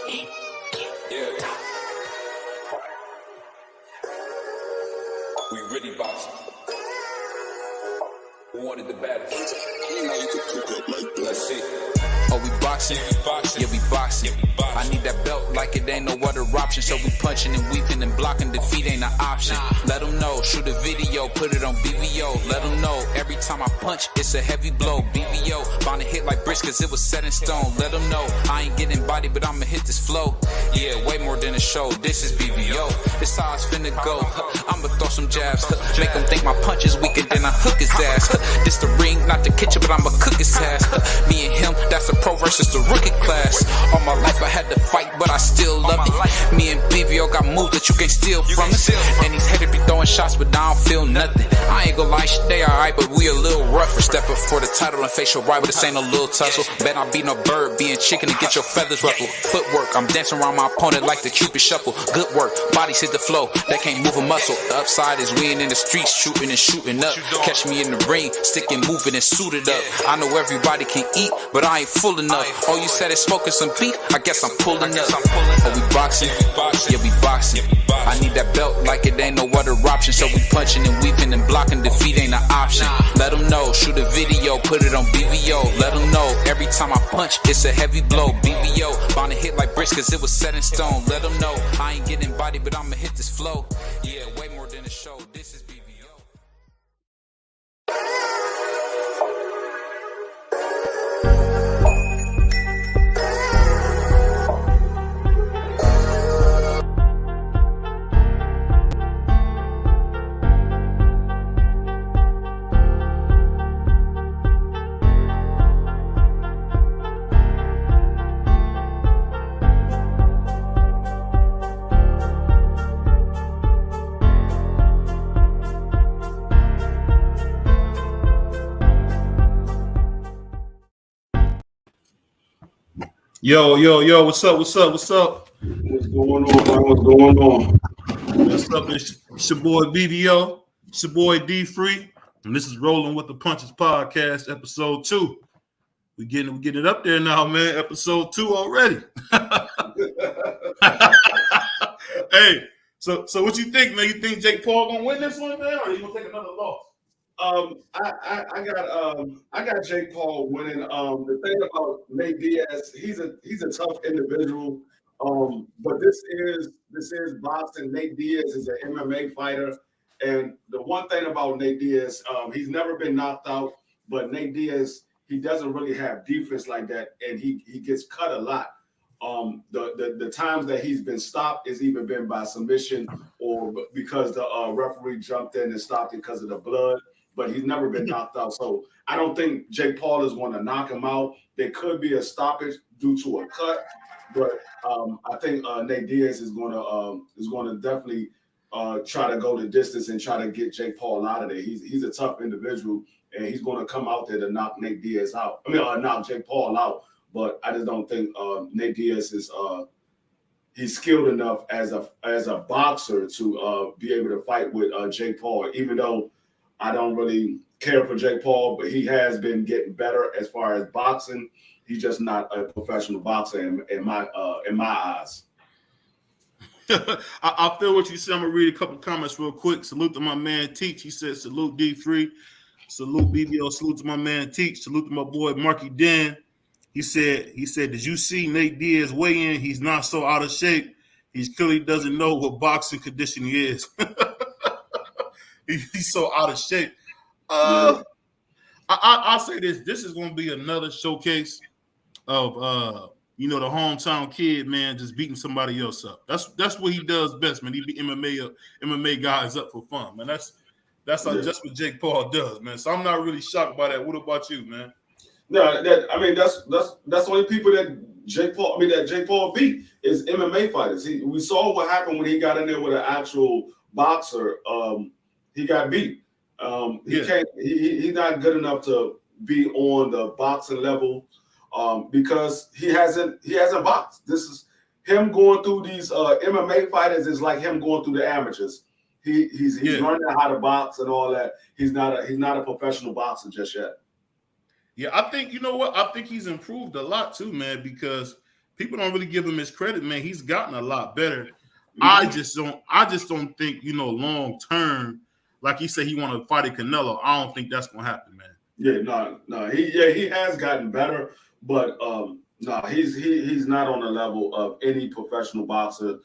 Yeah. We really boxing. Who wanted the battles? Let's see. Oh, we boxing? Yeah, we boxing. I need that belt like it ain't no other option. So we punching and weaving and blocking. Defeat ain't an option. Let them know. Shoot a video, put it on BVO. Let them know. Every time I punch, it's a heavy blow. BVO. Bound to hit like bricks cause it was set in stone. Let them know. I ain't getting body, but I'ma hit this flow. Yeah, way more than a show. This is BVO. This how it's finna go. I'ma throw some jabs. Make them think my punch is weaker than I hook his ass. This the ring, not the kitchen, but I'ma cook his ass. Me and him, that's the pro versus the rookie class. All my life I had to fight, but I still love it. Me and BVO got moves that you can't steal from us. And these haters be throwing shots, but I don't feel nothing. I ain't gonna lie, shit, they alright, but we a little rougher. Step up for the title and facial rival, this ain't a little tussle. Bet I be no bird, being chicken and get your feathers ruffled. Footwork, I'm dancing around my opponent like the Cupid shuffle. Good work, bodies hit the flow, they can't move a muscle. The upside is we ain't in the streets, shooting and shooting up. Catch me in the ring, sticking, moving and suited up. I know everybody can eat, but I ain't full enough. Oh, you said it's smoking some beef? I guess I'm pulling up. Oh, we boxing? Yeah, we boxing. I need that belt like it ain't no other option. So we punching and weaving and blocking. Defeat ain't an option. Let them know. Shoot a video, put it on BVO. Let them know. Every time I punch, it's a heavy blow. BVO. Bound to hit like bricks cause it was set in stone. Let them know. I ain't getting body, but I'ma hit this flow. Yeah, way more than a show. This is BVO. Yo, what's up? What's going on, man? What's going on? What's up? It's your boy BVO, it's your boy D Free, and this is Rolling with the Punches Podcast, episode 2. We getting it up there now, man. Episode 2 already. Hey, so what you think, man? You think Jake Paul gonna win this one, man, or you gonna take another loss? I got Jake Paul winning. The thing about Nate Diaz, he's a tough individual. But this is boxing. Nate Diaz is an MMA fighter, and the one thing about Nate Diaz, he's never been knocked out. But Nate Diaz, he doesn't really have defense like that, and he gets cut a lot. The times that he's been stopped has either been by submission or because the referee jumped in and stopped it because of the blood. But he's never been knocked out. So I don't think Jake Paul is going to knock him out. There could be a stoppage due to a cut, but I think Nate Diaz is going to definitely try to go the distance and try to get Jake Paul out of there. He's a tough individual, and he's going to come out there to knock Nate Diaz out. Knock Jake Paul out. But I just don't think Nate Diaz is he's skilled enough as a boxer to be able to fight with Jake Paul, even though I don't really care for Jake Paul, but he has been getting better as far as boxing. He's just not a professional boxer in my eyes. I feel what you said. I'm gonna read a couple comments real quick. Salute to my man Teach. He said, "Salute D Free, salute BBO, salute to my man Teach, salute to my boy Marky Dan." He said, "Did you see Nate Diaz weigh in? He's not so out of shape. He clearly doesn't know what boxing condition he is." He's so out of shape. I'll say this. This is going to be another showcase of, the hometown kid, man, just beating somebody else up. That's what he does best, man. He beat MMA guys up for fun, man. That's just what Jake Paul does, man. So I'm not really shocked by that. What about you, man? No, that's the only people that Jake Paul beat is MMA fighters. We saw what happened when he got in there with an actual boxer. He got beat. He's not good enough to be on the boxing level because he hasn't boxed. This is him going through these MMA fighters is like him going through the amateurs. He's learning how to box and all that. He's not a professional boxer just yet. Yeah, I think, you know what? I think he's improved a lot too, man, because people don't really give him his credit, man. He's gotten a lot better. I just don't think, long term, like he said, he want to fight a Canelo. I don't think that's gonna happen, man. No. He has gotten better, but no, he's not on the level of any professional boxer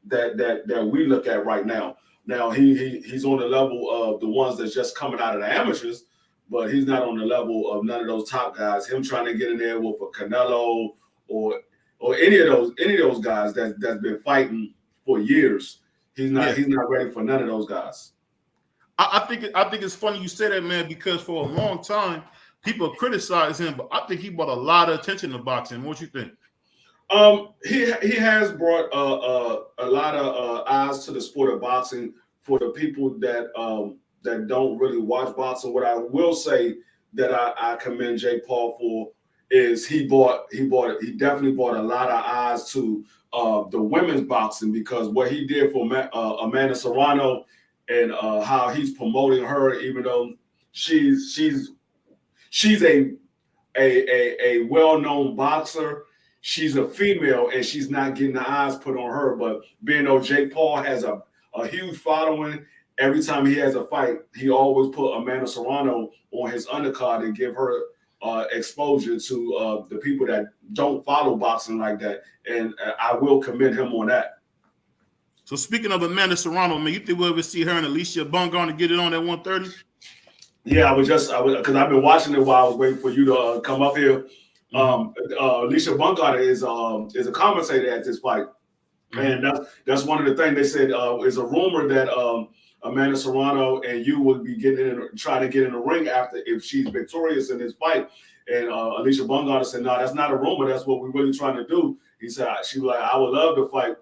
that we look at right now. Now he's on the level of the ones that's just coming out of the amateurs, but he's not on the level of none of those top guys. Him trying to get in there with a Canelo or any of those guys that's been fighting for years. He's not ready for none of those guys. I think it's funny you say that, man, because for a long time people criticize him, but I think he brought a lot of attention to boxing. What you think? He has brought a lot of eyes to the sport of boxing for the people that don't really watch boxing. What I will say that I commend Jake Paul for is he definitely brought a lot of eyes to the women's boxing, because what he did for Amanda Serrano and how he's promoting her, even though she's a well-known boxer. She's a female and she's not getting the eyes put on her. But being though Jake Paul has a huge following, every time he has a fight, he always put Amanda Serrano on his undercard and give her exposure to the people that don't follow boxing like that. And I will commend him on that. So speaking of Amanda Serrano, man, you think we'll ever see her and Alicia Bungard to get it on at 130? Yeah, because I've been watching it while I was waiting for you to come up here. Alicia Bungard is a commentator at this fight, and that's one of the things they said is a rumor that Amanda Serrano and you would be trying to get in the ring after if she's victorious in this fight. And Alicia Bungard said, "No, that's not a rumor. That's what we're really trying to do." He said, "She was like, I would love to fight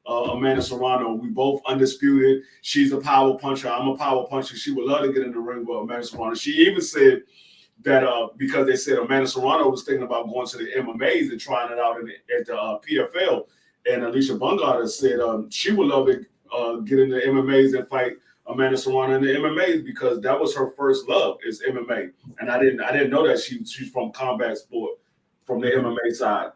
Amanda Serrano. We both undisputed. She's a power puncher. I'm a power puncher. She would love to get in the ring with Amanda Serrano." She even said that because they said Amanda Serrano was thinking about going to the MMAs and trying it out at the PFL, and Alicia Bungard said she would love to get in the MMAs and fight Amanda Serrano in the MMAs, because that was her first love is MMA. And I didn't know that she's from combat sport, from the MMA side.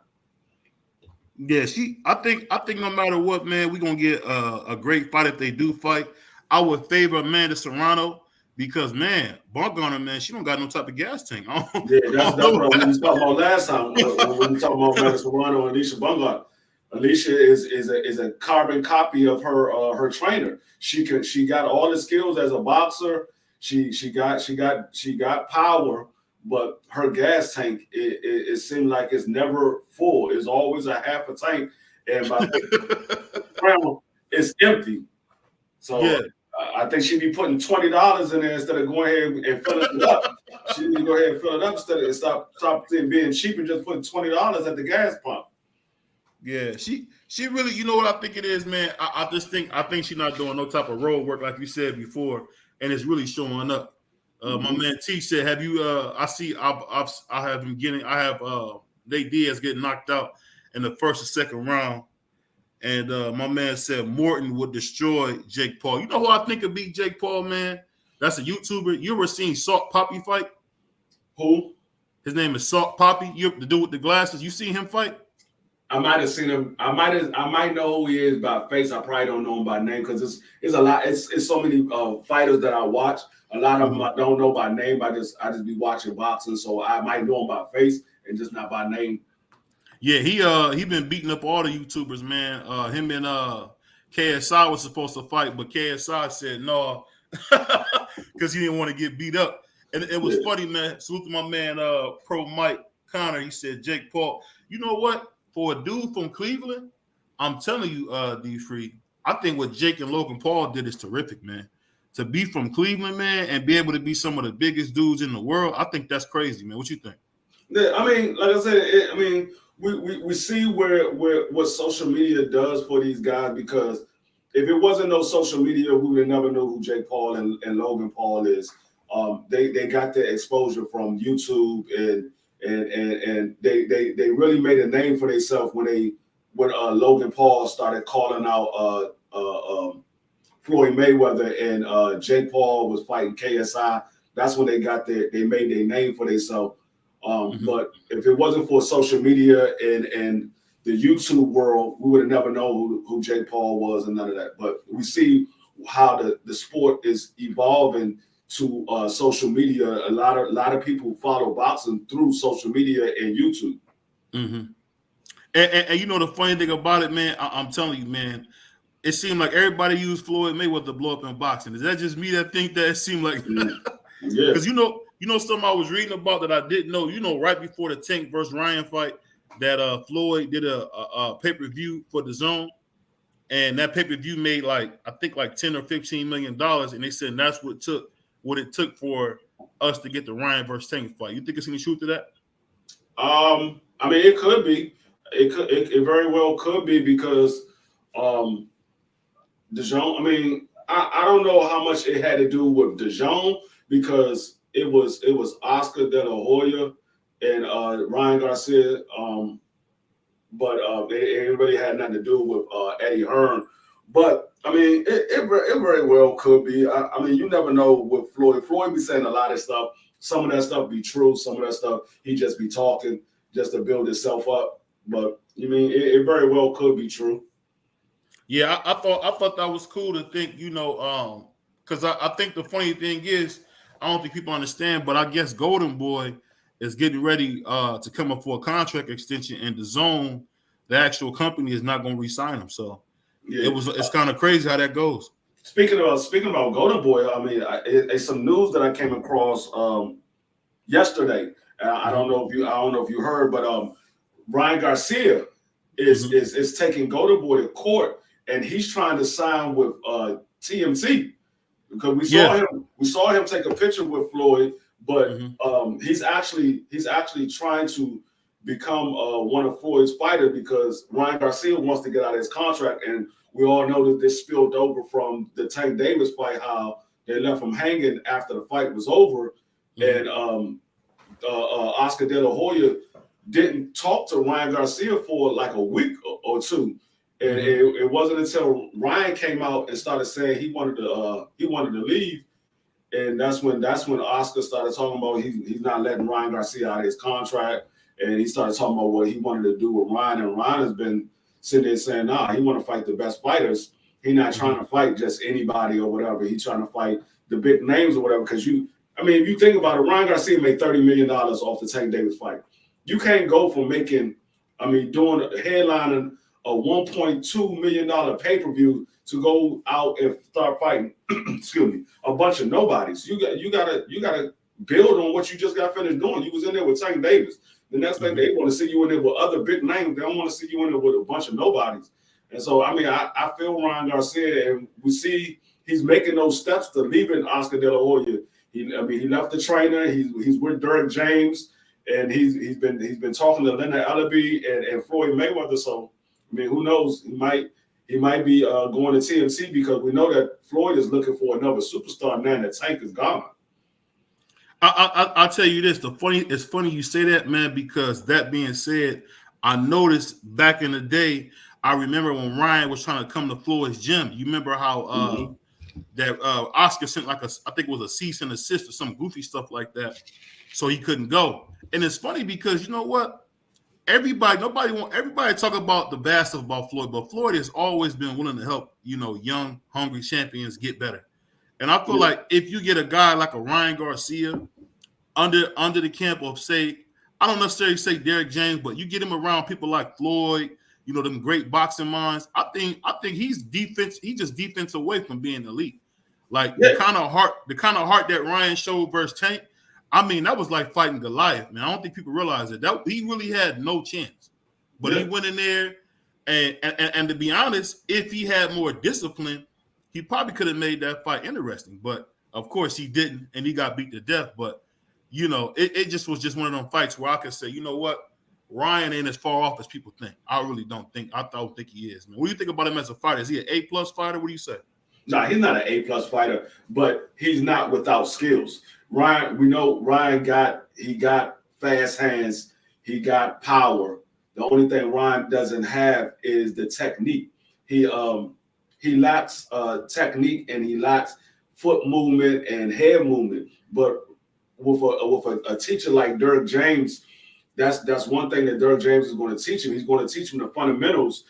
Yeah, I think no matter what, man, we're gonna get a great fight if they do fight. I would favor Amanda Serrano because, man, Bungard, man, she don't got no type of gas tank. Yeah, that's what we was talking about last time when we talking about Amanda Serrano and Alicia Bungard. Alicia is a carbon copy of her trainer. She got all the skills as a boxer. She got power, but her gas tank it seemed like it's never full. It's always a half a tank, and by it's empty. So yeah. I think she'd be putting $20 in there instead of going ahead and filling it up. She need to go ahead and fill it up instead of stop being cheap and just putting $20 at the gas pump. Yeah, she really, you know what I think it is, man. I think she's not doing no type of road work like you said before, and it's really showing up. My man T said, "Have you? I have Nate Diaz getting knocked out in the first or second round." And my man said Morton would destroy Jake Paul. You know who I think would beat Jake Paul, man? That's a YouTuber. You ever seen Salt Poppy fight? Who? His name is Salt Poppy. The dude with the glasses. You seen him fight? I might have seen him. I might know who he is by face. I probably don't know him by name because it's a lot. It's so many fighters that I watch. A lot of them I don't know by name. I just be watching boxing, so I might know him by face and just not by name. Yeah, he been beating up all the YouTubers, man. Him and KSI was supposed to fight, but KSI said no because he didn't want to get beat up. And it was funny, man. Salute to my man, Pro Mike Connor. He said Jake Paul. You know what? For a dude from Cleveland, I'm telling you, D-Free, I think what Jake and Logan Paul did is terrific, man. To be from Cleveland, man, and be able to be some of the biggest dudes in the world, I think that's crazy, man. What you think? Yeah, I mean, like I said, we see what social media does for these guys, because if it wasn't no social media, we would have never know who Jake Paul and Logan Paul is. They got their exposure from YouTube and they really made a name for themselves when Logan Paul started calling out Floyd Mayweather and Jake Paul was fighting KSI. That's when they made their name for themselves. But if it wasn't for social media and the YouTube world, we would have never known who Jake Paul was and none of that. But we see how the sport is evolving to social media. A lot of people follow boxing through social media and YouTube. And you know the funny thing about it, man, I'm telling you, man, it seemed like everybody used Floyd Mayweather to blow up in boxing. Is that just me that think that it seemed like? Yeah. Because you know something I was reading about that I didn't know. You know, right before the Tank versus Ryan fight, that Floyd did a pay-per-view for the Zone, and that pay-per-view made like I think like $10 or $15 million, and they said that's what it took for us to get the Ryan versus Tank fight. You think it's any truth to that? I mean, it could be. It very well could be because DeJong. I mean, I don't know how much it had to do with DeJong because it was Oscar De La Hoya and Ryan Garcia. But it really had nothing to do with Eddie Hearn. But I mean, it very well could be. I mean, you never know with Floyd. Floyd be saying a lot of stuff. Some of that stuff be true. Some of that stuff he just be talking just to build himself up. But you mean it very well could be true. Yeah, I thought that was cool to think. You know, because I think the funny thing is I don't think people understand, but I guess Golden Boy is getting ready to come up for a contract extension, and the Zone, the actual company, is not going to re-sign him. So yeah. It's kind of crazy how that goes. Speaking about Golden Boy, I mean, it's some news that I came across yesterday. I don't know if you heard, but Ryan Garcia is taking Golden Boy to court, and he's trying to sign with TMT because we saw him take a picture with Floyd. But he's actually trying to become one of Floyd's fighters because Ryan Garcia wants to get out of his contract, and we all know that this spilled over from the Tank Davis fight, how they left him hanging after the fight was over, and Oscar De La Hoya didn't talk to Ryan Garcia for like a week or two, and it wasn't until Ryan came out and started saying he wanted to leave. And that's when Oscar started talking about he's not letting Ryan Garcia out of his contract, and he started talking about what he wanted to do with Ryan. And Ryan has been sitting there saying, "Nah, he want to fight the best fighters. He's not trying to fight just anybody or whatever. He's trying to fight the big names or whatever." Because if you think about it, Ryan Garcia made $30 million off the Tank Davis fight. You can't go from doing headlining a $1.2 million pay-per-view to go out and start fighting, excuse me, a bunch of nobodies. You gotta build on what you just got finished doing. You was in there with Tank Davis. The next thing they want to see you in there with other big names. They don't want to see you in there with a bunch of nobodies. And so I feel Ryan Garcia, and we see he's making those steps to leaving Oscar De La Hoya. He left the trainer. He's with Derek James, and he's been talking to Leonard Ellaby and Floyd Mayweather. So who knows? He might be going to TMC because we know that Floyd is looking for another superstar now that Tank is gone. I'll tell you this. It's funny you say that, man, because that being said, I noticed back in the day, I remember when Ryan was trying to come to Floyd's gym. You remember how that Oscar sent I think it was a cease and desist or some goofy stuff like that, so he couldn't go. And it's funny because you know what? Everybody talk about the best about Floyd, but Floyd has always been willing to help, young, hungry champions get better. And I feel like if you get a guy like a Ryan Garcia under the camp of, say, I don't necessarily say Derek James, but you get him around people like Floyd, them great boxing minds. I think he's defense. He just defense away from being elite. Like the kind of heart that Ryan showed versus Tank. That was like fighting Goliath, man. I don't think people realize it. That he really had no chance. But he went in there, and to be honest, if he had more discipline, he probably could have made that fight interesting. But of course he didn't, and he got beat to death. But it just was just one of them fights where I could say, you know what, Ryan ain't as far off as people think. I really don't think. I don't think he is, man. What do you think about him as a fighter? Is he an A+ fighter? What do you say? No, he's not an A+ fighter, but he's not without skills. Ryan, we know Ryan got fast hands, he got power. The only thing Ryan doesn't have is the technique. He lacks technique, and he lacks foot movement and head movement. But a teacher like Derek James, that's one thing that Derek James is going to teach him. He's going to teach him the fundamentals.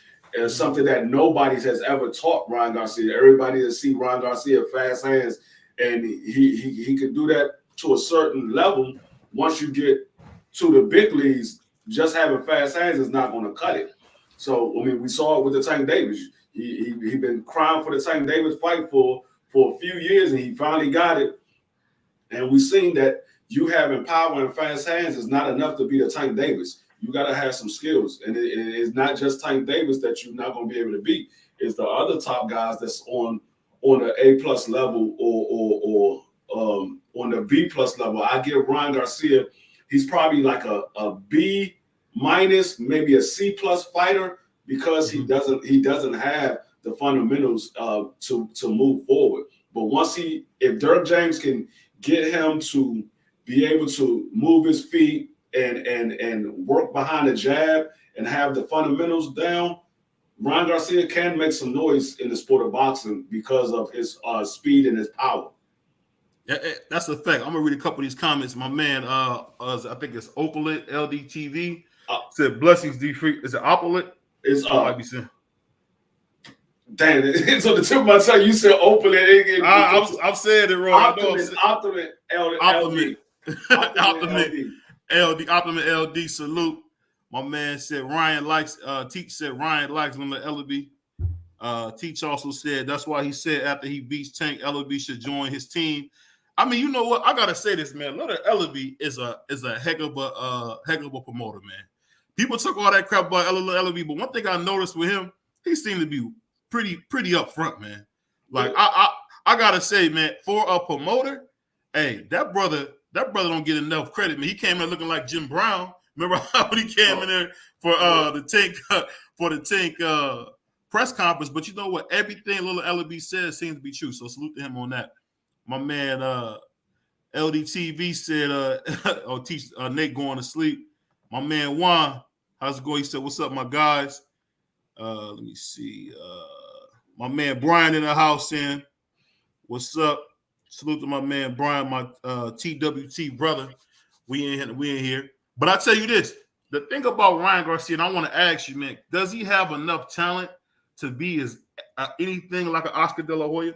Something that nobody has ever taught Ryan Garcia. Everybody that see Ryan Garcia fast hands, and he could do that to a certain level. Once you get to the big leagues, just having fast hands is not going to cut it. So I mean, we saw it with the Tank Davis. He been crying for the Tank Davis fight for a few years, and he finally got it. And we've seen that you having power and fast hands is not enough to beat a Tank Davis. You got to have some skills, and it's not just Tank Davis that you're not going to be able to beat. It's the other top guys that's on the A+ level or on the B+ level. I give Ryan Garcia, he's probably like a B-, maybe a C+ fighter, because he doesn't have the fundamentals to move forward. But if Derek James can get him to be able to move his feet and work behind the jab and have the fundamentals down, Ryan Garcia can make some noise in the sport of boxing because of his speed and his power. Yeah, that's the fact. I'm gonna read a couple of these comments. My man, I think it's Opalit LDTV said blessings D free. Is it Opalit? It's might be saying. Damn, it's on the tip of my tongue. You said Opalit. I'm saying it wrong. Optimate LD. Optimate LD, salute. My man said Ryan likes Teach said Ryan likes Leonard Ellaby. Teach also said that's why he said after he beats Tank, Ellaby should join his team. I mean, you know what? I gotta say this, man. Leonard Ellaby is a heck of a promoter, man. People took all that crap about Ellaby, but one thing I noticed with him, he seemed to be pretty upfront, man. Like I gotta say, man, for a promoter, hey, that brother don't get enough credit, man. He came in looking like Jim Brown. Remember how he came in there for the Tank press conference? But you know what? Everything Little Ellaby says seems to be true. So salute to him on that. My man LDTV said, teach Nate going to sleep. My man Juan, how's it going? He said, what's up, my guys? Let me see. My man Brian in the house saying, what's up? Salute to my man Brian, my TWT brother. We in here. But I tell you this, the thing about Ryan Garcia, and I want to ask you, man, does he have enough talent to be anything like an Oscar De La Hoya?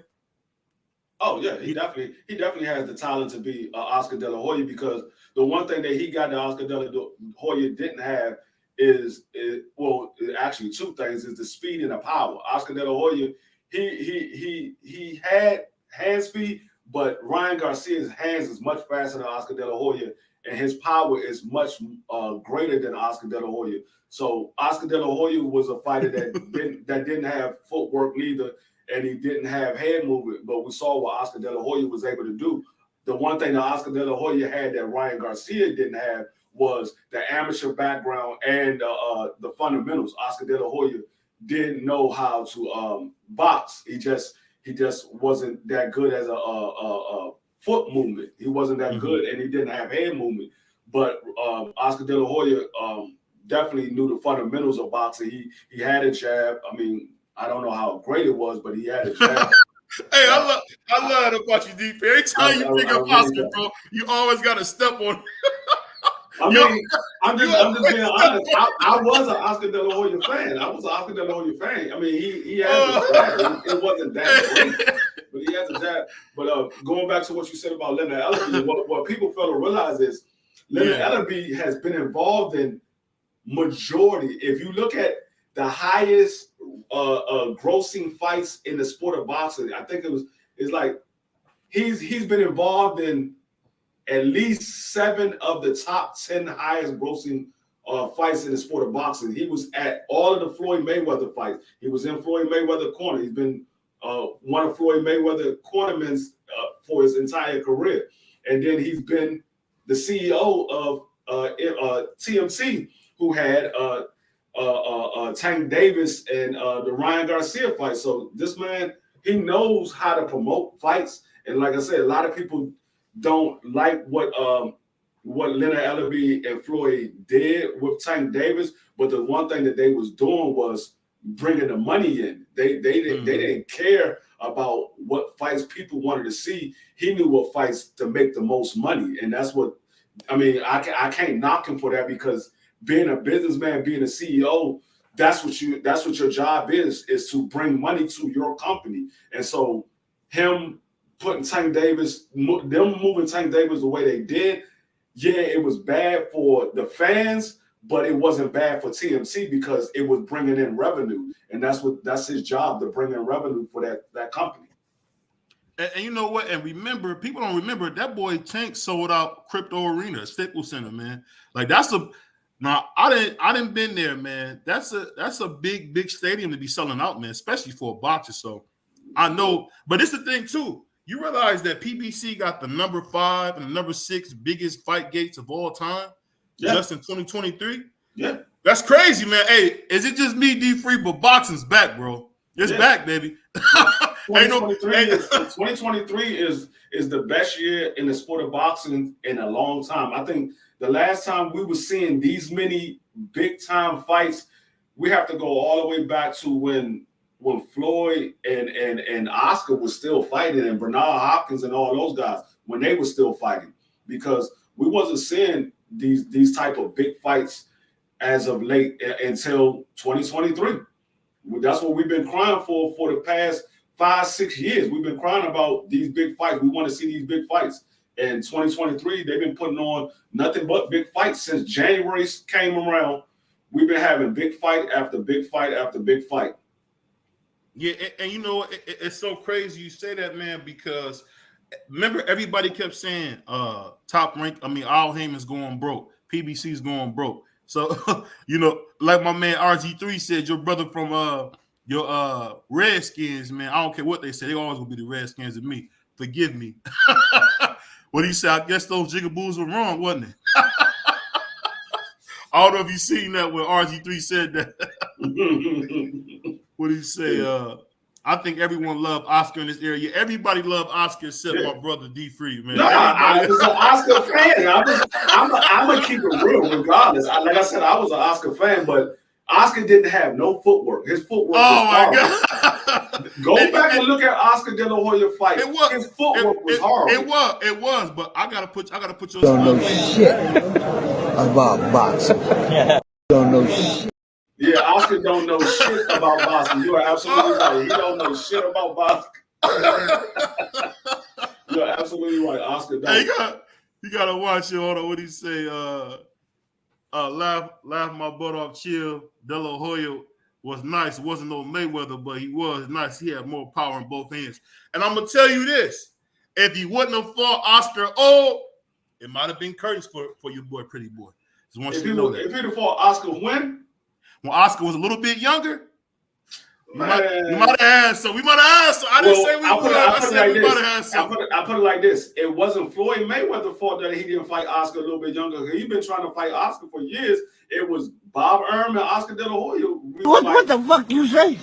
Oh yeah, he definitely has the talent to be Oscar De La Hoya, because the one thing that he got that Oscar De La Hoya didn't have is actually two things: is the speed and the power. Oscar De La Hoya, he had hand speed, but Ryan Garcia's hands is much faster than Oscar De La Hoya, and his power is much greater than Oscar De La Hoya. So Oscar De La Hoya was a fighter that didn't have footwork neither, and he didn't have head movement. But we saw what Oscar De La Hoya was able to do. The one thing that Oscar De La Hoya had that Ryan Garcia didn't have was the amateur background and the fundamentals. Oscar De La Hoya didn't know how to box. He just wasn't that good as a foot movement. He wasn't that good, and he didn't have head movement. But Oscar De La Hoya definitely knew the fundamentals of boxing. He had a jab. I mean, I don't know how great it was, but he had a jab. Hey, I love that about you, DP. Every time you pick up Oscar, bro, you always got to step on. I mean, I'm just being honest. I was an Oscar De La Hoya fan. I mean, he has a jab. It wasn't that great, but he has a jab. But going back to what you said about Leonard Ellaby, what people fail to realize is Leonard Ellaby has been involved in majority. If you look at the highest grossing fights in the sport of boxing, I think it's like he's been involved in at least 7 of the top 10 highest grossing fights in the sport of boxing. He was at all of the Floyd Mayweather fights. He was in Floyd Mayweather corner. He's been one of Floyd Mayweather cornermen for his entire career. And then he's been the CEO of TMC, who had Tank Davis and the Ryan Garcia fight. So this man, he knows how to promote fights. And like I said, a lot of people don't like what Leonard Ellaby and Floyd did with Tank Davis, but the one thing that they was doing was bringing the money in. They didn't care about what fights people wanted to see. He knew what fights to make the most money, and that's what I mean. I can't knock him for that because being a businessman, being a CEO, that's what your job is to bring money to your company. And so him putting Tank Davis, them moving Tank Davis the way they did, yeah, it was bad for the fans, but it wasn't bad for TMC because it was bringing in revenue, and that's his job, to bring in revenue for that company. And you know what? And remember, people don't remember that boy Tank sold out Crypto Arena, Staples Center, man. Like now I didn't been there, man. That's a big stadium to be selling out, man, especially for a boxer. So I know, but it's the thing too. You realize that PBC got the number 5 and the number 6 biggest fight gates of all time, just in 2023. Yeah, that's crazy, man. Hey, is it just me, D-Free? But boxing's back, bro. It's back, baby. 2023 is the best year in the sport of boxing in a long time. I think the last time we were seeing these many big time fights, we have to go all the way back to when Floyd and Oscar was still fighting, and Bernard Hopkins and all those guys when they were still fighting, because we wasn't seeing these type of big fights as of late until 2023. That's what we've been crying for the past 5-6 years. We've been crying about these big fights. We want to see these big fights. And 2023, they've been putting on nothing but big fights since January came around. We've been having big fight after big fight after big fight. Yeah, and you know, it's so crazy you say that, man, because remember everybody kept saying Top Rank, Al Heyman's going broke, PBC's going broke. So, you know, like my man RG3 said, your brother from your Redskins, man, I don't care what they say, they always gonna be the Redskins to me. Forgive me. What he said, I guess those jigaboos were wrong, wasn't it? I don't know if you seen that when RG3 said that. What did he say? I think everyone loved Oscar in this area. Everybody loved Oscar except my brother D-Free, man. No, I was an Oscar fan. I'm gonna keep it real regardless. Like I said, I was an Oscar fan, but Oscar didn't have no footwork. His footwork was horrible. God. Go back and look at Oscar De La Hoya fight. His footwork was horrible. It was, but I gotta put your don't know shit about boxing. Don't know shit. Yeah, Oscar don't know shit about boxing. You are absolutely right. He don't know shit about boxing. You're absolutely right. Oscar don't. Hey, you gotta watch it. Hold on, what he say? Laugh my butt off, chill. De La Hoya was nice. It wasn't no Mayweather, but he was nice. He had more power in both hands. And I'm gonna tell you this: if he wouldn't have fought Oscar, it might have been Curtis for your boy, Pretty Boy. Just want you to know that. If he'd have fought Oscar when Oscar was a little bit younger, we might have had some. We might have had some. I didn't say we would. I said we might have had some. I put it like this: it wasn't Floyd Mayweather's fault that he didn't fight Oscar a little bit younger. He's been trying to fight Oscar for years. It was Bob Arum and Oscar De La Hoya. What the fuck you say?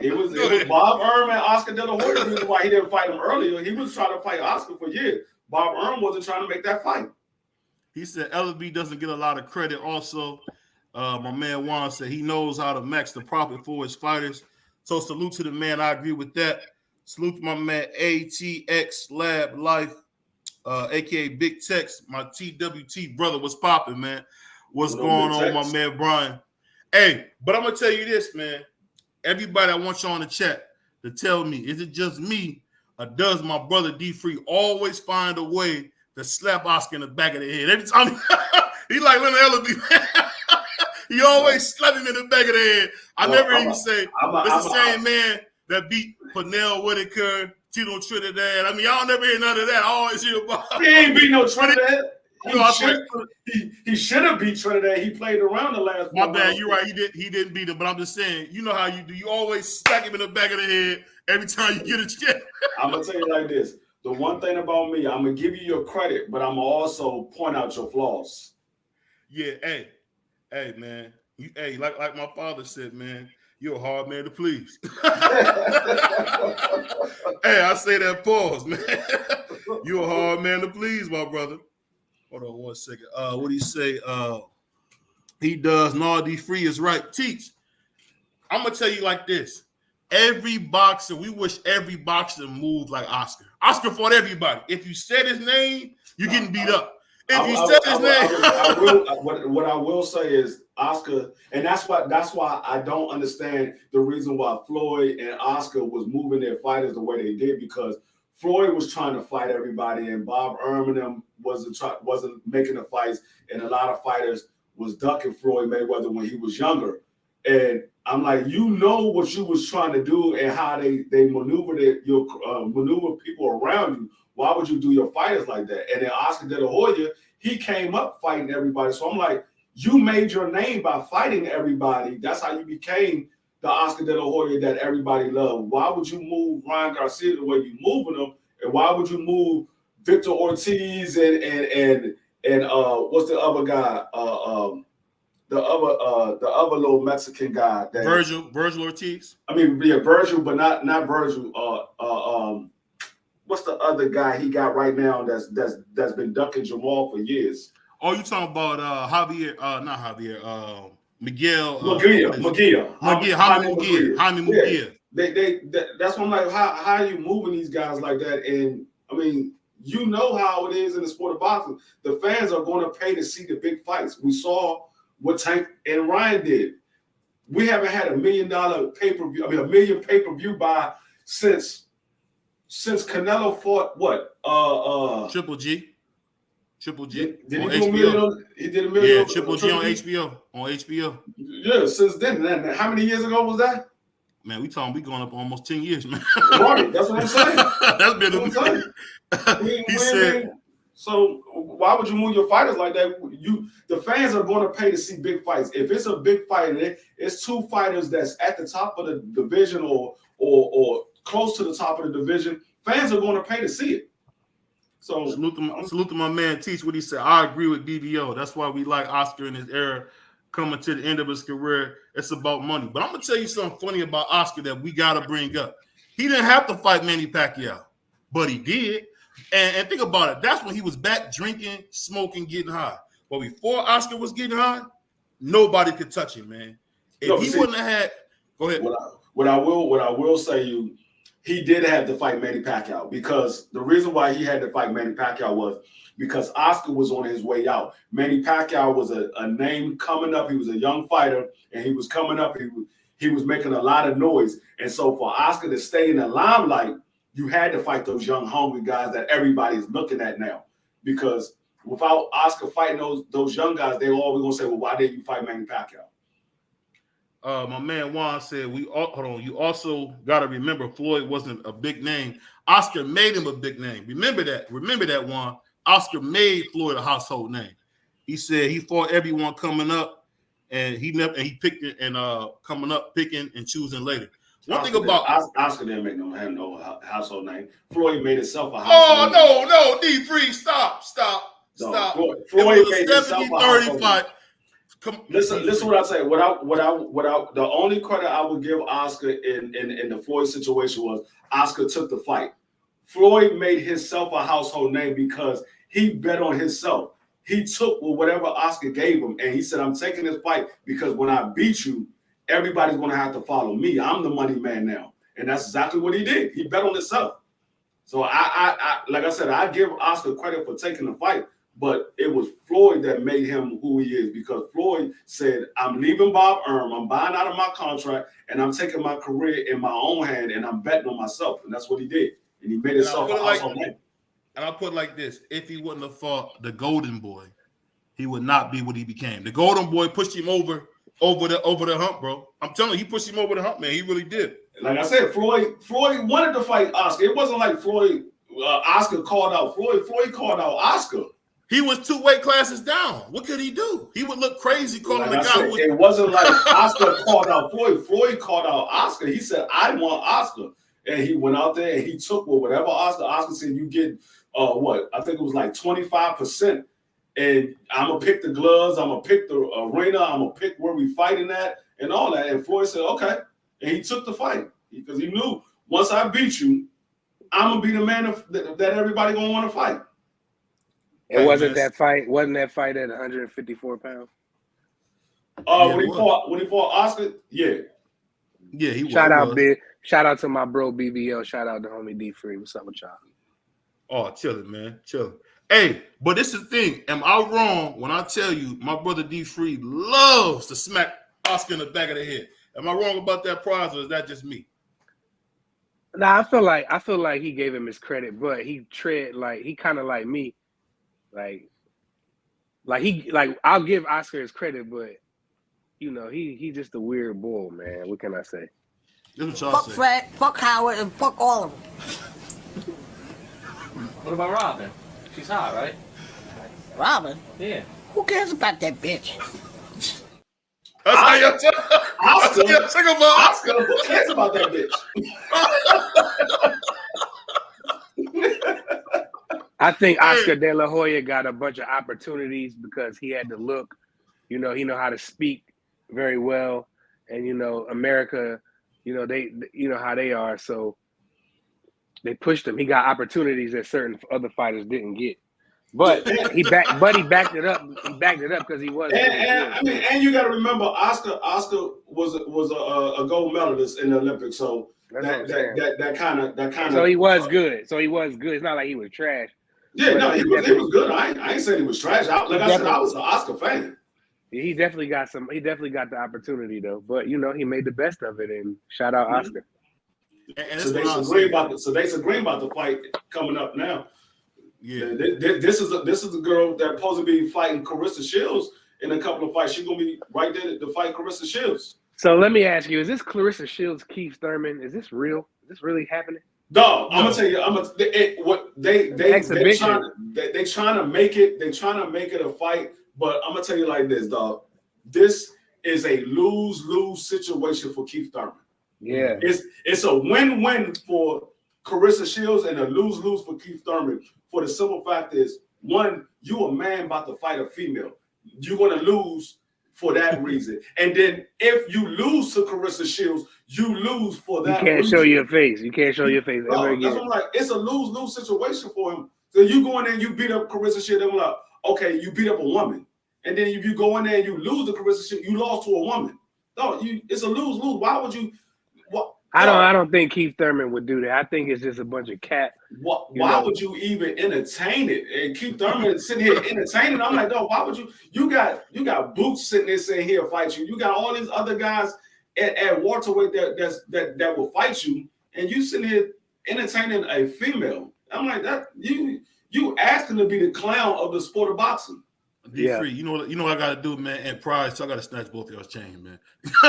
It was Bob Arum and Oscar De La Hoya. The reason why he didn't fight him earlier. He was trying to fight Oscar for years. Bob Arum wasn't trying to make that fight. He said LB doesn't get a lot of credit. Also, my man Juan said he knows how to max the profit for his fighters. So salute to the man. I agree with that. Salute to my man ATX Lab Life, aka Big Tex, my TWT brother. What's popping, man? What's going on, my man Brian? Hey, but I'm gonna tell you this, man. Everybody, I want you on the chat to tell me, is it just me, or does my brother D-Free always find a way to slap Oscar in the back of the head? Every time he like Leonard Ellaby, he always slap him in the back of the head. I never even say it's the same man that beat Pernell Whitaker, Tito Trinidad. I mean, y'all never hear none of that. I always hear about. He ain't beat no Trinidad. He should have beat Trinidad. He played around the last. My bad. You're right. He didn't beat him. But I'm just saying. You know how you do. You always stack him in the back of the head every time you get a chance. I'm gonna tell you like this. The one thing about me, I'm gonna give you your credit, but I'm gonna also point out your flaws. Yeah. Hey, man. Like my father said, man. You're a hard man to please. Hey, I say that pause, man. You're a hard man to please, my brother. Hold on 1 second. What do you say? He does. Nardi Free is right. Teach. I'm gonna tell you like this. Every boxer, we wish every boxer moved like Oscar. Oscar fought everybody. If you said his name, you're getting beat up. If you said his name, what I will say is Oscar, and that's why I don't understand the reason why Floyd and Oscar was moving their fighters the way they did, because Floyd was trying to fight everybody, and Bob Erman wasn't making the fights, and a lot of fighters was ducking Floyd Mayweather when he was younger. And I'm like, you know what you was trying to do and how they maneuver maneuver people around you. Why would you do your fighters like that? And then Oscar De La Hoya, he came up fighting everybody. So I'm like, you made your name by fighting everybody. That's how you became the Oscar De La Hoya that everybody loved. Why would you move Ryan Garcia the way you moving them? And why would you move Victor Ortiz and what's the other guy? The other little Mexican guy, Virgil Ortiz. I mean, yeah, Virgil, but not Virgil. What's the other guy he got right now that's been ducking Jamal for years? Oh, you talking about Javier? Not Javier. Miguel. Jaime Miguel. That's why I'm like, how are you moving these guys like that? And I mean, you know how it is in the sport of boxing. The fans are going to pay to see the big fights. We saw what Tank and Ryan did. We haven't had $1 million pay-per-view. I mean, $1 million pay-per-view buy since Canelo fought what? Triple G. Did on he do HBO. He did $1 million. Yeah, Triple G on HBO. On HBO. Yeah, since then. How many years ago was that? Man, we going up almost 10 years, man. Right, that's what I'm saying. That's been a minute. He said. So why would you move your fighters like that? The fans are going to pay to see big fights. If it's a big fight, it's two fighters that's at the top of the division or close to the top of the division. Fans are going to pay to see it. So salute to my man. Teach what he said. I agree with DDO. That's why we like Oscar in his era. Coming to the end of his career, it's about money. But I'm gonna tell you something funny about Oscar that we gotta bring up. He didn't have to fight Manny Pacquiao, but he did. And think about it. That's when he was back drinking, smoking, getting high. But before Oscar was getting high, nobody could touch him, man. If he wouldn't have had, go ahead. What I will say, he did have to fight Manny Pacquiao, because the reason why he had to fight Manny Pacquiao was because Oscar was on his way out. Manny Pacquiao was a name coming up. He was a young fighter, and he was coming up. He was making a lot of noise. And so for Oscar to stay in the limelight, you had to fight those young, hungry guys that everybody's looking at now. Because without Oscar fighting those young guys, they're always going to say, well, why didn't you fight Manny Pacquiao? My man Juan said, hold on. You also got to remember Floyd wasn't a big name. Oscar made him a big name. Remember that, Juan. Oscar made Floyd a household name. He said he fought everyone coming up, and he picked it and coming up, picking and choosing later. One thing about Oscar didn't make no household name. Floyd made himself a household name. No, D3, stop. Floyd made himself a household fight. Listen what I say. The only credit I would give Oscar in the Floyd situation was Oscar took the fight. Floyd made himself a household name because he bet on himself. He took whatever Oscar gave him, and he said, I'm taking this fight because when I beat you, everybody's going to have to follow me. I'm the money man now. And that's exactly what he did. He bet on himself. So I like I said, I give Oscar credit for taking the fight, but it was Floyd that made him who he is, because Floyd said, I'm leaving Bob Erm, I'm buying out of my contract, and I'm taking my career in my own hand, and I'm betting on myself. And that's what he did. And he made himself a household name. And I'll put it like this. If he wouldn't have fought the Golden Boy, he would not be what he became. The Golden Boy pushed him over the hump, bro. I'm telling you, he pushed him over the hump, man. He really did. Like I said, Floyd wanted to fight Oscar. It wasn't like Oscar called out Floyd. Floyd called out Oscar. He was 2 weight classes down. What could he do? He would look crazy calling the guy. It wasn't like Oscar called out Floyd. Floyd called out Oscar. He said, I want Oscar. And he went out there and he took whatever Oscar said, you get what? I think it was like 25%. And I'm going to pick the gloves. I'm going to pick the arena. I'm going to pick where we fighting at and all that. And Floyd said, okay. And he took the fight because he knew once I beat you, I'm going to be the man that everybody going to want to fight. It wasn't that fight at 154 pounds? When he fought Oscar, yeah, he Shout out was. Big. Shout out to my bro BBL. Shout out to homie D Free. What's up with y'all? Oh, chilling, man, chilling. Hey, but this is the thing. Am I wrong when I tell you my brother D Free loves to smack Oscar in the back of the head? Am I wrong about that prize, or is that just me? Nah, I feel like he gave him his credit, but he kind of like me, like I'll give Oscar his credit, but you know he just a weird bull, man. What can I say? Fuck Fred, fuck Howard, and fuck all of them. What about Robin? She's hot, right? Robin? Yeah. Who cares about that bitch? Oscar, who cares about that bitch? I think Oscar De La Hoya got a bunch of opportunities because he had the look. You know, he know how to speak very well, and you know, America, you know, they, you know how they are, so they pushed him. He got opportunities that certain other fighters didn't get. But he backed it up. He backed it up because he was. And you got to remember, Oscar was a gold medalist in the Olympics, so that kind of. So he was good. It's not like he was trash. Yeah, no, he was good. I ain't saying he was trash. I said, I was an Oscar fan. He definitely got some. He definitely got the opportunity though. But you know, he made the best of it, and shout out Oscar. And so they agreeing about the fight coming up now. Yeah, this is a girl that's supposed to be fighting Clarissa Shields in a couple of fights. She's gonna be right there to fight Clarissa Shields. So let me ask you: is this Clarissa Shields, Keith Thurman? Is this real? Is this really happening? No, I'm gonna tell you. They trying to make it a fight. But I'm gonna tell you like this, dog. This is a lose-lose situation for Keith Thurman. Yeah, it's a win-win for Clarissa Shields and a lose-lose for Keith Thurman. For the simple fact is, one, you a man about to fight a female. You're gonna lose for that reason. And then if you lose to Clarissa Shields, you lose for that. You can't show your face. You can't show your face ever again. That's what I'm like. It's a lose-lose situation for him. So you go in there and you beat up Clarissa Shields, and like, okay, you beat up a woman. And then if you go in there and you lose the Clarissa Shields, you lost to a woman. No, it's a lose-lose. Why would you? I don't think Keith Thurman would do that. I think it's just a bunch of cat. Why would you even entertain it? And Keith Thurman sitting here entertaining. I'm like, no, why would you? You got Boots sitting there saying he'll fight you. You got all these other guys at welterweight that will fight you, and you sitting here entertaining a female. I'm like, that you asking to be the clown of the sport of boxing. D3, you know what I gotta do, man, and Pride, so I gotta snatch both of y'all's chain, man.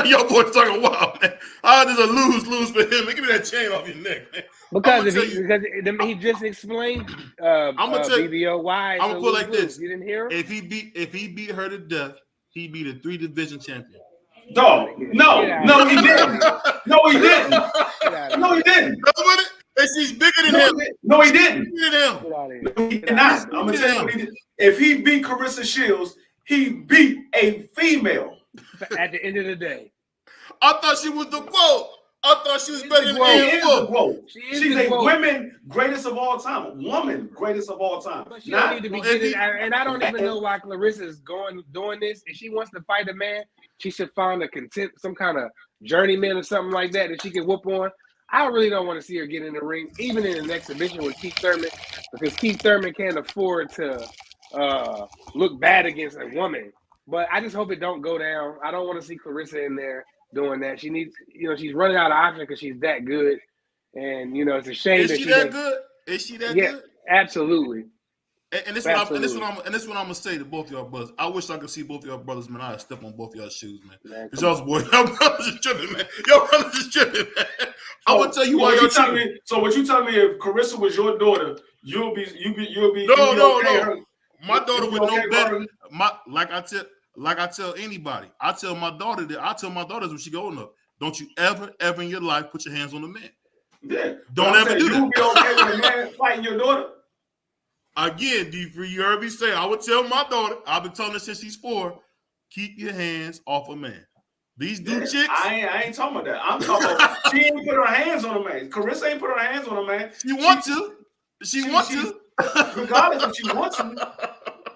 Y'all boys talking wild, man. There's a lose for him. Man, give me that chain off your neck, man. Because he just explained I'm gonna tell BBO why. I'm gonna put it like this. You didn't hear him? If he beat her to death, he beat a 3-division champion. No, he didn't. No, he didn't. No, he didn't. And she's bigger than him. No, he didn't. He did not. I'm gonna tell you what he did. If he beat Clarissa Shields, he beat a female. At the end of the day, I thought she was the GOAT. I thought she was better than him. She's a woman greatest of all time. Woman greatest of all time. But she don't need to be getting, and I don't even know why Clarissa's doing this. If she wants to fight a man, she should find some kind of journeyman or something like that she can whoop on. I really don't want to see her get in the ring, even in an exhibition with Keith Thurman, because Keith Thurman can't afford to look bad against a woman. But I just hope it don't go down. I don't want to see Clarissa in there doing that. She needs, she's running out of options because she's that good. And, it's a shame Is she that good? Is she that good? Yeah, absolutely. And this what I'm gonna say to both y'all brothers. I wish I could see both y'all brothers, man. I'd step on both y'all shoes, man. Cause y'all brothers is tripping, man. Y'all brothers is tripping, man. I'm gonna tell you why y'all tripping. So what you tell me if Clarissa was your daughter, you'll be No. My daughter with no better. Like I tell anybody, I tell my daughters when she growing up, don't you ever in your life put your hands on a man. Yeah. Don't ever do that. You be okay with a man fighting your daughter? Again, D3, you heard me say, I would tell my daughter, I've been telling her since she's 4, keep your hands off a man. These chicks. I ain't talking about that. I'm talking about she ain't put her hands on a man. Carissa ain't put her hands on a man. She wants to. She wants to. Regardless if she wants to.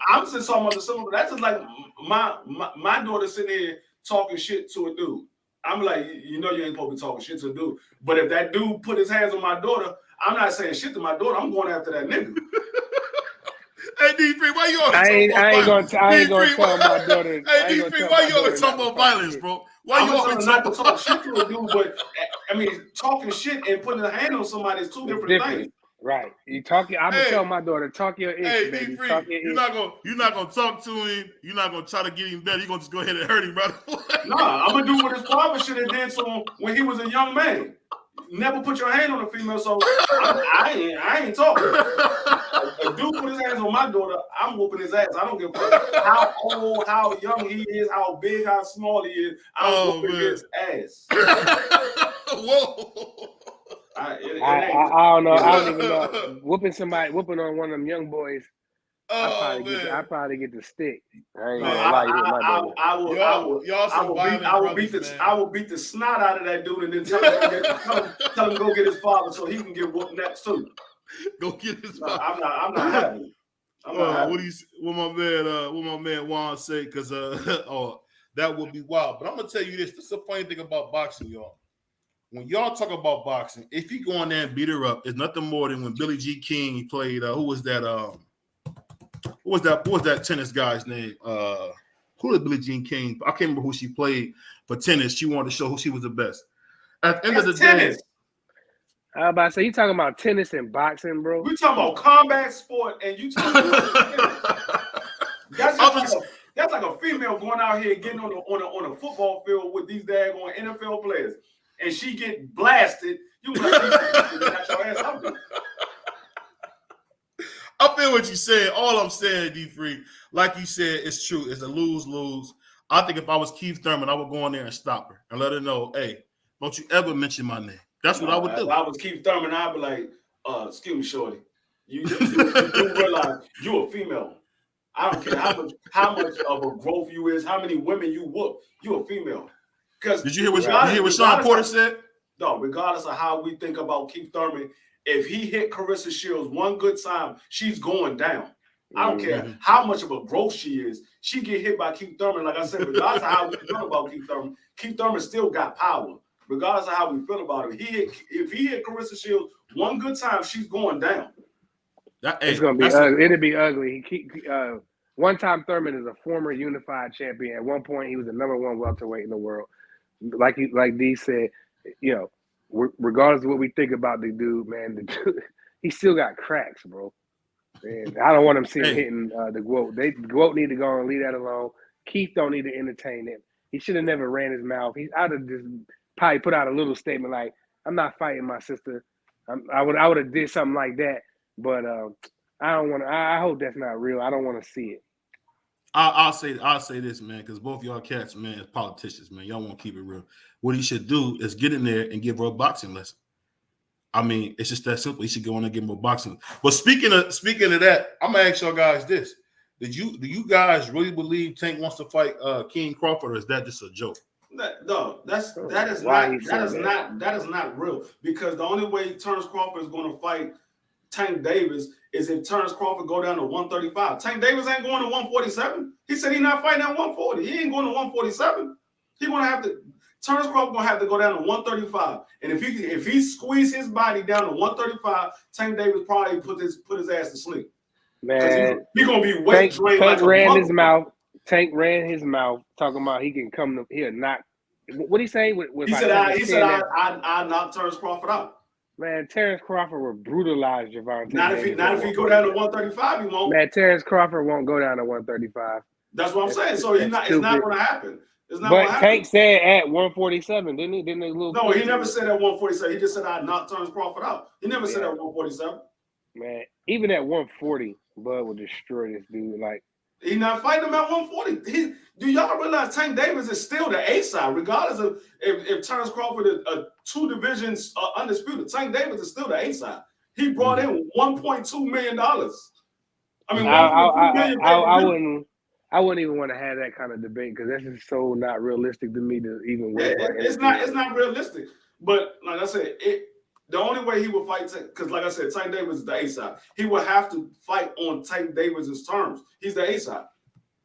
I'm just talking about the simple. That's just like my daughter sitting here talking shit to a dude. I'm like, you know, you ain't supposed to be talking shit to a dude. But if that dude put his hands on my daughter, I'm not saying shit to my daughter. I'm going after that nigga. Hey, D3, why you always I ain't gonna tell my daughter. Hey, D3, why you always talking about violence, bro? Why you always not to talk shit to a dude? But I mean, talking shit and putting a hand on somebody is two different things. Right. You talk. I'm gonna tell my daughter, talk your ish, hey, baby. D3, Talk your you're not gonna talk to him. You're not gonna try to get him better. You're gonna just go ahead and hurt him, brother. Nah, I'm gonna do what his father should have did to him when he was a young man. Never put your hand on a female, so I ain't talking. A dude put his hands on my daughter, I'm whooping his ass. I don't give a fuck how old, how young he is, how big, how small he is. I'm whooping his ass. Whoa. I don't know. I don't even know. Whooping on one of them young boys. I probably get the stick. I ain't gonna lie to my daughter. I will beat the snot out of that dude and then tell him to go get his father so he can get whooped next too. Go get his father. I'm not having it. What my man Juan say? Because that would be wild. But I'm gonna tell you this. This is the funny thing about boxing, y'all. When y'all talk about boxing, if you go in there and beat her up, it's nothing more than when Billie Jean King played. Who was that? What was that tennis guy's name? Who is Billie Jean King? I can't remember who she played for tennis. She wanted to show who she was the best. At the end of the day, I was about to say, you talking about tennis and boxing, bro? We talking about combat sport, and you talking about tennis. That's like a female going out here getting on a football field with these daggone NFL players, and she get blasted. You like, got your ass out there. I feel what you said. All I'm saying, D3, like you said, it's true. It's a lose-lose. I think if I was Keith Thurman, I would go in there and stop her and let her know, hey, don't you ever mention my name. That's what I would do. If I was Keith Thurman, I'd be like, excuse me, shorty. You do realize you're a female. I don't care how much of a growth you is, how many women you whoop, you're a female. Because did you hear what Sean Porter said? No, regardless of how we think about Keith Thurman, if he hit Carissa Shields one good time, she's going down. I don't care how much of a growth she is. She get hit by Keith Thurman. Like I said, regardless of how we feel about Keith Thurman still got power. Regardless of how we feel about him, if he hit Carissa Shields one good time, she's going down. It's gonna be ugly. It'll be ugly. One-time Thurman is a former unified champion. At one point, he was the #1 welterweight in the world. Like D said, you know, regardless of what we think about the dude, man, he still got cracks, bro. And I don't want him seeing hitting the GWOAT. GWOAT need to go and leave that alone. Keith don't need to entertain him. He should have never ran his mouth. I'd have just probably put out a little statement like, "I'm not fighting my sister." I would have did something like that, but I don't want to. I hope that's not real. I don't want to see it. I'll say this, man, because both y'all cats, man, politicians, man, y'all won't keep it real. What he should do is get in there and give her a boxing lesson. I mean, it's just that simple. He should go in and give him a boxing. But speaking of that, I'm gonna ask y'all guys this: do you guys really believe Tank wants to fight King Crawford, or is that just a joke? No, that is not real. Because the only way Terrence Crawford is going to fight Tank Davis is if Terrence Crawford go down to 135. Tank Davis ain't going to 147. He said he's not fighting at 140. He ain't going to 147. Terrence Crawford gonna have to go down to 135. And if he squeeze his body down to 135, Tank Davis probably put his ass to sleep. Man, he's gonna be weight drained. Tank ran his mouth. Tank ran his mouth talking about he can come to here knock. What he say? He said I knocked Terrence Crawford out. Man, Terrence Crawford will brutalize Javante. Not if he go down to 135, he won't. Man, Terrence Crawford won't go down to 135. That's what I'm saying. So it's not going to happen. But Tank said at 147, didn't he? No, he never said at 147. He just said I knocked Terrence Crawford out. He never said at 147. Man, even at 140, Bud will destroy this dude. Like, he's not fighting him at 140. Do y'all realize Tank Davis is still the A side, regardless of if Terrence Crawford is 2 divisions undisputed. Tank Davis is still the A side. He brought in $1.2 million. I mean, I wouldn't even want to have that kind of debate because that's just so not realistic to me to even. It's not realistic. But like I said, the only way he would fight, because like I said, Tank Davis is the A side. He would have to fight on Tank Davis's terms. He's the A side.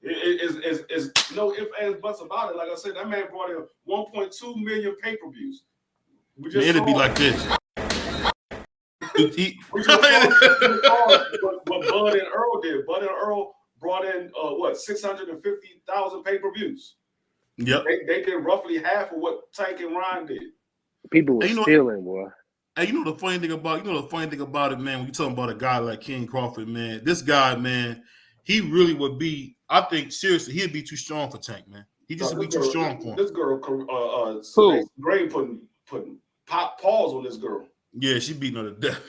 Is no ifs, ands, buts about it. Like I said, that man brought in 1.2 million pay-per-views. We just it'd be like this. we just saw what Bud and Earl did. Bud and Earl brought in 650,000 pay-per-views. Yep. They did roughly half of what Tank and Ryan did. People were stealing, boy. Hey, you know the funny thing about it, man, when you're talking about a guy like King Crawford, man, this guy, man, he really would be, I think, seriously, he'd be too strong for Tank, man. He just would be too strong for him. This girl, Gray putting paws on this girl. Yeah, she beating her to death.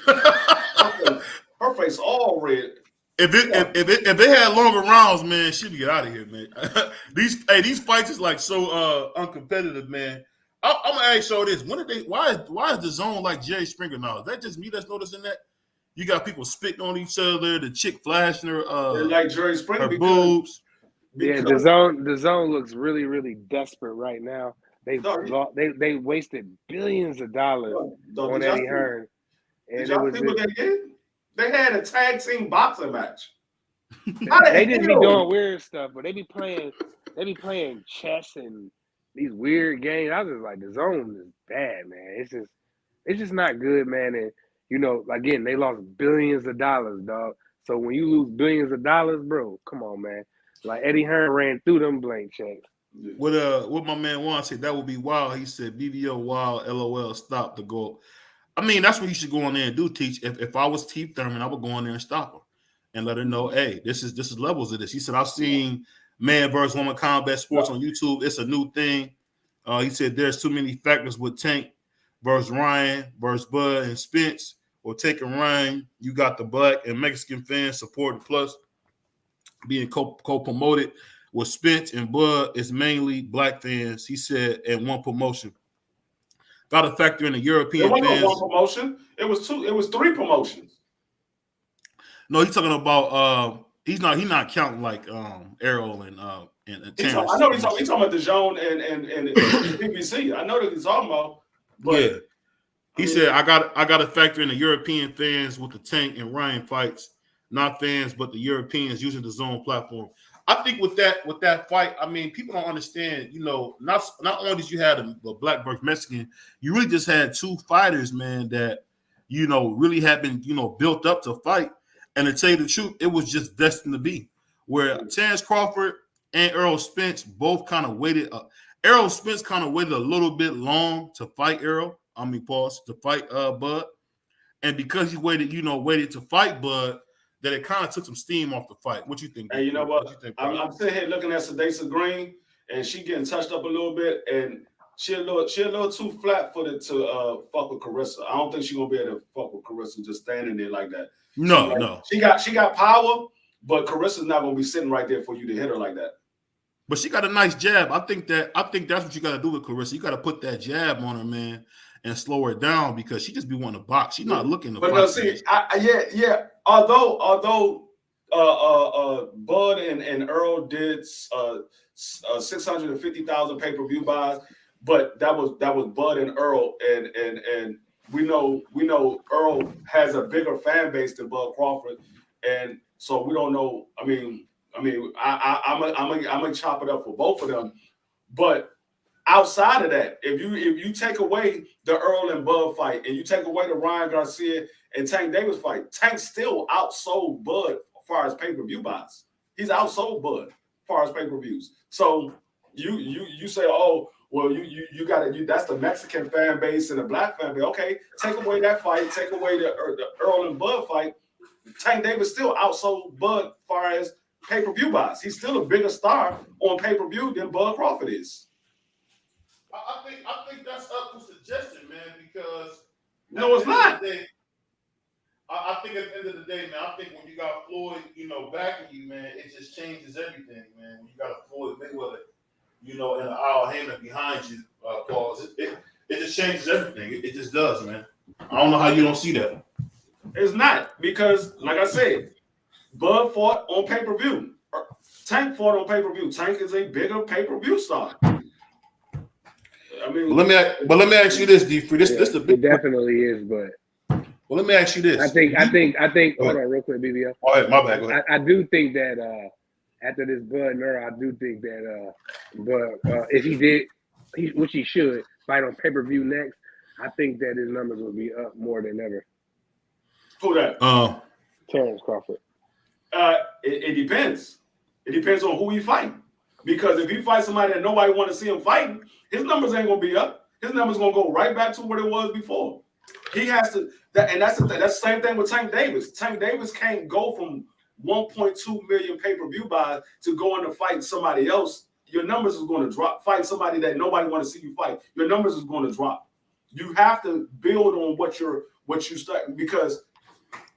Her face all red. If they had longer rounds, man, she'd get out of here, man. These fights is like so uncompetitive, man. I'm gonna ask you this: why is the zone like Jerry Springer now? Is that just me that's noticing that? You got people spitting on each other, the chick flashing her like Jerry Springer her boobs. Yeah, the zone looks really, really desperate right now. They wasted billions of dollars on Eddie Hearn. Did y'all see what they did? They had a tag team boxing match. They didn't be doing weird stuff, but they be playing chess and these weird games. I was just like, the zone is bad, man. It's just not good, man. And you know, again, they lost billions of dollars, dog. So when you lose billions of dollars, bro, come on, man. Like Eddie Hearn ran through them blank checks. What my man Juan said, that would be wild. He said, BBO wild, LOL, stop the goal. I mean, that's what you should go in there and do, Teach. If I was Teeth Thurman, I would go in there and stop her and let her know, hey, this is levels of this. He said, I've seen man versus woman combat sports on YouTube. It's a new thing. He said there's too many factors with Tank versus Ryan versus Bud and Spence, or taking Ryan. You got the black and Mexican fans supporting, plus being co-promoted with Spence and Bud is mainly black fans. He said, and one promotion. Got to factor in the European fans. It wasn't one promotion. It was two. It was three promotions. No, he's talking about. He's not counting like Errol and Terrence. I know he's talking about the zone and PPC. I know that he's talking about. But, yeah, he said I got to factor in the European fans with the Tank and Ryan fights, not fans, but the Europeans using the zone platform. I think with that fight, I mean, people don't understand. You know, not only did you have a black versus Mexican, you really just had two fighters, man, that really had been built up to fight. And to tell you the truth, it was just destined to be. Where Terrence Crawford and Errol Spence both kind of waited. Errol Spence kind of waited a little bit long to fight to fight Bud. And because he waited to fight Bud, that it kind of took some steam off the fight. What you think? And you know what? I'm sitting here looking at Sadasa Green, and she getting touched up a little bit, and she a little too flat-footed to fuck with Carissa. I don't think she's gonna be able to fuck with Carissa just standing there like that. No. She got power, but Carissa's not gonna be sitting right there for you to hit her like that. But she got a nice jab. I think that's what you got to do with Carissa. You got to put that jab on her, man, and slow her down because she just be wanting to box. She's not looking to fight. But no, see, yeah. Although Bud and Earl did 650,000 pay-per-view buys, but that was Bud and Earl, and we know Earl has a bigger fan base than Bud Crawford, and so we don't know. I mean, I'm gonna chop it up for both of them, but outside of that, if you take away the Earl and Bud fight, and you take away the Ryan Garcia and Tank Davis fight, Tank still outsold Bud as far as pay-per-view buys. He's outsold Bud as far as pay-per-views. So you say, oh, well, you got to. That's the Mexican fan base and the black fan base. Okay, take away that fight, take away the Earl and Bud fight. Tank Davis still outsold Bud as far as pay-per-view buys. He's still a bigger star on pay-per-view than Bud Crawford is. I think that's up for suggestion, man, because no, it's not. I think at the end of the day, man, I think when you got Floyd, backing you, man, it just changes everything, man. When you got a Floyd Mayweather, and an Al Heyman behind you, Paul, it just changes everything. It just does, man. I don't know how you don't see that. It's not, because, like I said, Bud fought on pay-per-view. Tank fought on pay-per-view. Tank is a bigger pay-per-view star. I mean, let me ask you this, D3. This the big. It definitely is, but. Well, let me ask you this. I think. Hold on, real quick, BBL. All right, my bad. Go ahead. I do think that after this Bud Nura, I do think that if he did, which he should, fight on pay-per-view next, I think that his numbers will be up more than ever. Who that? Terrence Crawford. It depends. It depends on who he fighting. Because if he fights somebody that nobody want to see him fighting, his numbers ain't gonna be up. His numbers gonna go right back to what it was before. He has to, and that's the thing. That's the same thing with Tank Davis. Tank Davis can't go from 1.2 million pay-per-view buys to going to fight somebody else. Your numbers is going to drop. Fight somebody that nobody want to see you fight. Your numbers is going to drop. You have to build on what you start, because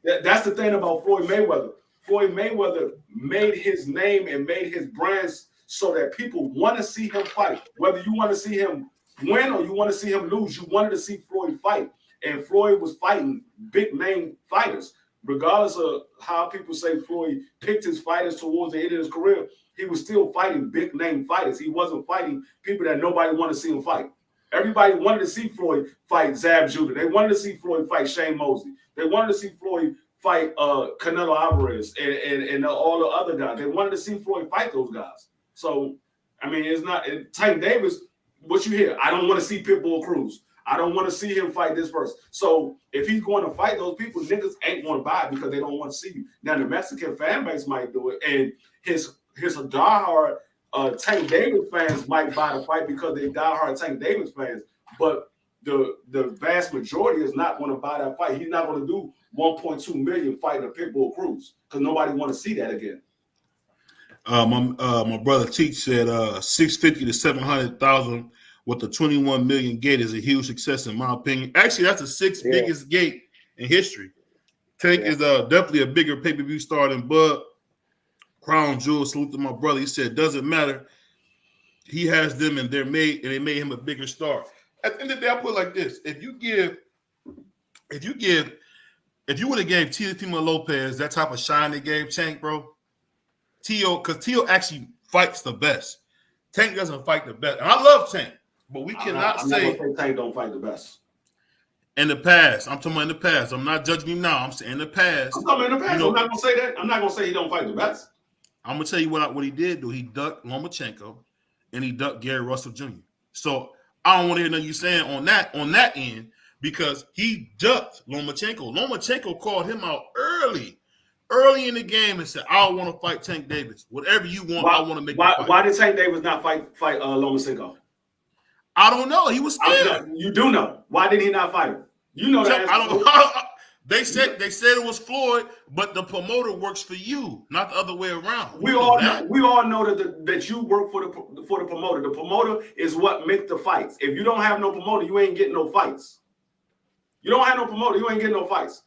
that's the thing about Floyd Mayweather. Floyd Mayweather made his name and made his brands so that people want to see him fight. Whether you want to see him win or you want to see him lose, you wanted to see Floyd fight. And Floyd was fighting big name fighters. Regardless of how people say Floyd picked his fighters towards the end of his career, he was still fighting big name fighters. He wasn't fighting people that nobody wanted to see him fight. Everybody wanted to see Floyd fight Zab Judah. They wanted to see Floyd fight Shane Mosley. They wanted to see Floyd fight Canelo Alvarez and all the other guys. They wanted to see Floyd fight those guys. So, I mean, it's not Tank Davis. What you hear? I don't want to see Pitbull Cruz. I don't want to see him fight this person. So if he's going to fight those people, niggas ain't going to buy it because they don't want to see you. Now the Mexican fan base might do it, and his diehard Tank Davis fans might buy the fight because they diehard Tank Davis fans. But the vast majority is not going to buy that fight. He's not going to do 1.2 million fighting a Pitbull Cruz because nobody want to see that again. My brother Teach said 650 to 700,000 with the 21 million gate is a huge success in my opinion. Actually, that's the sixth biggest gate in history. Tank is definitely a bigger pay-per-view star than Bud. Crown Jewel, salute to my brother. He said, doesn't matter. He has them and they made him a bigger star. At the end of the day, I put it like this. If you would have gave Teofimo Lopez that type of shine they gave Tank, bro, because Teo actually fights the best. Tank doesn't fight the best. And I love Tank, but we cannot say Tank don't fight the best. In the past, I'm talking about in the past. I'm not judging him now. I'm saying in the past. I'm talking in the past. I'm not gonna say that. I'm not gonna say he don't fight the best. I'm gonna tell you what he did do. He ducked Lomachenko and he ducked Gary Russell Jr. So I don't want to hear nothing you saying on that end because he ducked Lomachenko. Lomachenko called him out early in the game and said, I don't want to fight Tank Davis. Whatever you want, I want to make you fight. Why did Tank Davis not fight Lomachenko? I don't know. He was scared. You do know. Why did he not fight him? You know that. I don't know. They said it was Floyd, but the promoter works for you, not the other way around. We all know that you work for the promoter. The promoter is what makes the fights. If you don't have no promoter, you ain't getting no fights. You don't have no promoter, you ain't getting no fights.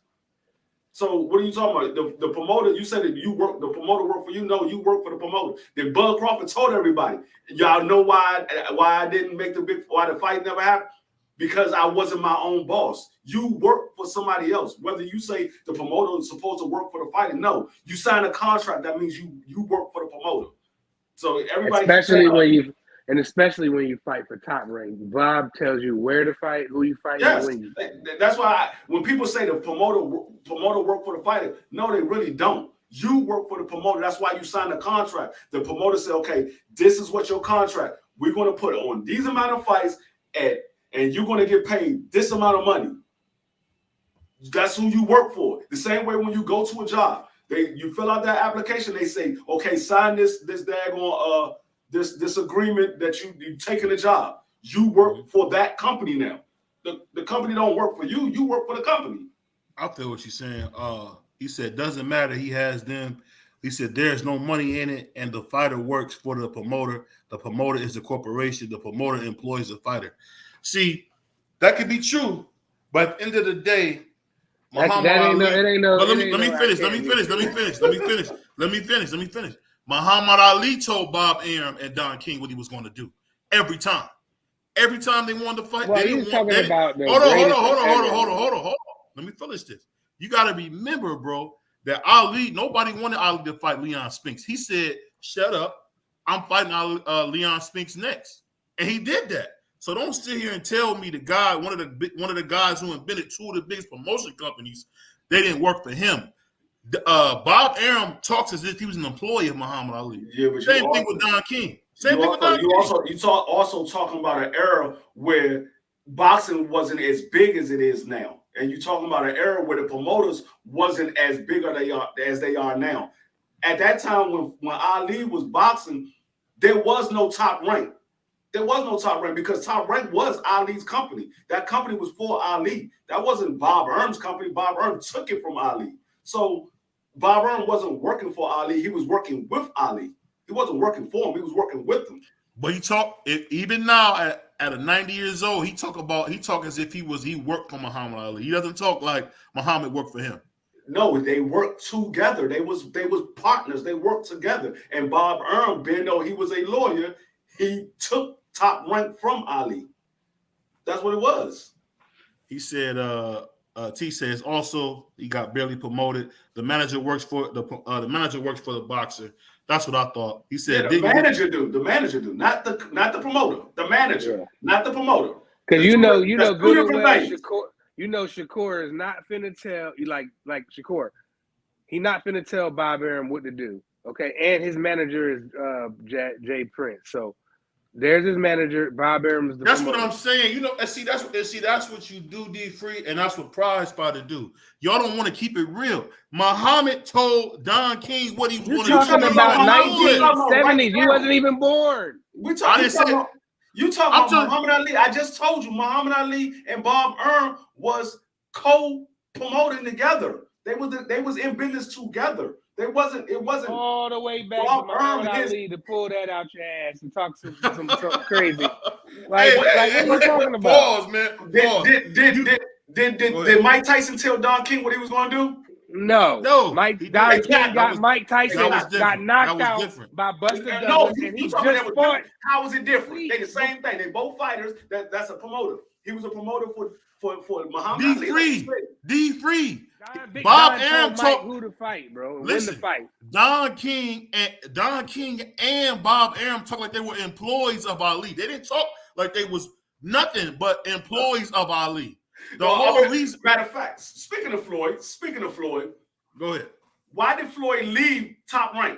So what are you talking about? The promoter, you said that the promoter work for you. No, you work for the promoter. Then Bud Crawford told everybody, y'all know why I didn't make why the fight never happened? Because I wasn't my own boss. You work for somebody else. Whether you say the promoter is supposed to work for the fighter, no. You sign a contract, that means you work for the promoter. So everybody, especially when you fight for top rank. Bob tells you where to fight, who you fight, yes, when you fight. That's why when people say the promoter work for the fighter, no, they really don't. You work for the promoter. That's why you sign a contract. The promoter said, okay, this is what your contract. We're going to put on these amount of fights and you're going to get paid this amount of money. That's who you work for. The same way when you go to a job, you fill out that application. They say, okay, sign this daggone this agreement that you taking a job. You work for that company now. The company don't work for you. You work for the company. I feel what you're saying. He said doesn't matter. He has them. He said there's no money in it, and the fighter works for the promoter. The promoter is the corporation. The promoter employs the fighter. See, that could be true, but at the end of the day, Muhammad Ali. Let me finish. Muhammad Ali told Bob Arum and Don King what he was going to do every time. Every time they wanted to fight, well, they didn't want. Hold on. Let me finish this. You got to remember, bro, that Ali. Nobody wanted Ali to fight Leon Spinks. He said, "Shut up, I'm fighting Leon Spinks next," and he did that. So don't sit here and tell me the guy, one of the guys who invented two of the biggest promotion companies, they didn't work for him. Bob Arum talks as if he was an employee of Muhammad Ali. Yeah, but Same thing with Don King. Same thing with Don King. Also talking about an era where boxing wasn't as big as it is now. And you're talking about an era where the promoters wasn't as big as they are now. At that time, when Ali was boxing, there was no Top Rank. There was no Top Rank because Top Rank was Ali's company. That company was for Ali. That wasn't Bob Arum's company. Bob Arum took it from Ali. So Bob Arum wasn't working for Ali. He was working with Ali. He wasn't working for him. He was working with him. But even now at 90 years old, he talk as if he worked for Muhammad Ali. He doesn't talk like Muhammad worked for him. No, they worked together. They was partners. They worked together. And Bob Arum, being though he was a lawyer, he took Top Rank from Ali. That's what it was. He said, T says also he got barely promoted. The manager works for the boxer. That's what I thought. He said the manager do, not the promoter. The manager, not the promoter. Because you know good and well Shakur, Shakur is not finna tell you like Shakur. He not finna tell Bob Arum what to do. Okay, and his manager is Jay Prince. So there's his manager. Bob Arum is the That's promoter. what I'm saying. That's what you do, D Free, and that's what Prize Spotted do. Y'all don't want to keep it real. Muhammad told Don King what he was going to do. You're talking about 1970s. You wasn't even born. You talking about Muhammad Ali. I just told you Muhammad Ali and Bob Arum was co-promoting together. They was in business together. It wasn't all the way back to Muhammad Ali to pull that out your ass and talk some crazy. What are you talking about? Pause, man. Pause. Did Mike Tyson tell Don King what he was going to do? No. Don King got Mike Tyson got knocked out by Buster Douglas, and he just fought. How was it different? They the same thing. They both fighters. That's a promoter. He was a promoter for Muhammad Ali. D Free. Bob Arum told who to fight, bro. Listen, win the fight. Don King and Bob Arum talk like they were employees of Ali. They didn't talk like they was nothing but employees of Ali. The whole reason. Matter of fact, speaking of Floyd, go ahead. Why did Floyd leave Top Rank?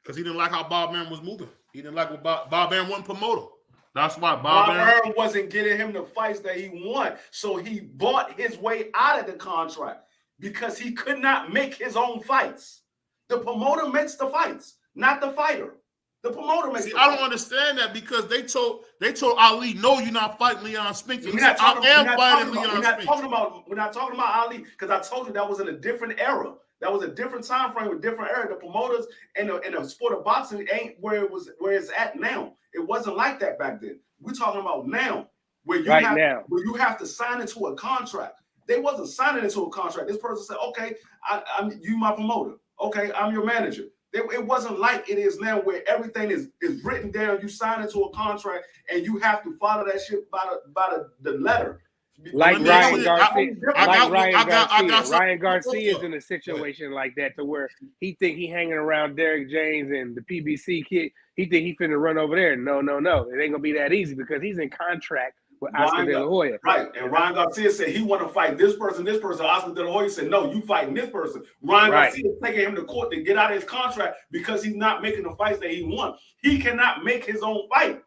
Because he didn't like how Bob Arum was moving. He didn't like what Bob Arum wasn't promoter. That's why Bob Arum wasn't getting him the fights that he wanted. So he bought his way out of the contract because he could not make his own fights. The promoter makes the fights, not the fighter. The promoter makes. I don't understand that because they told Ali, no, you're not fighting Leon Spinks. We're not talking about Ali because I told you that was in a different era. That was a different time frame with different era. The promoters and the sport of boxing ain't where it's at now. It wasn't like that back then. We're talking about now, where you have to sign into a contract. They wasn't signing into a contract. This person said, "Okay, I'm you my promoter. Okay, I'm your manager." It wasn't like it is now, where everything is written down. You sign into a contract, and you have to follow that shit by the letter. Like Ryan Garcia. Ryan Garcia is in a situation like that to where he think he hanging around Derrick James and the PBC kid. He think he finna run over there. No. It ain't gonna be that easy because he's in contract with Oscar De La Hoya. Right. And Ryan Garcia said he want to fight this person. Oscar De La Hoya said, no, you fighting this person. Ryan Garcia is taking him to court to get out of his contract because he's not making the fights that he wants. He cannot make his own fight.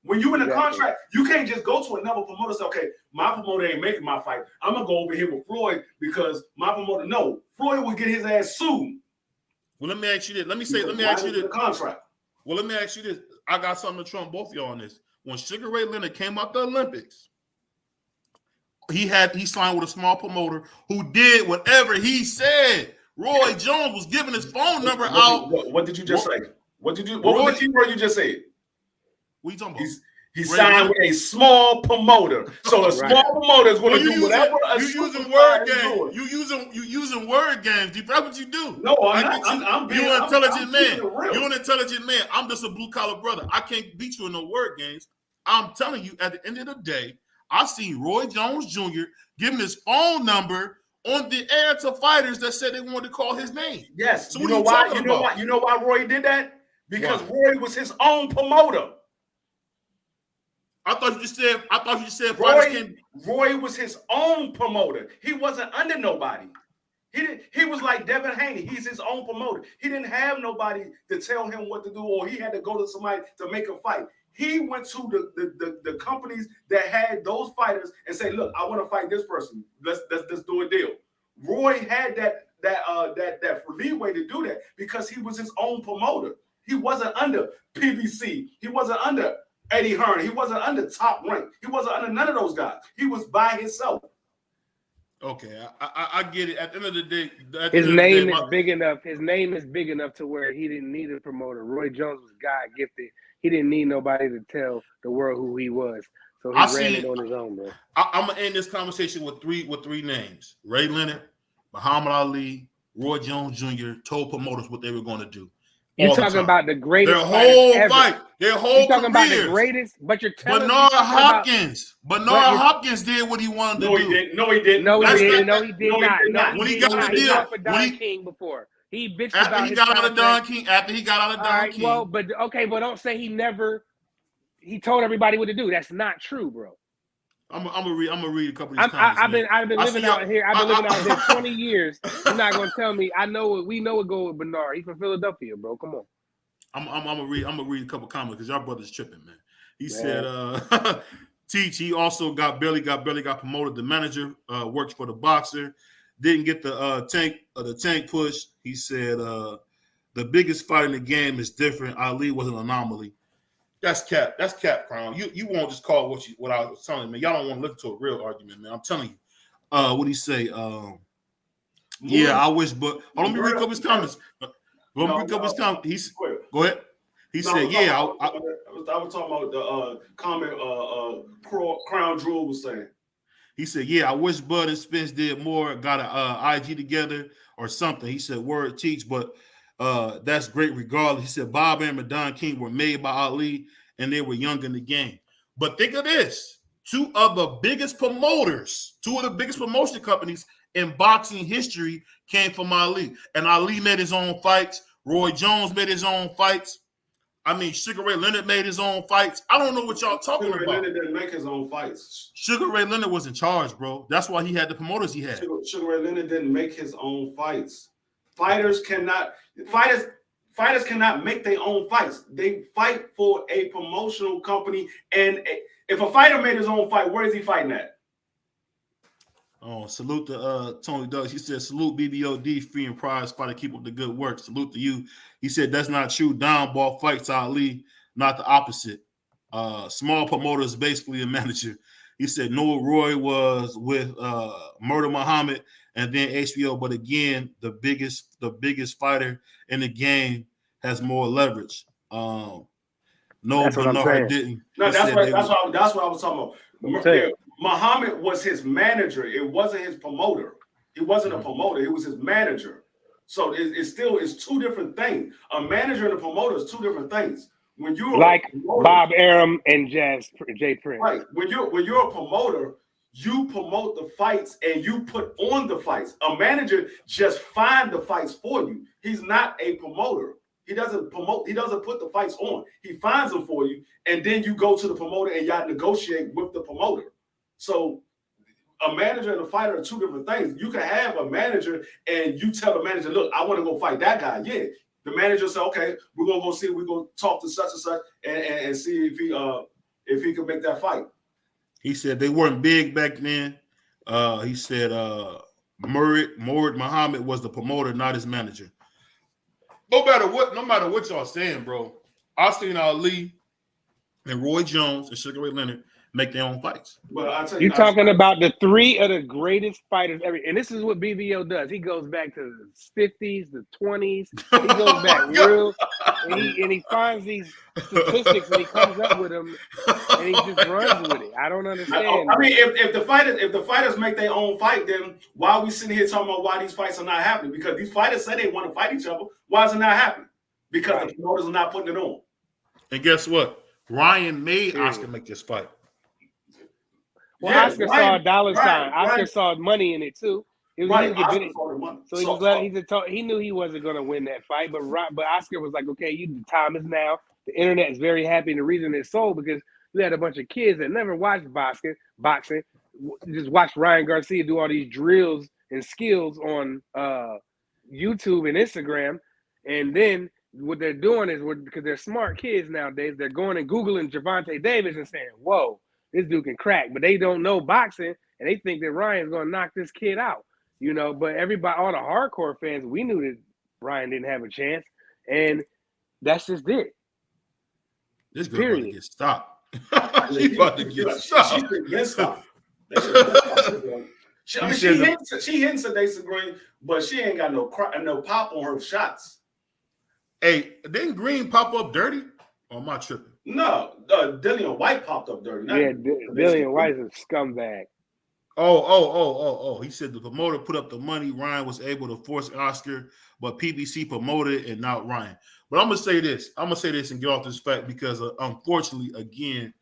When you in a contract, you can't just go to another promoter and say, okay, my promoter ain't making my fight. I'm going to go over here with Floyd because my promoter, no. Floyd will get his ass sued. Well, let me ask you this. Let me ask you this. Contract. Well, let me ask you this. I got something to trump both of y'all on this. When Sugar Ray Leonard came out the Olympics, he signed with a small promoter who did whatever he said. Roy Jones was giving his phone number out. What did you just say? What was the key word you just said? What are you talking about? He signed with a small promoter. So a small promoter is going to do whatever you using word games. You using word games. That's what you do. No, I'm being you're an intelligent man. You're an intelligent man. I'm just a blue collar brother. I can't beat you in no word games. I'm telling you, at the end of the day, I seen Roy Jones Jr. giving his phone number on the air to fighters that said they wanted to call his name. Yes. So you know why? You know why Roy did that? Because Roy was his own promoter. I thought you said Roy was his own promoter. He wasn't under nobody. He was like Devin Haney. He's his own promoter. He didn't have nobody to tell him what to do, or he had to go to somebody to make a fight. He went to the companies that had those fighters and say, "Look, I want to fight this person. Let's do a deal." Roy had that leeway to do that because he was his own promoter. He wasn't under PBC. He wasn't under Eddie Hearn. He wasn't under Top Rank. He wasn't under none of those guys. He was by himself. Okay, I get it. At the end of the day, his name is big enough. His name is big enough to where he didn't need a promoter. Roy Jones was God gifted. He didn't need nobody to tell the world who he was. So he ran it on his own, bro. I'm gonna end this conversation with three names: Ray Leonard, Muhammad Ali, Roy Jones Jr. told promoters what they were going to do. You're talking about the greatest. Their whole fight, their whole You're talking careers. about the greatest, but you're telling Bernard Hopkins. Bernard Hopkins did what he wanted to do. No, he didn't. No, he did not. When he got the deal, for Don King before. He bitched after about he got out of Don King. After he got out of Don King. Well, but don't say he never. He told everybody what to do. That's not true, bro. I'm gonna read a couple of these comments. I've been living out here. I've been living out here 20 years. You're not gonna tell me. We know what go with Bernard. He's from Philadelphia, bro. Come on. I'm gonna read a couple comments because y'all brothers tripping, man. He said, Teach, he also barely got promoted. The manager works for the boxer, didn't get the tank push. He said the biggest fight in the game is different. Ali was an anomaly. That's cap. That's cap, Crown. You won't just call what I was telling you, man. Y'all don't want to listen to a real argument, man. I'm telling you. What do you say? Yeah, I wish, but let me read a couple of his comments. Go ahead. He said, "Yeah." I was talking about the comment Crown Jewel was saying. He said, "Yeah, I wish Bud and Spence did more, got an IG together or something." He said, "Word Teach, but that's great regardless." He said, "Bob Arum and Don King were made by Ali, and they were young in the game." But think of this: two of the biggest promotion companies in boxing history came from Ali, and Ali made his own fights. Roy Jones made his own fights. I mean, Sugar Ray Leonard made his own fights. I don't know what y'all talking about. Sugar Ray Leonard didn't make his own fights. Sugar Ray Leonard was in charge, bro. That's why he had the promoters he had. Sugar Ray Leonard didn't make his own fights. Fighters cannot make their own fights. They fight for a promotional company. And if a fighter made his own fight, where is he fighting at? Oh, salute to Tony Douglas. He said, salute BBOD, free and prize fighter, keep up the good work. Salute to you. He said, that's not true. Down ball fights Ali, not the opposite. Small promoters, basically a manager. He said, no, Roy was with Murder Muhammad and then HBO. But again, the biggest fighter in the game has more leverage. No, Bernard didn't. No, that's what I was talking about. Muhammad was his manager. It wasn't his promoter. He wasn't a promoter. He was his manager. So it's two different things. A manager and a promoter is two different things. When you're like Bob Arum and Jay Prince. Right. When you're a promoter, you promote the fights and you put on the fights. A manager just find the fights for you. He's not a promoter. He doesn't promote. He doesn't put the fights on. He finds them for you, and then you go to the promoter and y'all negotiate with the promoter. So a manager and a fighter are two different things. You can have a manager and you tell the manager, look, I want to go fight that guy. Yeah. The manager said, okay, we're going to go see, we're going to talk to such and such and see if he can make that fight. He said they weren't big back then. He said Murad Muhammad was the promoter, not his manager. No matter what y'all saying, bro, I've seen Ali and Roy Jones and Sugar Ray Leonard make their own fights. Well, I tell you, you're talking about the three of the greatest fighters ever, and this is what BBO does. He goes back to the 50s, the 20s. He goes back real, and he finds these statistics and he comes up with them, and he just runs with it. I don't understand. I mean, if the fighters make their own fight, then why are we sitting here talking about why these fights are not happening? Because these fighters say they want to fight each other. Why is it not happening? Because the promoters are not putting it on. And guess what? Ryan made Oscar make this fight. Well, yeah, Oscar saw a dollar sign. Oscar saw money in it too. It was so he knew he wasn't going to win that fight. But Oscar was like, okay, the time is now. The internet is very happy. And the reason it's sold because you had a bunch of kids that never watched boxing, just watched Ryan Garcia do all these drills and skills on YouTube and Instagram, and then what they're doing is because they're smart kids nowadays, they're going and Googling Gervonta Davis and saying, whoa, this dude can crack, but they don't know boxing and they think that Ryan's going to knock this kid out, you know. But everybody, all the hardcore fans, we knew that Ryan didn't have a chance, and that's just it. This girl about to get stopped. She about to get stopped. She's been get stopped. She hints at Daisy Green, but she ain't got no pop on her shots. Hey, didn't Green pop up dirty? Or am I tripping? No, Dillian White popped up dirty. Yeah, Dillian White is a scumbag. Oh. He said the promoter put up the money. Ryan was able to force Oscar, but PBC promoted and not Ryan. But I'm going to say this. And get off this fact because, unfortunately, again,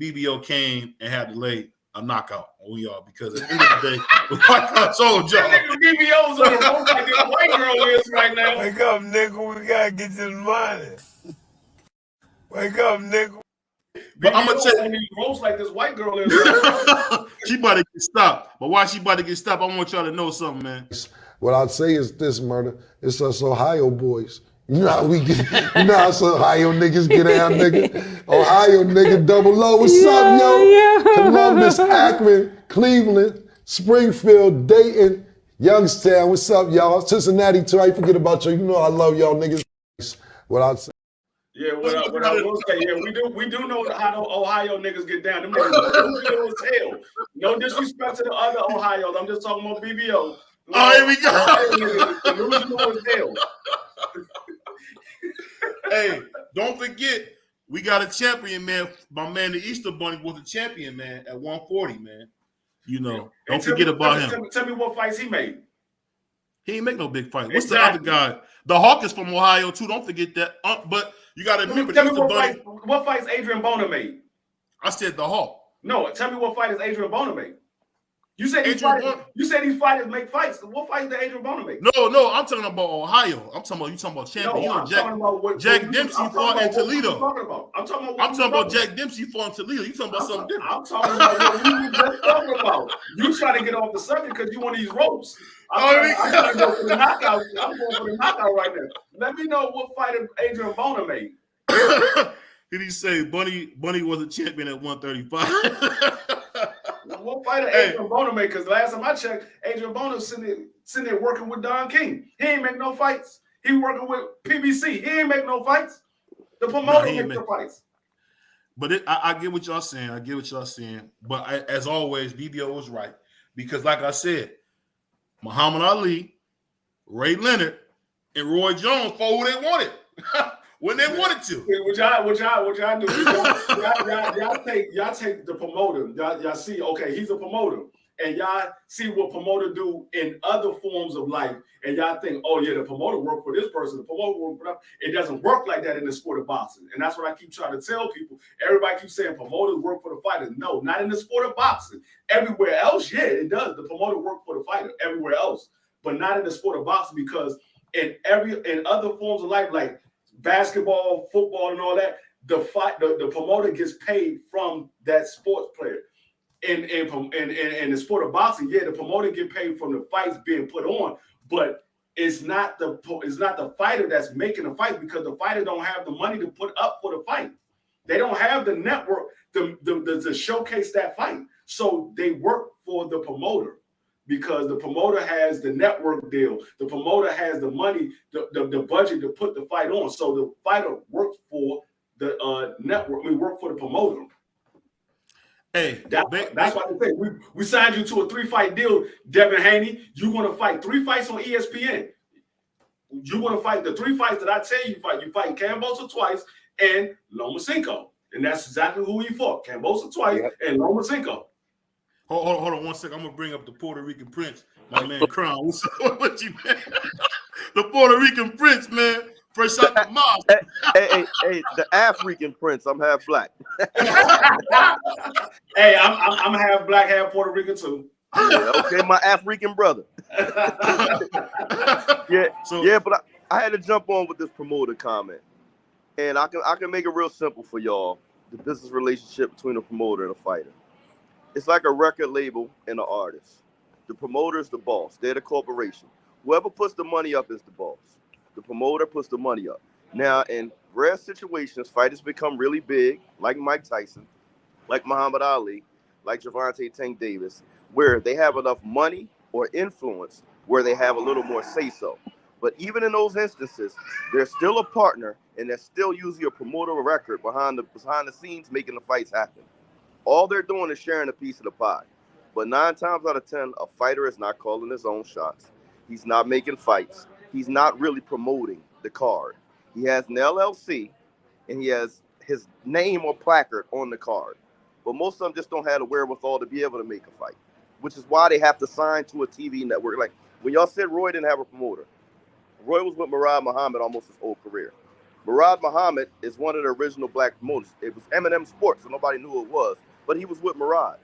BBO came and had to lay a knockout on y'all because at the end of the day, like I told y'all. BBO's on the road like this white girl is right now. Wake up, nigga. We got to get this money. Wake up, nigga. But I'm gonna tell you, roast like this white girl is. She about to get stopped. But why she about to get stopped? I want y'all to know something, man. What I'd say is this, murder. It's us Ohio boys. You know how we get. You know how us Ohio niggas get down, nigga. Ohio nigga, double O. What's up, yo? Yeah. Columbus, Akron, Cleveland, Springfield, Dayton, Youngstown. What's up, y'all? Cincinnati too. I forget about you. You know I love y'all niggas. What I'd say. Yeah, what I will say, yeah, we do know how the Ohio niggas get down. Them niggas delusional as hell. No disrespect to the other Ohio. I'm just talking about BBO. Oh, here we go. Delusional as hell. Hey, don't forget, we got a champion, man. My man, the Easter Bunny, was a champion, man, at 140, man. You know, don't forget about him. Tell me what fights he made. He ain't make no big fight. What's the other guy? The Hawk is from Ohio, too. Don't forget that. But you got to remember, tell me what fights Adrian Bona made. I said the Hawk. No, tell me what fighters Adrian Bona made. You said these fighters make fights. What fights did Adrian Bona make? No, I'm talking about Ohio. I'm talking about champion. No, I'm talking about what Jack Dempsey fought in Toledo. I'm talking about Jack Dempsey fought in Toledo. You talking about something different? I'm talking about what we were just talking about. You trying to get off the subject because you want these ropes. I'm trying to go for the knockout. I'm going for the knockout right now. Let me know what fighter Adrian Bona made. Did he say Bunny was a champion at 135? What fighter Adrian Bona made? Because last time I checked, Adrian Bona was sitting there working with Don King. He ain't make no fights. He working with PBC. He ain't make no fights. The promoter makes the fights. But I get what y'all saying. But as always, BBO was right. Because like I said, Muhammad Ali, Ray Leonard, and Roy Jones fought who they wanted. When they wanted to. Which y'all do. Y'all take the promoter. Y'all see, okay, he's a promoter. And y'all see what promoter do in other forms of life. And y'all think, oh yeah, the promoter worked for this person, the promoter worked for that. It doesn't work like that in the sport of boxing. And that's what I keep trying to tell people. Everybody keeps saying promoters work for the fighter. No, not in the sport of boxing. Everywhere else, yeah, it does. The promoter work for the fighter everywhere else. But not in the sport of boxing, because in other forms of life, like basketball, football, and all that, the promoter gets paid from that sports player. In the sport of boxing, yeah, the promoter get paid from the fights being put on, but it's not the fighter that's making the fight, because the fighter don't have the money to put up for the fight. They don't have the network to showcase that fight, so they work for the promoter. Because the promoter has the network deal, the promoter has the money, the budget to put the fight on. So the fighter works for the network. We work for the promoter. Hey, that's why I say we signed you to a 3-fight deal, Devin Haney. You're going to fight 3 fights on ESPN. You're going to fight the 3 fights that I tell you fight. You fight Kambosos twice and Lomachenko, and that's exactly who he fought: Kambosos twice and Lomachenko. Hold on 1 second. I'm gonna bring up the Puerto Rican Prince, my man Crown. What's up with you, man? The Puerto Rican Prince, man. Fresh out the mouth. Hey, the African Prince. I'm half black. Hey, I'm half black, half Puerto Rican too. Yeah, okay, my African brother. But I had to jump on with this promoter comment, and I can make it real simple for y'all. The business relationship between a promoter and a fighter. It's like a record label and an artist. The promoter's the boss. They're the corporation. Whoever puts the money up is the boss. The promoter puts the money up. Now, in rare situations, fighters become really big, like Mike Tyson, like Muhammad Ali, like Gervonta Tank Davis, where they have enough money or influence where they have a little more say-so. But even in those instances, they're still a partner, and they're still usually a promoter of record behind the scenes making the fights happen. All they're doing is sharing a piece of the pie. But 9 times out of 10, a fighter is not calling his own shots. He's not making fights. He's not really promoting the card. He has an LLC, and he has his name or placard on the card. But most of them just don't have the wherewithal to be able to make a fight, which is why they have to sign to a TV network. Like when y'all said Roy didn't have a promoter, Roy was with Murad Muhammad almost his whole career. Murad Muhammad is one of the original black promoters. It was M&M Sports, so nobody knew who it was, but he was with Murad.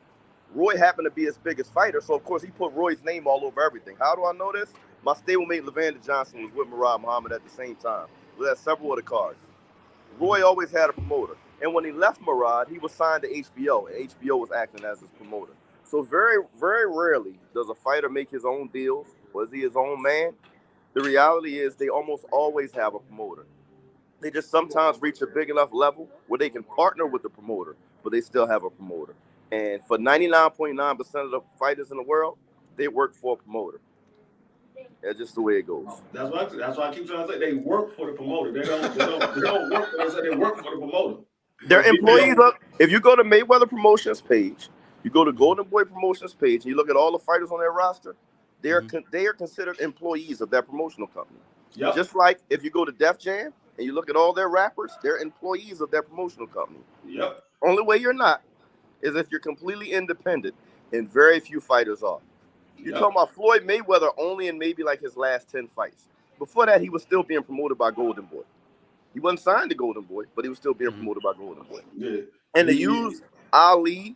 Roy happened to be his biggest fighter, so of course he put Roy's name all over everything. How do I know this? My stablemate Levander Johnson was with Murad Muhammad at the same time. We had several of the cards. Roy always had a promoter. And when he left Murad, he was signed to HBO, and HBO was acting as his promoter. So very, very rarely does a fighter make his own deals, or is he his own man? The reality is they almost always have a promoter. They just sometimes reach a big enough level where they can partner with the promoter, but they still have a promoter. And for 99.9% of the fighters in the world, they work for a promoter. That's just the way it goes. That's why I keep trying to say they work for the promoter. They don't work for us. They work for the promoter. They're employees. If you go to Mayweather Promotions page, you go to Golden Boy Promotions page, and you look at all the fighters on their roster, they are considered employees of that promotional company. Yep. Just like if you go to Def Jam and you look at all their rappers, they're employees of that promotional company. Yep. Only way you're not is if you're completely independent, and very few fighters are. You're talking about Floyd Mayweather only in maybe like his last 10 fights. Before that, he was still being promoted by Golden Boy. He wasn't signed to Golden Boy, but he was still being promoted by Golden Boy. Yeah. And to use Ali,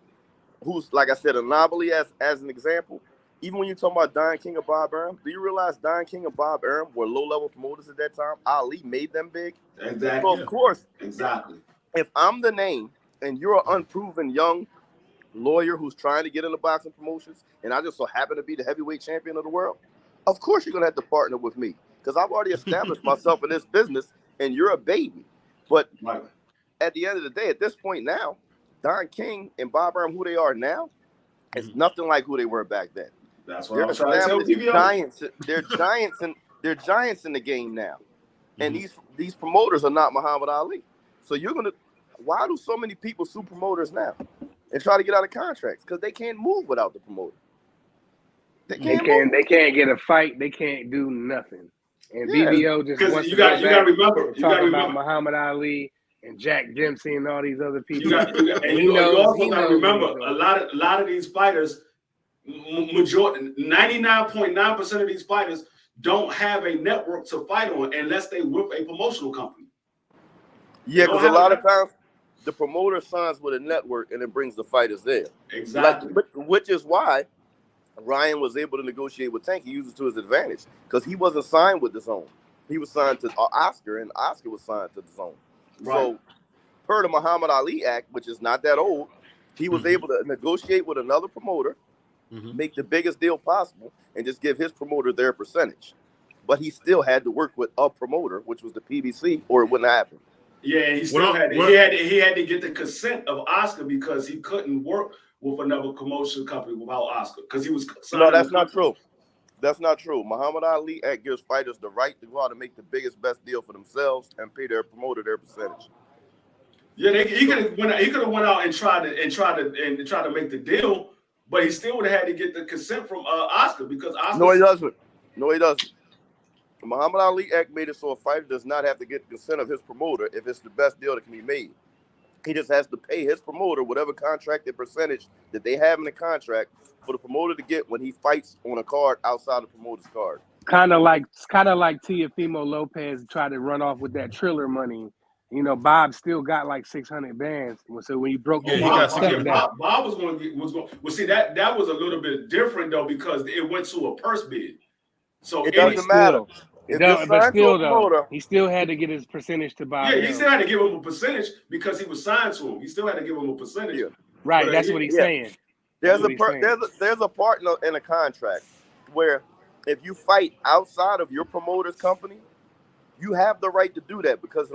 who's, like I said, an anomaly as an example, even when you talk about Don King and Bob Arum, do you realize Don King and Bob Arum were low-level promoters at that time? Ali made them big. Exactly. So, of course, exactly. If I'm the name and you're an unproven young lawyer who's trying to get into boxing promotions, and I just so happen to be the heavyweight champion of the world, of course you're going to have to partner with me because I've already established myself in this business, and you're a baby. But at the end of the day, at this point now, Don King and Bob Arum, who they are now, is nothing like who they were back then. That's what I'm trying to tell you. They're giants in the game now. And these promoters are not Muhammad Ali. So why do so many people sue promoters now and try to get out of contracts? Because they can't move without the promoter. They can't get a fight. They can't do nothing. And BBO just wants you got to remember. Talking about Muhammad Ali and Jack Dempsey and all these other people. You also got to remember a lot of these fighters, majority 99.9% of these fighters don't have a network to fight on unless they with a promotional company. Yeah, because a lot of times the promoter signs with a network and it brings the fighters there. Exactly. Which is why Ryan was able to negotiate with Tank. He used it to his advantage because he wasn't signed with the Zone. He was signed to Oscar, and Oscar was signed to the Zone. Right. So, per the Muhammad Ali Act, which is not that old, he was able to negotiate with another promoter, make the biggest deal possible, and just give his promoter their percentage. But he still had to work with a promoter, which was the PBC, or it wouldn't happen. Yeah, he still had to get the consent of Oscar because he couldn't work with another promotion company without Oscar because he was. No, that's not true. That's not true. Muhammad Ali Act gives fighters the right to go out and make the biggest, best deal for themselves and pay their promoter their percentage. Yeah, he could have went out and tried to make the deal, but he still would have had to get the consent from Oscar because Oscar. No, he doesn't. The Muhammad Ali Act made it so a fighter does not have to get consent of his promoter if it's the best deal that can be made. He just has to pay his promoter whatever contracted percentage that they have in the contract for the promoter to get when he fights on a card outside the promoter's card. Kind of like Teofimo Lopez tried to run off with that Triller money. You know, Bob still got like 600 bands. So when he broke, Bob was going to. Well, see that was a little bit different though because it went to a purse bid. So it doesn't matter. But still, though, he still had to get his percentage to Bob. Yeah, he still had to give him a percentage because he was signed to him. He still had to give him a percentage. Yeah. Right, that's what he's saying. There's a part in a contract where if you fight outside of your promoter's company, you have the right to do that because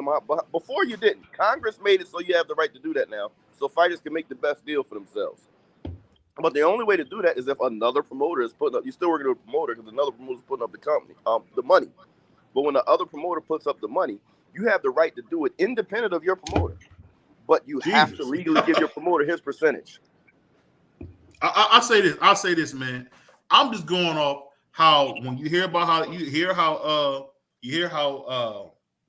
before you didn't. Congress made it so you have the right to do that now, so fighters can make the best deal for themselves. But the only way to do that is if another promoter is putting up. You're still working with a promoter because another promoter is putting up the money. But when the other promoter puts up the money, you have the right to do it independent of your promoter. But you have to legally give your promoter his percentage. I'll say this, man. I'm just going off how when you hear how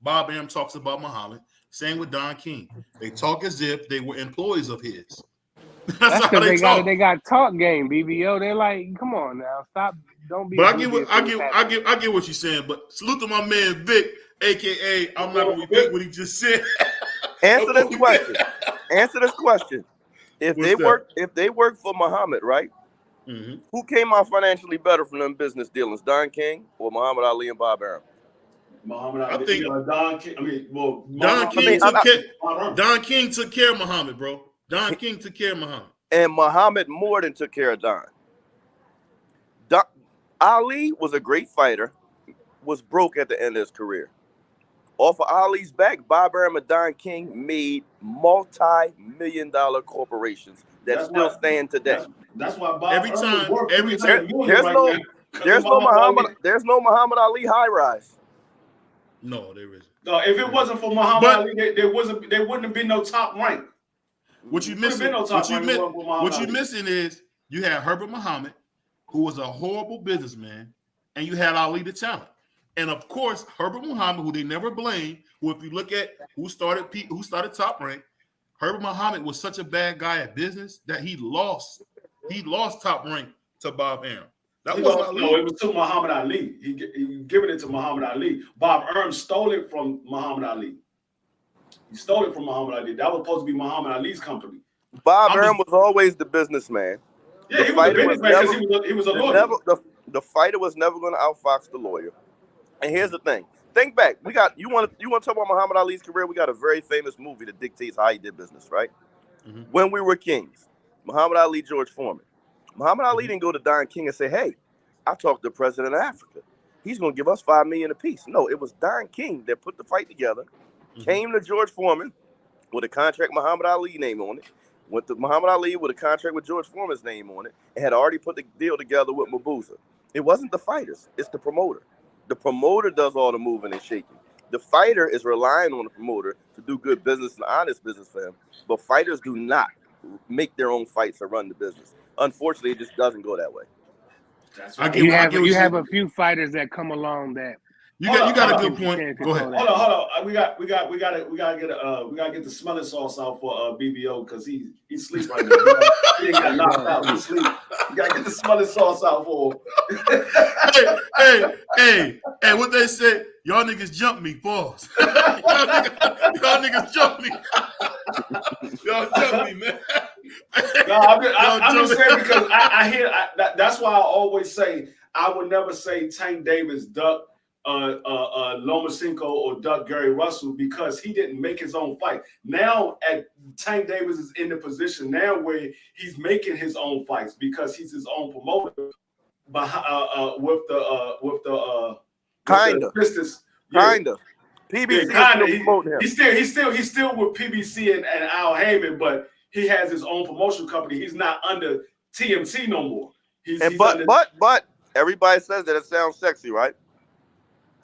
Bob Arum talks about Muhammad. Same with Don King. They talk as if they were employees of his. That's because they got talk game, BBO. They're like, come on now, stop. Don't be. But I get what you're saying. But salute to my man Vic, aka I'm not gonna repeat what he just said. Answer this question. If they work for Muhammad, right? Mm-hmm. Who came out financially better from them business dealings, Don King or Muhammad Ali and Bob Arum? Muhammad Ali. I think Don King. Don King took care of Muhammad, bro. Don King took care of Muhammad, and Muhammad more than took care of Don. Ali was a great fighter, was broke at the end of his career. Off of Ali's back, Bob Arum and Don King made multi-million-dollar corporations that still stand today. That's why Bob every time there's no Muhammad Ali high rise. No, there isn't. No, if it wasn't for Muhammad Ali, there wouldn't have been no top rank. What you missing? What you missing is you had Herbert Muhammad, who was a horrible businessman, and you had Ali the talent. And of course, Herbert Muhammad, who they never blamed, who if you look at who started Top Rank, Herbert Muhammad was such a bad guy at business that he lost Top Rank to Bob Arum. It was to Muhammad Ali. He given it to Muhammad Ali. Bob Arum stole it from Muhammad Ali. He stole it from Muhammad Ali. That was supposed to be Muhammad Ali's company. Bob Arum was always the businessman. Yeah, he was a businessman because he was a lawyer. The fighter was never going to outfox the lawyer. And here's the thing. Think back. You want to talk about Muhammad Ali's career? We got a very famous movie that dictates how he did business, right? Mm-hmm. When We Were Kings. Muhammad Ali, George Foreman. Muhammad Ali didn't go to Don King and say, hey, I talked to the president of Africa. He's going to give us $5 million apiece. No, it was Don King that put the fight together, came to George Foreman with a contract Muhammad Ali name on it, went to Muhammad Ali with a contract with George Foreman's name on it, and had already put the deal together with Mabuza. It wasn't the fighters. It's the promoter. The promoter does all the moving and shaking. The fighter is relying on the promoter to do good business and honest business for him, but fighters do not make their own fights or run the business. Unfortunately, it just doesn't go that way. You have a few fighters that come along that you got a good point. Go ahead. Hold on. We gotta get the smelling sauce out for BBO because he sleep right now. He ain't got knocked out. He sleep. You gotta get the smelling sauce out for him. hey, what they say? Y'all niggas jump me, pause. y'all niggas jump me. Y'all jump me, man. No, I'm just saying because I hear that's why I always say I would never say Tank Davis duck Lomachenko or duck Gary Russell because he didn't make his own fight. Now Tank Davis is in the position now where he's making his own fights because he's his own promoter. With the PBC he's still with PBC and Al Heyman, but he has his own promotion company. He's not under TMT no more. But everybody says that it sounds sexy, right?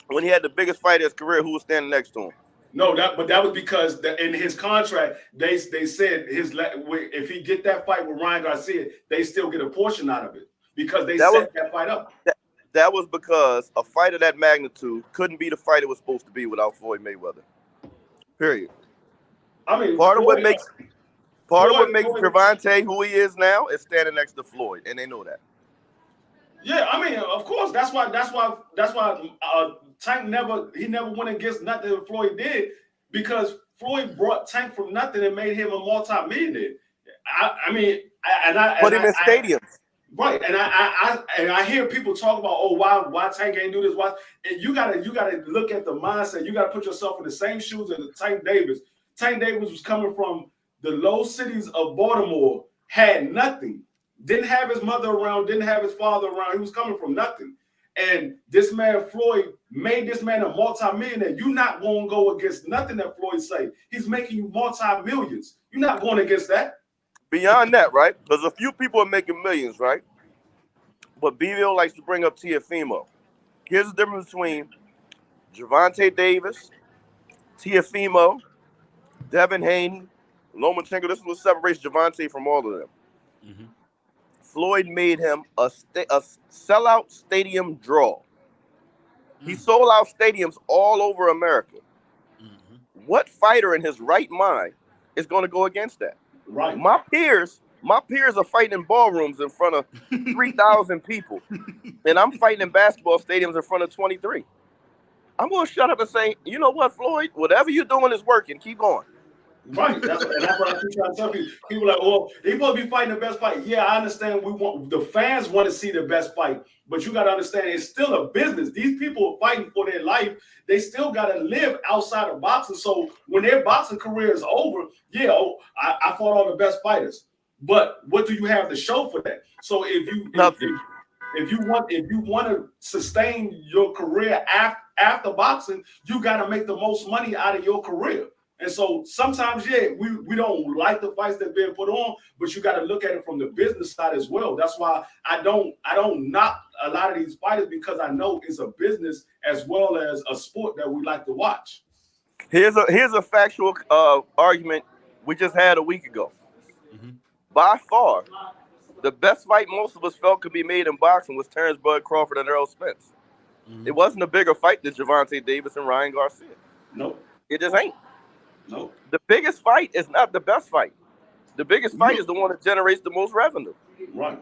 When he had the biggest fight of his career, who was standing next to him? No, that was because in his contract they said if he get that fight with Ryan Garcia, they still get a portion out of it because they set that fight up. That was because a fight of that magnitude couldn't be the fight it was supposed to be without Floyd Mayweather. Period. I mean, part of what makes Gervonta who he is now is standing next to Floyd, and they know that. Yeah, I mean, of course, that's why Tank never went against nothing that Floyd did because Floyd brought Tank from nothing and made him a multi-millionaire. Put him in stadiums. Right, and I hear people talk about why Tank ain't do this, why, and you gotta look at the mindset. You gotta put yourself in the same shoes as Tank Davis. Tank Davis was coming from the low cities of Baltimore, had nothing, didn't have his mother around, didn't have his father around. He was coming from nothing. And this man, Floyd, made this man a multi-millionaire. You're not going to go against nothing that Floyd say. He's making you multi-millions. You're not going against that. Beyond that, right? Because a few people are making millions, right? But BVO likes to bring up Teofimo. Here's the difference between Gervonta Davis, Teofimo, Devin Haney, Lomachenko. This is what separates Gervonta from all of them. Mm-hmm. Floyd made him a sellout stadium draw. He sold out stadiums all over America. Mm-hmm. What fighter in his right mind is going to go against that? Right. My peers are fighting in ballrooms in front of 3,000 people, and I'm fighting in basketball stadiums in front of 23. I'm going to shut up and say, you know what, Floyd? Whatever you're doing is working. Keep going. Right. That's what I keep trying to tell people. People like, well, he's supposed to be fighting the best fight. Yeah, I understand. The fans want to see the best fight, but you got to understand it's still a business. These people are fighting for their life. They still got to live outside of boxing. So when their boxing career is over, I fought all the best fighters. But what do you have to show for that? So if you want to sustain your career after boxing, you got to make the most money out of your career. And so sometimes, we don't like the fights that are being put on, but you got to look at it from the business side as well. That's why I don't knock a lot of these fighters, because I know it's a business as well as a sport that we like to watch. Here's a factual argument we just had a week ago. Mm-hmm. By far, the best fight most of us felt could be made in boxing was Terrence Bud Crawford and Errol Spence. Mm-hmm. It wasn't a bigger fight than Gervonta Davis and Ryan Garcia. No, it just ain't. No. The biggest fight is not the best fight. The biggest fight is the one that generates the most revenue. Right.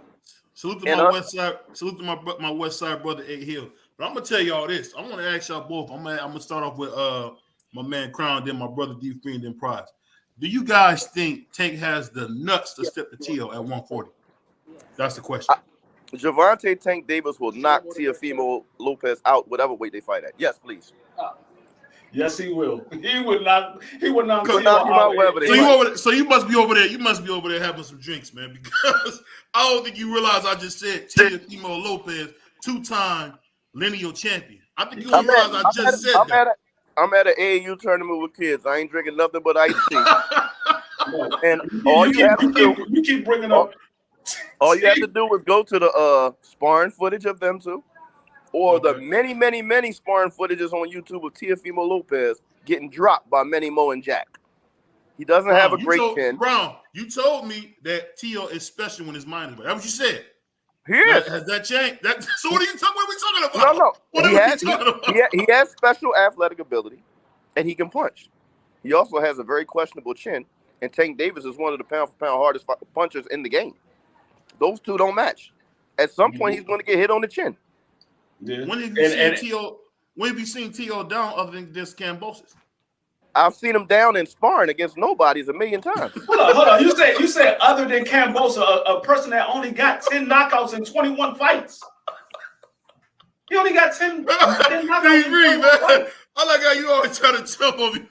Salute to my West Side. Salute to my West Side brother, A Hill. But I'm gonna tell y'all this. I want to ask y'all both. I'm gonna start off with my man Crown, then my brother D Free, and then Prize. Do you guys think Tank has the nuts to step the T.O. at 140? That's the question. Gervonta Tank Davis will knock Teofimo Lopez out, whatever weight they fight at. Yes, please. Yes, he will. He would not. He would not. So you must be over there. You must be over there having some drinks, man. Because I don't think you realize I just said Teofimo Lopez, 2-time lineal champion. I think you don't realize I just said that. I'm at an AAU tournament with kids. I ain't drinking nothing but iced tea. And all you have to do, you keep bringing up. All you have to do is go to the sparring footage of them two, or the many, many, many sparring footages on YouTube of Teofimo Lopez getting dropped by Manny Mo and Jack. He doesn't have a great chin. Brown, you told me that Tio is special when his mind is right. That's what you said. He is. Has that changed? So what are we talking about? No. What are we talking about? He has special athletic ability, and he can punch. He also has a very questionable chin, and Tank Davis is one of the pound-for-pound hardest punchers in the game. Those two don't match. At some point, he's going to get hit on the chin. Yeah. When have you seen T.O. down other than this Cambosis? I've seen him down in sparring against nobodies a million times. Hold on. You said other than Cambosa, a person that only got 10 knockouts in 21 fights. He only got 10 knockouts in 21 fights. I like how you always try to jump on me.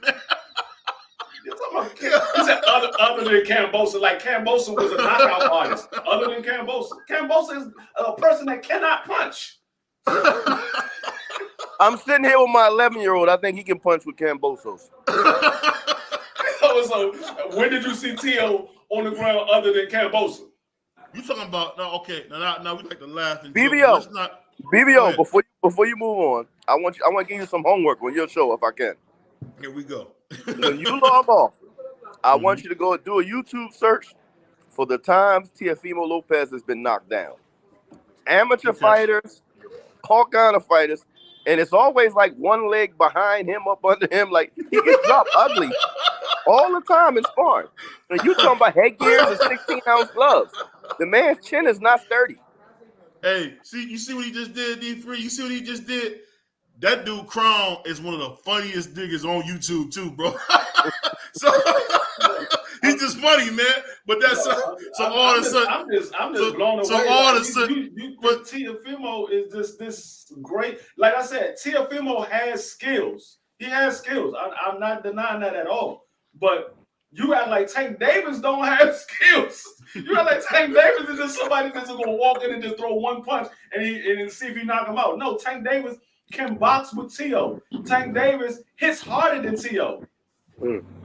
He said other than Cambosa, like Cambosa was a knockout artist. Other than Cambosa is a person that cannot punch. I'm sitting here with my 11-year-old. I think he can punch with Cambosos. So when did you see Tio on the ground other than Cambosa? You talking about now we like to laugh and BBO. BBO, before you move on, I want to give you some homework on your show if I can. Here we go. When you log off, I want you to go do a YouTube search for the times Teofimo Lopez has been knocked down. Amateur fighters, all kind of fighters, and it's always like one leg behind him, up under him, like he gets dropped ugly all the time in sparring. And you talking about headgears and 16-ounce gloves. The man's chin is not sturdy. Hey, you see what he just did, D3? You see what he just did? That dude Crown is one of the funniest niggas on YouTube too, bro. So he's just funny, man. But that's all of a sudden. I'm just blown away. So all of a sudden, but Teofimo is just this great. Like I said, Teofimo has skills. He has skills. I'm not denying that at all. But you act like Tank Davis don't have skills. You know, like Tank Davis is just somebody that's just gonna walk in and just throw one punch and see if he knock him out. No, Tank Davis can box with T.O. Tank Davis hits harder than T.O.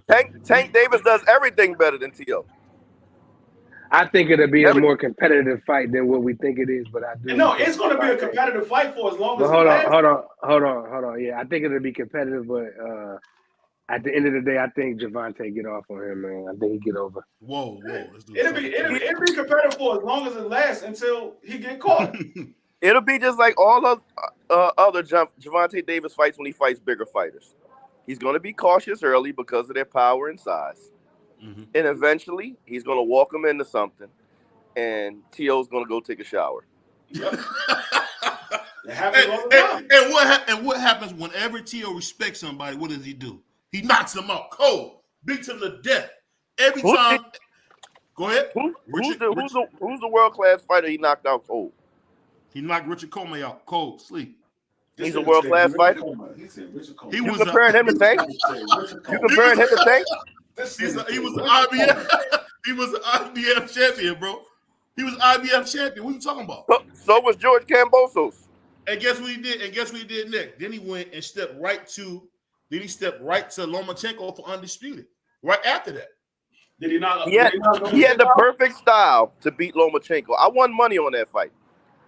Tank Davis does everything better than T.O. I think it'll be a more competitive fight than what we think it is, but I do. No, it's going to be a competitive fight for as long as. Hold on. Yeah, I think it'll be competitive, but at the end of the day, I think Javante get off on him, man. I think he get over. Whoa. It'll be competitive for as long as it lasts until he get caught. It'll be just like all of other Javante Davis fights when he fights bigger fighters. He's going to be cautious early because of their power and size. Mm-hmm. And eventually, he's going to walk him into something, and T.O.'s going to go take a shower. Yep. And what happens whenever T.O. respects somebody? What does he do? He knocks them out cold, beats him to death. Every time. Go ahead. Who's the world-class fighter he knocked out cold? He knocked Richard Comey out cold, sleep. He's a world-class fighter? You comparing him to Tank? You comparing him to Tank? He was an IBF. He was an IBF champion, bro. He was IBF champion. What are you talking about? So was George Kambosos. And guess what he did? And guess what he did next? Then he went and stepped right to Lomachenko for undisputed. Right after that. Did he not? He had the perfect style to beat Lomachenko. I won money on that fight,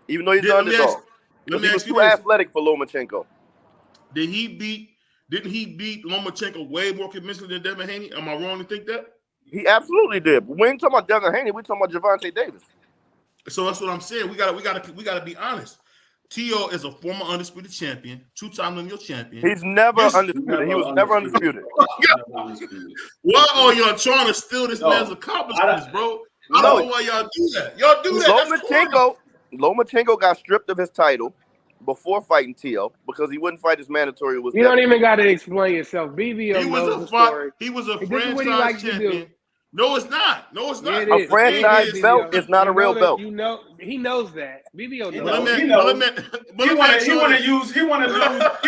even though he's an underdog. He was too athletic for Lomachenko. Didn't he beat Lomachenko way more convincingly than Devin Haney? Am I wrong to think that? He absolutely did. But we ain't talking about Devin Haney. We're talking about Javante Davis. So that's what I'm saying. We gotta be honest. T.O. is a former undisputed champion, two-time lineal champion. He's never undisputed. He was never undisputed. Why are y'all trying to steal this man's accomplishments, bro? I don't know why y'all do that. Y'all do that. Lomachenko got stripped of his title before fighting T.O. because he wouldn't fight his mandatory. You don't even got to explain yourself. BBO knows the story. He was a franchise champion. No, it's not. No, it's not. A franchise belt is not a real belt. You know, he knows that. BBO knows. He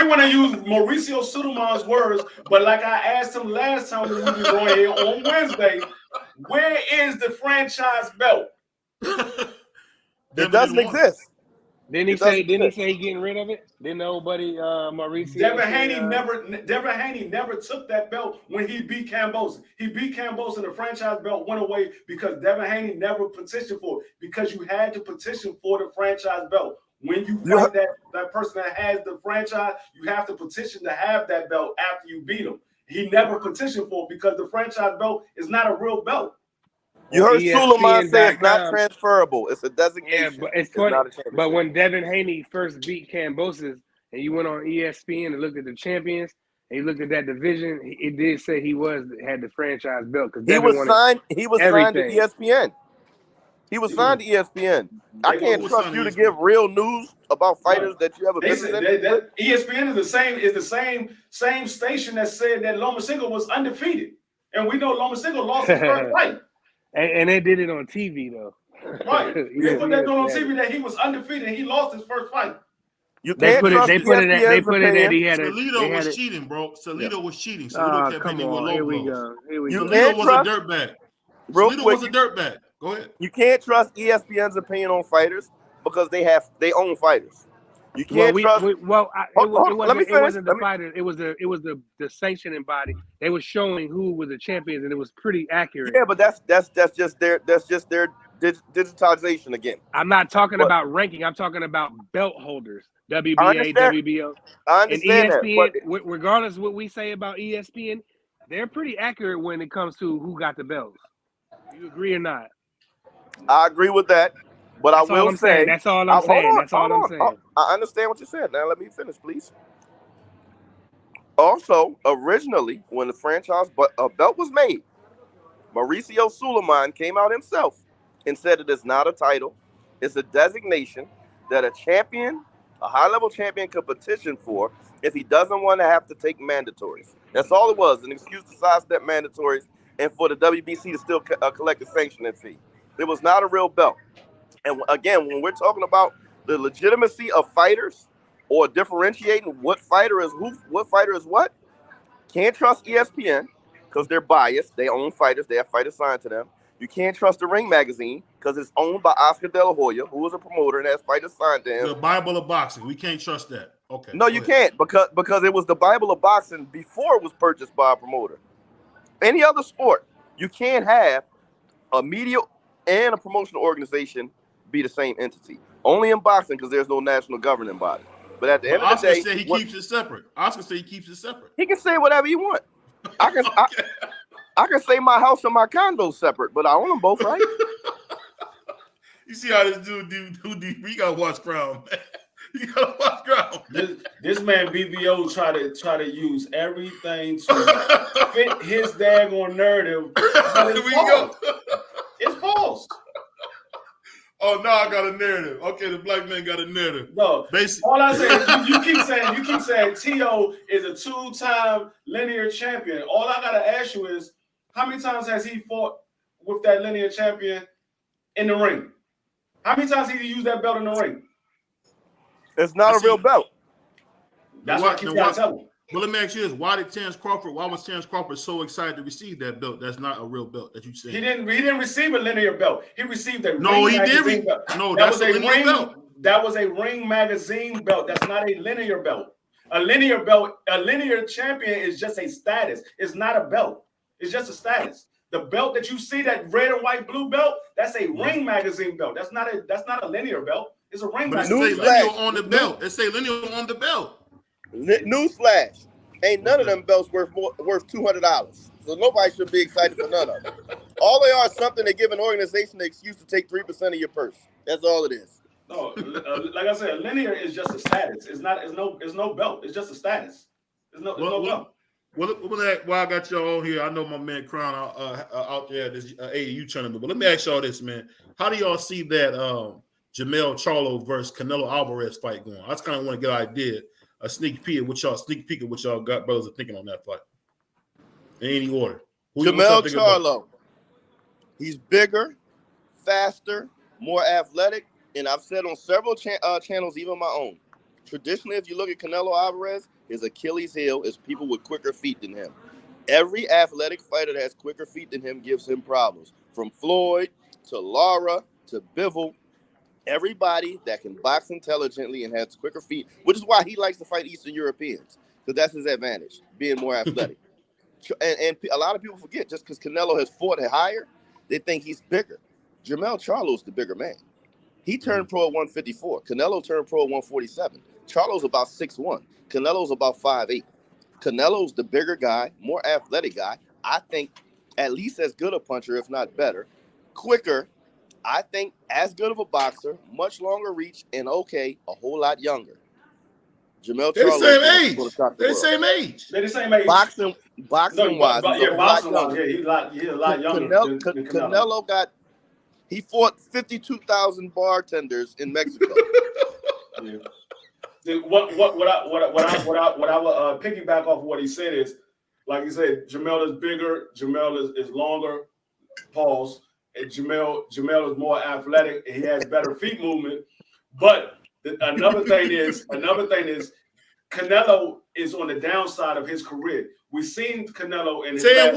want to use Mauricio Suleiman's words, but like I asked him last time when we were going here on Wednesday, where is the franchise belt? It doesn't exist. Didn't he say he getting rid of it? Didn't nobody Mauricio? Devin Haney never took that belt when he beat Kambosos. He beat Kambosos and the franchise belt went away because Devin Haney never petitioned for it, because you had to petition for the franchise belt. When you fight that person that has the franchise, you have to petition to have that belt after you beat him. He never petitioned for it because the franchise belt is not a real belt. You heard Suleiman say it's not transferable. It's a designation. Yeah, but it's funny. But when Devin Haney first beat Kambosos, and you went on ESPN and looked at the champions, and you looked at that division, it did say he had the franchise belt. He was signed to ESPN. He was signed to ESPN. I can't trust you to give real news about fighters that you haven't visited. ESPN is the same station that said that Lomachenko was undefeated, and we know Lomachenko lost his first fight. And they did it on TV though. Right. They put that on TV that he was undefeated and he lost his first fight. You can't trust they put it that he had Salido was cheating, bro. Salido was cheating. Salido kept hitting with low Here we blows. go. Salido was a dirtbag. Salido was a dirtbag. Go ahead. You can't trust ESPN's opinion on fighters because they own fighters. You can't trust. It wasn't the fighters. It was the sanctioning body. They were showing who were the champions, and it was pretty accurate. Yeah, but that's just their digitization again. I'm not talking about ranking. I'm talking about belt holders. WBA, WBO. I understand and ESPN, that. Regardless of what we say about ESPN, they're pretty accurate when it comes to who got the belts. You agree or not? I agree with that. But I will say that's all I'm saying. That's all I'm saying. I understand what you said. Now let me finish, please. Also, originally, when the franchise belt was made, Mauricio Suleiman came out himself and said it is not a title. It's a designation that a champion, a high-level champion, could petition for if he doesn't want to have to take mandatories. That's all it was, an excuse to sidestep mandatories and for the WBC to still collect a sanctioning fee. It was not a real belt. And again, when we're talking about the legitimacy of fighters or differentiating what fighter is who, what fighter is what, can't trust ESPN because they're biased. They own fighters. They have fighters signed to them. You can't trust the Ring magazine because it's owned by Oscar De La Hoya, who is a promoter and has fighters signed to him. The Bible of boxing. We can't trust that. Okay. No, you can't because it was the Bible of boxing before it was purchased by a promoter. Any other sport, you can't have a media and a promotional organization be the same entity. Only in boxing because there's no national governing body. But at the end of the day, Oscar said he keeps it separate. Oscar said he keeps it separate. He can say whatever he wants. I can say my house and my condo separate, but I own them both, right? You see how this dude we gotta watch Crown, man. You gotta watch Crown. This man BBO try to use everything to fit his daggone narrative. Here we go. It's false. Oh, now I got a narrative. Okay, the black man got a narrative. No, basically, all I say is you keep saying T.O. is a 2-time linear champion. All I gotta ask you is, how many times has he fought with that linear champion in the ring? How many times has he used that belt in the ring? It's not a real belt. That's what I keep trying to tell him. Well, let me ask you this: why was Terrence Crawford so excited to receive that belt? That's not a real belt that you said. He didn't receive a linear belt. He received a no, ring he magazine did. Belt. No, that's a linear belt. That was a ring magazine belt. That's not a linear belt. A linear belt, a linear champion is just a status. It's not a belt. It's just a status. The belt that you see, that red and white blue belt, that's a ring magazine belt. That's not a linear belt. It's a ring magazine. It say linear on the belt. It say linear on the belt. Newsflash: ain't none of them belts worth $200. So nobody should be excited for none of them. All they are is something that give an organization the excuse to take 3% of your purse. That's all it is. No, like I said, linear is just a status. It's no belt. It's just a status. There's no belt. Well, while I got y'all on here, I know my man Crown out there at this AAU tournament. But let me ask y'all this, man: how do y'all see that Jermell Charlo versus Canelo Alvarez fight going? I just kind of want to get an idea, a sneak peek at what y'all got brothers are thinking on that fight. In any order. Jermell Charlo, he's bigger, faster, more athletic, and I've said on several channels, even my own. Traditionally, if you look at Canelo Alvarez, his Achilles heel is people with quicker feet than him. Every athletic fighter that has quicker feet than him gives him problems. From Floyd to Lara to Bivol, everybody that can box intelligently and has quicker feet, which is why he likes to fight Eastern Europeans, because that's his advantage, being more athletic. And a lot of people forget, just because Canelo has fought higher, they think he's bigger. Jermell Charlo's the bigger man. He turned pro at 154. Canelo turned pro at 147. Charlo's about 6'1". Canelo's about 5'8". Canelo's the bigger guy, more athletic guy. I think at least as good a puncher, if not better. Quicker. I think as good of a boxer, much longer reach, and a whole lot younger. Jermell Charlo. They're the same age. They're the same age. Boxing wise, he's a lot younger. Canelo he fought 52,000 bartenders in Mexico. Yeah. What I would piggyback off of what he said is, like he said, Jermell is bigger, Jermell is longer, pause, and Jermell is more athletic, and he has better feet movement. But another thing is Canelo is on the downside of his career. We've seen Canelo in his last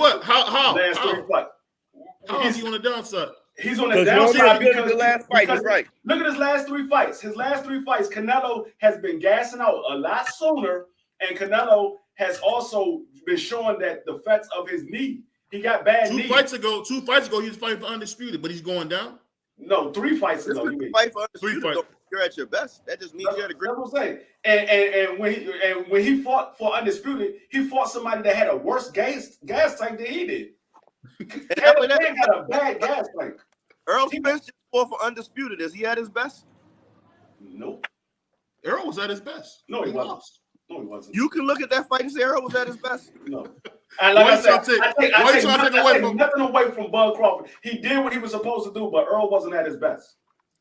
three fights. How is he on the downside? He's on the downside because the last fight. He's right. Look at his last three fights. Canelo has been gassing out a lot sooner, and Canelo has also been showing that the effects of his knee. He got bad knee. 2 fights ago, he was fighting for undisputed, but he's going down. No, 3 fights ago. Fight for undisputed. You're at your best. That just means you're at a great. That's what I'm saying. And when he fought for undisputed, he fought somebody that had a worse gas tank than he did. Had a bad gas tank. Earl Spence just fought for undisputed. Is he at his best? Nope. Earl was at his best. No, he wasn't. No, he wasn't. You can look at that fight and say Earl was at his best. No. And like I take nothing away from Bud Crawford. He did what he was supposed to do, but Earl wasn't at his best.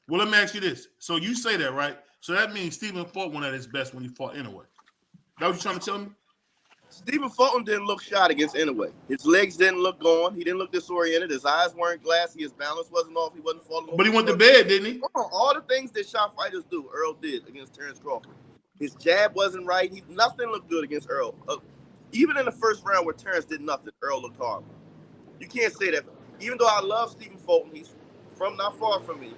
Well, let me ask you this. So you say that, right? So that means Stephen fought one at his best when he fought Inoue. That what you trying to tell me? Stephen Fulton didn't look shot against Inoue. His legs didn't look gone. He didn't look disoriented. His eyes weren't glassy. His balance wasn't off. He wasn't falling over. But he went to bed, didn't he? All the things that shot fighters do, Earl did against Terrence Crawford. His jab wasn't right. Nothing looked good against Earl. Even in the first round where Terrence did nothing, Earl looked horrible. You can't say that. even though I love Stephen Fulton, he's from not far from me,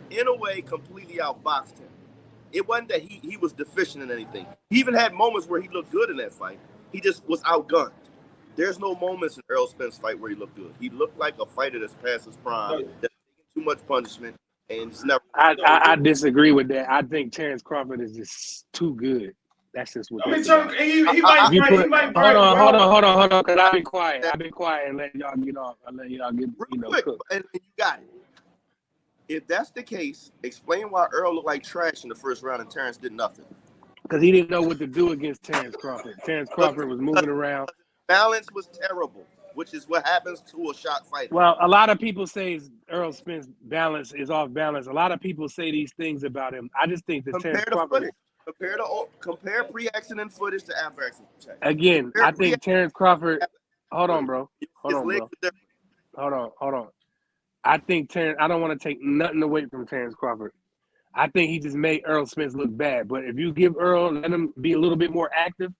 in a way completely outboxed him. It wasn't that he was deficient in anything. He even had moments where he looked good in that fight. He just was outgunned. There's no moments in Errol Spence fight where he looked good. He looked like a fighter that's past his prime, that's taking too much punishment, and it's never. I disagree with that. I think Terrence Crawford is just too good. That's just what. I mean, hold on. Cause I've been quiet. And let y'all get off. I let y'all get quick, cook. and you got it. If that's the case, explain why Earl looked like trash in the first round and Terrence did nothing. Because he didn't know what to do against Terrence Crawford. Terrence Crawford was moving around. Balance was terrible, which is what happens to a shot fighter. Well, a lot of people say Earl Spence balance is off balance. A lot of people say these things about him. I just think that Terrence Crawford. Compare pre-accident footage to after accident. Again, I think Terrence Crawford. Hold on, bro. Hold on. I think Terrence. I don't want to take nothing away from Terrence Crawford. I think he just made Earl Spence look bad. But if you give Earl, let him be a little bit more active,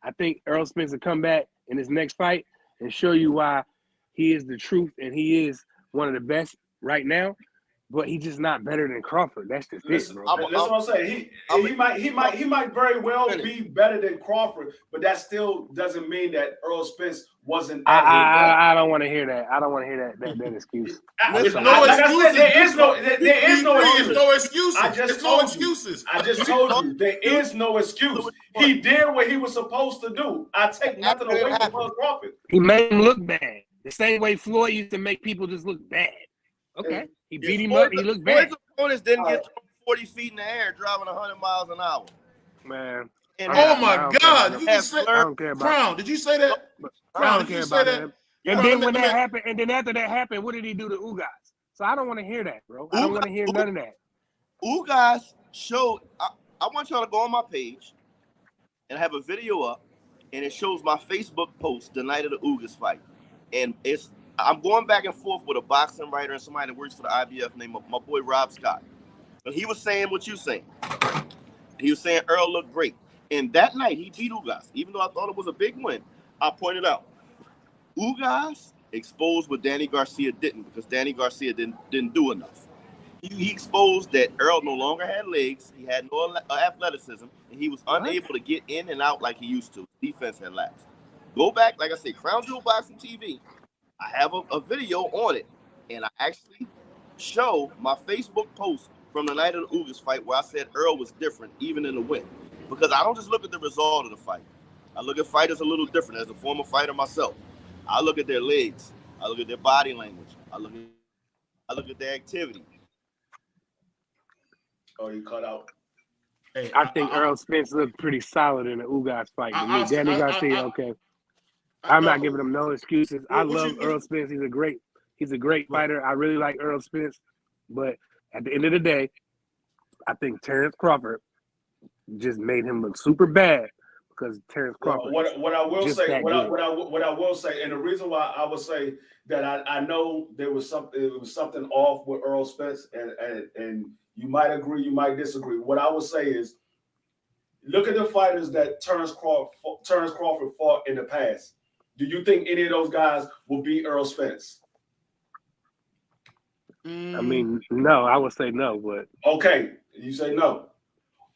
I think Earl Spence will come back in his next fight and show you why he is the truth and he is one of the best right now. But he's just not better than Crawford. That's just it, bro. That's what I'm saying. He might very well be better than Crawford, but that still doesn't mean that Earl Spence wasn't. I don't want to hear that. I don't want to hear that excuse. There's no excuses. There is no excuses. I just told you there is no excuse. He did what he was supposed to do. I take nothing away from Earl Crawford. He made him look bad. The same way Floyd used to make people just look bad. Okay. He beat him up. He looked bad. Floyd's opponents didn't get 40 feet in the air driving 100 miles an hour. Man. Oh my God! You just said, I don't care about Crown, did you say that? Crown, did you say that? And then when that happened, and then after that happened, what did he do to Ugas? So I don't want to hear that, bro. I don't want to hear none of that. Ugas showed. I want y'all to go on my page and have a video up, and it shows my Facebook post the night of the Ugas fight, and I'm going back and forth with a boxing writer and somebody that works for the IBF named my boy Rob Scott. And he was saying what you saying. He was saying Earl looked great. And that night he beat Ugas. Even though I thought it was a big win, I pointed out Ugas exposed what Danny Garcia didn't, because Danny Garcia didn't do enough. He exposed that Earl no longer had legs, he had no athleticism, and he was unable to get in and out like he used to. Defense had lapsed. Go back, like I said, Crown Jewel Boxing TV. I have a video on it, and I actually show my Facebook post from the night of the Ugas fight where I said Earl was different, even in the win. Because I don't just look at the result of the fight. I look at fighters a little different. As a former fighter myself, I look at their legs. I look at their body language. I look at their activity. Oh, you cut out. Hey, I think Earl Spence looked pretty solid in the Ugas fight. Danny Garcia, okay. I'm not giving him no excuses. I love Earl Spence. He's a great fighter. I really like Earl Spence. But at the end of the day, I think Terrence Crawford just made him look super bad, because Terrence Crawford. What I will say, and the reason why I would say that I know there was something off with Earl Spence, and you might agree, you might disagree. What I would say is, look at the fighters that Terrence Crawford fought in the past. Do you think any of those guys will beat Earl Spence? I mean, no. I would say no, but okay, you say no.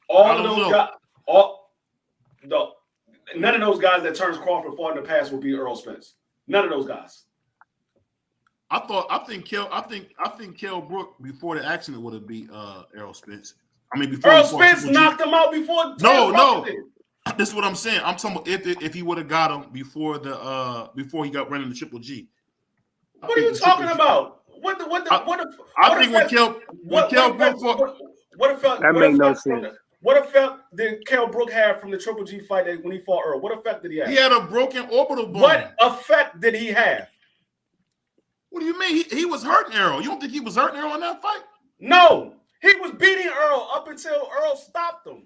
All of those guys, none of those guys that Terrence Crawford fought in the past will beat Earl Spence. None of those guys. I think Kell Brook before the accident would have beat Errol Spence. I mean, before Earl Spence knocked him out before. No. This is what I'm saying. I'm talking about if he would have got him before he got running the Triple G. What are you talking about? What effect did Kell Brook have from the Triple G fight when he fought Earl? What effect did he have? He had a broken orbital bone. What effect did he have? What do you mean? He was hurting Earl. You don't think he was hurting Earl in that fight? No, he was beating Earl up until Earl stopped him.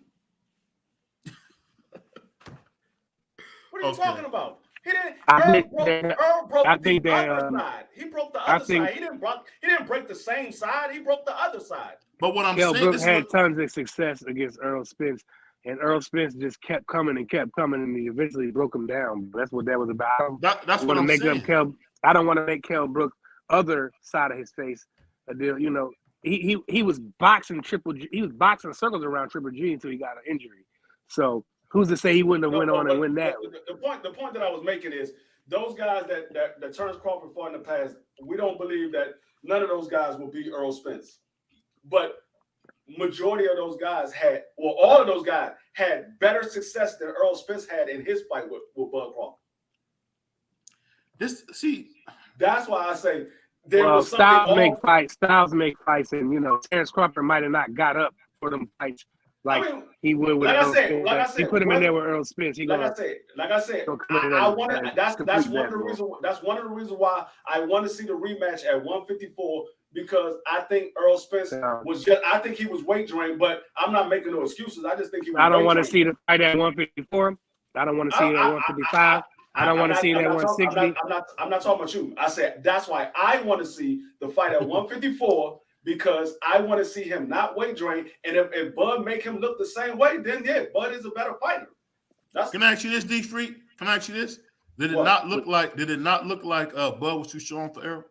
What are you talking about? He didn't. Earl broke the other side. He broke the other side. He didn't break the same side. He broke the other side. But what I'm saying, Kell Brook had tons of success against Earl Spence, and Earl Spence just kept coming, and he eventually broke him down. That's what that was about. That's what I'm saying. I don't want to make Kell Brook other side of his face a deal. You know, he was boxing Triple G. He was boxing circles around Triple G until he got an injury. So who's to say he wouldn't have went on and win that? The point that I was making is those guys that Terrence Crawford fought in the past. We don't believe that none of those guys will beat Earl Spence, but majority of those guys all of those guys had better success than Earl Spence had in his fight with Bud Crawford. That's why I say was Styles make fights, and Terrence Crawford might have not got up for them fights he would with Earl Spence. He put him in there with Earl Spence. Like I said, I want to. That's one of the reasons. That's one of the reasons why I want to see the rematch at 154 because I think Earl Spence was just. I think he was weight drained, but I'm not making no excuses. I just think he was. I don't want to see the fight at 154. I don't want to see it at 155. I don't want to see it at 160. I'm not talking about you. I said that's why I want to see the fight at 154 because I want to see him not weight drain. And if Bud make him look the same way, then yeah, Bud is a better fighter. Can I ask you this, D Freak? Can I ask you this? Did it not look like Bud was too strong for Earl?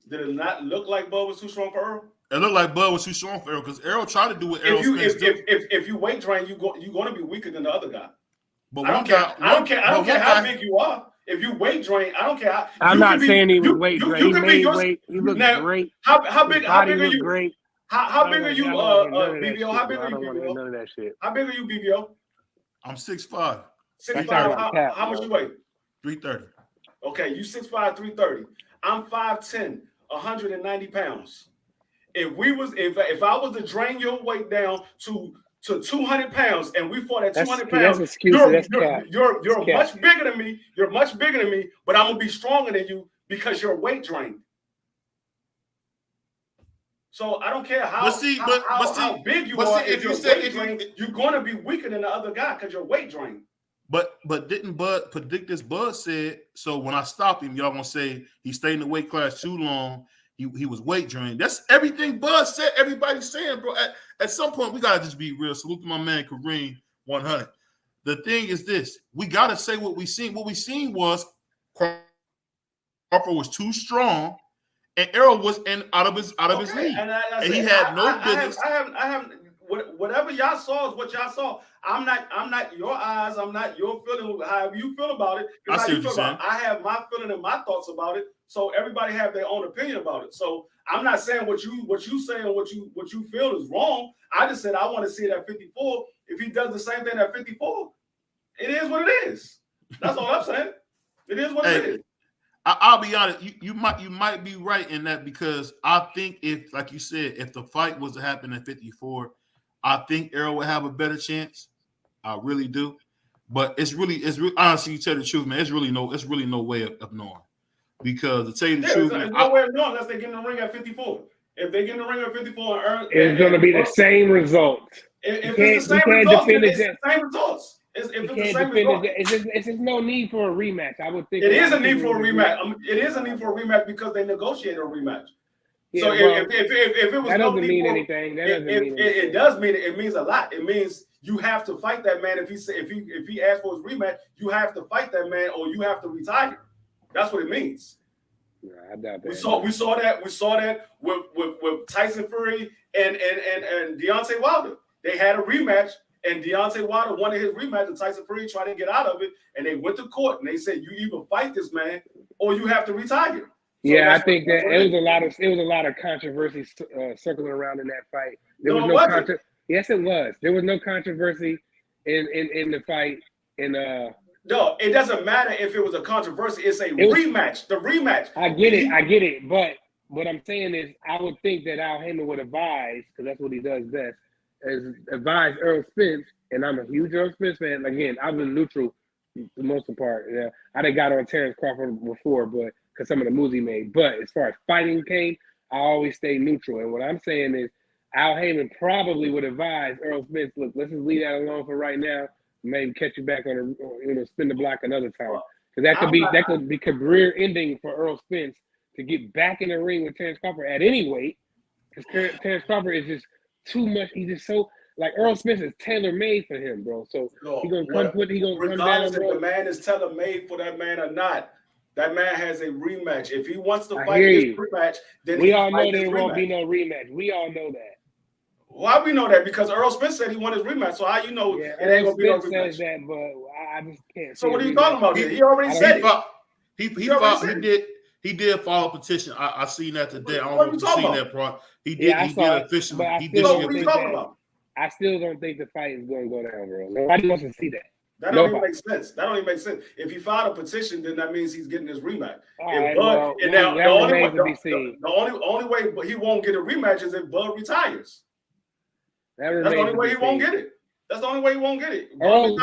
Did it not look like Bud was too strong for Earl? It looked like Bud was too strong for Earl because Earl tried to do what Earl Spence did. If you weight drain, you're going to be weaker than the other guy. But I don't care how big you are. If you weight drain, I don't care. I'm not saying he was weight drain. He made weight. He looked great. How big are you? Great. How big are you, BBO? How big are you, BBO? None of that shit. How big are you, BBO? I'm 6'5". 6'5". How much you weigh? 330. Okay, you 6'5", 330. I'm 5'10", 190 pounds. If I was to drain your weight down to 200 pounds and we fought at 200 pounds, you're much bigger than me. You're much bigger than me, but I'm gonna be stronger than you because you're weight drained. So I don't care how big you are. If you're weight drained, you're gonna be weaker than the other guy because you're weight drained. But didn't Bud predict this? Bud said so. When I stopped him, y'all gonna say he stayed in the weight class too long. He was weight drained. That's everything Bud said. Everybody's saying, bro. At some point, we gotta just be real. Salute to my man Kareem 100. The thing is this: we gotta say what we seen. What we seen was Crawford was too strong, and Errol was out of his league, and he had no business. I haven't. Whatever y'all saw is what y'all saw. I'm not your eyes. I'm not your feeling. However you feel about it. I see what you're saying. I have my feeling and my thoughts about it. So everybody have their own opinion about it. So I'm not saying what you saying, what you feel is wrong. I just said I want to see it at 54. If he does the same thing at 54, it is what it is. That's all I'm saying. It is what it is. I'll be honest. You might be right in that because I think if, like you said, if the fight was to happen at 54, I think Errol would have a better chance. I really do. But it's really honestly, you tell the truth, man. It's really no way of knowing. Because to tell you the truth, there's no way of knowing unless they get in the ring at 54. If they get in the ring at 54 and earn, it's going to be the same result. If it's the same results, it's the same results. It's just no need for a rematch. I would think it is a need for a rematch. It is a need for a rematch because they negotiated a rematch. Yeah, so if it was that no doesn't need mean for, anything. It does mean it means a lot. It means you have to fight that man. If he asks for his rematch, you have to fight that man or you have to retire. That's what it means. No, I doubt that. We saw that with Tyson Fury and Deontay Wilder. They had a rematch, and Deontay Wilder wanted his rematch, and Tyson Fury tried to get out of it, and they went to court and they said you either fight this man or you have to retire. So I think that it was a lot of controversy circling around in that fight. Yes, it was. There was no controversy in the fight. No, it doesn't matter if it was a controversy. It's rematch. The rematch. I get it. But what I'm saying is, I would think that Al Heyman would advise, because that's what he does best, is advise Earl Spence. And I'm a huge Earl Spence fan. Again, I've been neutral for the most part. Yeah, I done got on Terrence Crawford before, but because some of the moves he made. But as far as fighting came, I always stay neutral. And what I'm saying is, Al Heyman probably would advise Earl Spence, look, let's just leave that alone for right now. Maybe catch you back on spin the block another time. Because that could be career ending for Earl Spence to get back in the ring with Terrence Crawford at any weight. Because Terrence Crawford is just too much. He's just so Like Earl Spence is tailor made for him, bro. So he gonna come regardless down, bro. if the man is tailor made for that man or not. That man has a rematch. If he wants to I fight hear his you. rematch, then We he all know fight his there won't be rematch. no rematch. We all know that. Why we know that? Because Earl Spence said he won his rematch. So how you know Yeah, it ain't gonna be no Spence rematch? says that, but I just can't. So what are you talking about? He already said it. He did file a petition. I seen that today. I don't What know are you if you talking seen about? that part. He did. Yeah, I He saw did it, officially. but I He still did. What are you talking about? I still don't think the fight is going to go down, bro. Nobody wants to see that. That don't even make sense. That don't even make sense. If he filed a petition, then that means he's getting his rematch. All If right, Bud, well, and now that the only way, remains to be seen. the only way, but he won't get a rematch is if Bud retires. That That's the remains only to way be he won't seen. get it. That's the only way he won't get it. Earl,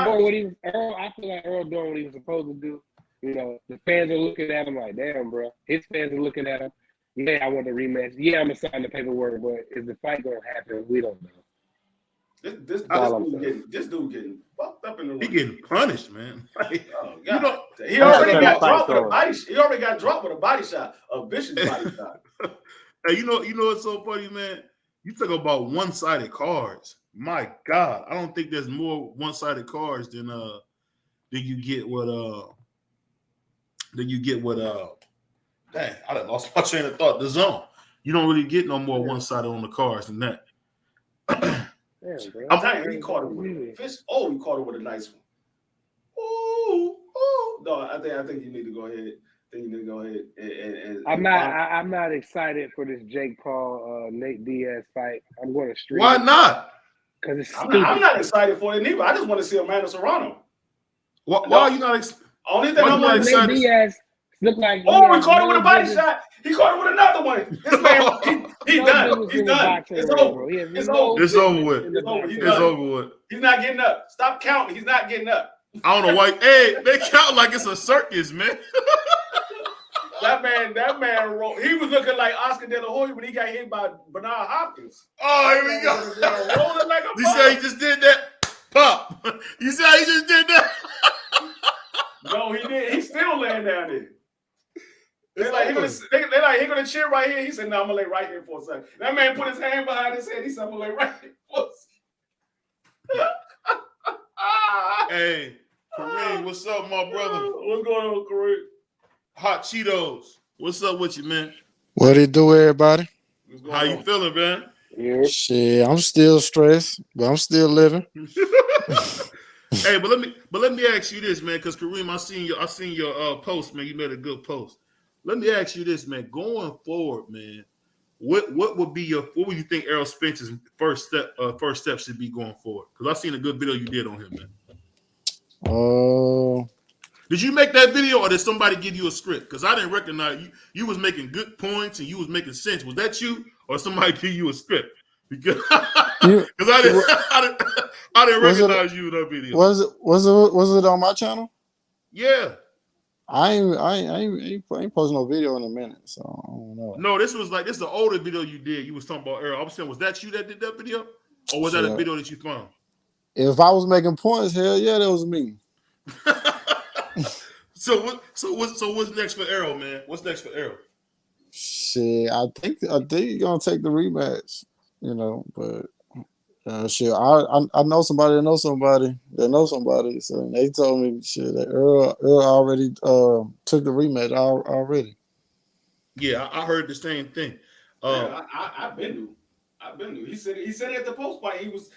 I feel like Earl doing what he was supposed to do. You know, the fans are looking at him like, damn, bro. His fans are looking at him. Yeah, I want the rematch. Yeah, I'm gonna sign the paperwork, but is the fight gonna happen? We don't know. This dude getting fucked up in the ring. He getting punished, man. Like, oh God, he already got dropped with a body. He already got dropped with a body shot, a vicious body shot. Hey, you know what's so funny, man? You talk about one-sided cards. My God, I don't think there's more one-sided cards than you get what dang, I done lost my train of thought. The Zone. You don't really get no more one-sided on the cards than that. Damn, he caught it with a fist. Oh, he caught it with a nice one. Ooh. No, I think you need to go ahead. And I'm not excited for this Jake Paul Nate Diaz fight. I'm going to stream. Why not? Because it's stupid. I'm not excited for it neither. I just want to see Amanda Serrano. Why are you not only thing I'm not excited. Nate Diaz look like he caught it with a body shot. He caught it with another one. This man, he's done. He's done. It's over. It's over. It's over with. It's over. He's done. Over with. He's not getting up. Stop counting. He's not getting up. I don't know why. Hey, they count like it's a circus, man. That man, he was looking like Oscar De La Hoya when he got hit by Bernard Hopkins. Oh, here we go. Rolling like a you say he just did that? Pop. You say he just did that? No, he did. He's still laying down there. They're like, he gonna cheer right here. He said, no, I'm gonna lay right here for a second. That man put his hand behind his head. He said, I'm gonna lay right here for a second. Hey, Kareem, what's up, my brother? What's going on, Kareem? Hot Cheetos. What's up with you, man? What it do, everybody? How you feeling, man? Yeah. Shit, I'm still stressed, but I'm still living. Hey, but let me ask you this, man, because Kareem, I seen your post, man. You made a good post. Let me ask you this, man. Going forward, man, what would you think Errol Spence's first step should be going forward? Because I seen a good video you did on him, man. Did you make that video, or did somebody give you a script? Because I didn't recognize you. You was making good points and you was making sense. Was that you, or somebody give you a script? Because I didn't recognize you in that video. Was it on my channel? Yeah. I ain't posting no video in a minute, so I don't know. No, this is an older video you did. You was talking about Errol. I was saying, was that you that did that video, or was that a video that you found? If I was making points, hell yeah, that was me. So what's next for Errol, man? What's next for Errol? Shit, I think you're gonna take the rematch, but shit, I know somebody that knows somebody, so they told me shit that Earl already took the rematch already. Yeah, I heard the same thing. I've been to. He said at the post fight he was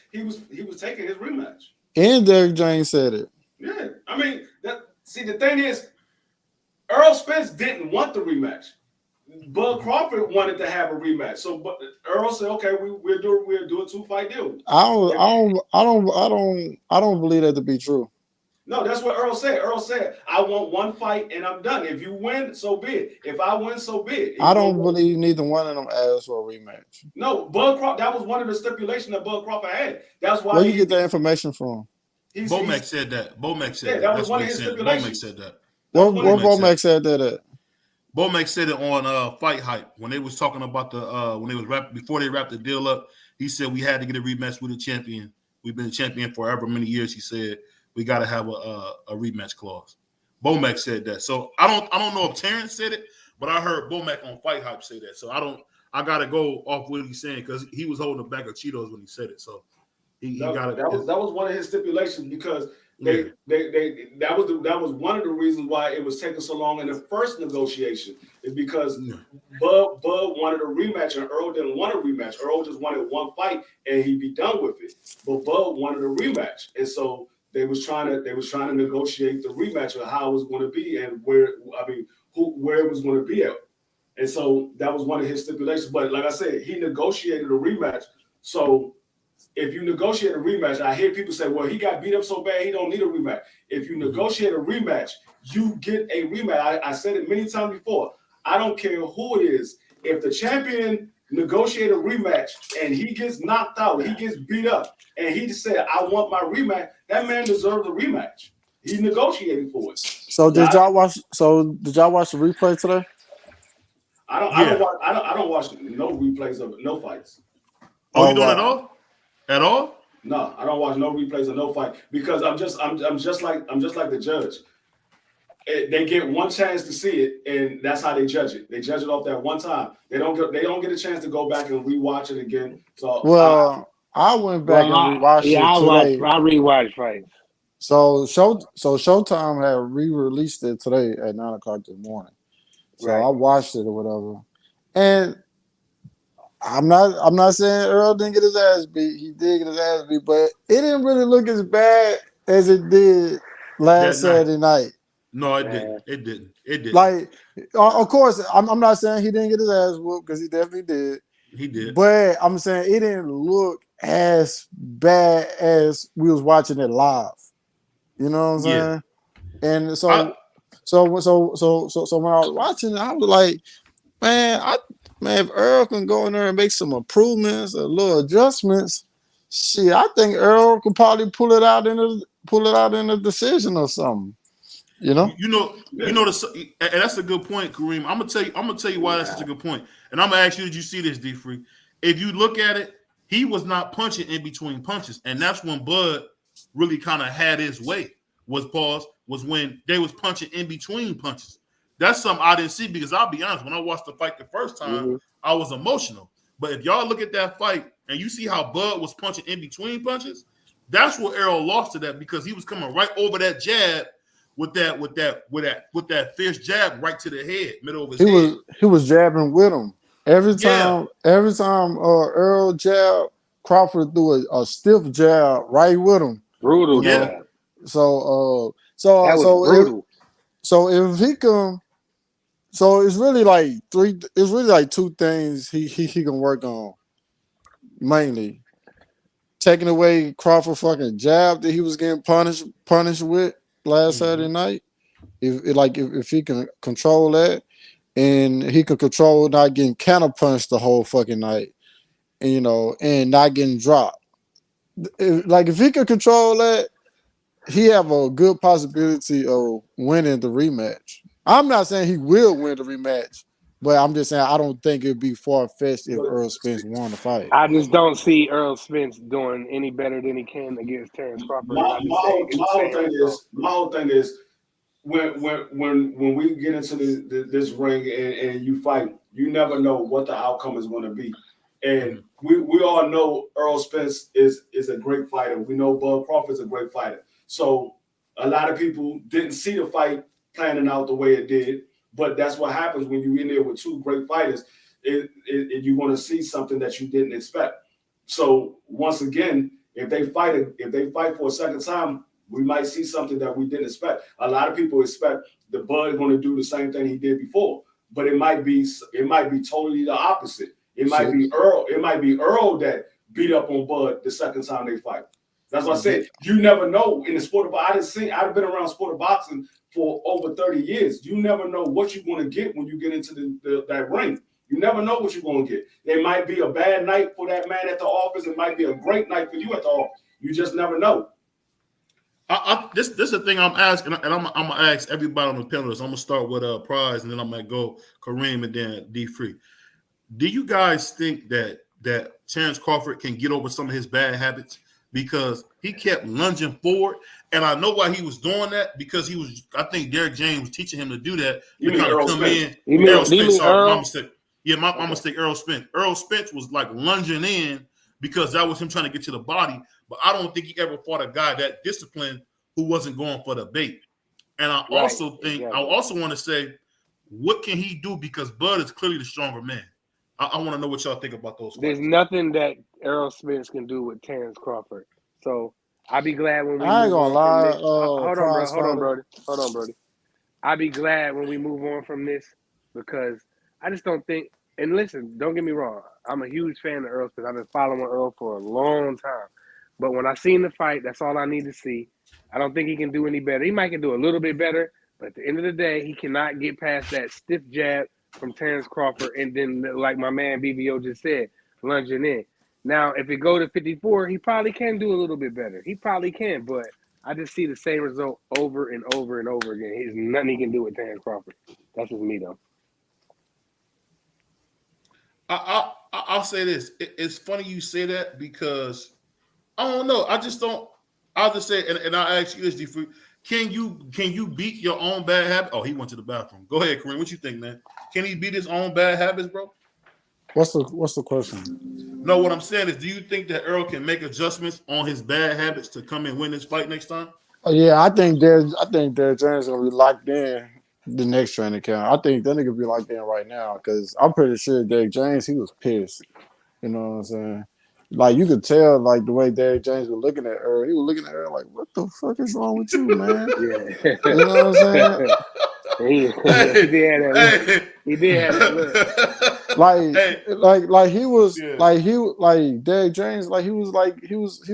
taking his rematch. And Derrick James said it. Yeah, I mean the thing is, Earl Spence didn't want the rematch. Bud Crawford wanted to have a rematch, so but Earl said, "Okay, we'll do a 2-fight deal." I don't believe that to be true. No, that's what Earl said. Earl said, "I want one fight and I'm done. If you win, so be it. If I win, so be it." I don't believe neither one of them asked for a rematch. No, Bud Crawford. That was one of the stipulations that Bud Crawford had. That's why. Where you get that information from? Bomac said that. Bomac said that. That was one of his stipulations. Bomac said that. What Bomac said that at? Bomac said it on Fight Hype when they was talking about before they wrapped the deal up. He said we had to get a rematch with the champion. We've been a champion for however many years. He said we got to have a rematch clause. Bomac said that. So I don't know if Terrence said it, but I heard Bomac on Fight Hype say that. So I gotta go off what he's saying because he was holding a bag of Cheetos when he said it. So He got it. That was one of his stipulations because that was one of the reasons why it was taking so long in the first negotiation is because Bud wanted a rematch and Earl didn't want a rematch. Earl just wanted one fight and he'd be done with it. But Bud wanted a rematch, and so they was trying to negotiate the rematch of how it was going to be and where it was going to be at. And so that was one of his stipulations. But like I said, he negotiated a rematch. So if you negotiate a rematch, I hear people say, well, he got beat up so bad he don't need a rematch. If you negotiate a rematch, you get a rematch. I said it many times before. I don't care who it is. If the champion negotiate a rematch and he gets knocked out, he gets beat up, and he just said, I want my rematch, that man deserves a rematch. He negotiated for it. So did y'all watch the replay today? I don't watch no replays of no fights. Oh, you don't at all? At all? No, I don't watch no replays of no fight because I'm just like the judge. They get one chance to see it, and that's how they judge it. They judge it off that one time. They don't get a chance to go back and rewatch it again. So I went back and rewatched it today. I rewatched fights. So Showtime had re-released it today at 9:00 this morning. So I watched it or whatever, and I'm not saying Earl didn't get his ass beat. He did get his ass beat, but it didn't really look as bad as it did last Saturday night. No, it didn't. It didn't. Like, of course, I'm not saying he didn't get his ass whooped because he definitely did. He did. But I'm saying it didn't look as bad as we was watching it live. You know what I'm saying? And so when I was watching it, I was like, man, if Earl can go in there and make some improvements, a little adjustments, shit, I think Earl could probably pull it out in a decision or something. You know, and that's a good point, Kareem. I'm gonna tell you why that's such a good point. And I'm gonna ask you, did you see this, D Free? If you look at it, he was not punching in between punches, and that's when Bud really kind of had his way. Was when they was punching in between punches. That's something I didn't see because I'll be honest, when I watched the fight the first time, I was emotional. But if y'all look at that fight and you see how Bud was punching in between punches, that's where Errol lost to that because he was coming right over that jab with that fierce jab right to the head, middle of his head. He was jabbing with him every time. Every time Earl jabbed, Crawford threw a stiff jab right with him. Brutal, So brutal. So if he can, so it's really like two things he can work on mainly. Taking away Crawford fucking jab that he was getting punished with last Saturday night. If he can control that, and he can control not getting counter punched the whole fucking night, and and not getting dropped. If he can control that, he have a good possibility of winning the rematch. I'm not saying he will win the rematch, but I'm just saying I don't think it'd be far-fetched if Earl Spence won the fight. I just don't see Earl Spence doing any better than he can against Terrence Crawford. My whole thing is when we get into this ring and you fight, you never know what the outcome is going to be. And we all know Earl Spence is a great fighter. We know Bud Crawford's a great fighter. So a lot of people didn't see the fight planning out the way it did. But that's what happens when you're in there with two great fighters. You're going to see something that you didn't expect. So once again, if they fight for a second time, we might see something that we didn't expect. A lot of people expect the Bud going to do the same thing he did before, but it might be totally the opposite. It might be Earl that beat up on Bud the second time they fight. That's what I said. You never know in the sport of boxing. I've been around sport of boxing for over 30 years. You never know what you're going to get when you get into that ring. You never know what you're going to get. It might be a bad night for that man at the office. It might be a great night for you at the office. You just never know. This is the thing I'm asking, and I'm gonna ask everybody on the panel. I'm gonna start with Prize, and then I'm gonna go Kareem and then D Free. Do you guys think that Terrence Crawford can get over some of his bad habits? Because he kept lunging forward, and I know why he was doing that because I think Derek James was teaching him to do that. You mean Earl Spence? Earl Spence. Sorry, my mistake. Yeah, my mistake. Earl Spence. Earl Spence was like lunging in because that was him trying to get to the body. but I don't think he ever fought a guy that disciplined who wasn't going for the bait. And I also think I also want to say, what can he do? Because Bud is clearly the stronger man. I want to know what y'all think about those fights. There's nothing that Errol Spence can do with Terrence Crawford. So I'll be glad when we I ain't move gonna on from lie, this. Hold on, Brody. Brody. I'll be glad when we move on from this because I just don't think. And listen, don't get me wrong. I'm a huge fan of Earl Spence. I've been following Earl for a long time. But when I seen the fight, that's all I need to see. I don't think he can do any better. He might can do a little bit better, but at the end of the day, he cannot get past that stiff jab from Terrence Crawford, and then, like my man BBO just said, lunging in. Now, if it go to 54, he probably can do a little bit better. He probably can, but I just see the same result over and over and over again. There's nothing he can do with Terrence Crawford. That's just me, though. I'll say this. It's funny you say that because I don't know. I just don't. I'll just say, and I'll ask you this, D-Free. Can you beat your own bad habit? Oh, he went to the bathroom. Go ahead, Kareem. What you think, man? Can he beat his own bad habits, bro? What's the question? No, what I'm saying is, do you think that Earl can make adjustments on his bad habits to come and win this fight next time? Oh yeah, I think Derek James gonna be locked in the next training camp. I think that nigga be locked in right now because I'm pretty sure Derek James, he was pissed. You know what I'm saying? Like you could tell, like the way Derek James was looking at Earl, he was looking at Earl like, "What the fuck is wrong with you, man?" Yeah. You know what I'm saying? He did have that look. He did have that look. Like he was like Derek James, like he was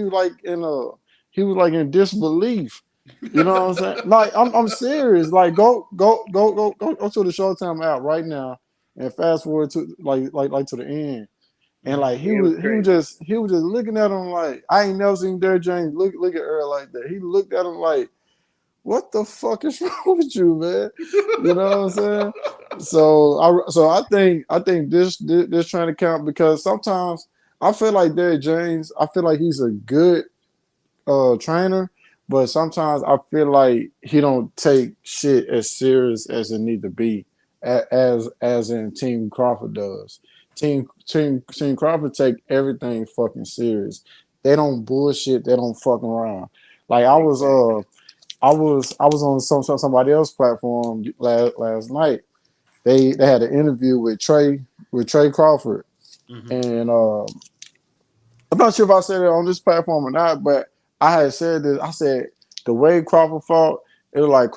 in disbelief. You know what I'm saying? Like I'm serious. Like go to the Showtime app right now and fast forward to like to the end. And like he was just looking at him like I ain't never seen Derek James look at Earl like that. He looked at him like, what the fuck is wrong with you, man? You know what I'm saying? So I think this trying to count because sometimes I feel like Derek James, I feel like he's a good trainer, but sometimes I feel like he don't take shit as serious as it need to be, as in Team Crawford does. Team Crawford take everything fucking serious. They don't bullshit. They don't fucking around. Like I was on somebody else's platform last night. They had an interview with Trey Crawford, and I'm not sure if I said it on this platform or not, but I had said this. I said the way Crawford fought, it was like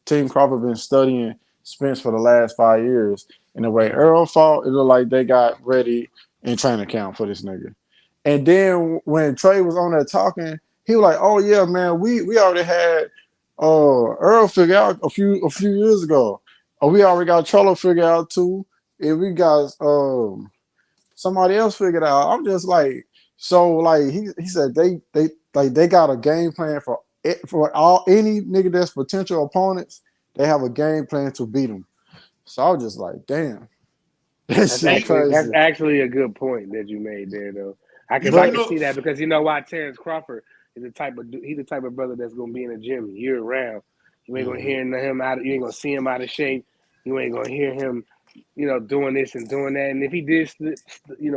Team Crawford been studying Spence for the last 5 years, and the way Earl fought, it looked like they got ready in training camp for this nigga. And then when Trey was on there talking, he was like, "Oh yeah, man, we already had Earl figured out a few years ago. We already got Cholo figured out too, and we got somebody else figured out." I'm just like, so like he said they got a game plan for any nigga that's potential opponents. They have a game plan to beat them. So I was just like, damn. That's actually a good point that you made there, though. I can see that because you know why Terrence Crawford is the type of brother that's gonna be in the gym year round. You ain't gonna hear him you ain't gonna see him out of shape. You ain't gonna hear him, doing this and doing that. And if he did,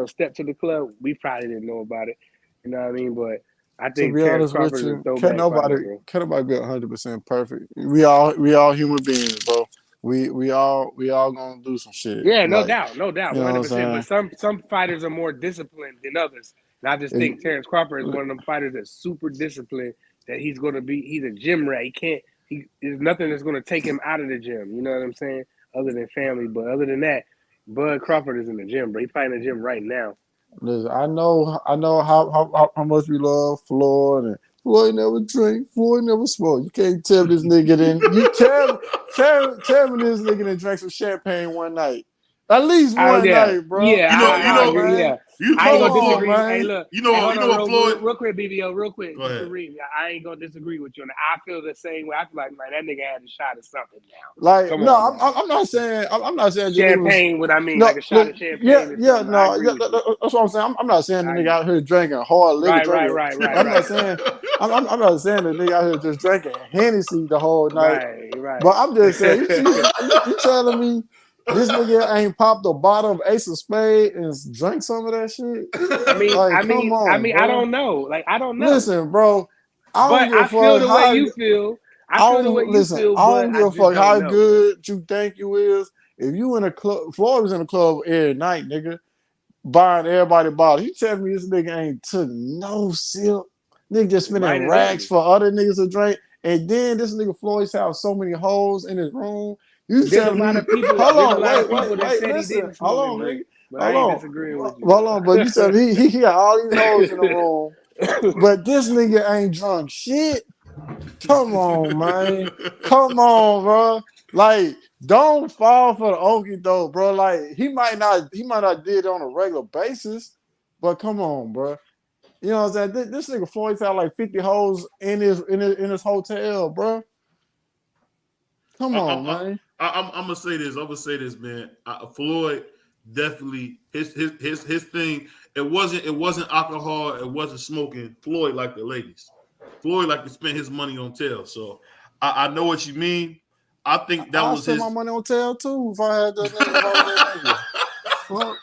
step to the club, we probably didn't know about it. You know what I mean? But I think Terrence Crawford is a throwback fighter, can't nobody be 100% perfect. We all human beings, bro. We all gonna do some shit. Yeah, no like, doubt, 100%. But some fighters are more disciplined than others, and I just think Terrence Crawford is one of them fighters that's super disciplined. That he's a gym rat. There's nothing that's gonna take him out of the gym. You know what I'm saying? Other than family, but other than that, Bud Crawford is in the gym, bro. He's fighting in the gym right now. Listen, I know how much we love Floyd, and Floyd never drink, Floyd never smoke. You can't tell this nigga you tell me this nigga done drank some champagne one night. At least one night, bro. Yeah, I agree. Yeah. I ain't gonna disagree. Man. Hey, look. Floyd. Real quick, BBO, real quick. Go ahead. I ain't gonna disagree with you. And I feel the same way. I feel like, man, that nigga had a shot of something now. Like, I'm not saying. I'm not saying champagne. What I mean, like a shot of champagne. That's what I'm saying. I'm not saying the nigga out here drinking hard liquor. Right. I'm not saying. I'm not saying the nigga out here just drinking Hennessy the whole night. Right. But I'm just saying. You telling me This nigga ain't popped a bottle of Ace of Spade and drank some of that shit. Like, come on, bro. I don't know. Like, I don't know. Listen, bro. I don't But give a I feel fuck the way how you feel. I don't give a fuck how good you think you is. If you in a club, Floyd was in a club every night, nigga, buying everybody bottles. You tell me this nigga ain't took no sip. Nigga just spending racks for other niggas to drink. And then this nigga Floyd's have so many holes in his room. You tell me, hold on, wait, listen. Hold on, nigga. Hold on, but you tell me he got all these holes in the room. But this nigga ain't drunk shit. Come on, man. Come on, bro. Like, don't fall for the okie though, bro. Like, he might not did it on a regular basis, but come on, bro. You know what I'm saying? This nigga Floyd's had like 50 holes in his hotel, bro. Come on, man. I'm gonna say this. I'm gonna say this, man. Floyd definitely his thing. It wasn't alcohol. It wasn't smoking. Floyd liked the ladies. Floyd liked to spend his money on tail. So I know what you mean. I think that was spend my money on tail too if I had that nigga. Fuck.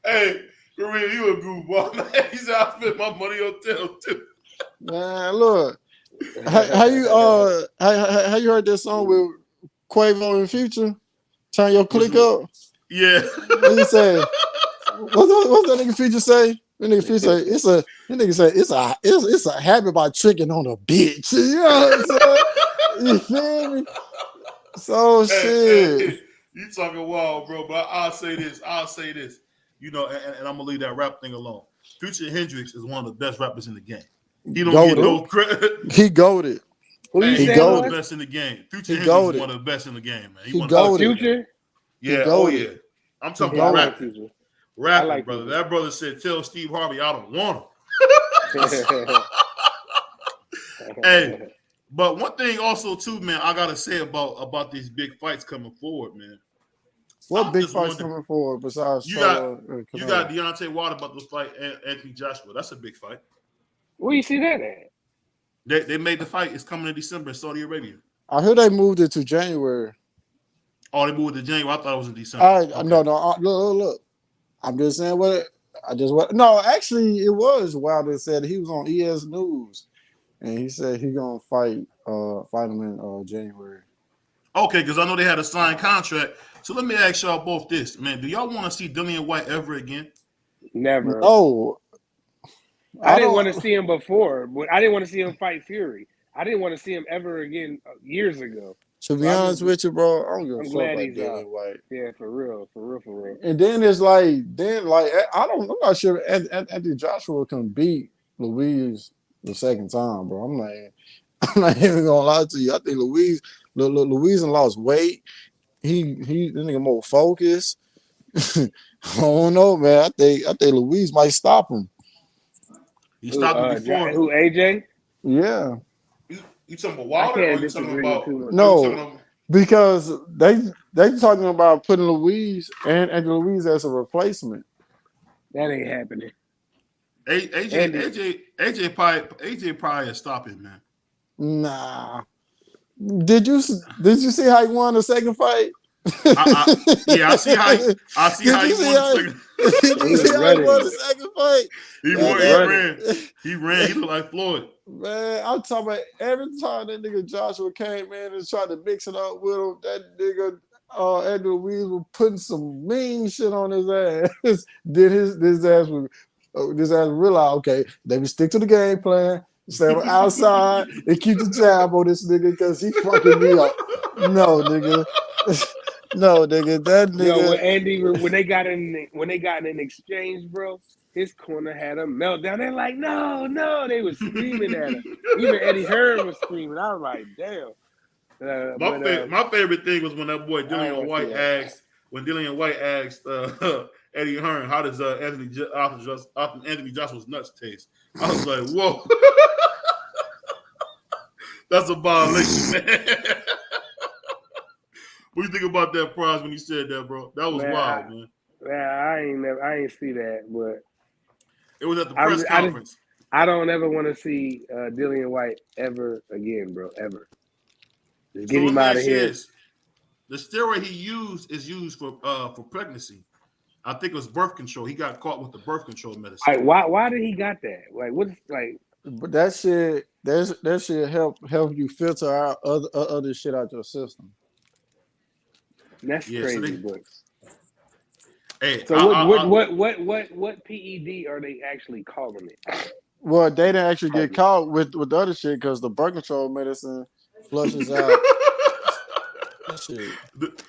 Hey, Korean, you a goofball, man. He said I spent my money on tail too. Man, look. How you heard that song with Quavo and Future? Turn your click up. Yeah. What you say? What's that nigga Future say? That nigga Future say it's a habit by tricking on a bitch. You know what I'm saying? You feel me? So shit. You talking wild, bro? But I'll say this. You know, and I'm gonna leave that rap thing alone. Future Hendrix is one of the best rappers in the game. He don't get no credit. He goated. He one of the best in the game. Future Hendrix is one of the best in the game, man. He goated. Future? Yeah, yeah. I'm talking about rapping. Rapping, brother. Future. That brother said, "Tell Steve Harvey I don't want him." Hey, but one thing also too, man, I gotta say about these big fights coming forward, man. What big fights coming forward besides you got Deontay Wilder about to fight Anthony Joshua? That's a big fight. Where you see that at? They made the fight. It's coming in December in Saudi Arabia. I heard they moved it to January. Oh, they moved it to January. I thought it was in December. No. Look. I'm just saying No, actually, it was Wilder said he was on ES News, and he said he gonna fight him in January. Okay, because I know they had a signed contract. So let me ask y'all both this, man. Do y'all want to see Dillian White ever again? Never. No. I didn't want to see him before, but I didn't want to see him fight Fury. I didn't want to see him ever again years ago. To be honest with you, bro, I don't give a fuck about Dillian White. Yeah, for real. And then it's like, I'm not sure if Anthony Joshua can beat Louise the second time, bro. I'm not even gonna lie to you. I think Louise lost weight. He the nigga more focused. I don't know, man. I think Louise might stop him. He stopped him before. Who, AJ? Yeah. You talking about Wilder? Or you talking about no? Because they talking about putting Louise and Louise as a replacement. That ain't happening. AJ probably is stopping, man. Nah. Did you see how he won the second fight? I see how he won the second fight. He ran. He looked like Floyd. Man, I'm talking about every time that nigga Joshua came in and tried to mix it up with him, that nigga Edgar Louise was putting some mean shit on his ass. Then his ass realized, okay, let me stick to the game plan. Stay outside and keep the jab on this nigga because he fucking me up. No, nigga. No, nigga. That nigga. Yo, when Andy, when they got in an exchange, bro, his corner had a meltdown. They're like, no. They was screaming at him. Even Eddie Hearn was screaming. I was like, damn. My favorite thing was when that boy Dillian White asked Eddie Hearn, how does Anthony Joshua's nuts taste? I was like, whoa. That's a violation, man. What do you think about that, Prize, when you said that, bro? That was wild, man. I ain't see that, but it was at the press conference. I don't ever want to see Dillian White ever again, bro. Ever. Just get him out of here. the steroid he used is used for pregnancy. I think it was birth control. He got caught with the birth control medicine. Like, why did he got that? Like, what's like? But that shit help you filter out other shit out your system. That's crazy, but. Hey, so what PED are they actually calling it? Well, they didn't actually get caught with the other shit because the birth control medicine flushes out. Shit.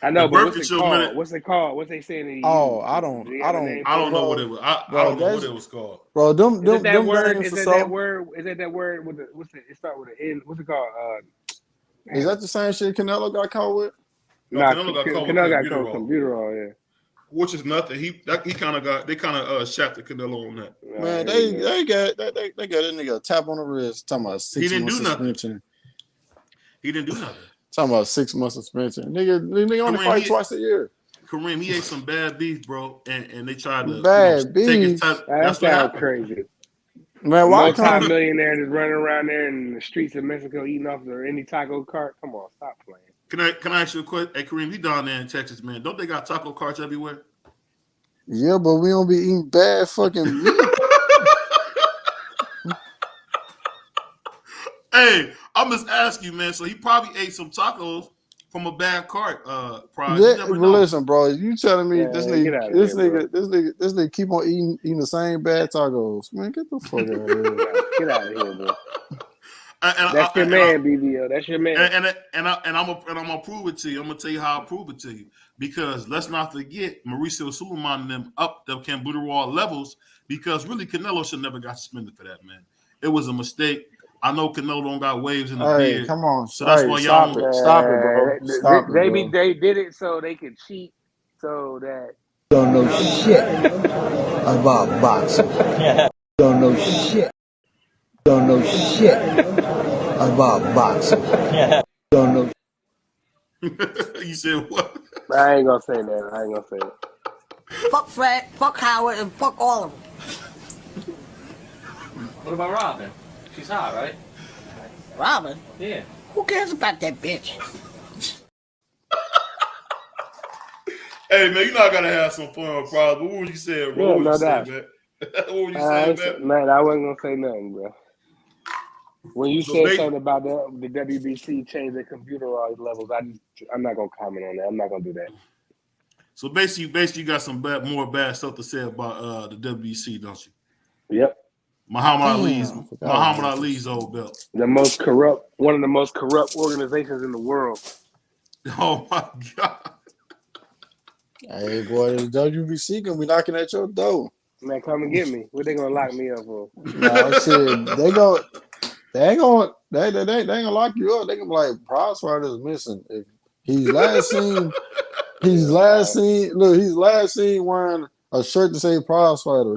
I know, but what's it called? What's it called? What's they saying? They I don't know what it was. I don't know what it was called. Bro, them word? Is that word? Is that word with the what's it? It start with an N. What's it called? Is that the same shit Canelo got caught with? No, Canelo got caught with computerol, yeah. Which is nothing. They kind of shafted Canelo on that. Man, they got that nigga a tap on the wrist. Talking about 6 months suspension. He didn't do nothing. Talking about 6 months suspension. Nigga only fight twice a year. Kareem, he ate some bad beef, bro, and they tried to beef. Take his time. That's what happened. Crazy. Man, why multi-millionaire just running around there in the streets of Mexico eating off of any taco cart? Come on, stop playing. Can I ask you a question? Hey, Kareem, you down there in Texas, man? Don't they got taco carts everywhere? Yeah, but we don't be eating bad fucking meat. Hey, I'm just asking you, man. So he probably ate some tacos from a bad cart. Yeah, listen, bro. You telling me this nigga keep on eating the same bad tacos? Man, get the fuck out of here. Get out of here, bro. That's your man, BBO. That's your man. And I'm gonna prove it to you. I'm gonna tell you how I prove it to you. Because let's not forget, Mauricio Suleiman and them up the Cambuterol levels. Because really, Canelo should never got suspended for that, man. It was a mistake. I know Canelo don't got waves in the beard. Come on, so that's why y'all stop it, bro. They did it so they could cheat, so that don't know shit about boxing. Don't know shit. Don't know shit about boxing. Don't know. You said what? I ain't gonna say that. Fuck Fred, fuck Howard, and fuck all of them. What about Robin? She's hot, right? Robin? Yeah. Who cares about that bitch? Hey, man, you know I gotta have some fun, bro. What would you say, bro? Yeah, no doubt. Man? What would you say, man? Man, I wasn't gonna say nothing, bro. When you said something about the WBC changed their computer levels, I'm not gonna comment on that. I'm not gonna do that. So basically, you got some more bad stuff to say about the WBC, don't you? Yep. Muhammad Ali's old belt. One of the most corrupt organizations in the world. Oh my God. Hey boy, the WBC gonna be knocking at your door. Man, come and get me. What they gonna lock me up for? No shit. They ain't gonna lock you up. They gonna be like, prize fighter is missing. If he's last seen wearing a shirt to say prize fighter.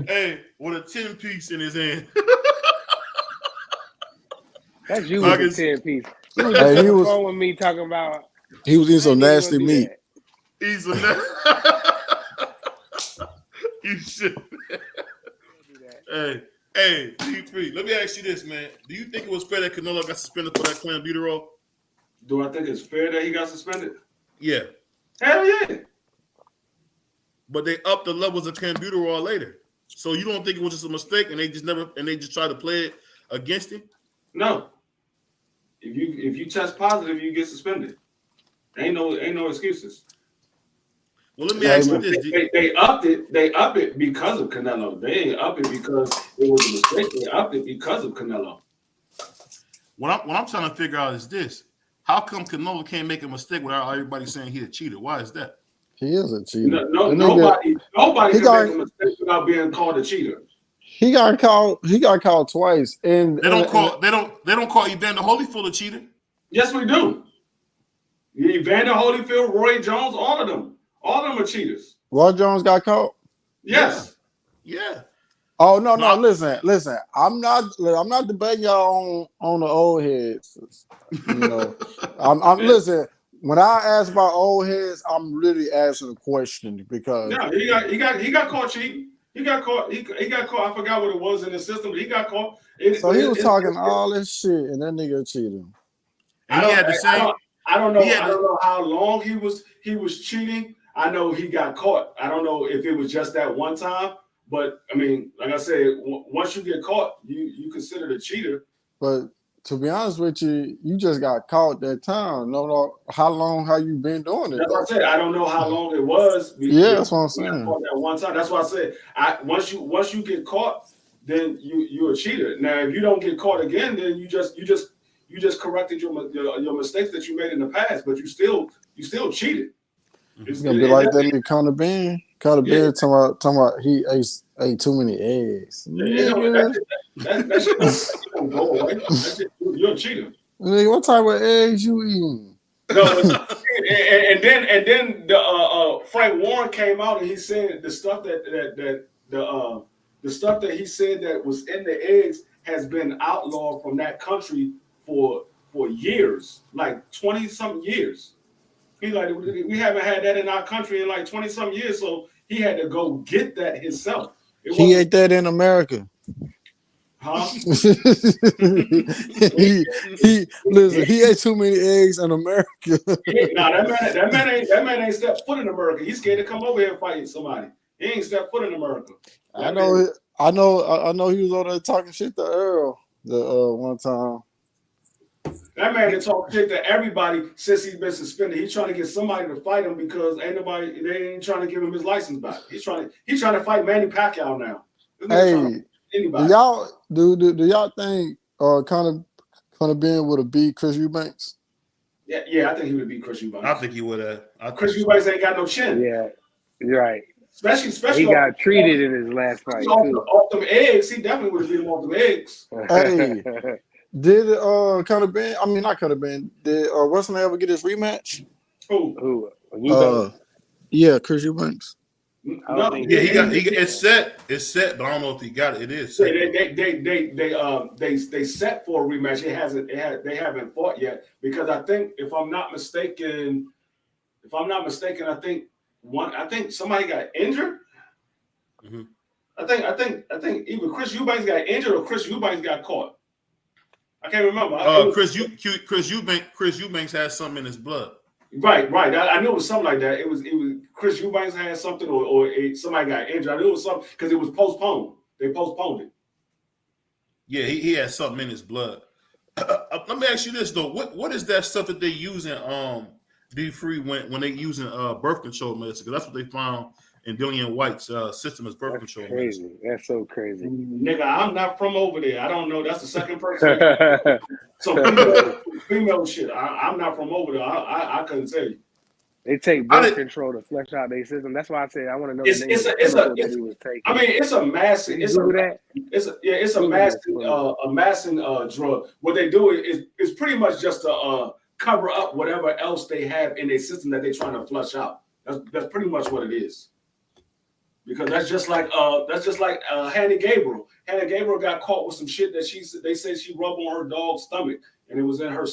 Hey, with a 10-piece in his hand. That's you with a 10-piece. He was with me talking about. He was eating some nasty meat. He's a You should. Hey, D3, let me ask you this, man. Do you think it was fair that Canelo got suspended for that clenbuterol? Do I think it's fair that he got suspended? Yeah. Hell yeah. But they upped the levels of clenbuterol later. So you don't think it was just a mistake and they just tried to play it against him? No. If you test positive, you get suspended. Ain't no excuses. Well, let me ask you this. They upped it because of Canelo. They ain't up it because it was a mistake. They upped it because of Canelo. What I'm trying to figure out is this. How come Canelo can't make a mistake without everybody saying he's a cheater? Why is that? He is a cheater. Nobody can make a mistake without being called a cheater. He got called twice. And they don't call Evander Holyfield a cheater. Yes, we do. Evander Holyfield, Roy Jones, all of them. All of them are cheaters. Roy Jones got caught? Yes. Yeah. Oh no, listen. I'm not debating y'all on the old heads. You know, I'm listen. When I ask about old heads, I'm really asking a question because he got caught cheating. He got caught. He got caught. I forgot what it was in the system, but he got caught. So he was talking all this shit, and that nigga cheated. And he had the same. I don't know how long he was cheating. I know he got caught. I don't know if it was just that one time, but I mean, like I said, once you get caught, you considered a cheater. But to be honest with you, you just got caught that time. No, how long have you been doing it? That's what I said. I don't know how long it was. Yeah, that's what I'm saying. That one time. That's why I said, once you get caught, then you're a cheater. Now, if you don't get caught again, then you just corrected your mistakes that you made in the past, but you still cheated. It's gonna be like that nigga Conor Ben. Conor Ben talking about he ate too many eggs. That shit don't go away. You're a cheater. Nigga, what type of eggs you eating? No, and then the Frank Warren came out and he said the stuff the stuff that he said that was in the eggs has been outlawed from that country for years, like 20-something years. He like, we haven't had that in our country in like 20-something years, so he had to go get that himself. He ate that in America. Huh? he ate too many eggs in America. That man ain't stepped foot in America. He's scared to come over here and fight somebody. He ain't stepped foot in America. I know he was over there talking shit to Earl the one time. That man can talk shit to everybody since he's been suspended. He's trying to get somebody to fight him because they ain't trying to give him his license back. He's trying to fight Manny Pacquiao now. Hey, do y'all think Conor Ben would have beat Chris Eubanks? Yeah, I think he would have beat Chris Eubanks. I think he would have. Chris Eubanks ain't got no chin. Yeah, you're right. Especially he got treated in his last fight. Off them eggs, he definitely would have beat him off them eggs. Hey. Did Conor Ben? I mean, not Conor Ben. Did Weston ever get his rematch? Who? Yeah, Chris Eubanks. No, yeah, he got it's set. It's set, but I don't know if he got it. It is set. They set for a rematch. They haven't fought yet because I think if I'm not mistaken, I think somebody got injured. Mm-hmm. I think either Chris Eubanks got injured or Chris Eubanks got caught. I can't remember. Chris Eubanks has something in his blood. Right. I knew it was something like that. It was Chris Eubanks had something, or somebody got injured. I knew it was something because it was postponed. They postponed it. Yeah, he had something in his blood. Let me ask you this though: what is that stuff that they use in D3 when they using birth control medicine? Because that's what they found in Dillian White's system as birth control medicine. That's so crazy. Nigga, I'm not from over there. I don't know. That's the second person. So female shit. I'm not from over there. I couldn't tell you. They take birth control to flesh out their system. That's why I say I want to know the name of the chemical that he was taking. I mean, it's a massing. It's a massing drug. What they do is pretty much just to cover up whatever else they have in their system that they're trying to flush out. That's pretty much what it is. Because that's just like Hannah Gabriel. Hannah Gabriel got caught with some shit that they say she rubbed on her dog's stomach, and it was in her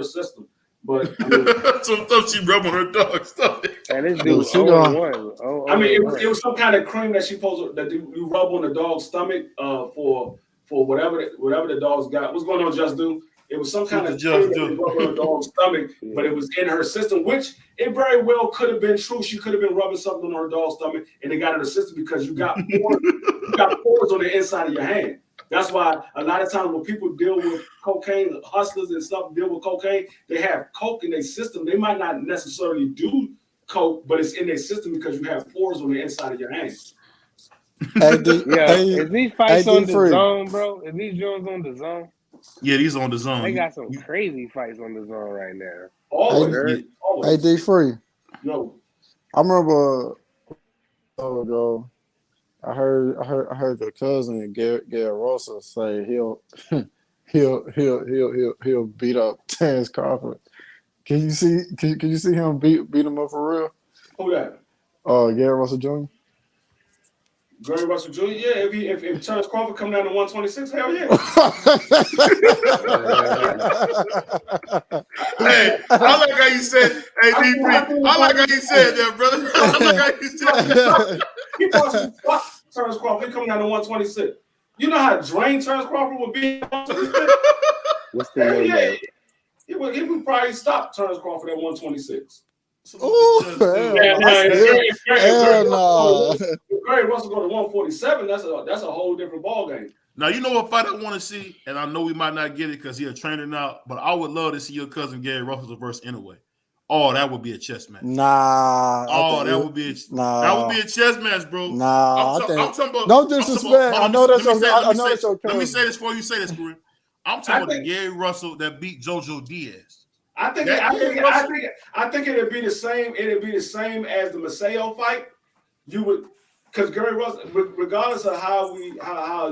system. But I mean, so she rubbed on her dog's stomach. And this dude, I mean, it was some kind of cream that you rub on the dog's stomach for whatever the dog's got. What's going on, Just Do? It was some kind of cream that you rub on the dog's stomach, but it was in her system, which it very well could have been true. She could have been rubbing something on her dog's stomach, and it got in her system because you got pores on the inside of your hand. That's why a lot of times when people deal with cocaine, hustlers and stuff deal with cocaine, they have coke in their system. They might not necessarily do coke, but it's in their system because you have pores on the inside of your hand. Is these fights on the zone, bro? Is these joints on the zone? Yeah, these on the zone. They got some crazy fights on the zone right now. Always. Hey, D3. No. I remember ago. I heard the cousin Garrett Rosa say he'll beat up Terrence Crawford. Can you see him beat him up for real? Who that? Garrett Russell Jr. Gary Russell Jr. Yeah, if Terrence Crawford come down to 126, hell yeah. Hey, I like how you said. Hey, D3, I like how you said that, brother. I like how you said that. Terrence Crawford. He coming down to 126. You know how drained Terrence Crawford would be at 126? What's the name yeah, of? he would probably stop Terrence Crawford at 126. Oh, hell no. If Gary Russell go to 147, that's a whole different ball game. Now, you know what fight I want to see, and I know we might not get it because he's a trainer now, but I would love to see your cousin Gary Russell versus anyway. Oh, that would be a chess match. Nah. That would be a chess match, bro. Nah. I'm talking about no disrespect. I know that's okay. Let me say this before you say this, Kareem. I'm talking about the Gary Russell that beat JoJo Diaz. I think it'd be the same. It'd be the same as the Maseo fight. You would, because Gary Russell, regardless of how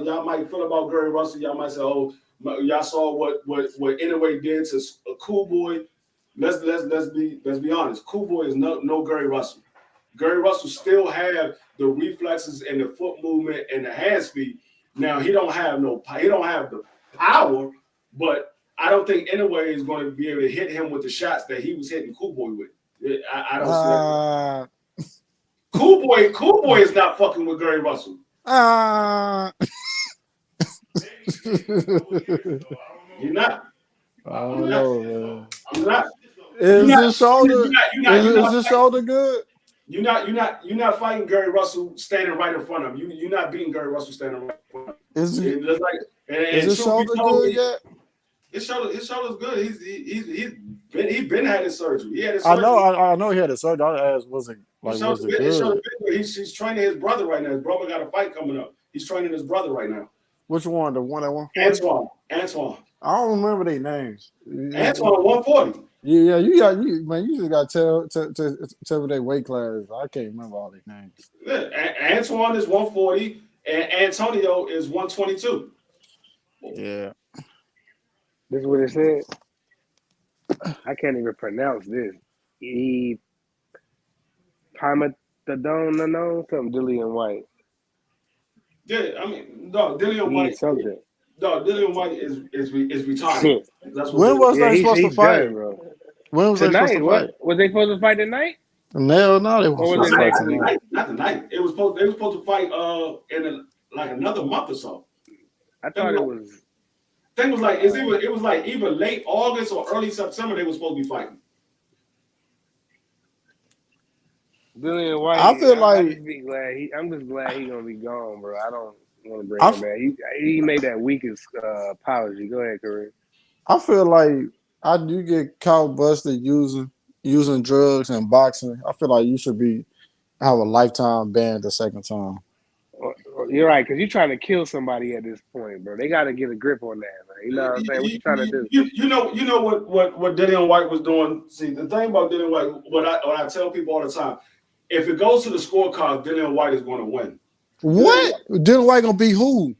y'all might feel about Gary Russell, y'all might say, "Oh, y'all saw what Inoue did to a Cool Boy." Let's be honest. Cool Boy is no Gary Russell. Gary Russell still have the reflexes and the foot movement and the hand speed. Now he don't have the power, but I don't think Inoue is going to be able to hit him with the shots that he was hitting Cool Boy with. I don't see that. Cool Boy is not fucking with Gary Russell. You're not. I don't know, man. I'm not. Is his shoulder good? You're not fighting Gary Russell standing right in front of him. You're not beating Gary Russell standing right in front of him. Is his shoulder good yet? His shoulder's good. He's been had his surgery. He had his surgery. I know he had his surgery. I asked, was it good? He's training his brother right now. His brother got a fight coming up. He's training his brother right now. Which one? The one at 140? Antoine. I don't remember their names. Antoine 140. Yeah, you just got to tell me their weight class. I can't remember all their names. Yeah, Antoine is 140 and Antonio is 122. Yeah. This is what it said. I can't even pronounce this. Pamatodone, something Dillian White. Yeah, I mean, no, Dillian White. Something. No, Dillian White is retired. That's when was they supposed to fight? Done, bro. When was tonight, they supposed to fight? Was they supposed to fight tonight? No, they weren't supposed to fight tonight. Not tonight. They were supposed to fight in another month or so. I thought it was. Thing was like it was like either late August or early September they were supposed to be fighting. Dillian White. I feel like I'm just glad he's gonna be gone, bro. I don't want to bring him back. He made that weakest apology. Go ahead, Kareem. I feel like I do get caught busted using drugs and boxing. I feel like you should have a lifetime ban the second time. You're right, because you're trying to kill somebody at this point, bro. They got to get a grip on that, man. You know what I'm saying? What you trying to do? You know what Dillian White was doing. See, the thing about Dillian White, what I tell people all the time, if it goes to the scorecard, Dillian White is going to win. What? Dillian White gonna be who?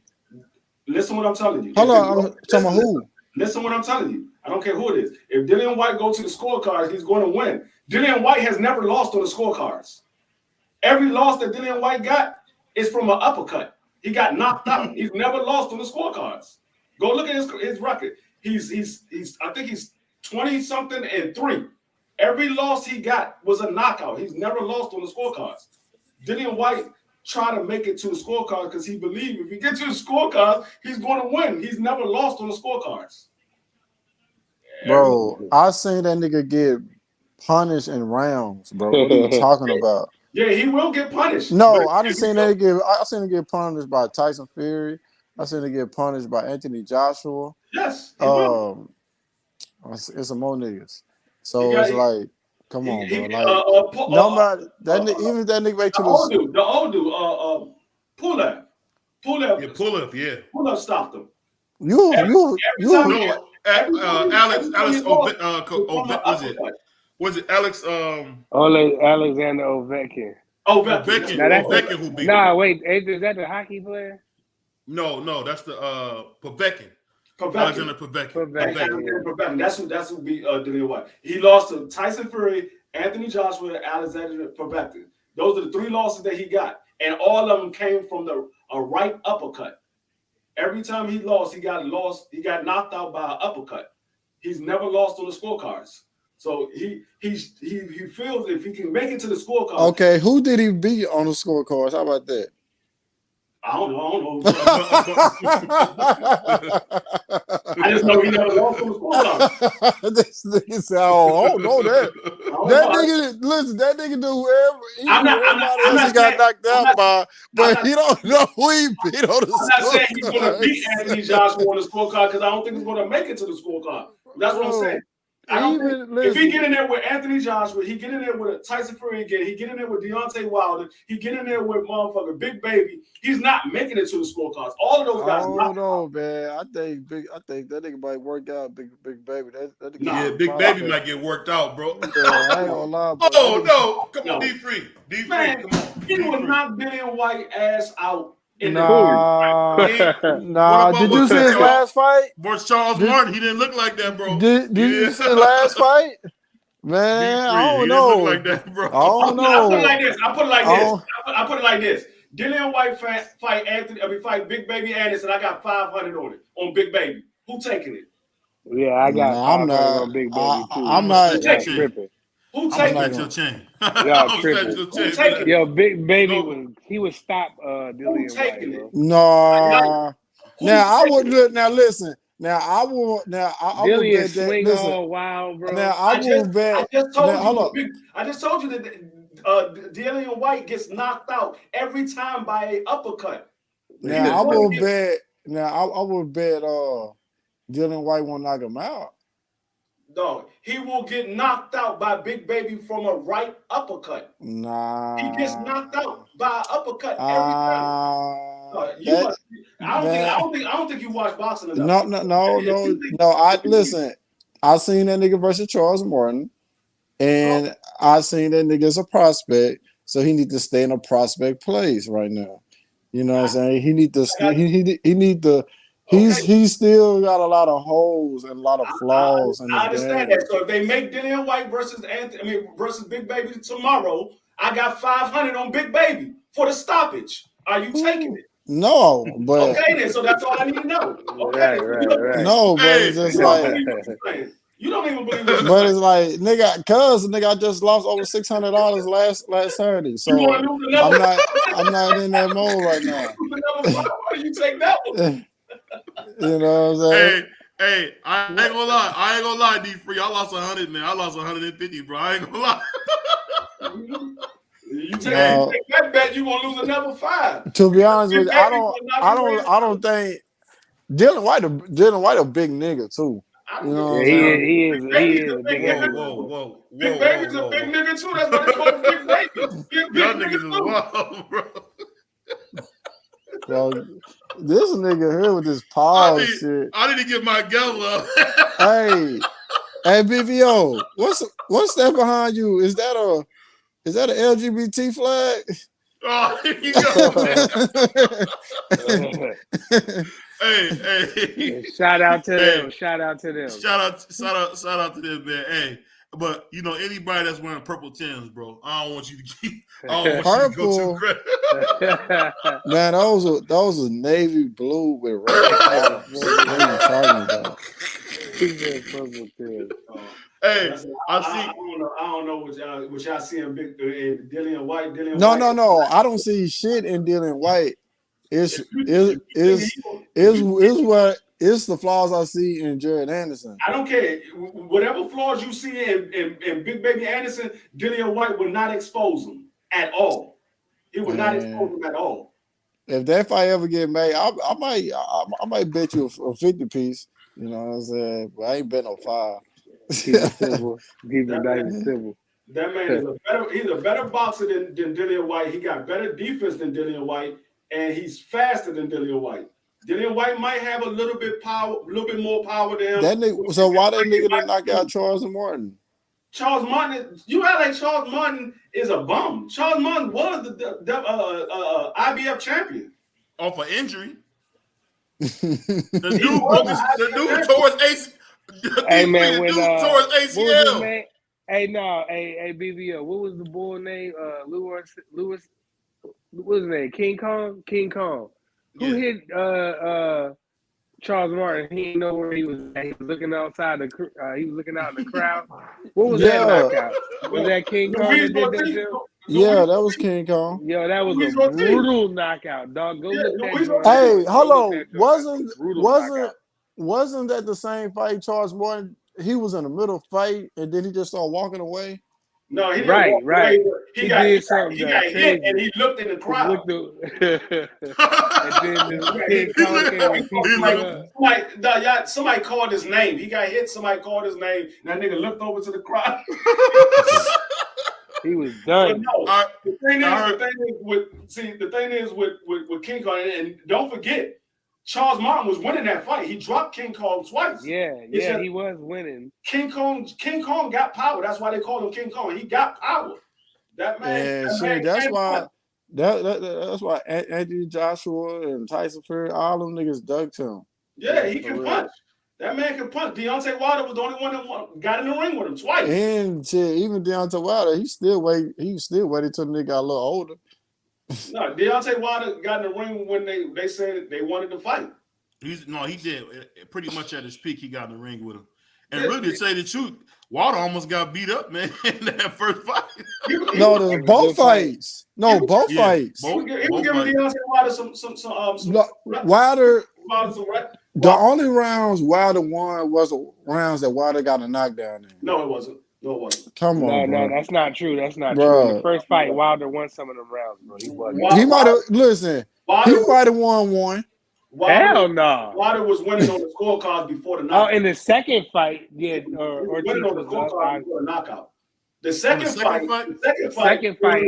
Listen what I'm telling you. Hold on, I'm talking about who? Listen what I'm telling you. I don't care who it is. If Dillian White goes to the scorecards, he's going to win. Dillian White has never lost on the scorecards. Every loss that Dillian White got is from an uppercut. He got knocked out. He's never lost on the scorecards. Go look at his record. He's I think he's 20-something and 3. Every loss he got was a knockout. He's never lost on the scorecards. Dillian White tried to make it to the scorecard because he believed if he gets to the scorecards, he's going to win. He's never lost on the scorecards. Bro, I seen that nigga get punished in rounds, bro. What are you talking about? Yeah, he will get punished. No, I didn't seen that I seen him get punished by Tyson Fury. I seen him get punished by Anthony Joshua. Yes. It's some more niggas. So it's like, come on, bro. Like nobody even that nigga right to the old dude, Pulev. Pulev stopped him. Was it Alex? Alexander Ovechkin. Ovechkin who beat him. Nah, wait, is that the hockey player? No, that's the Povetkin. Alexander Povetkin. That's who beat Dillian White. He lost to Tyson Fury, Anthony Joshua, and Alexander Povetkin. Those are the 3 losses that he got, and all of them came from a right uppercut. Every time he lost, he got knocked out by an uppercut. He's never lost on the scorecards. So he feels if he can make it to the scorecard. Okay, who did he beat on the scorecards? How about that? I don't know. I just know he never lost on the scorecard. This nigga said, "Oh, I don't know that." That nigga, listen, that nigga do whoever everybody else he got knocked out by, but he don't know who he beat on the I'm not saying he's going to scorecard. beat Anthony Joshua on the scorecard because I don't think he's going to make it to the scorecard. That's what I'm saying. I don't think, if he get in there with Anthony Joshua, he get in there with Tyson Fury again, he get in there with Deontay Wilder, he get in there with motherfucker Big Baby, he's not making it to the scorecards. All of those guys. I don't know, man. I think that nigga might work out, Big Baby. That Yeah, Big Baby might get worked out, bro. Yeah, I ain't gonna lie, bro. Oh no, come on, D-Free. Man, he will knock Dillian White ass out. Nah. Did you see his last fight? Versus Charles Martin, he didn't look like that, bro. Did you see his last fight? Man, I don't know. Look like that, bro. I don't know. I put it like this. Dillian White fight Big Baby Anderson. I got 500 on it on Big Baby. Who taking it? Yeah, I got. I'm not. On Big Baby too. I'm not tripping. Who taking your chain? Y'all tripping. Yo, Big Baby would stop Dillian White, bro. No. Now I would look. Now listen. Now I will. Now I will bet that. Swing Listen. all wild, bro. Now I will bet. I just told you that Dillian White gets knocked out every time by an uppercut. Now I will bet. Now I will bet. Dillian White won't knock him out. Dog, he will get knocked out by Big Baby from a right uppercut. Nah. He gets knocked out by an uppercut every time. I don't think you watch boxing enough. No. I listen. I seen that nigga versus Charles Martin, and I seen that nigga as a prospect, so he need to stay in a prospect place right now. You know what I'm saying? He need to. He's still got a lot of holes and a lot of flaws. I understand that. So if they make Dillian White versus Big Baby tomorrow, I got 500 on Big Baby for the stoppage. Are you taking it? No, but okay then. So that's all I need to know. Okay, right. No, but it's just like you don't even believe this. But it's like nigga, I just lost over $600 last Saturday, so I'm not in that mode right now. Why do you take that one? You know what I'm saying? Hey, I ain't gonna lie, D-Free. I lost 100, man. I lost 150, bro. I ain't gonna lie. You take that bet, you gonna lose another 5. To be honest with you, I don't think Dillian White a big nigga too. You know what I'm saying? He is a big nigga. Whoa. Big Baby's a big nigga too. That's what they call Big Baby. Y'all niggas is wild, bro. Well, this nigga here with this pause shit. I need to get my gal up. Hey, BVO, what's that behind you? Is that an LGBT flag? Oh, here you go. Hey. Shout out to them. Shout out to them, man. Hey, but you know anybody that's wearing purple Timbs, bro, I don't want you to keep. I don't want you to go too Man, those are navy blue with red. What are you talking about? Purple Timbs. Hey, I don't know what y'all see in Dillian White. No. I don't see shit in Dillian White. It's the flaws I see in Jared Anderson. I don't care. Whatever flaws you see in Big Baby Anderson, Dillian White would not expose them at all. He would not expose them at all. If that fight ever get made, I might bet you a 50 piece. You know what I'm saying? But I ain't bet no 5. That man is a better boxer than Dillian White. He got better defense than Dillian White, and he's faster than Dillian White. Dillian White might have a little bit more power than him. That nigga, so why that nigga didn't knock out Charles Martin? Charles Martin, you act like Charles Martin is a bum. Charles Martin was the IBF champion. Off an injury. The dude tore his ACL. Hey man, when tore his ACL. Hey BVO, what was the bull name? Lewis. What was his name? King Kong. Who hit Charles Martin? He didn't know where he was at. He was looking outside he was looking out in the crowd. What was that knockout? Was that King Kong that did that? Yeah, that was King Kong. Yo, that was Luis a Ortiz. brutal knockout, dog. Go look that Luis joint. Ortiz. Hey, hold Go look on. that joint. That's a brutal knockout. Wasn't that the same fight Charles Morton? He was in the middle fight and then he just started walking away. No, he didn't walk away. He got hit and he looked in the crowd. Somebody called his name. He got hit. Somebody called his name. And that nigga looked over to the crowd. He was done. No, the thing is with King Kong, and don't forget, Charles Martin was winning that fight. He dropped King Kong twice. Yeah, he was winning. King Kong got power. That's why they called him King Kong. He got power. That man. That's why Anthony Joshua and Tyson Fury, all them niggas ducked him. Yeah, he can punch. That man can punch. Deontay Wilder was the only one that got in the ring with him twice. And shit, even Deontay Wilder, he still waited till the nigga got a little older. No, Deontay Wilder got in the ring when they said they wanted to fight. He did. Pretty much at his peak, he got in the ring with him. And really, to say the truth, Wilder almost got beat up, man, in that first fight. Both fights. He was giving Deontay Wilder some Wilder. The only rounds Wilder won was the rounds that Wilder got a knockdown in. No, it wasn't. Come on, no, that's not true. That's not true. In the first fight, Wilder won some of them rounds, bro. He wasn't. He might have he might have won one. Hell no. Wilder was winning on the scorecards before the knockout. Oh, in the second fight, yeah, Ortiz was before the knockout. The second fight,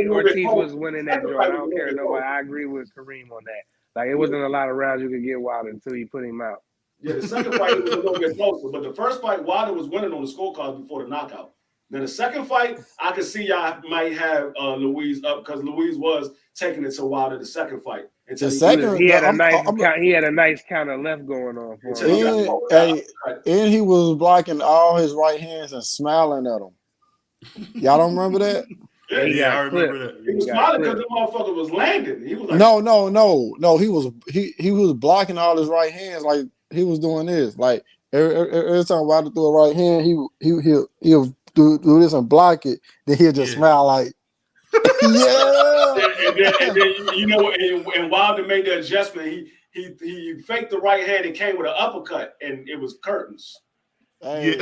Ortiz was winning that joint. I don't care nobody. I agree with Kareem on that. Like, it wasn't a lot of rounds you could get Wilder until you put him out. Yeah, the second fight was a little bit closer, but the first fight, Wilder was winning on the scorecards before the knockout. Then the second fight, I could see y'all might have Louise up because Louise was taking it to Wilder the second fight. He had a nice kind of left going on for him. And he was blocking all his right hands and smiling at him. Y'all don't remember that? Yeah, I remember that. He was smiling because the motherfucker was landing. He was like, no. He was blocking all his right hands like he was doing this. Like every time Wilder threw a right hand, he'll do this and block it. Then he'll just smile like, yeah. And then and Wilder made the adjustment. He faked the right hand and came with an uppercut, and it was curtains. Hey,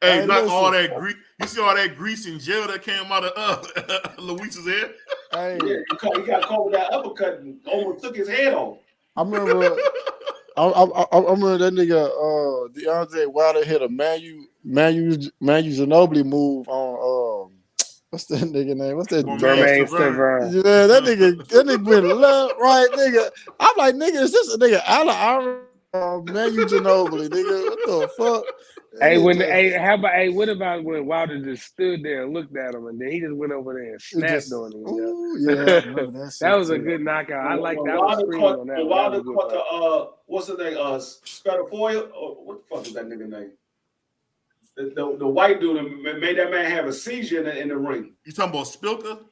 not all that grease. You see all that grease and gel that came out of Luis's head? Hey, he got caught with that uppercut and almost took his head off. I remember. I remember that nigga Deontay Wilder hit a Manu Ginobili move on what's that nigga name? What's that? Jermaine Stavern. Yeah, that nigga went left, right, nigga. I'm like, nigga, is this a nigga out of Manu Ginobili, nigga? What the fuck? What about when Wilder just stood there and looked at him and then he just went over there and snapped on him? That was a good knockout. I like that. Wilder caught the what's the name? Spatafoya? What the fuck is that nigga name? The white dude made that man have a seizure in the ring. You talking about Spilka?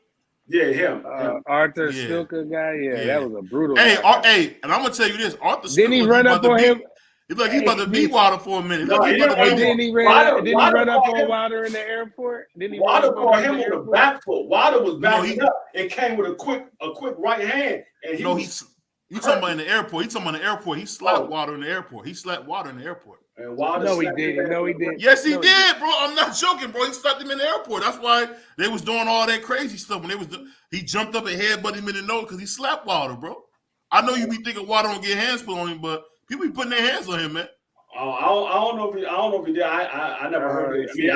Yeah, him. Arthur Spilka guy. Yeah, that was a brutal. Hey, and I'm gonna tell you this. Arthur Spilka. Didn't he run up on him? He's like he's about to beat Wilder for a minute. Didn't he run up on Wilder in the airport? Wilder caught him on the back foot. Wilder was backing up and came with a quick right hand. And you talking about in the airport? He slapped Wilder in the airport. He slapped Wilder in the airport. And Wilder he didn't. Yes, he did, bro. I'm not joking, bro. He slapped him in the airport. That's why they was doing all that crazy stuff when he jumped up and headbutted him in the nose because he slapped Wilder, bro. I know you be thinking Wilder don't get hands put on him, but people be putting their hands on him, man. I don't know if he did. I never heard it. I mean,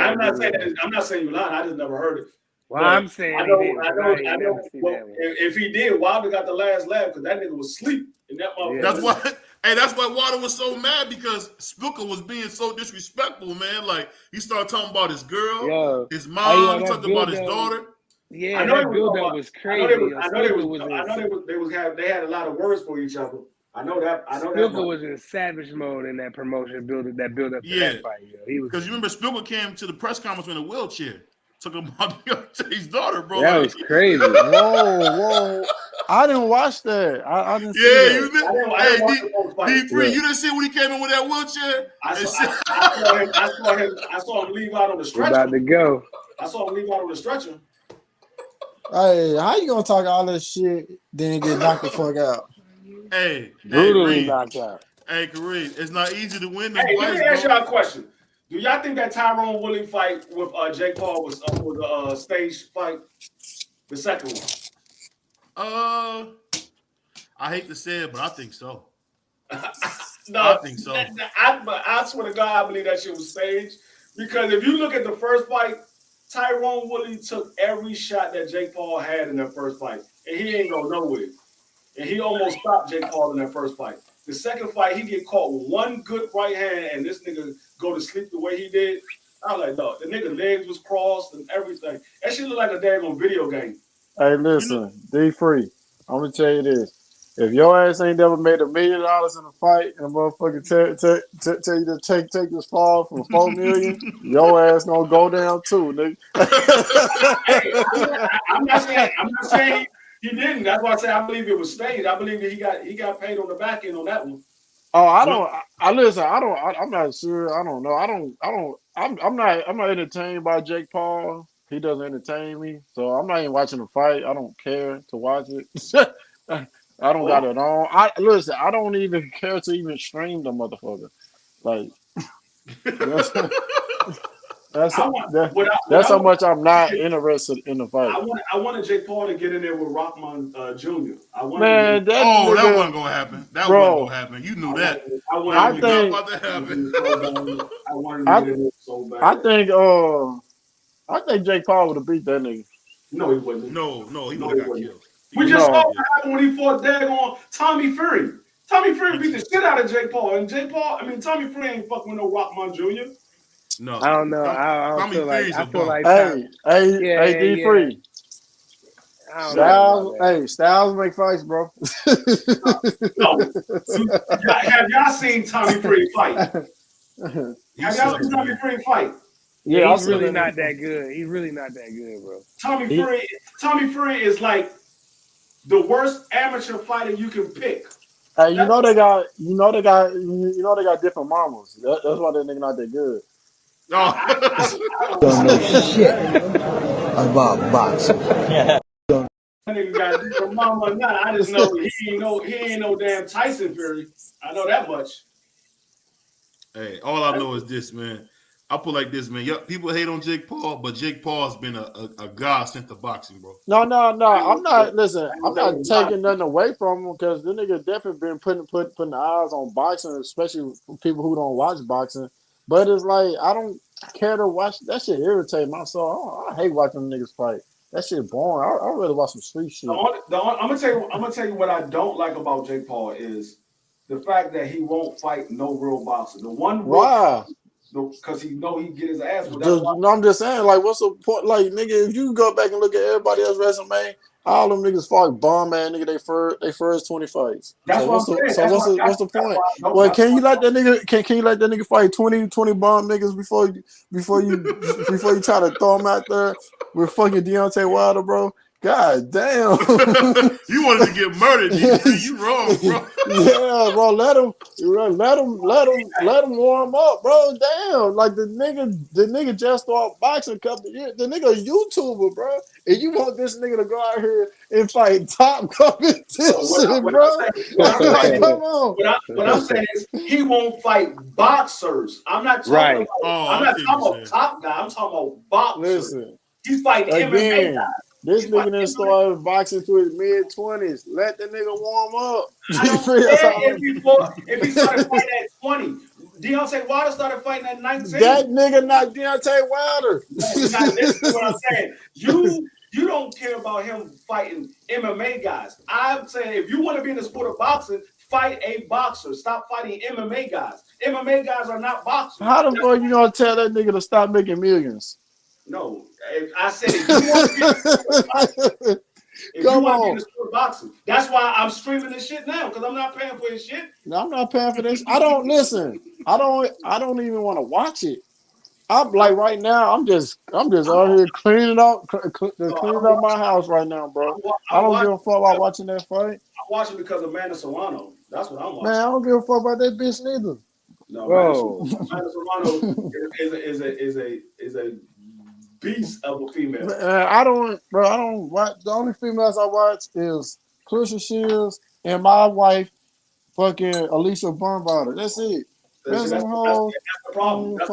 I'm not saying you lying. I just never heard it. Well, I'm saying I know. If he did, Wilder got the last laugh because that nigga was asleep in that motherfucker. That's why Wilder was so mad because Spilka was being so disrespectful, man. Like he started talking about his girl, his mom, he talked about his daughter. Yeah, I know that build-up was crazy. They had a lot of words for each other. I know that. Spilka was in savage mode in that promotion build up to that fight. Because you remember Spilka came to the press conference in a wheelchair. Took him about his daughter, bro. That was crazy. Whoa. I didn't watch that. I didn't see that. You didn't. D3, you didn't see when he came in with that wheelchair? I saw him leave out on the stretcher. About to go. I saw him leave out on the stretcher. Hey, how you gonna talk all this shit then get knocked the fuck out? Hey, Brutally Reed. knocked out. Hey, Kareem, it's not easy to win them Hey, let fights, me ask bro. y'all a question. Do y'all think that Tyrone Woodley fight with Jake Paul was a stage fight? The second one. I hate to say it, but I think so. No, I think so. I swear to God, I believe that shit was staged. Because if you look at the first fight, Tyrone Woodley took every shot that Jake Paul had in that first fight, and he ain't go nowhere. And he almost stopped Jake Paul in that first fight. The second fight, he get caught with one good right hand, and this nigga go to sleep the way he did. I was like, no, the nigga legs was crossed and everything. That shit look like a daggone video game. Hey, listen, D Free. I'm gonna tell you this. If your ass ain't never made $1 million in a fight and a motherfucker tell you to take this fall for $4 million, your ass gonna go down too, nigga. Hey, I'm not saying he didn't. That's why I say I believe it was staged. I believe that he got paid on the back end on that one. Oh, I don't. I listen. I'm not sure. I don't know. I'm not entertained by Jake Paul. He doesn't entertain me, so I'm not even watching the fight. I don't care to watch it. I don't got it on. Listen. I don't even care to even stream the motherfucker. Like that's how much I'm not interested in the fight. I wanted Jake Paul to get in there with Rockman Jr. Man, that that nigga, wasn't gonna happen. That wasn't gonna happen. You knew that. I think. About to happen. I wanted to get in there so bad. I think Jake Paul would have beat that nigga. No, he wouldn't. No, he would have got killed. We just saw what happened when he fought daggone Tommy Fury. Tommy Fury beat the shit out of Jake Paul, and Tommy Fury ain't fucking with no Rockman Jr. No, I don't know. I Tommy feel like Fury's I a feel bum. like Hey, D Free. Styles make fights, bro. No. Have y'all seen Tommy Fury fight? Have y'all seen Tommy Fury fight? Yeah, he's really not that good. He's really not that good, bro. Tommy Fury is like the worst amateur fighter you can pick. Hey, you know they got different mamas. That's why that nigga not that good. Don't know shit about boxing. That nigga got different mama or not. I just know he ain't no damn Tyson Fury. I know that much. Hey, all I know is this, man. I put like this, man. People hate on Jake Paul, but Jake Paul's been a godsend to boxing, bro. No. I'm not. Listen, I'm not taking nothing away from him because the nigga definitely been putting the eyes on boxing, especially for people who don't watch boxing. But it's like I don't care to watch that shit. Irritate my soul. I hate watching niggas fight. That shit boring. I really watch some street shit. I'm gonna tell you what I don't like about Jake Paul is the fact that he won't fight no real boxer. The one why? Because he know he get his ass. I'm just saying, like, what's the point? Like, nigga, if you go back and look at everybody else's resume, all them niggas fought bomb man, nigga. They first 20 fights. That's so what I'm saying. What's the point? Well, can you let that nigga? Can you let that nigga fight 20 bomb niggas before you try to throw him out there with fucking Deontay Wilder, bro? God damn! You wanted to get murdered. You wrong, bro. Yeah, bro. Let him warm up, bro. Damn, like the nigga just started boxing a couple of years. The nigga a YouTuber, bro. And you want this nigga to go out here and fight top competition, bro? Come on. What I'm saying is he won't fight boxers. I'm not talking about top guy. I'm talking about boxers. Listen, he's fighting MMA guys. This nigga done started boxing to his mid-20s. Let the nigga warm up. I don't care if he started fighting at 20. Deontay Wilder started fighting at 19. That nigga not Deontay Wilder. Listen to what I'm saying. You don't care about him fighting MMA guys. I'm saying if you want to be in the sport of boxing, fight a boxer. Stop fighting MMA guys. MMA guys are not boxers. How the fuck you gonna tell that nigga to stop making millions? No, I said if you want to be in the sport of boxing, that's why I'm streaming this shit now because I'm not paying for his shit. No, I'm not paying for this. I don't listen. I don't even want to watch it. I'm like right now. I'm just out here cleaning up my house right now, bro. I don't give a fuck about watching that fight. I'm watching because of Amanda Serrano. That's what I'm watching. Man, I don't give a fuck about that bitch neither. No, Amanda Serrano is a beast of a female. I don't watch. The only females I watch is Clarissa Shields and my wife, fucking Alicia Bumbarder. That's it. That's the problem. That's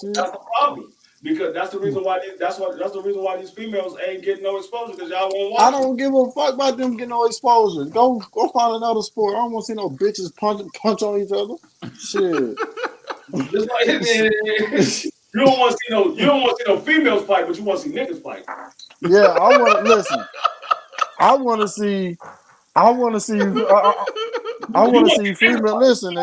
the problem. Because that's the reason why that's the reason why these females ain't getting no exposure because y'all won't watch. I don't give a fuck about them getting no exposure. Go find another sport. I don't want to see no bitches punch on each other. Shit. Just like you don't want to see no females fight, but you want to see niggas fight. Yeah, I want to listen. I want to see female. Listen,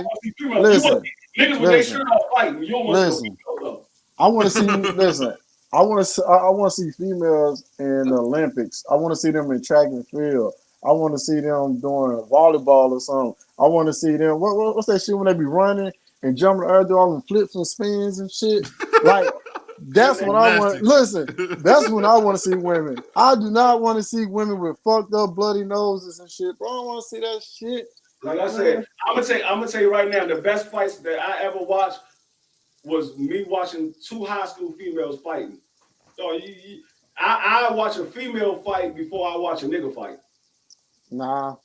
listen. Niggas with their shirt off fighting. You don't want to see no females. I want to see. Listen, I want to see females in the Olympics. I want to see them in track and field. I want to see them doing volleyball or something. I want to see them. What's that shit when they be running and jumping the earth, do all them flips and spins and shit? Like that's when I want. Listen, that's when I want to see women. I do not want to see women with fucked up bloody noses and shit. Bro, I don't want to see that shit. Like I said, I'm gonna tell you right now, the best fights that I ever watched was me watching two high school females fighting. So I watch a female fight before I watch a nigga fight. Nah.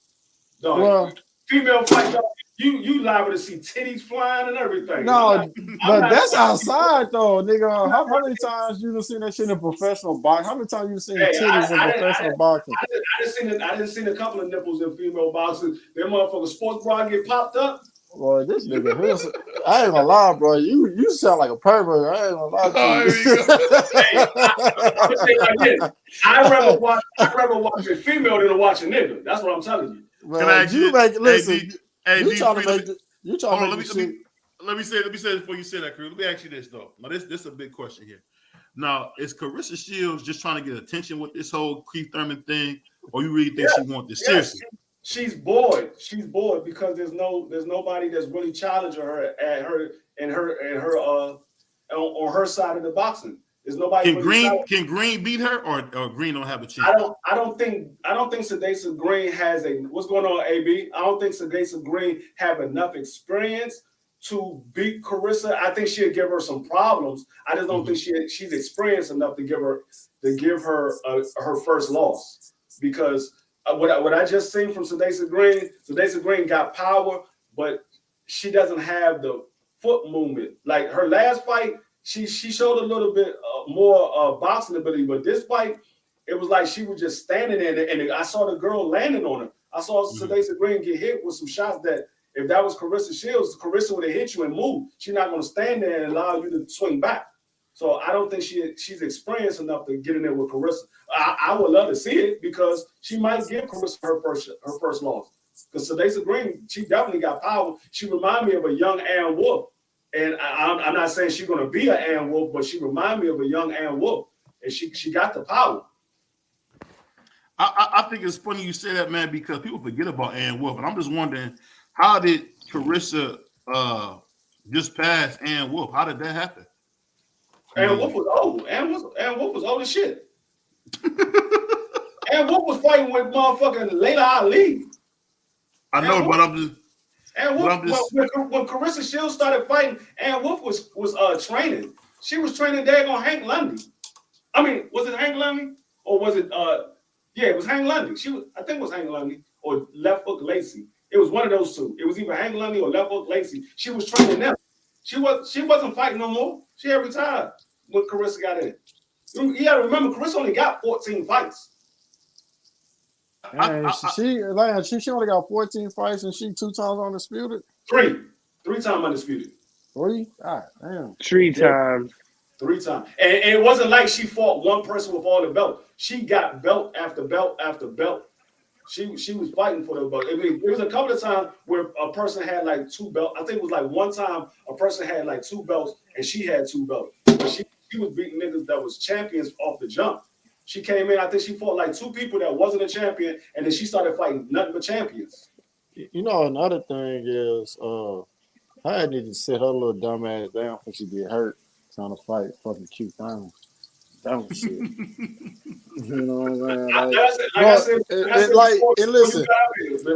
Dog, well, female fight, dog, you liable to see titties flying and everything. No, but that's outside though, nigga. How many times you done seen that shit in professional boxing? How many times you seen titties in professional boxing? I done seen a couple of nipples in female boxing. Them motherfuckers sports bra get popped up. Boy, this nigga here, I ain't gonna lie, bro. You sound like a pervert. I ain't gonna lie to you. I'm gonna say like this. I'd rather watch a female than to watch a nigga. That's what I'm telling you. Man, can I you make listen? You trying to make let me say this before you say that, Chris. Let me ask you this though. Now this is a big question here. Now, is Clarissa Shields just trying to get attention with this whole Keith Thurman thing, or you really think she wants this seriously? She's bored. She's bored because there's nobody that's really challenging her on her side of the boxing. There's nobody. Can Green beat her or Green don't have a chance? I don't think Sadasa Green has a what's going on, AB? I don't think Sadasa Green have enough experience to beat Clarissa. I think she'll give her some problems. I just don't think she's experienced enough to give her her first loss because. What I just seen from Sadasa Green got power, but she doesn't have the foot movement. Like her last fight, she showed a little bit more boxing ability, but this fight, it was like she was just standing there, and I saw the girl landing on her. I saw Sadasa Green get hit with some shots that if that was Clarissa Shields, Clarissa would have hit you and moved. She's not going to stand there and allow you to swing back. So I don't think she's experienced enough to get in there with Clarissa. I would love to see it because she might give Clarissa her first loss. Because Sadasa Green, she definitely got power. She remind me of a young Ann Wolf. And I'm not saying she's going to be an Ann Wolf, but she remind me of a young Ann Wolf. And she got the power. I think it's funny you say that, man, because people forget about Ann Wolf. And I'm just wondering, how did Clarissa just pass Ann Wolf? How did that happen? Ann Wolf was old. Ann Wolf was old as shit. Ann Wolf was fighting with motherfucking Layla Ali. I know, but I'm just. Ann Wolf, when Clarissa Shields started fighting, Ann Wolf was training. She was training daggone Hank Lundy. I mean, was it Hank Lundy or was it? Yeah, it was Hank Lundy. I think it was Hank Lundy or Left Hook Lacey. It was one of those two. It was either Hank Lundy or Left Hook Lacey. She was training them. She wasn't fighting no more. She had retired when Clarissa got in. You got to remember, Clarissa only got 14 fights. She only got 14 fights and she 2 times undisputed. 3 times undisputed. 3? God damn. 3 times. 3 times. And it wasn't like she fought one person with all the belt. She got belt after belt after belt. She was fighting for the belt. I mean, there was a couple of times where a person had like 2 belts. I think it was like one time a person had like 2 belts and she had 2 belts. But she was beating niggas that was champions off the jump. She came in, I think she fought like 2 people that wasn't a champion, and then she started fighting nothing but champions. You know, another thing is I need to sit her little dumb ass down when she get hurt trying to fight fucking Keith Thurman. Dumb shit. You know what I'm saying?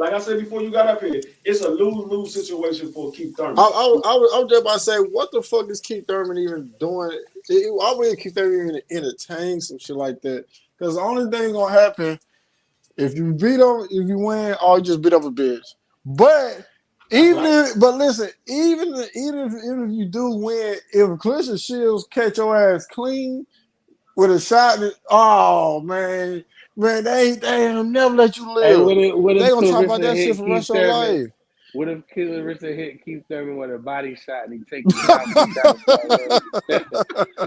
Like I said before you got up here, it's a lose-lose situation for Keith Thurman. I was just about to say, what the fuck is Keith Thurman even doing I really keep that even entertain some shit like that. Because the only thing gonna happen if you win, you just beat up a bitch. But listen, even if you do win, if Clarissa Shields catch your ass clean with a shot, oh man, they ain't never let you Hey, live. what They if gonna talk about Clarissa that shit hit for the Keith rest of your Thurman? life. What if Clarissa hit Keith Thurman with a body shot and he takes him out to Dallas?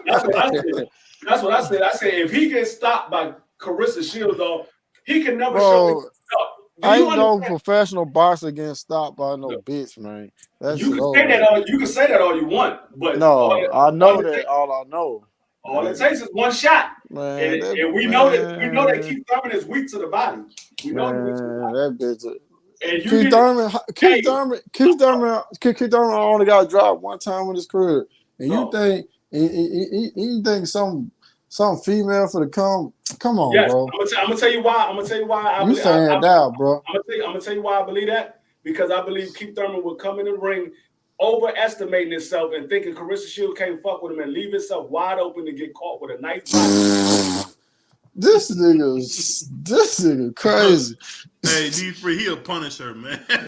That's what I said. That's what I said. I said if he gets stopped by Carissa Shields, though, he can never show me. Bro, Do I you ain't no understand? professional boxer getting stopped by no bitch, man. That You shit can say over. that all you can say that all you want, but No, I know that. All I know. all it takes is one shot, Man, and we know that Keith Thurman is weak to the body. We know he's weak to the body. that bitch. And you need Keith Thurman only got dropped one time in his career, and you think you think some female for the come on, yes, bro. I'm gonna tell you why. I'm gonna tell you why. You saying that, bro? I'm gonna tell you why I believe that, because I believe Keith Thurman will come in the ring overestimating himself and thinking Carissa Shields can't fuck with him and leave himself wide open to get caught with a nice body. This nigga crazy. Hey, D3, he'll punish her, man. I'm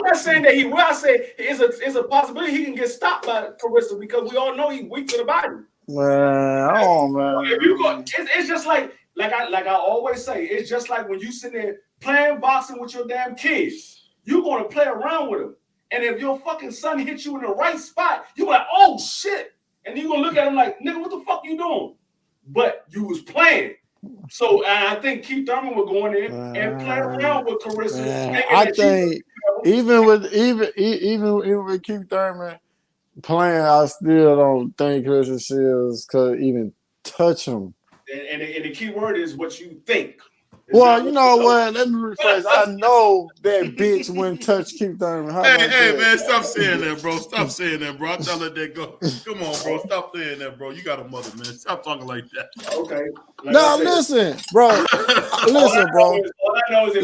not saying that he will. I say it's a possibility he can get stopped by Carissa because we all know he's weak to the body. Man, If you go, it's just like I always say, it's just like when you sit there playing boxing with your damn kids, you're gonna play around with them. And if your fucking son hits you in the right spot, you're like, oh shit. And you're gonna look at him like, nigga, what the fuck you doing? But you was playing. So I think Keith Thurman will go in there and play around with Carissa. I think even with Keith Thurman playing, I still don't think Clarissa Shields could even touch him. And the key word is what you think. Well, you know what? Let me rephrase. I know that bitch wouldn't touch Keith Thurman. Hey, man, stop saying that, bro. Stop saying that, bro. I'm trying to let that go. Come on, bro. Stop saying that, bro. You got a mother, man. Stop talking like that. Okay. Listen, bro. Listen, bro. All I know is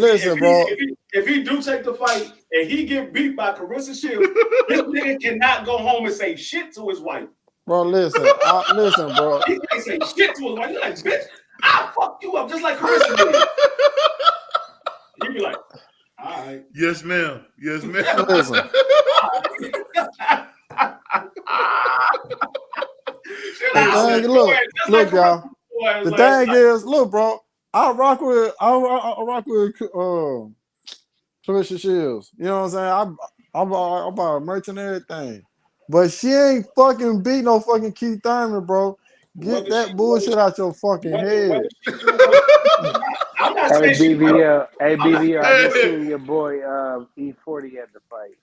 if he do take the fight and he get beat by Carissa Shields, this nigga cannot go home and say shit to his wife. Bro, listen, bro. He can't say shit to his wife. He's like, bitch, I'll fuck you up just like Carissa did. He'd be like, all right. Yes, ma'am. Yes, ma'am. Listen. Look, y'all. The thing is, look, bro. I rock with Clarissa Shields. You know what I'm saying? I bought merch and everything. But she ain't fucking beat no fucking Keith Thurman, bro. Get that bullshit out your fucking head. I'm not Hey, saying BBL, I just seen your boy E40 at the fight.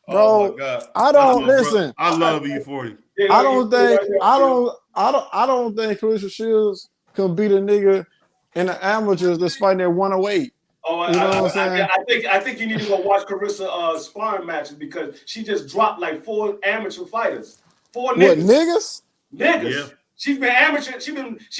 Bro, oh my God. I don't listen. I love E40. I don't think Clarissa Shields can beat a nigga in the amateurs that's fighting at 108. Oh, you know what I'm saying? I think you need to go watch Carissa sparring matches because she just dropped like 4 amateur fighters. 4 niggas. What, niggas? Niggas. Yeah. She's been amateur. She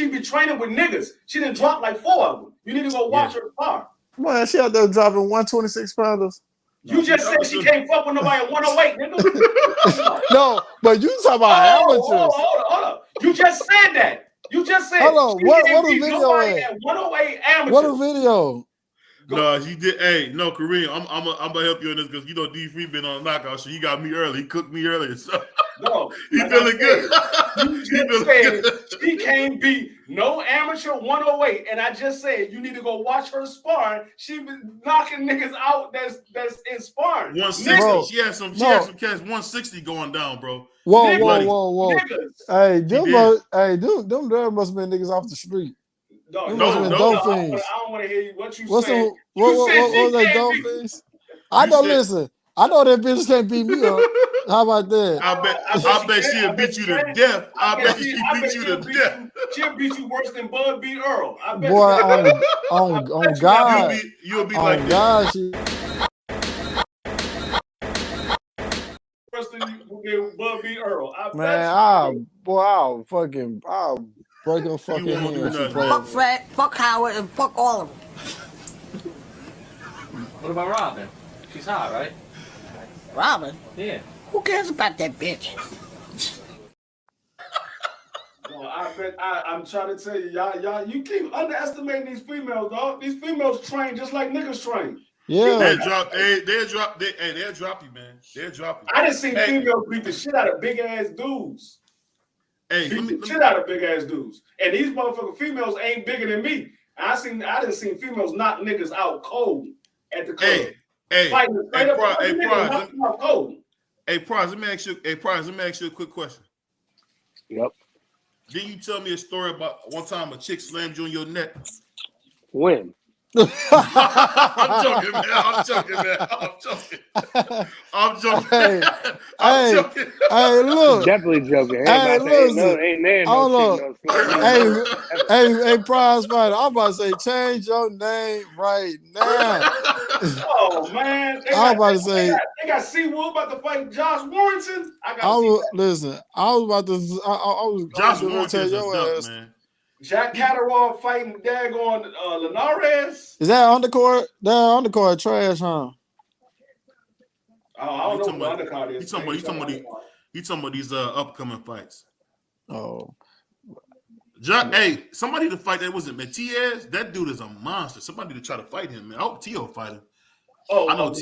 been training with niggas. She done dropped like 4 of them. You need to go watch her spar. Man, she out there dropping 126 pounders. You just said she can't fuck with nobody at 108, nigga. No, but you talking about amateurs. Hold up. You just said that. You just said. Hold on. What a video at 108 amateur. What a video. No, he did. Hey, no, Kareem, I'm gonna help you in this because you know D3 been on a knockout, so he got me early. He cooked me earlier, so no, he feeling good. You just said she can't beat no amateur 108, and I just said you need to go watch her sparring. She been knocking niggas out that's in sparring. 160. Bro, She had some cats 160 going down, bro. Whoa. Niggas. Hey, them there must have been niggas off the street. No, I don't want to hear you. What you What's saying? What was that dolphins? I know. Listen, I know that bitch can't beat me up. How about that? I bet she'll beat you to death. I bet she beat you to death. She'll beat you worse than Bud beat Earl. I bet. Boy, on God, you'll be on like God, worse than Bud beat Earl. Man, I'll break her fucking hand. Fuck Fred, fuck Howard, and fuck all of them. What about Robin? She's hot, right? Robin? Yeah. Who cares about that bitch? I bet I'm trying to tell you, y'all, you keep underestimating these females, dog. These females train just like niggas train. Yeah. They'll drop you, man. They'll drop you. I done seen females beat the shit out of big ass dudes. Hey, beat the shit out of big ass dudes. And these motherfucking females ain't bigger than me. I done seen females knock niggas out cold at the club. Hey, fighting straight up. Hey, Prize, let me ask you a quick question. Yep. Didn't you tell me a story about one time a chick slammed you on your neck? When? I'm joking, man. I'm joking. Hey, look. Definitely joking. Hey, listen. Hey, prize fighter. I'm about to say, change your name right now. Oh man, I'm about to say they got Seawood about to fight Josh Warrington. Listen, I was about to. I was Josh Warrington's a duck, man. Jack Catterall fighting daggone Linares. Is that undercourt? That undercourt trash, huh? I don't know what the undercard is. He's talking about these upcoming fights. Oh. Hey, somebody to fight that wasn't Diaz. That dude is a monster. Somebody to try to fight him, man. I hope Tio fight him. Oh, I know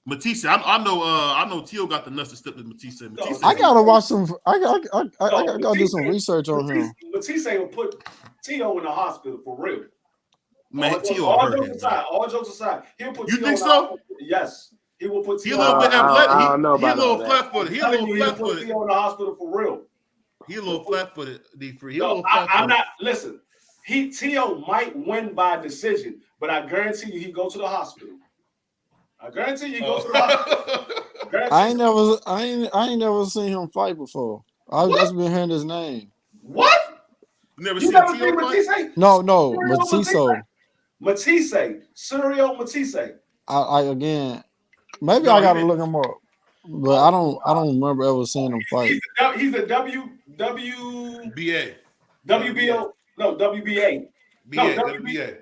Matisse. I know Tio got the nuts to step with Matisse. I gotta watch some. I gotta do some research on him. Matisse will put Tio in the hospital for real. Man, Tio all jokes aside, he'll put. You Tio think in so? Yes, he will put. He a little bit athletic. I don't know about he a little flat-footed. He a little flat-footed. Tio in the hospital for real. He a little flat-footed. I'm not. Listen, Tio might win by decision, but I guarantee you he go to the hospital. I guarantee you he go to the hospital. I ain't never seen him fight before. I've just been hearing his name. What? You never seen Matisse? No, Matisse. Matisse, Serial Matisse. I again, maybe I gotta look him up, but I don't remember ever seeing him fight. He's a WBA. WBO. No, WBA. WBA.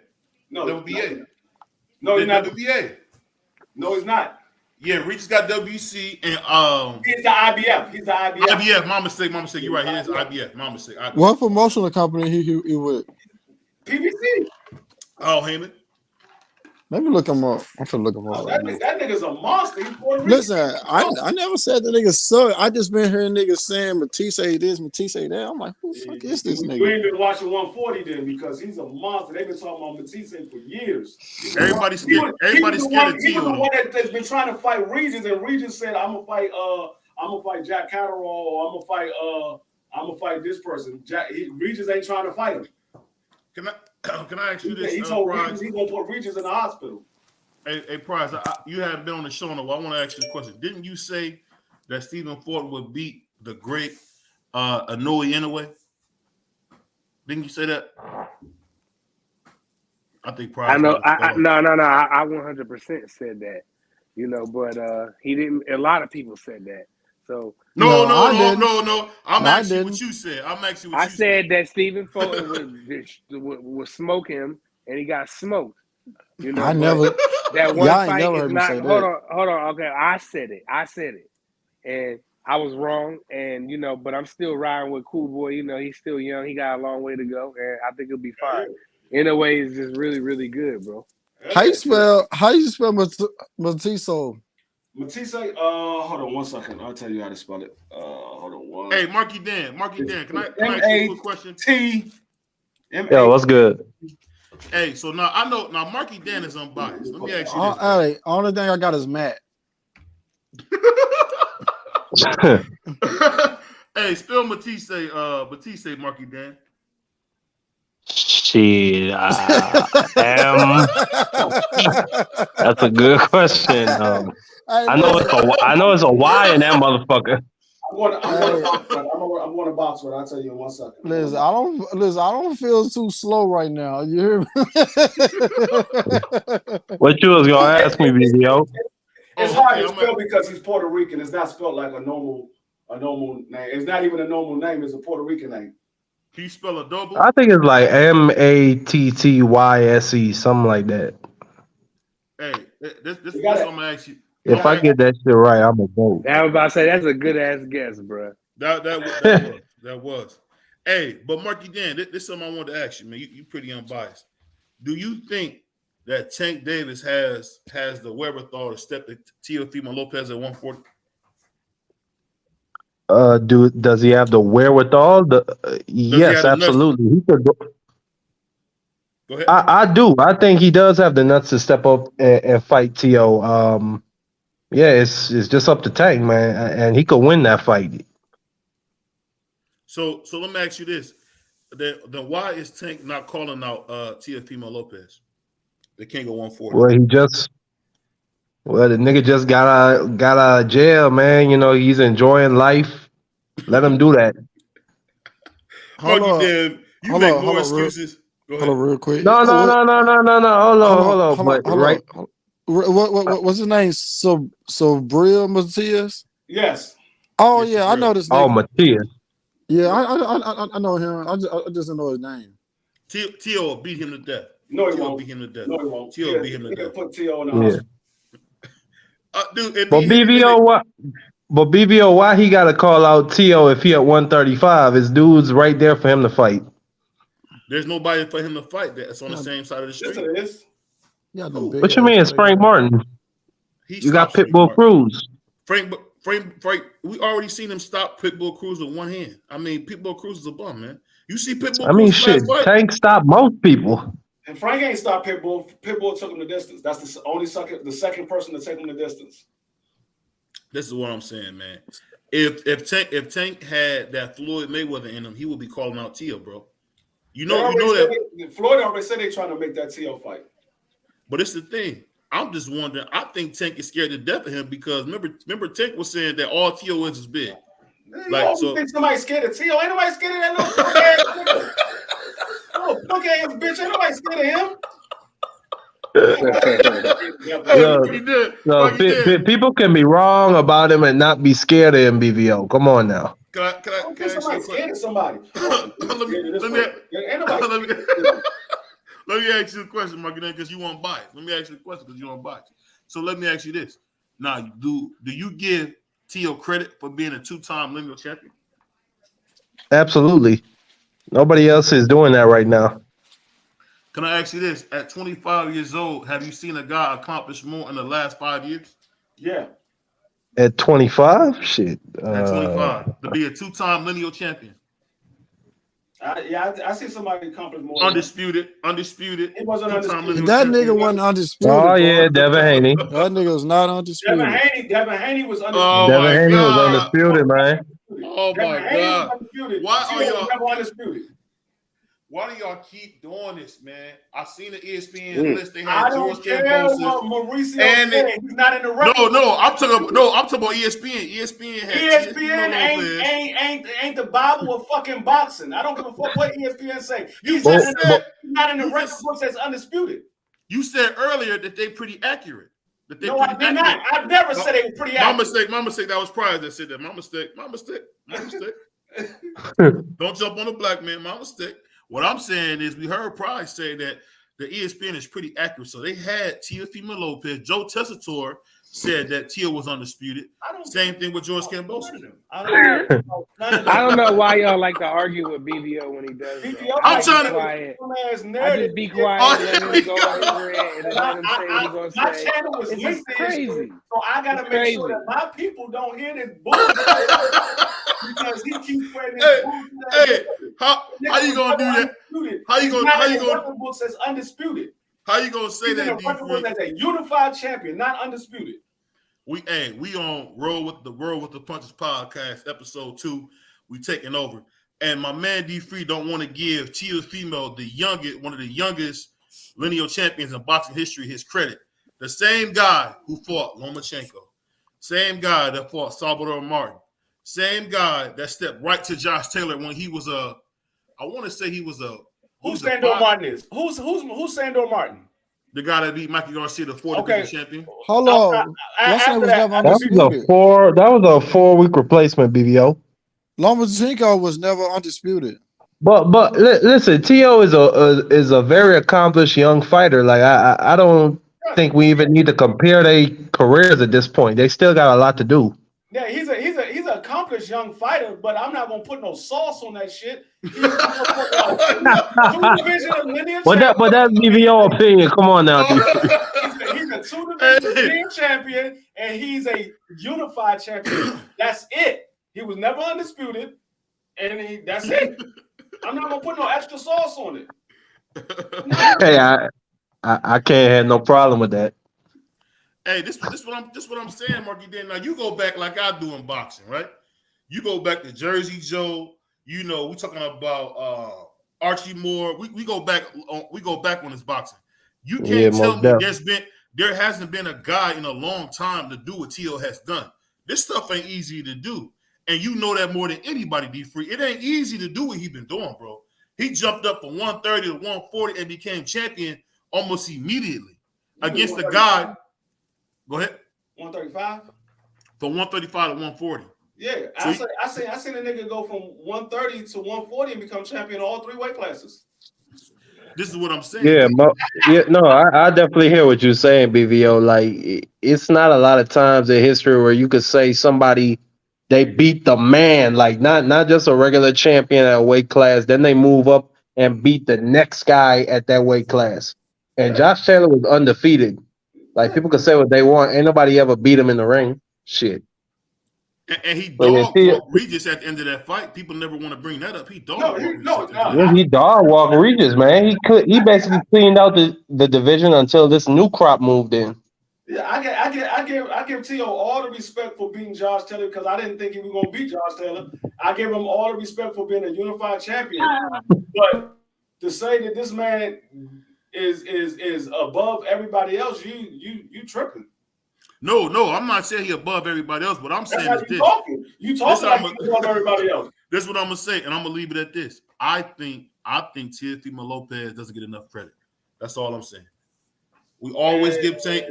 No, WBA. No, he's not. WBA. No, he's not. Yeah, Reach got WC and he's the IBF. He's the IBF. IBF. My mistake. You're right. He is IBF. My mistake. IBF. What promotional company he with? PBC. Oh, Heyman. Let me look him up. I'm gonna look him up. That nigga's a monster. He's Puerto Rican. Listen, I never said the nigga suck. I just been hearing niggas saying Matisse this, Matisse that. I'm like, who the fuck is this nigga? You ain't been watching 140 then because he's a monster. They've been talking about Matisse for years. Everybody's scared. Everybody's scared of Tio. He was the one that's been trying to fight Regis, and Regis said, "I'm gonna fight Jack Catterall, or I'm gonna fight this person." Regis ain't trying to fight him. Can I ask you this? He told Regis he's gonna put Regis in the hospital. Hey, Prize, you haven't been on the show in a while. I want to ask you a question. Didn't you say that Stephen Ford would beat the great Inoue Inoue? Didn't you say that? I think Prize. I know. I 100% said that. But he didn't. A lot of people said that. So no. I'm asking you what you said. I said that Stephen Ford would smoke him, and he got smoked. I never. That one fight never is not. say Hold that. on. Okay, I said it, and I was wrong. And but I'm still riding with Cool Boy. He's still young. He got a long way to go, and I think he'll be fine. In a way, it's just really, really good, bro. How you spell Matisse? Matisse, hold on 1 second. I'll tell you how to spell it. Hold on one. Hey, Marky Dan, can I ask you a quick question? Yo, what's good? Hey, so now I know Marky Dan is unbiased. Let me ask you this. Hey, only thing I got is Matt. Hey, spell Matisse, Marky Dan. Shit, that's a good question. I know it's a Y in that motherfucker. I'm going to box with. I'll tell you in 1 second. Liz, I don't feel too slow right now. You hear me? What you was gonna ask me, video? It's hard to spell because he's Puerto Rican. It's not spelled like a normal name. It's not even a normal name. It's a Puerto Rican name. Can you spell a double? I think it's like Mattyse, something like that. Hey, this is what I'm gonna ask you. If I get that shit right, I'm a vote. I was about to say that's a good ass guess, bro. That was. Hey, but Marky Dan, this is something I wanted to ask you, man. You pretty unbiased. Do you think that Tank Davis has the wherewithal to step to Teofimo Lopez at 140? Does he have the wherewithal? Does he Yes, have the nuts? absolutely. He could go. Go ahead. I do. I think he does have the nuts to step up and fight Tio. Yeah, it's just up to Tank, man, and he could win that fight. So let me ask you this: then why is Tank not calling out Teofimo Lopez? The king of 140. Well, the nigga just got out of jail, man. You know, he's enjoying life. Let him do that. Marky Dan, you make more excuses. Go ahead. Hold on, real quick. No. Hold on. But right. What's his name? Bril Matias? Yes. Oh yeah, I know this nigga. Oh, Matias. Yeah, I know him. I just don't know his name. Tio will beat him to death. No, he Tio will won't. beat him to death. No, he won't. Tio will beat him to death. Put Tio in the Yeah. hospital. Dude, But BBO, what? But BBO, why he got to call out Tio if he at 135? His dude's right there for him to fight. There's nobody for him to fight that's on the same side of the street. Yes, it is. Yeah, What you mean? It's Frank Martin. You got Pitbull Cruz. Frank, we already seen him stop Pitbull Cruz with one hand. I mean, Pitbull Cruz is a bum, man. You see Pitbull Cruz shit. last fight? Tank stopped most people. And Frank ain't stopped Pitbull. Pitbull took him the distance. That's the second person to take him the distance. This is what I'm saying, man. If Tank had that Floyd Mayweather in him, he would be calling out Tio, bro. You know that Floyd already said they trying to make that Tio fight. But it's the thing. I'm just wondering. I think Tank is scared to death of him because remember Tank was saying that all Tio is big. Like, so think somebody's scared of Tio? Ain't nobody scared of that little punk ass nigga. Oh, punk ass bitch! Ain't nobody scared of him. People can be wrong about him and not be scared of him. BVO, come on now. Can I somebody scared of somebody? Let me ask you a question, Mark, because you want bias. Let me ask you a question because you want bias. So let me ask you this. Now, do you give Tio credit for being a two-time lineal champion? Absolutely. Nobody else is doing that right now. Can I ask you this? At 25 years old, have you seen a guy accomplish more in the last 5 years? Yeah. At 25? Shit. At 25. To be a two-time lineal champion. I see somebody accomplish more. Undisputed. It wasn't undisputed. That nigga wasn't undisputed. Oh, yeah, Devin Haney. That nigga was not undisputed. Devin Haney was undisputed. Oh, Devin Haney was undisputed, man. Oh, my God. Why are y'all never undisputed? Why do y'all keep doing this, man? I seen the ESPN list. They had I don't George care Cambosis. what Mauricio said. He's not in the record. No, I'm talking about ESPN. ESPN ain't the Bible of fucking boxing. I don't give a fuck what ESPN say. He's not in the record book that's undisputed. You said earlier that they pretty accurate. No, I did not. I've never said they were pretty accurate. My mistake. That was Prize that said that. My mistake. Don't jump on the black man. My mistake. What I'm saying is we heard Price say that the ESPN is pretty accurate. So they had Teofimo Lopez. Joe Tessitore said that Tio was undisputed. Same thing with George Cambosis. I don't know why y'all like to argue with BBO when he does. I'm trying to be quiet. I just be quiet and let him go over it and let him say what he's going to say. My channel was It's crazy. So I got to make sure that my people don't hear this bullshit because he keeps spreading this bullshit. How you gonna do that? How you gonna book says undisputed? How you gonna say that? As a unified champion, not undisputed. We on Roll with the Punches podcast, episode 2. We taking over, and my man D Free don't want to give Teofimo one of the youngest lineal champions in boxing history his credit. The same guy who fought Lomachenko, same guy that fought Salvador Martin, same guy that stepped right to Josh Taylor when he was Who Sandor Martin is? Who's Sandor Martin? The guy that beat Mikey Garcia, the 40 champion. Hold on. That was a 4-week replacement, BBO. Lomachenko was never undisputed. But listen, Tio is a very accomplished young fighter. Like I don't think we even need to compare their careers at this point. They still got a lot to do. Yeah, he's an accomplished young fighter, but I'm not gonna put no sauce on that shit. He's two division linear champion. But that's BVO opinion. Come on now, He's a two division linear champion, and he's a unified champion. That's it. He was never undisputed, and that's it. I'm not gonna put no extra sauce on it. Hey, I can't have no problem with that. Hey, this what I'm saying, Marky Dan. Now you go back like I do in boxing, right? You go back to Jersey Joe. You know, we talking about Archie Moore. We go back on this boxing. You can't tell me there hasn't been a guy in a long time to do what T.O. has done. This stuff ain't easy to do. And you know that more than anybody, D-Free. It ain't easy to do what he been doing, bro. He jumped up from 130 to 140 and became champion almost immediately against the guy. Go ahead. 135? From 135 to 140. Yeah, so I seen a nigga go from 130 to 140 and become champion in all three weight classes. This is what I'm saying. I definitely hear what you're saying, BVO. Like, it's not a lot of times in history where you could say somebody, they beat the man, like not just a regular champion at a weight class, then they move up and beat the next guy at that weight class. And Josh Taylor was undefeated. Like, people can say what they want. Ain't nobody ever beat him in the ring. Shit. And he dog walked Regis at the end of that fight. People never want to bring that up. He dog walked Regis. He dog walked Regis, man. He basically cleaned out the division until this new crop moved in. Yeah, I give T.O. all the respect for beating Josh Taylor because I didn't think he was gonna beat Josh Taylor. I give him all the respect for being a unified champion. But to say that this man is above everybody else, you tripping. No, I'm not saying he above everybody else, but I'm saying is this. You talking like he's above everybody else. This is what I'm gonna say, and I'm gonna leave it at this. I think Teofimo Lopez doesn't get enough credit. That's all I'm saying. We always give Tank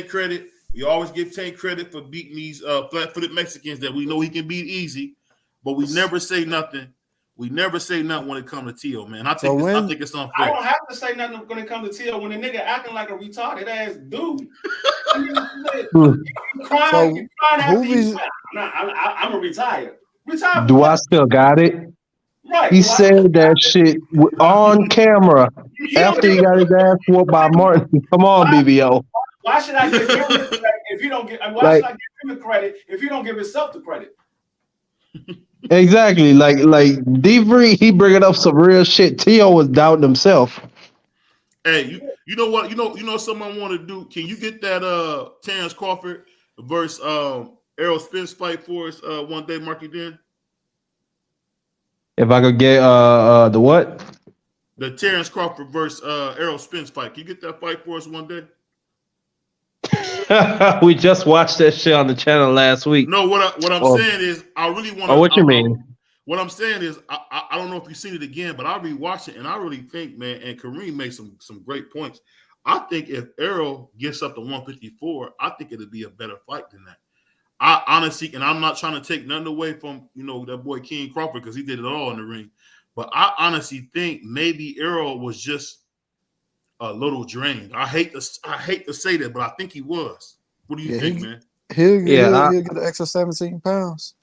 credit. We always give Tank credit for beating these flat-footed Mexicans that we know he can beat easy, but we never say nothing. We never say nothing when it comes to T.O., man. I think it's unfair. I don't have to say nothing when it comes to T.O. when the nigga acting like a retarded ass dude. Crying after you. I'm a retired. Do I still got it? Right. He said that shit on camera after he got his ass whooped by Martin. Come on, BBO. Why should I give him the credit if you don't give? Why should I give him the credit if you don't give yourself the credit? Exactly. Like D-Free, he bringing up some real shit. T.O. was doubting himself. Hey, you know what? You know something I want to do. Can you get that Terrence Crawford versus Errol Spence fight for us one day, Marky Dan? If I could get the what? The Terrence Crawford versus Errol Spence fight. Can you get that fight for us one day? We just watched that shit on the channel last week. No, what I'm saying is I really want to. Oh, what you mean? What I'm saying is I don't know if you've seen it again, but I rewatched it and I really think, man, and Kareem made some great points. I think if Errol gets up to 154, I think it'll be a better fight than that. I honestly, and I'm not trying to take nothing away from that boy King Crawford because he did it all in the ring, but I honestly think maybe Errol was just a little drained. I hate to say that, but I think he was. What do you think, man? He'll get an extra 17 pounds.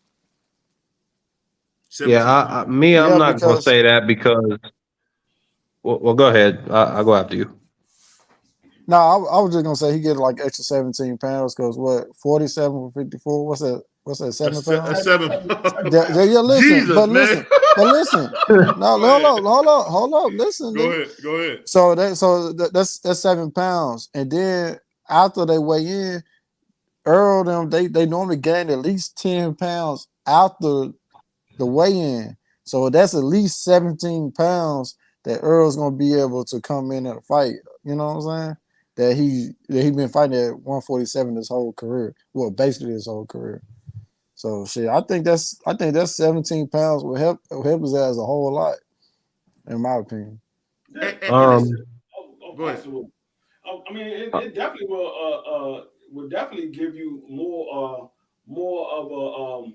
17 I'm not going to say that because. Well, go ahead. I'll go after you. No, I was just gonna say he get like extra 17 pounds because 47 for 54. What's that? 7 pounds? That's 7. Listen, Jesus, but man. listen. No, hold on. Listen. Go ahead. So that's 7 pounds, and then after they weigh in, Earl them they normally gain at least 10 pounds after the weigh-in. So that's at least 17 pounds that Earl's gonna be able to come in and fight. You know what I'm saying? That he been fighting at 147 his whole career. Well, basically his whole career. So shit, I think that's 17 pounds will help his ass a whole lot, in my opinion. Go ahead. I mean, it definitely will definitely give you more of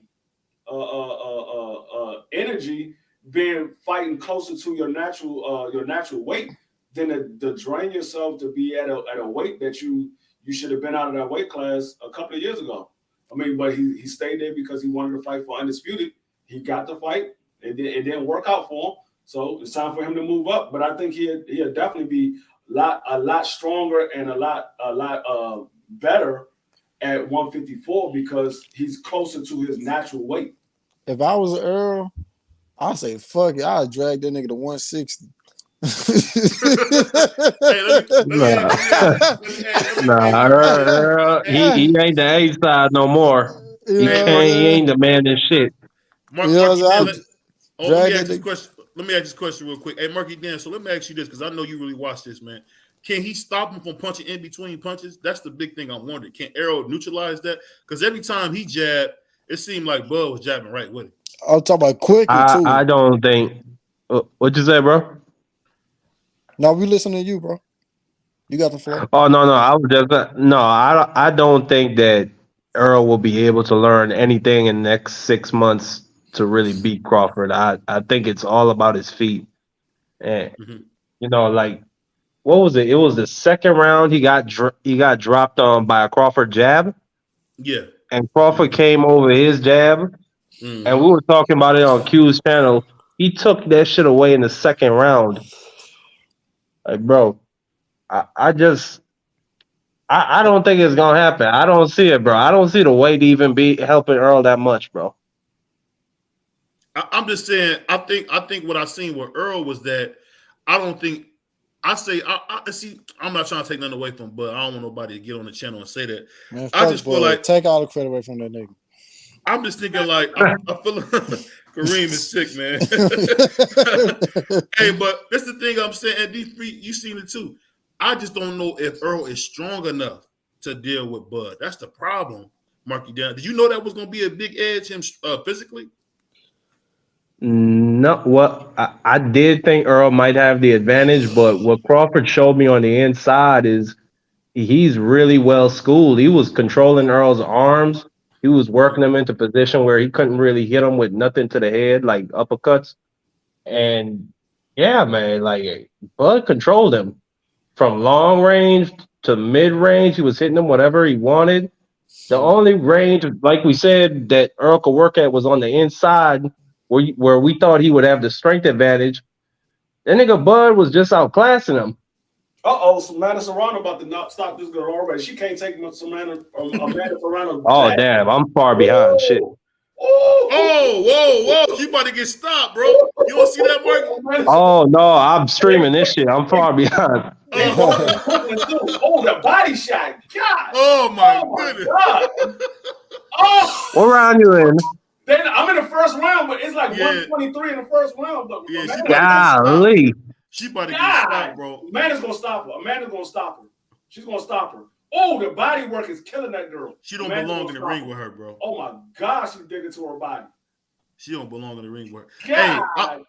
a energy being fighting closer to your natural weight than to drain yourself to be at a weight that you should have been out of that weight class a couple of years ago. I mean, but he stayed there because he wanted to fight for undisputed. He got the fight. It didn't work out for him. So it's time for him to move up. But I think he'll definitely be a lot stronger and a lot better at 154 because he's closer to his natural weight. If I was Earl, I'd say fuck it. I'd drag that nigga to 160. Nah, he ain't the A side no more. He ain't the man and shit. Marky Dan, let me ask this question real quick. Hey, Marky Dan, so let me ask you this because I know you really watch this, man. Can he stop him from punching in between punches? That's the big thing I'm wondering. Can Errol neutralize that? Because every time he jabbed, it seemed like Bud was jabbing right with it. I'm talking about quickly too. I don't think. What'd you say, bro? No, we listening to you, bro. You got the floor. Oh no, I was just I don't think that Earl will be able to learn anything in the next 6 months to really beat Crawford. I think it's all about his feet, and like what was it? It was the second round he got dropped on by a Crawford jab. Yeah, and Crawford came over his jab, and we were talking about it on Q's channel. He took that shit away in the second round. Like, bro, I don't think it's gonna happen. I don't see it, bro. I don't see the weight even be helping Earl that much, bro. I'm just saying. I think what I seen with Earl was that I don't think. I see. I'm not trying to take nothing away from, but I don't want nobody to get on the channel and say that. Man, I just feel like take all the credit away from that nigga. I'm just thinking like I feel like Kareem is sick, man. Hey, but that's the thing I'm saying. And D3, you seen it too. I just don't know if Earl is strong enough to deal with Bud. That's the problem, Marky Dan. Did you know that was going to be a big edge him physically? No, what I did think Earl might have the advantage, but what Crawford showed me on the inside is he's really well schooled. He was controlling Earl's arms. He was working him into position where he couldn't really hit him with nothing to the head, like uppercuts. And yeah, man, like Bud controlled him from long range to mid range. He was hitting him whatever he wanted. The only range, like we said, that Earl could work at was on the inside, where we thought he would have the strength advantage. That nigga Bud was just outclassing him. Samantha Serrano about to stop this girl already. She can't take Amanda Serrano. Oh, damn. I'm far behind. Shit. Whoa. You about to get stopped, bro. You don't see that, Mark? Oh, no. I'm streaming this shit. I'm far behind. The body shot. God. Oh, my goodness. God. What round you in? I'm in the first round, but it's like 123 in the first round. But golly. She about to get stopped, bro. Amanda's gonna stop her. Amanda's gonna stop her. She's gonna stop her. Oh, the body work is killing that girl. She don't belong in the ring with her, bro. Oh my God, she's digging to her body. She don't belong in the ring with her. God.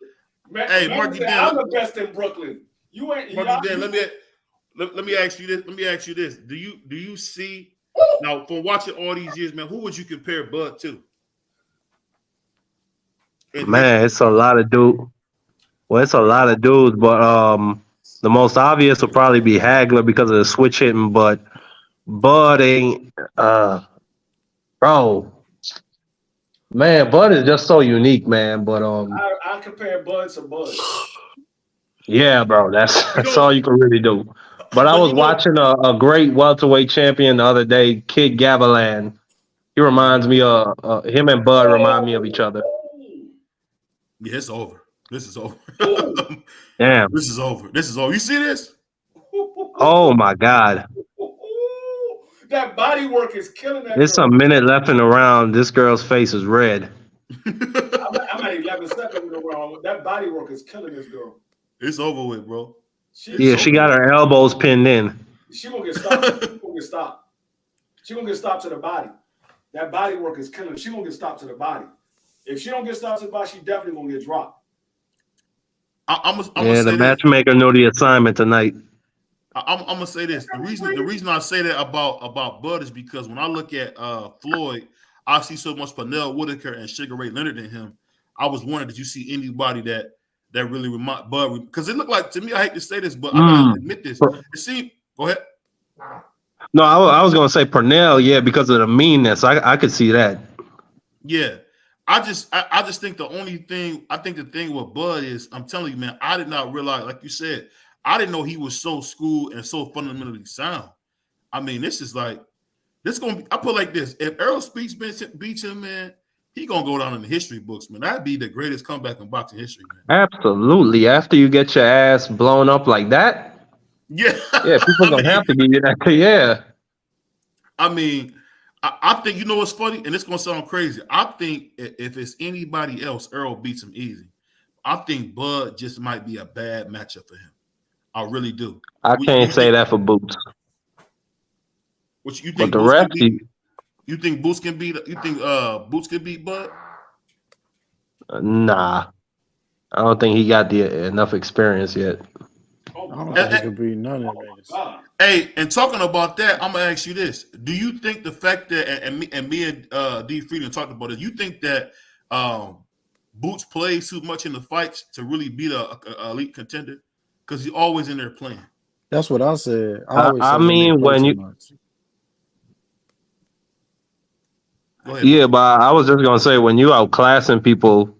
Hey, Marky Dan, I'm the best in Brooklyn. You ain't. Marky Dan, let me ask you this. Do you see now from watching all these years, man? Who would you compare Bud to? Man, it's a lot of dudes. Well, it's a lot of dudes, but the most obvious will probably be Hagler because of the switch hitting, but Bud ain't bro. Man, Bud is just so unique, man. But I compare Bud to Bud. Yeah, bro, that's all you can really do. But I was watching a great welterweight champion the other day, Kid Gavilan. He reminds me of him and Bud remind me of each other. Yeah, it's over. This is over. Damn. This is over. You see this? Oh my God. That body work is killing that There's girl. a minute left in the round. This girl's face is red. I'm at 11 seconds in the round. That body work is killing this girl. It's over with, bro. She got her elbows pinned in. She gonna get stopped. She gonna get stopped to the body. That body work is killing her. She gonna get stopped to the body. If she don't get stopped to the body, she definitely gonna get dropped. The matchmaker knew the assignment tonight. I'm gonna say this. The reason I say that about Bud is because when I look at Floyd, I see so much Pernell Whitaker and Sugar Ray Leonard in him. I was wondering, did you see anybody that really remind Bud? Because it looked like to me, I hate to say this, but I gotta admit this. It seemed. Go ahead. No, I was gonna say Pernell, yeah, because of the meanness. I could see that. Yeah. I just think the thing with Bud is, I'm telling you, man, I did not realize, like you said, I didn't know he was so schooled and so fundamentally sound. I mean, this is like, this gonna be, I put it like this: if Errol Speaks beats him, man, he gonna go down in the history books, man. That'd be the greatest comeback in boxing history, man. Absolutely. After you get your ass blown up like that, Yeah, yeah, people gonna have to give you that. Yeah. I mean, I think, you know what's funny, and it's gonna sound crazy. I think if it's anybody else, Earl beats him easy. I think Bud just might be a bad matchup for him. I really do. I What can't you say think? that for Boots. What you But think? the Boots can rest, beat? You think Boots can beat? You think Boots can beat Bud? nah. I don't think he got the enough experience yet. I don't think he could beat none of them niggas. Hey, and talking about that, I'm gonna ask you this: do you think the fact that me and D Freedom talked about it, you think that Boots plays too much in the fights to really beat a elite contender? Because he's always in there playing. That's what I said. I always I said that nigga mean, play when too you, much. Go ahead, yeah, bro. but I was just gonna say when you outclassing people,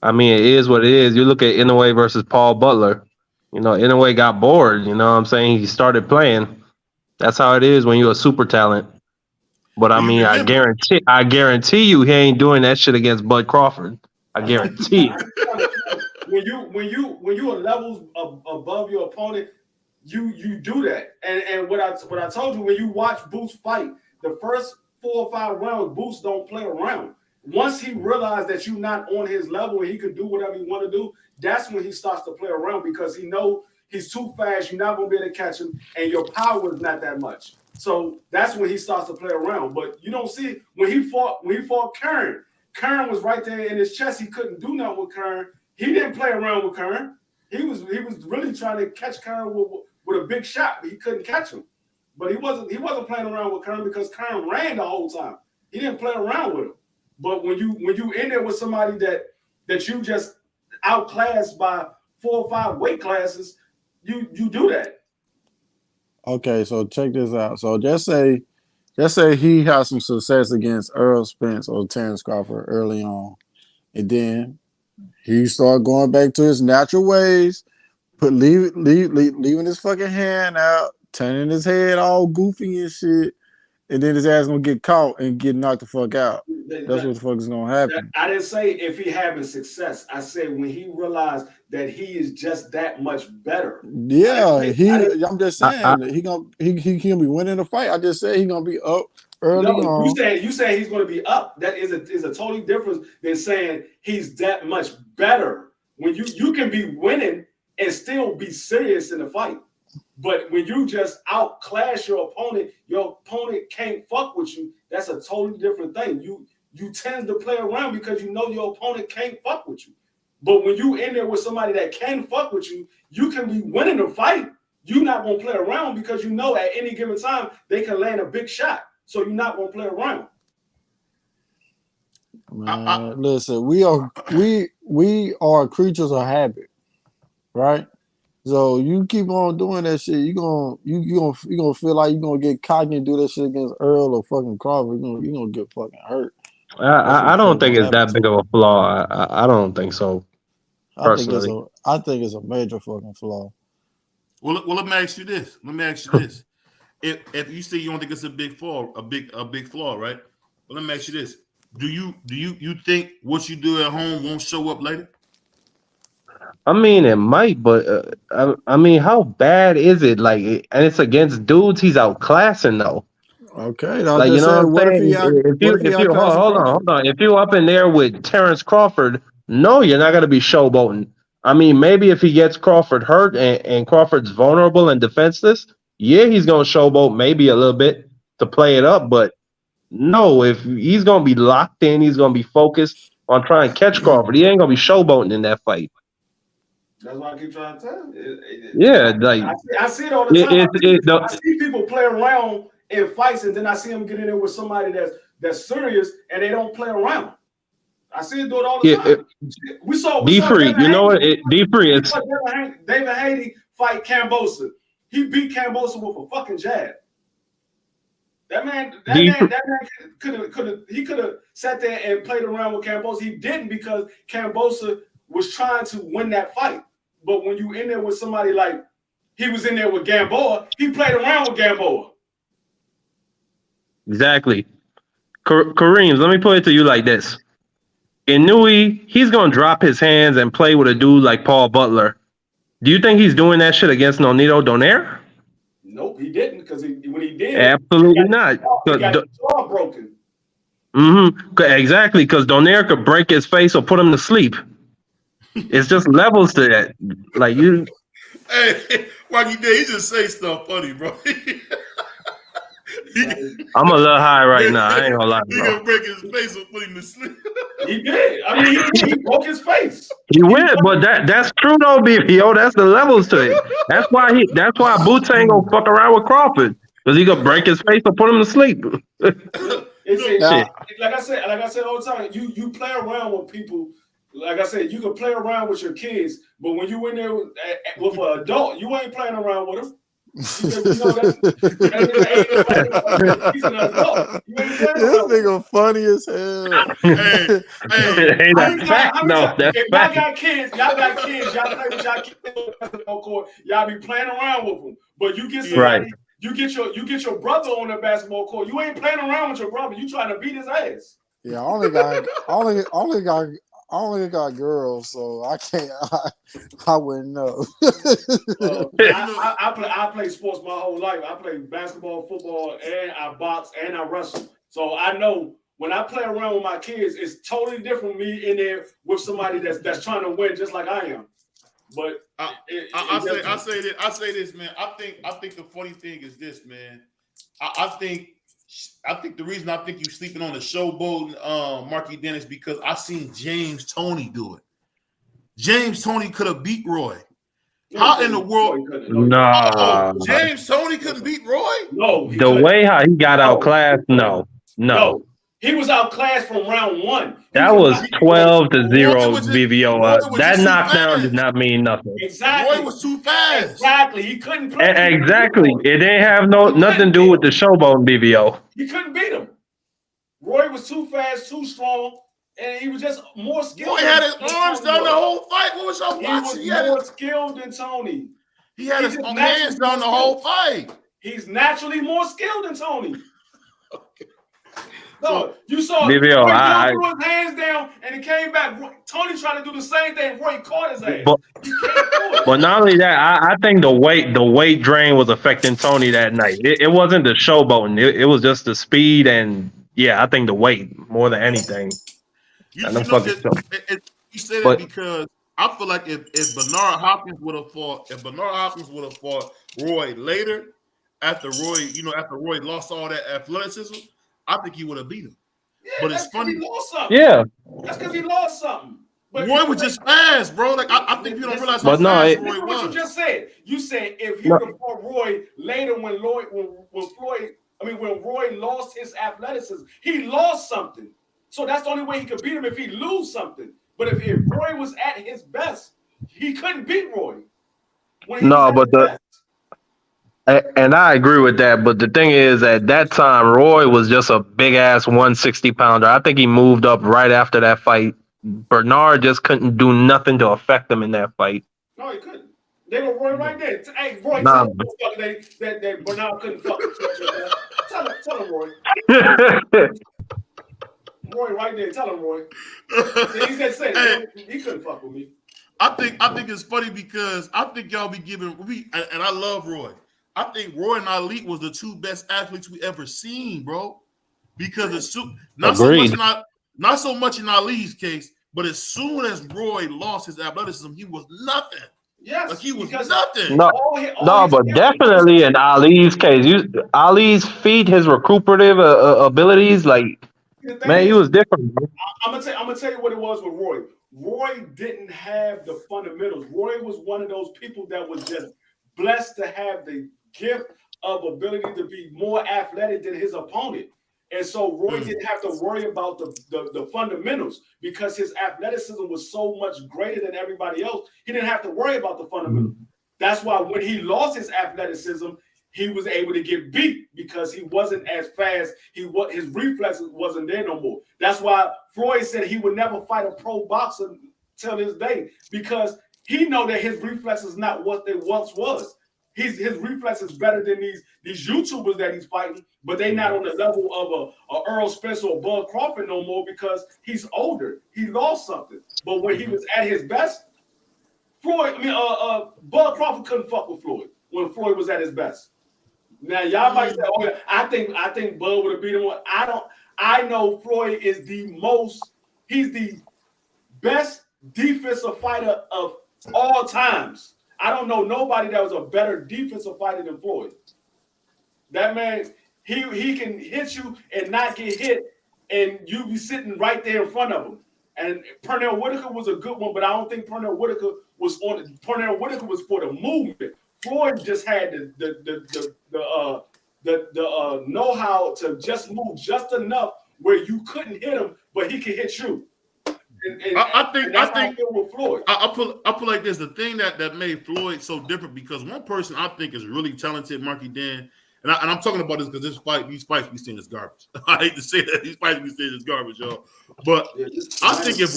I mean, it is what it is. You look at Inoue versus Paul Butler. You know, Inoue got bored. You know what I'm saying? He started playing. That's how it is when you're a super talent. But I Well, you mean, remember? I guarantee you, he ain't doing that shit against Bud Crawford. I guarantee it. When you are levels above your opponent, you do that. And what I told you, when you watch Boots fight, the first 4 or 5 rounds, Boots don't play around. Once he realized that you're not on his level and he could do whatever he want to do, that's when he starts to play around, because he know he's too fast. You're not gonna be able to catch him, and your power is not that much. So that's when he starts to play around. But you don't see when he fought Kern. Kern was right there in his chest. He couldn't do nothing with Kern. He didn't play around with Kern. He was really trying to catch Kern with a big shot, but he couldn't catch him. But he wasn't playing around with Kern because Kern ran the whole time. He didn't play around with him. But when you in there with somebody that you just outclassed by 4 or 5 weight classes, you do that. Okay, so check this out. So just say he has some success against Earl Spence or Terrence Crawford early on, and then he start going back to his natural ways, leaving his fucking hand out, turning his head all goofy and shit, and then his ass gonna get caught and get knocked the fuck out. That's what the fuck is gonna happen. I didn't say if he having success. I said when he realized that he is just that much better. Yeah, I'm just saying he gonna be winning the fight. I just said he gonna be up early on. You say he's gonna be up. That is a totally different than saying he's that much better. When you can be winning and still be serious in the fight. But when you just outclass your opponent can't fuck with you. That's a totally different thing. You tend to play around because you know your opponent can't fuck with you. But when you in there with somebody that can fuck with you, you can be winning the fight. You're not gonna play around because you know at any given time they can land a big shot. So you're not gonna play around. Man, listen, we are creatures of habit, right? So you keep on doing that shit, you gonna feel like you're gonna get cocky and do that shit against Earl or fucking Crawford. You're gonna get fucking hurt. I don't think it's that big of a flaw. I don't think so. Personally, I think it's a major fucking flaw. Well, let me ask you this. If you say you don't think it's a big flaw, a big flaw, right? Well, let me ask you this: Do you think what you do at home won't show up later? I mean, it might, but I mean, how bad is it? Like, and it's against dudes he's outclassing though. Okay, Like, you know what I'm what if he saying? If you hold on, if you up in there with Terrence Crawford, no, you're not gonna be showboating. I mean, maybe if he gets Crawford hurt and Crawford's vulnerable and defenseless, yeah, he's gonna showboat maybe a little bit to play it up. But no, if he's gonna be locked in, he's gonna be focused on trying to catch Crawford. He ain't gonna be showboating in that fight. That's why I keep trying to tell you. Yeah, like I see it all the time. I see people play around in fights, and then I see them get in there with somebody that's serious, and they don't play around. I see it do it all the time. We saw D-Free. You know what? D-Free is David Haiti fight Cambosa. He beat Cambosa with a fucking jab. That man could have sat there and played around with Kambosos. He didn't because Kambosos was trying to win that fight. But when you in there with somebody like he was in there with Gamboa, he played around with Gamboa. Exactly. Kareem, let me put it to you like this. Inui, he's going to drop his hands and play with a dude like Paul Butler. Do you think he's doing that shit against Nonito Donaire? Nope, he didn't because when he did, absolutely not. He got his jaw broken. Exactly, because Donaire could break his face or put him to sleep. It's just levels to that. Like you. Hey, Rocky Day, he just say stuff funny, bro. I'm a little high right now. I ain't gonna lie, He bro. gonna break his face and put him to sleep. He did. I mean, he broke his face. He went, but that's true though, BPO. That's the levels to it. That's why Boots ain't gonna fuck around with Crawford because he gonna break his face or put him to sleep. Like I said all the time, you play around with people. Like I said, you can play around with your kids, but when you in there with an adult, you ain't playing around with them. He's an adult. This nigga funny as hell. Hey, that's fact. No, that's if fact. y'all got kids, y'all play with y'all kids on basketball court, y'all be playing around with them. But you get somebody, Right. you get your brother on the basketball court. You ain't playing around with your brother. You trying to beat his ass. Yeah, I only got girls, so I can't. I wouldn't know. I play sports my whole life. I play basketball, football, and I box and I wrestle. So I know when I play around with my kids, it's totally different from me in there with somebody that's trying to win, just like I am. But I say this, man. I think the funny thing is this, man. I think the reason I think you sleeping on the showboat, Marky Dennis, because I seen James Toney do it. James Toney could have beat Roy. How in the world? No. James Toney couldn't beat Roy? No. The way how he got outclassed, no. He was outclassed from round one. That was 12-0 BVO. That knockdown did not mean nothing. Exactly. Roy was too fast. Exactly. He couldn't play. Exactly. It didn't have nothing to do with the showboat BVO. He couldn't beat him. Roy was too fast, too strong, and he was just more skilled. Roy had his arms down the whole fight. What was your boxing? He was more skilled than Tony. He had his hands down the whole fight. He's naturally more skilled than Tony. No, you saw BVO, Roy threw his hands down and he came back. Tony tried to do the same thing. Roy caught his ass. But not only that, I think the weight drain was affecting Tony that night. It wasn't the showboating. It was just the speed and I think the weight more than anything. You say that because I feel like if Bernard Hopkins would have fought Roy later, after Roy lost all that athleticism, I think he would have beat him. Yeah, but it's funny. He lost something. Yeah. That's because he lost something. But Roy was just fast, bro. Like I think you don't realize how fast Roy was. What you just said. You said if he would have fought Roy later when Roy lost his athleticism, he lost something. So that's the only way he could beat him if he lose something. But if Roy was at his best, he couldn't beat Roy. And I agree with that, but the thing is, at that time, Roy was just a big-ass 160-pounder. I think he moved up right after that fight. Bernard just couldn't do nothing to affect him in that fight. No, he couldn't. They were Roy right there. Hey, Roy, tell him that Bernard couldn't fucking touch him. Tell him, Roy. Roy right there. Tell him, Roy. He said he couldn't fuck with me. I think it's funny because I think y'all be giving and I love Roy. I think Roy and Ali was the two best athletes we ever seen, bro. Because it's not so much in Ali's case, but as soon as Roy lost his athleticism, he was nothing. Yes, like he was nothing. But definitely in Ali's case, Ali's feet, his recuperative abilities, he was different. Bro. I'm gonna tell you what it was with Roy. Roy didn't have the fundamentals. Roy was one of those people that was just blessed to have the gift of ability to be more athletic than his opponent. And so Roy didn't have to worry about the fundamentals because his athleticism was so much greater than everybody else. He didn't have to worry about the fundamentals. That's why when he lost his athleticism, he was able to get beat because he wasn't as fast. His reflexes wasn't there no more. That's why Floyd said he would never fight a pro boxer till this day, because he know that his reflexes not what they once was. His reflexes better than these YouTubers that he's fighting, but they not on the level of a Earl Spence or Bud Crawford no more because he's older. He lost something. But when he was at his best, Bud Crawford couldn't fuck with Floyd when Floyd was at his best. Now y'all might say, "Oh, yeah, I think Bud would have beat him." I know Floyd is he's the best defensive fighter of all times. I don't know nobody that was a better defensive fighter than Floyd. That man, he can hit you and not get hit, and you be sitting right there in front of him. And Pernell Whitaker was a good one, but I don't think Pernell Whitaker was for the movement. Floyd just had the know-how to just move just enough where you couldn't hit him, but he could hit you. I put like this. The thing that made Floyd so different, because one person I think is really talented, Marky Dan, and I'm talking about this because these fights we seeing is garbage. I hate to say that these fights we seeing is garbage, y'all. But I think if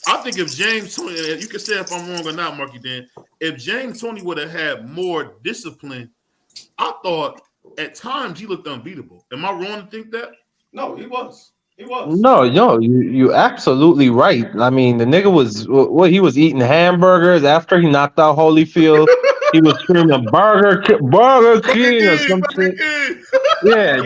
I think if James Toney, you can say if I'm wrong or not, Marky Dan, if James Toney would have had more discipline, I thought at times he looked unbeatable. Am I wrong to think that? No, he was. He was. No, you absolutely right. I mean, the nigga was he was eating hamburgers after he knocked out Holyfield. He was screaming Burger King or some shit. Yeah,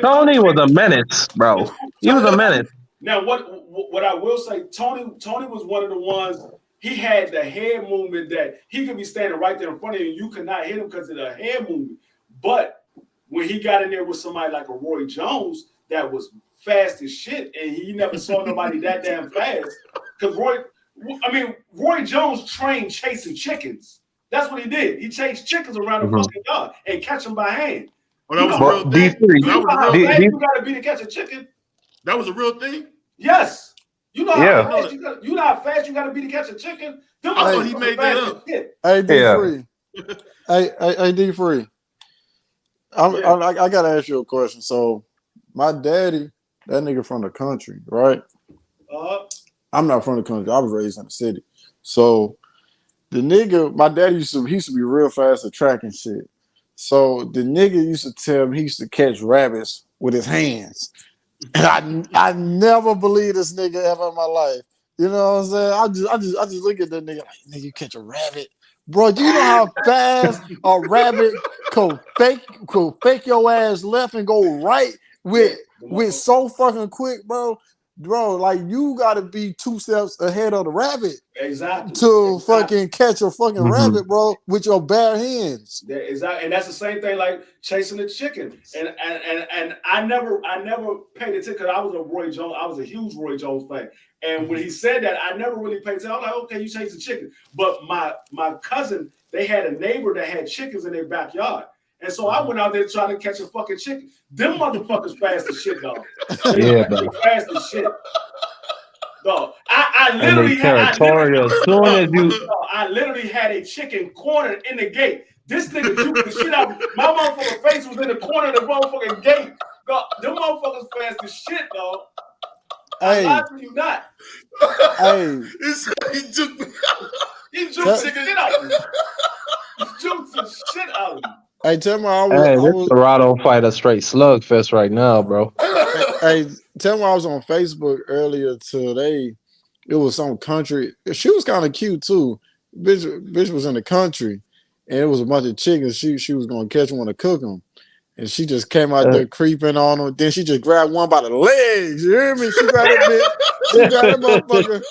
Tony was a menace, bro. He was a menace. Now, what I will say, Tony was one of the ones. He had the head movement that he could be standing right there in front of you, and you could not hit him because of the head movement. But when he got in there with somebody like a Roy Jones that was fast as shit, and he never saw nobody that damn fast. Because Roy Jones trained chasing chickens. That's what he did. He chased chickens around the fucking yard and catch them by hand. Oh, that was a real thing. You know how fast you gotta be to catch a chicken? That was a real thing? Yes. You know how fast you gotta be to catch a chicken? I thought he made that up. Hey, D3. Hey, D3. I gotta ask you a question. So my daddy, that nigga from the country, right? I'm not from the country. I was raised in the city. So the nigga, my daddy used to be real fast at track and shit. So the nigga used to tell me he used to catch rabbits with his hands. And I never believed this nigga ever in my life. You know what I'm saying? I just look at that nigga like, nigga, you catch a rabbit. Bro, do you know how fast a rabbit could fake your ass left and go right with so fucking quick, bro? Bro, like you gotta be 2 steps ahead of the rabbit. Exactly. To fucking catch a fucking rabbit, bro, with your bare hands. Exactly. And that's the same thing like chasing a chicken. And I never paid attention because I was a huge Roy Jones fan. And when he said that, I never really paid attention. I was like, okay, you chase a chicken. But my cousin, they had a neighbor that had chickens in their backyard. And so I went out there trying to catch a fucking chicken. Them motherfuckers fast as shit, dog. Yeah, fast as shit. Dog. I literally had a chicken cornered in the gate. This nigga juked the shit out. My motherfucking face was in the corner of the motherfucking gate. Dog, them motherfuckers fast as shit, dog. Hey. I lied to you not. Hey. He juked the shit out of me. He juked the shit out of me. Hey, tell me this Dorado fight a straight slugfest right now, bro. Hey, tell me I was on Facebook earlier today. It was some country. She was kind of cute too. Bitch was in the country, and it was a bunch of chickens. She was gonna catch one to cook them, and she just came out there creeping on them. Then she just grabbed one by the legs. You hear me? She grabbed that bitch. She grabbed that motherfucker.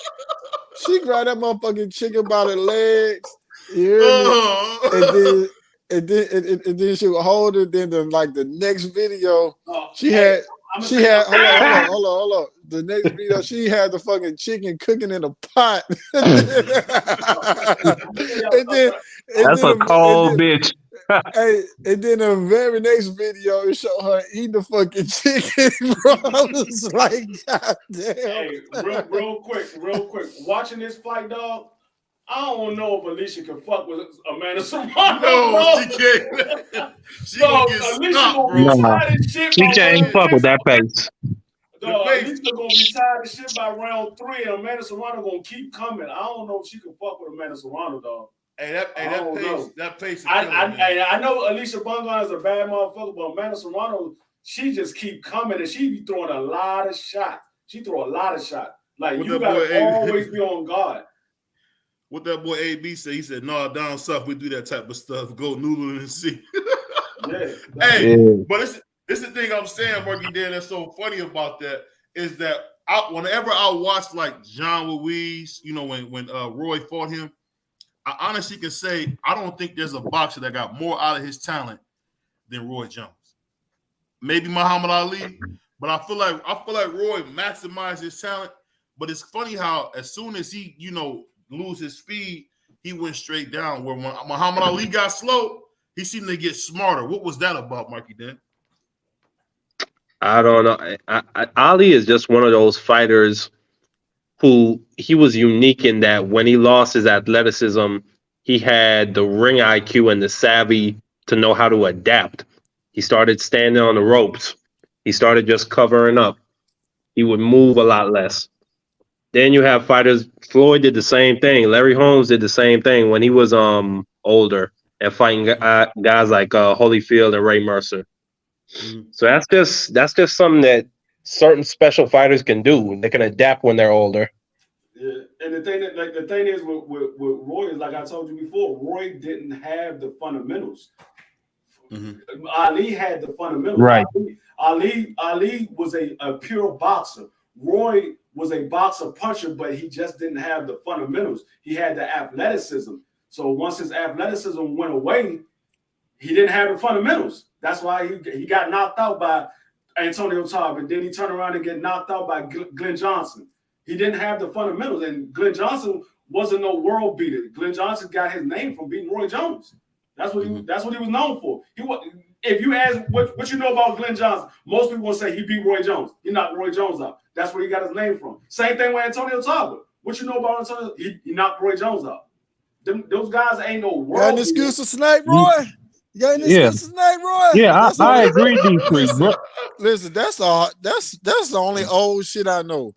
She grabbed that motherfucking chicken by the legs. You hear me? And then she would hold it. Then the next video, she had hold on. The next video, she had the fucking chicken cooking in a pot. That's a cold bitch. Hey, and then the very next video, it showed her eating the fucking chicken, bro. I was like, God damn. Hey, real quick. Watching this fight, dog, I don't know if Alicia can fuck with Amanda Serrano. No, bro. she can't. She Dog, gonna get Alicia stopped, gonna bro. be Nah, tired as shit she by can't round fuck with 6. that pace. Dog, pace. Alicia gonna be tired as shit by round 3, and Amanda Serrano gonna keep coming. I don't know if she can fuck with Amanda Serrano, dog. Hey, that pace. I know Alicia Bungon is a bad motherfucker, but Amanda Serrano, she just keep coming and she be throwing a lot of shots. She throw a lot of shots. Like What you that gotta boy A- always be on guard. What that boy AB said, he said, "No, down south we do that type of stuff. Go noodle and see." Yeah. Hey, Yeah. but this is the thing I'm saying, Marky Dan. That's so funny about that is that whenever I watch like John Louise, you know, when Roy fought him, I honestly can say I don't think there's a boxer that got more out of his talent than Roy Jones. Maybe Muhammad Ali, but I feel like Roy maximized his talent. But it's funny how as soon as he, you know, lose his speed, he went straight down. Where when Muhammad Ali got slow, he seemed to get smarter. What was that about, Marky Dan? I don't know. Ali is just one of those fighters who he was unique in that when he lost his athleticism, he had the ring IQ and the savvy to know how to adapt. He started standing on the ropes. He started just covering up. He would move a lot less. Then you have fighters. Floyd did the same thing. Larry Holmes did the same thing when he was older and fighting guys like Holyfield and Ray Mercer. Mm-hmm. So that's just something that certain special fighters can do. They can adapt when they're older. Yeah. And the thing is with Roy is like I told you before, Roy didn't have the fundamentals. Mm-hmm. Ali had the fundamentals. Right. Ali was a pure boxer. Roy was a boxer puncher, but he just didn't have the fundamentals. He had the athleticism. So once his athleticism went away, he didn't have the fundamentals. That's why he got knocked out by Antonio Tarver, and then he turned around and get knocked out by Glenn Johnson. He didn't have the fundamentals, and Glenn Johnson wasn't no world beater. Glenn Johnson got his name from beating Roy Jones. That's what he was known for. If you ask what you know about Glenn Johnson, most people will say he beat Roy Jones. He knocked Roy Jones out. That's where he got his name from. Same thing with Antonio Tarver. What you know about Antonio? He knocked Roy Jones out. Those guys ain't no world. Got an excuse to snipe Roy? You got an Yeah. excuse to snipe Roy? Yeah, I agree, D3. Listen, that's the only old shit I know.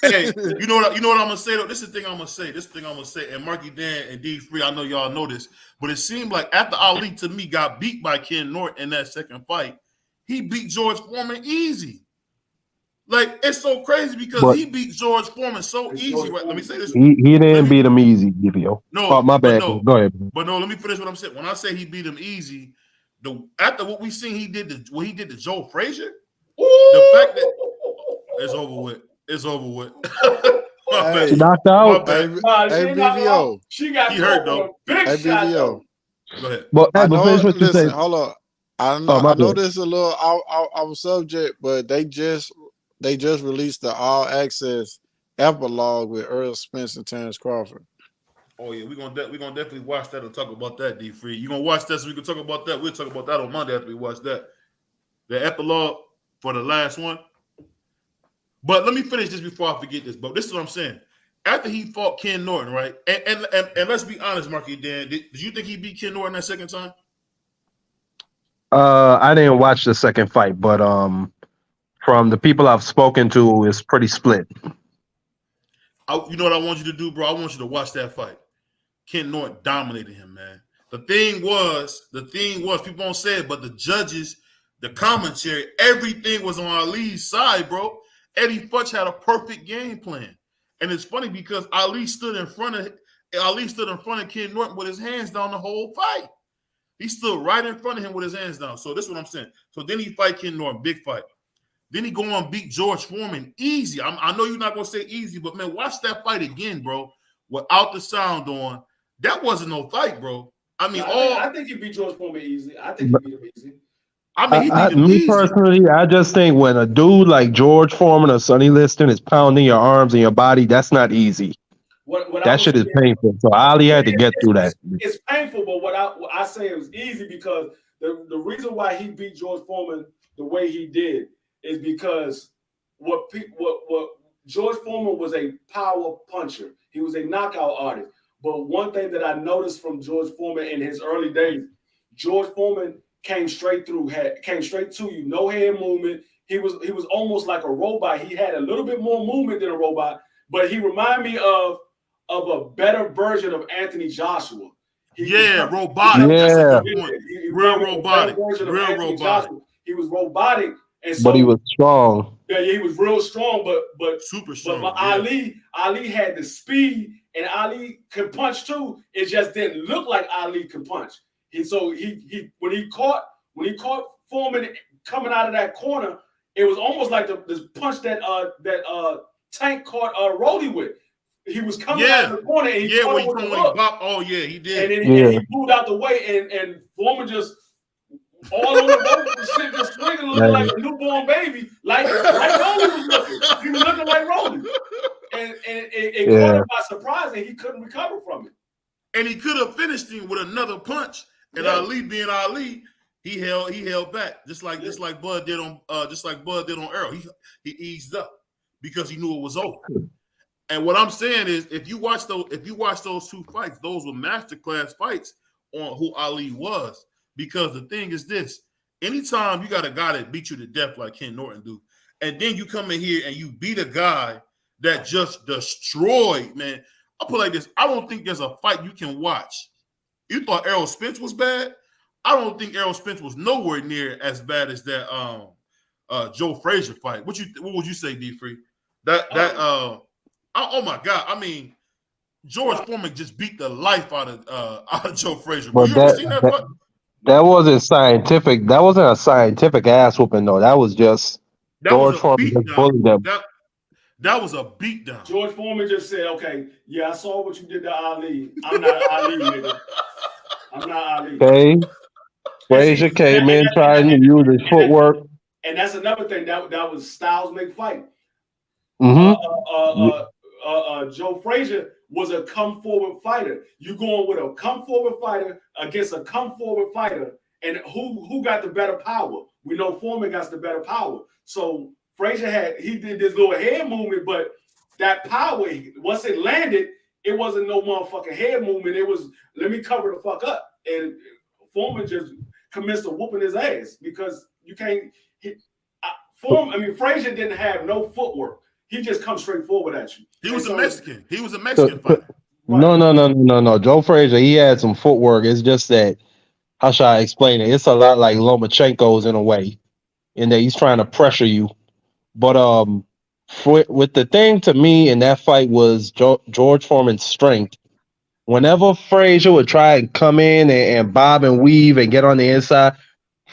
Hey, you know what I'm gonna say though? This is the thing I'm gonna say. And Marky Dan and D3, I know y'all know this, but it seemed like after Ali to me got beat by Ken Norton in that second fight, he beat George Foreman easy. Like it's so crazy because he beat George Foreman so easy. Right, let me say this. He didn't beat him easy, DVO. No, my bad. No, go ahead. But no, let me finish what I'm saying. When I say he beat him easy, after what we seen he did to Joe Frazier, the fact that it's over with. It's over with. Hey, she knocked out. Hey, BVO. She got he hurt though. Big shot. BVO. Go ahead. Well, I know. finish what you Listen, say. hold on. I know this is a little our subject, but they just released the all access epilogue with Earl Spence and Terrence Crawford. Oh yeah, we're gonna definitely watch that and talk about that. D3, you gonna watch that so we can talk about that. We'll talk about that on Monday after we watch that. The epilogue for the last one. But let me finish this before I forget this. But this is what I'm saying. After he fought Ken Norton, right? And let's be honest, Marky Dan, did you think he beat Ken Norton that second time? I didn't watch the second fight, but from the people I've spoken to, it's pretty split. You know what I want you to do, bro? I want you to watch that fight. Ken Norton dominated him, man. The thing was, people don't say it, but the judges, the commentary, everything was on Ali's side, bro. Eddie Futch had a perfect game plan. And it's funny because Ali stood in front of Ken Norton with his hands down the whole fight. He stood right in front of him with his hands down. So this is what I'm saying. So then he fight Ken Norton, big fight. Then he go on and beat George Foreman easy. I know you're not going to say easy, but, man, watch that fight again, bro, without the sound on. That wasn't no fight, bro. I mean, I think he beat George Foreman easy. I think he beat him easy. I mean, he beat him me easy. personally, I just think when a dude like George Foreman or Sonny Liston is pounding your arms and your body, that's not easy. That shit is painful. So Ali had to get through that. It's painful, but what I say it was easy because the reason why he beat George Foreman the way he did is because what George Foreman was a power puncher. He was a knockout artist. But one thing that I noticed from George Foreman in his early days, George Foreman came straight to you, no head movement. He was almost like a robot. He had a little bit more movement than a robot, but he reminded me of a better version of Anthony Joshua. Robotic. Yeah. That's a good point. Real robotic. Real robotic. He was robotic, and so But he was strong. yeah, he was real strong, but super strong. But Ali had the speed, and Ali could punch too. It just didn't look like Ali could punch. When he caught Foreman coming out of that corner, it was almost like the punch that Tank caught Rolly with. He was coming out of the corner, and he caught him with the hook. He did. And then he moved out the way, and Foreman just all on the rope and shit, just swinging, looking like a newborn baby, like Rolly was looking. He was looking like Rolly, and it caught him by surprise, and he couldn't recover from it. And he could have finished him with another punch. And Ali being Ali, he held back, just like Bud did on Earl. He eased up because he knew it was over. And what I'm saying is, if you watch those two fights, those were masterclass fights on who Ali was. Because the thing is this: anytime you got a guy that beat you to death like Ken Norton do, and then you come in here and you beat a guy that just destroyed, man. I'll put it like this: I don't think there's a fight you can watch. You thought Errol Spence was bad? I don't think Errol Spence was nowhere near as bad as that Joe Frazier fight. What would you say, D-Free? Oh my God! I mean, George Foreman just beat the life out of Joe Frazier. But you ever seen that fight? That wasn't scientific. That wasn't a scientific ass whooping though. That was just George Foreman just bullied them. That was a beatdown. George Foreman just said, "Okay, yeah, I saw what you did to Ali. I'm not Ali, nigga. I'm not Ali." Okay. Frazier came in trying to use his footwork. And that's another thing that was Styles make fight. Joe Frazier was a come forward fighter. You going with a come forward fighter against a come forward fighter, and who got the better power? We know Foreman got the better power. So Frazier did this little head movement, but that power, once it landed, it wasn't no motherfucking head movement. It was, let me cover the fuck up. And Foreman just commenced to whooping his ass because you can't. Frazier didn't have no footwork. He just comes straight forward at you. He was a Mexican. He was a Mexican fighter. No. Joe Frazier, he had some footwork. It's just that, how should I explain it? It's a lot like Lomachenko's in a way, in that he's trying to pressure you. But with the thing to me in that fight was George Foreman's strength. Whenever Frazier would try and come in and bob and weave and get on the inside,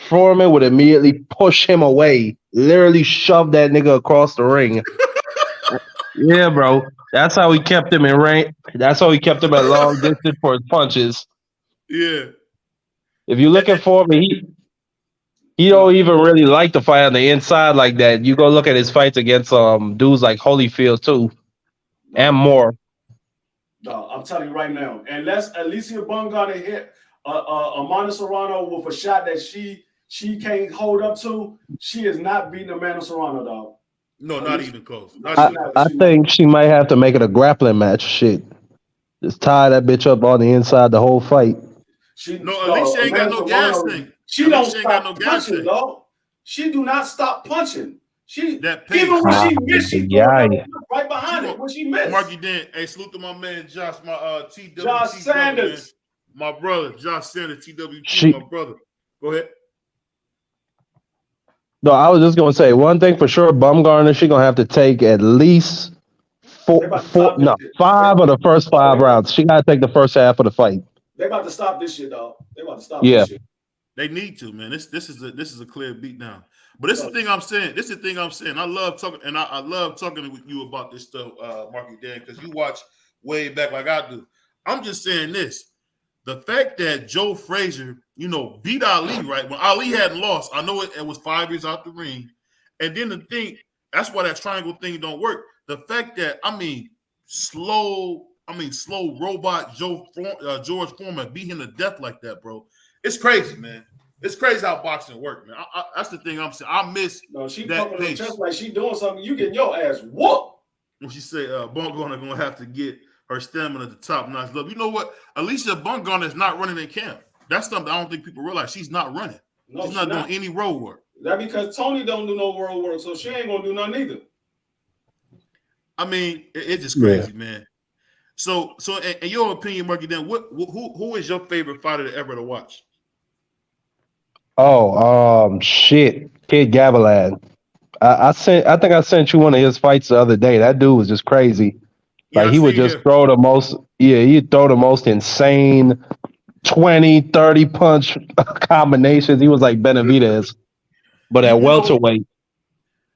Foreman would immediately push him away, literally shove that nigga across the ring. Yeah, bro. That's how he kept him in range. That's how he kept him at long distance for his punches. Yeah. If you look at Foreman, he don't even really like to fight on the inside like that. You go look at his fights against dudes like Holyfield too, and more. No, I'm telling you right now. Unless Alicia Bungana hit Amanda Serrano with a shot that she can't hold up to, she is not beating Amanda Serrano, dog. No, not even close. I think she might have to make it a grappling match. Shit, just tie that bitch up on the inside the whole fight. Alicia ain't got no gas thing. She don't stop punching, dog. She do not stop punching. Even when she missed, she right behind it. When she missed, Marky Dan, hey, salute to my man Josh, my TWT Josh Sanders, brother, my brother, Josh Sanders, TWT, my brother. Go ahead. No, I was just gonna say one thing for sure. Bumgarner, she gonna have to take at least 5 of the first 5 rounds. She gotta take the first half of the fight. They about to stop this shit, dog. They about to stop this shit. They need to, man. This is a clear beatdown. But this is the thing I'm saying. I love talking, and I love talking with you about this stuff, Marky Dan, because you watch way back like I do. I'm just saying this. The fact that Joe Frazier, beat Ali, right? When Ali hadn't lost, I know it was 5 years out the ring. And then the thing, that's why that triangle thing don't work. The fact that, slow robot George Foreman beat him to death like that, bro. It's crazy, man. It's crazy how boxing works, man. That's the thing I'm saying. I miss she that pace. Just like she doing something, you getting your ass whooped. When she say Bumgarner gonna have to get her stamina at the top notch level. You know what? Alicia Bumgarner is not running in camp. That's something I don't think people realize. She's not running. No, she's not doing any road work. That because Tony don't do no road work, so she ain't gonna do nothing either. I mean, it's just crazy, man. So, in your opinion, Marky, then who is your favorite fighter ever to watch? Oh, shit, Kid Gavilan. I think I sent you one of his fights the other day. That dude was just crazy. Like he would just throw the most. Yeah, he'd throw the most insane 20, 30 punch combinations. He was like Benavidez, but at welterweight.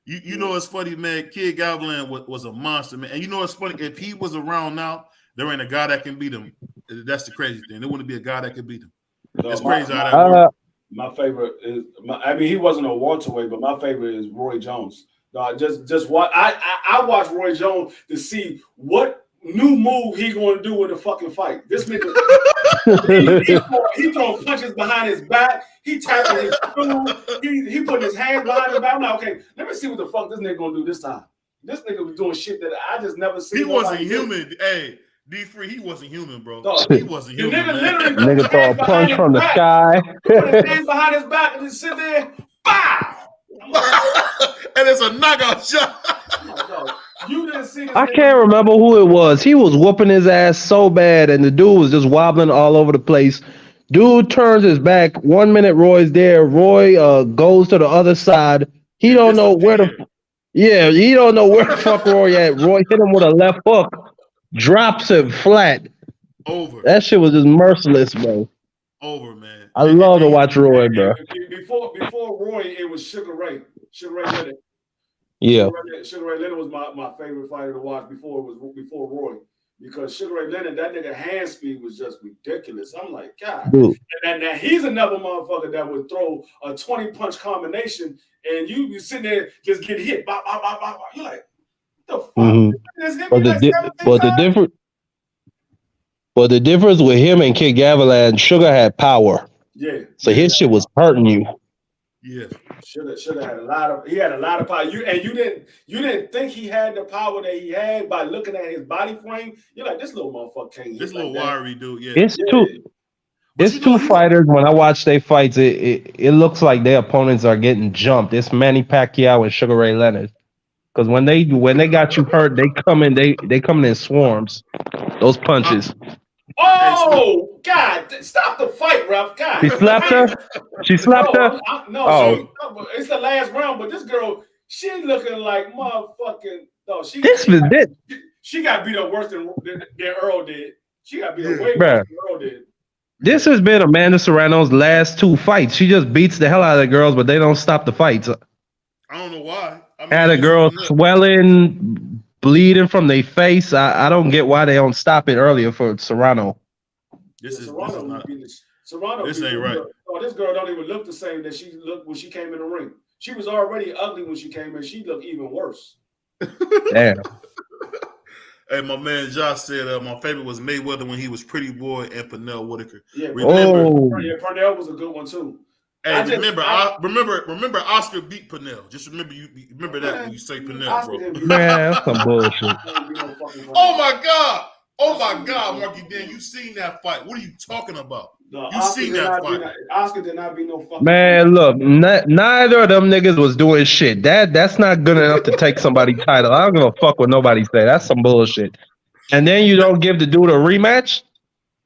You know it's funny, man. Kid Gavilan was a monster, man. And you know it's funny, if he was around now, there ain't a guy that can beat him. That's the crazy thing. There wouldn't be a guy that could beat him. It's crazy how that works. My favorite is, he wasn't a welterweight, but my favorite is Roy Jones. Just what I watch Roy Jones to see what new move he going to do with the fucking fight. This nigga, he throwing punches behind his back. He tapping his food. He putting his hands behind his back. I'm like, okay, let me see what the fuck this nigga gonna do this time. This nigga was doing shit that I just never seen. He wasn't human. Hey, D3, he wasn't human, bro. He wasn't human. Nigga throw a punch from the sky. Put his hands behind his back and just sit there. Bow! And it's a knockout shot. You didn't see this. I can't remember who it was. He was whooping his ass so bad, and the dude was just wobbling all over the place. Dude turns his back. 1 minute, Roy's there. Roy goes to the other side. He don't know where the. Yeah, he don't know where the fuck Roy at. Roy hit him with a left hook, drops him flat. Over. That shit was just merciless, bro. Over, man. I love to watch Roy, bro. Before Roy, it was Sugar Ray. Sugar Ray Leonard. Yeah. Sugar Ray Leonard was my favorite fighter to watch before Roy. Because Sugar Ray Leonard, that nigga hand speed was just ridiculous. I'm like, God. Dude. And now he's another motherfucker that would throw a 20 punch combination and you sitting there just get hit. Bop, bop, bop, bop. You're like, the fuck? Mm-hmm. But the difference with him and Kid Gavilan, Sugar had power. Yeah. So his shit was hurting you. Yeah. Should have had a lot of power. You didn't think he had the power that he had by looking at his body frame. You're like, this little motherfucker can't hit. This little wiry dude, yeah. It's two fighters. When I watch their fights, it looks like their opponents are getting jumped. It's Manny Pacquiao and Sugar Ray Leonard. Because when they got you hurt, they come in swarms. Those punches. Oh God! Stop the fight, ref. God. She slapped her. She slapped her. No, it's the last round. But this girl, she looking like motherfucking. No, she got beat up worse than Earl did. She got beat up way worse than Earl did. This has been Amanda Serrano's last two fights. She just beats the hell out of the girls, but they don't stop the fights. I don't know why. Had a girl swelling, bleeding from their face. I don't get why they don't stop it earlier for Serrano. This ain't right. Oh, this girl don't even look the same that she looked when she came in the ring. She was already ugly when she came in. She looked even worse. Damn. Hey, my man Josh said my favorite was Mayweather when he was Pretty Boy and Pernell Whitaker. Yeah, Pernell was a good one too. Hey, remember Oscar beat Pernell. Just remember that when you say Pernell, bro. Man, that's some bullshit. Oh my God, Marky Dan, you seen that fight? What are you talking about? No, you seen that fight? Oscar did not be no fucking. Man, look, neither of them niggas was doing shit. That's not good enough to take somebody's title. I don't give a fuck what nobody say. That's some bullshit. And then you don't give the dude a rematch?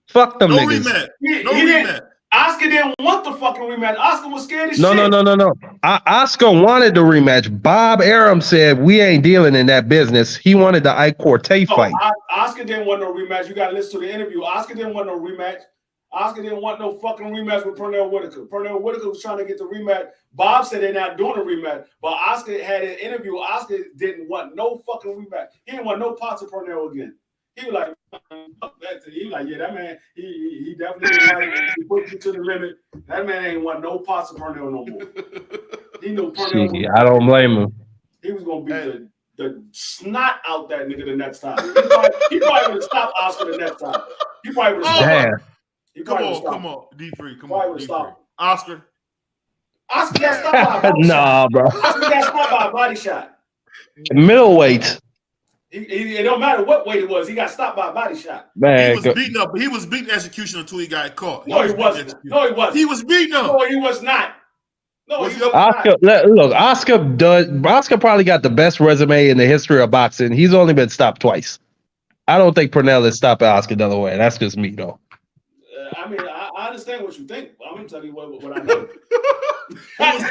Fuck them niggas. No rematch. Oscar didn't want the fucking rematch. Oscar was scared as shit. No. Oscar wanted the rematch. Bob Arum said we ain't dealing in that business. He wanted the Ike Cortez fight. Oscar didn't want no rematch. You got to listen to the interview. Oscar didn't want no rematch. Oscar didn't want no fucking rematch with Pernell Whitaker. Pernell Whitaker was trying to get the rematch. Bob said they're not doing a rematch. But Oscar had an interview. Oscar didn't want no fucking rematch. He didn't want no parts of Pernell again. He was like, yeah, that man, he definitely he put you to the limit. That man ain't want no parts of Pernell no more. He knew Pernell. I don't blame him. He was gonna beat the snot out that nigga the next time. He probably would have stopped Oscar the next time. He probably would have stopped. Come on, D3, come on, D3. Oscar got stopped by a body shot. Nah, bro. Oscar got stopped by a body shot. Middleweight. It don't matter what weight it was. He got stopped by a body shot. Man, he was beaten up. He was beating execution until he got caught. No, he wasn't. No, he wasn't. He was beaten up. No, he was not. No, he was Oscar, look, Oscar probably got the best resume in the history of boxing. He's only been stopped twice. I don't think Pernell is stopping Oscar De La Hoya. That's just me, though. I mean, I understand what you think. I'm gonna tell you what I know. Who was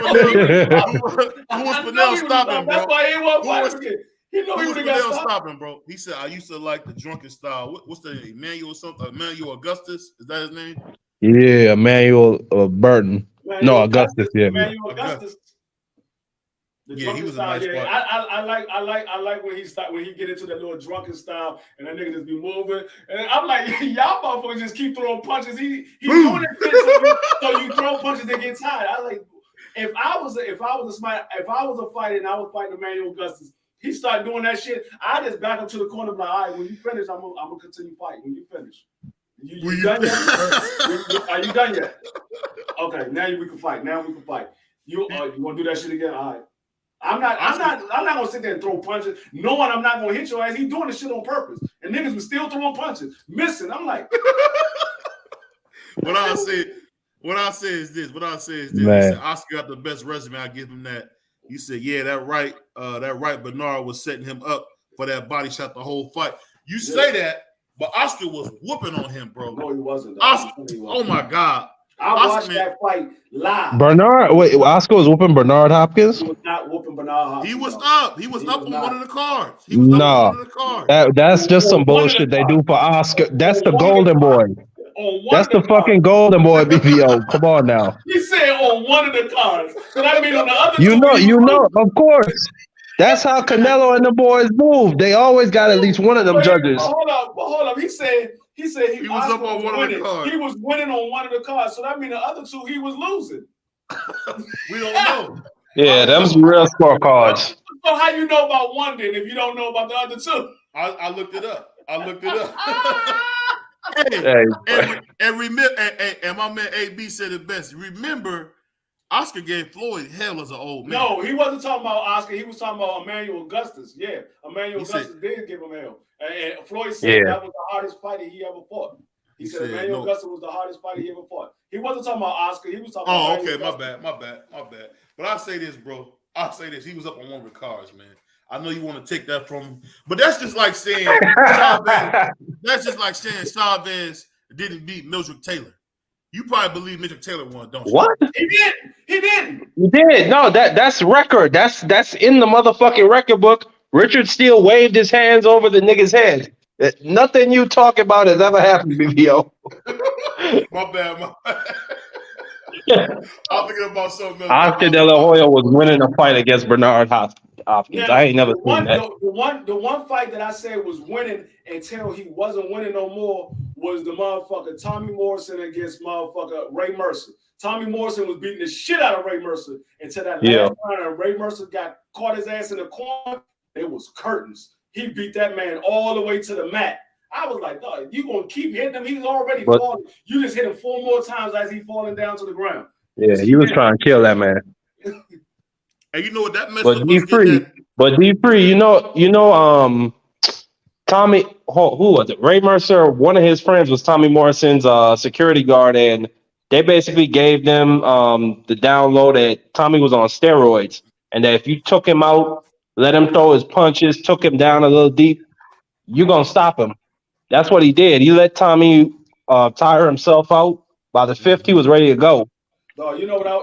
Pernell stopping, bro? That's why he wasn't fighting. He knew he would have got stopping, bro. He said, "I used to like the drunken style." What's the name? Emmanuel something? Emmanuel Augustus? Is that his name? Yeah, Emmanuel Burton. No, Augustus. Yeah, Emmanuel Augustus. Yeah, he was a nice fighter. I like when he get into that little drunken style and that nigga just be moving. And I'm like, y'all motherfuckers just keep throwing punches. He doing it so you throw punches and get tired. I like if I was a fighter and I was fighting Emmanuel Augustus, he started doing that shit. I just back up to the corner and be like, all right, when you finish, I'm gonna continue fighting. When you finish. You done yet? Are you done yet? Okay, now we can fight. You want to do that shit again? All right. I'm not gonna sit there and throw punches, knowing I'm not gonna hit your ass. He doing this shit on purpose, and niggas was still throwing punches, missing. I'm like, what I say is this. He said, Oscar got the best resume. I give him that. You said, yeah, that right Bernard was setting him up for that body shot the whole fight. You say that, but Oscar was whooping on him, bro. No, he wasn't. Oscar, oh my God. I watched that fight live. Oscar was whooping Bernard Hopkins? He was not whooping Bernard Hopkins. He was up. He was up on one of the cards. That's just some bullshit they do for Oscar. That's the golden boy. That's the fucking golden boy, BPO. Come on now. He said on one of the cards. So that means on the other You know, of course. That's how Canelo and the boys move. They always got at least one of them judges. Hold up. He said he was up on one of the cards. He was winning on one of the cards. So that means the other two he was losing. We don't know. Yeah, them's real scorecards. So how you know about one then if you don't know about the other two? I looked it up. And my man AB said it best. Remember, Oscar gave Floyd hell as an old man. No, he wasn't talking about Oscar. He was talking about Emmanuel Augustus. Yeah, Emmanuel Augustus did give him hell. And Floyd said that was the hardest fight he ever fought. He said Emmanuel Augustus was the hardest fight he ever fought. He wasn't talking about Oscar. He was talking about my bad. But I'll say this, bro. He was up on one of the cards, man. I know you want to take that from him, but that's just like saying Chavez didn't beat Mildred Taylor. You probably believe Mildred Taylor won, don't you? What? He did. You did. No, that's record. That's in the motherfucking record book. Richard Steele waved his hands over the nigga's head. Nothing you talk about has ever happened, BBO. My bad. I'm thinking about something else. Oscar De La Hoya was winning a fight against Bernard Hopkins. Now, I ain't never seen that. The one fight that I said was winning until he wasn't winning no more was the motherfucker Tommy Morrison against motherfucker Ray Mercer. Tommy Morrison was beating the shit out of Ray Mercer until that last round, and Ray Mercer caught his ass in the corner. It was curtains. He beat that man all the way to the mat. I was like, dog, you gonna keep hitting him? He's already falling. You just hit him 4 more times as he falling down to the ground. Yeah, he was trying to kill that man. And you know what that messed up? But D3, you know, Tommy, who was it? Ray Mercer, one of his friends was Tommy Morrison's security guard, and they basically gave them the download that Tommy was on steroids, and that if you took him out, let him throw his punches, took him down a little deep, you're gonna stop him. That's what he did. He let Tommy tire himself out. By the 5th, he was ready to go. No, you know what I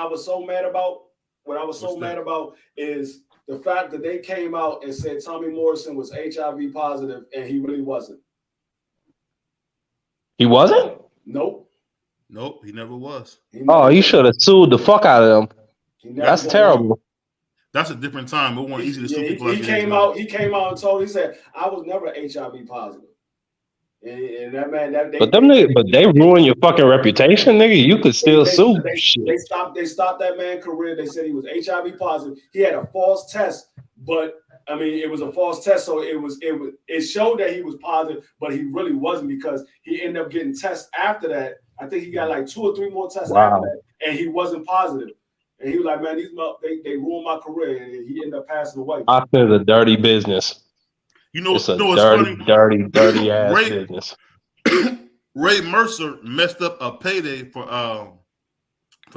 was so mad about? What I was so mad about is the fact that they came out and said Tommy Morrison was HIV positive, and he really wasn't. He wasn't? Nope, he never was. He should have sued the fuck out of him. That's terrible. That's a different time. It wasn't easy to sue people. He came out and told. He said, "I was never HIV positive." And that man, they ruin your fucking reputation, nigga. You could still sue. They stopped that man's career. They said he was HIV positive. He had a false test, but I mean, it was a false test, so it showed that he was positive, but he really wasn't because he ended up getting tests after that. I think he got like 2 or 3 more tests after that, and he wasn't positive. And he was like, man, they ruined my career, and he ended up passing away. After the dirty business. You know, It's a what's dirty, funny? dirty ass Ray, business. Ray Mercer messed up a payday for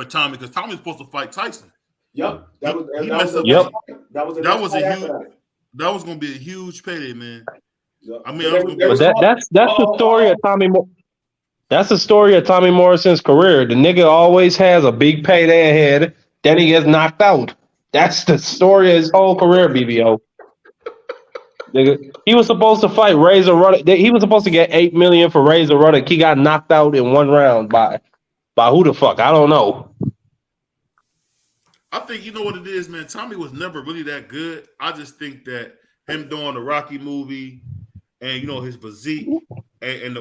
Tommy because Tommy was supposed to fight Tyson. Yep, that was he that messed was up. the next fight. That was the That next was fight a after huge. that. That was going to be a huge payday, man. Yep. I mean, I was gonna But that's the story of Tommy. That's the story of Tommy Morrison's career. The nigga always has a big payday ahead, then he gets knocked out. That's the story of his whole career, BBO. Nigga, he was supposed to fight Razor Ruddock. He was supposed to get $8 million for Razor Ruddock. He got knocked out in one round by who the fuck? I don't know. I think you know what it is, man. Tommy was never really that good. I just think that him doing the Rocky movie and his physique and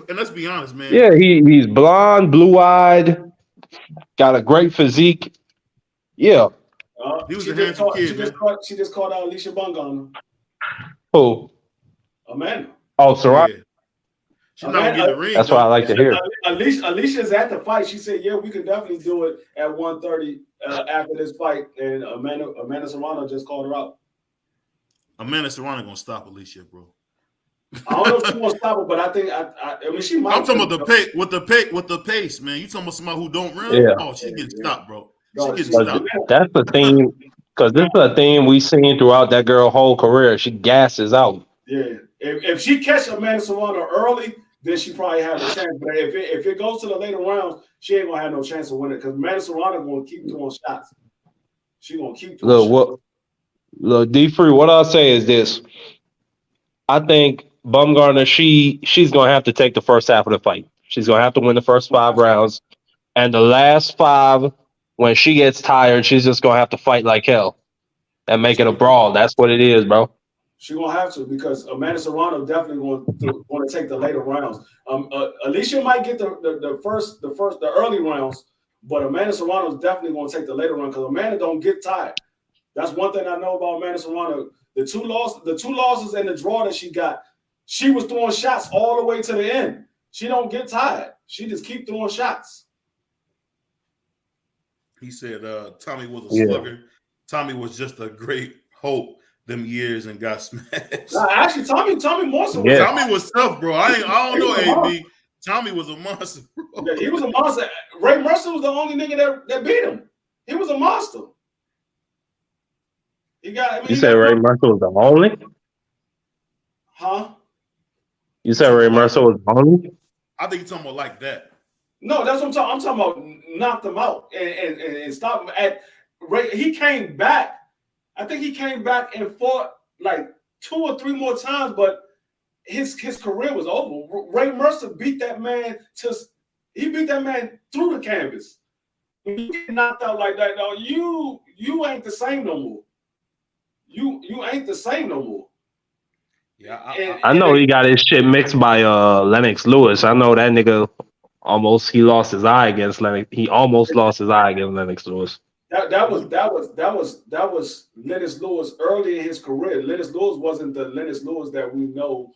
let's be honest, man. Yeah, he's blonde, blue eyed, got a great physique. Yeah. He was a handsome kid, man. She just called out Alicia Bunga on him. Who? Amanda. Oh, Sarah. Yeah. She's not gonna get in the ring. That's what I like to hear. Alicia's at the fight. She said, "Yeah, we could definitely do it at 130 after this fight." And Amanda Serrano just called her out. Amanda Serrano gonna stop Alicia, bro. I don't know if she won't stop her, but I think I mean she might. I'm talking about the pace, man. You talking about somebody who don't run? Yeah. Oh, she getting stopped, bro. No, she getting stopped. That's the theme, because this is a theme we seen throughout that girl's whole career. She gasses out. Yeah, if she catches Amanda Serrano early, then she probably have a chance. But if it goes to the later rounds, she ain't gonna have no chance of winning because Amanda Serrano gonna keep throwing shots. She gonna keep throwing shots. Look, D-Free, what I'll say is this. I think Bumgarner, she's gonna have to take the first half of the fight. She's gonna have to win the first 5 rounds. And the last 5, when she gets tired, she's just gonna have to fight like hell and make it a brawl. That's what it is, bro. She's gonna have to because Amanda Serrano definitely going to take the later rounds. Alicia might get the early rounds, but Amanda Serrano is definitely going to take the later round because Amanda don't get tired. That's one thing I know about Amanda Serrano. The two losses and the draw that she got, she was throwing shots all the way to the end. She don't get tired. She just keep throwing shots. He said Tommy was a slugger. Tommy was just a great hope them years and got smashed. Nah, actually, Tommy Morrison Tommy was tough, bro. I don't know, AB. Tommy was a monster, bro. Yeah, he was a monster. Ray Mercer was the only nigga that beat him. He was a monster. You said Ray Mercer was the only? Huh? You said Ray Mercer was the only? I think you're talking about like that. No, that's what I'm talking. I'm talking about knocked him out and stopped him at Ray. He came back. I think he came back and fought like 2 or 3 more times, but his career was over. Ray Mercer beat that man through the canvas. When you get knocked out like that, no, you ain't the same no more. You ain't the same no more. Yeah, I know he got his shit mixed by Lennox Lewis. I know that nigga almost lost his eye against Lennox. He almost lost his eye against Lennox Lewis. That was Lennox Lewis early in his career. Lennox Lewis wasn't the Lennox Lewis that we know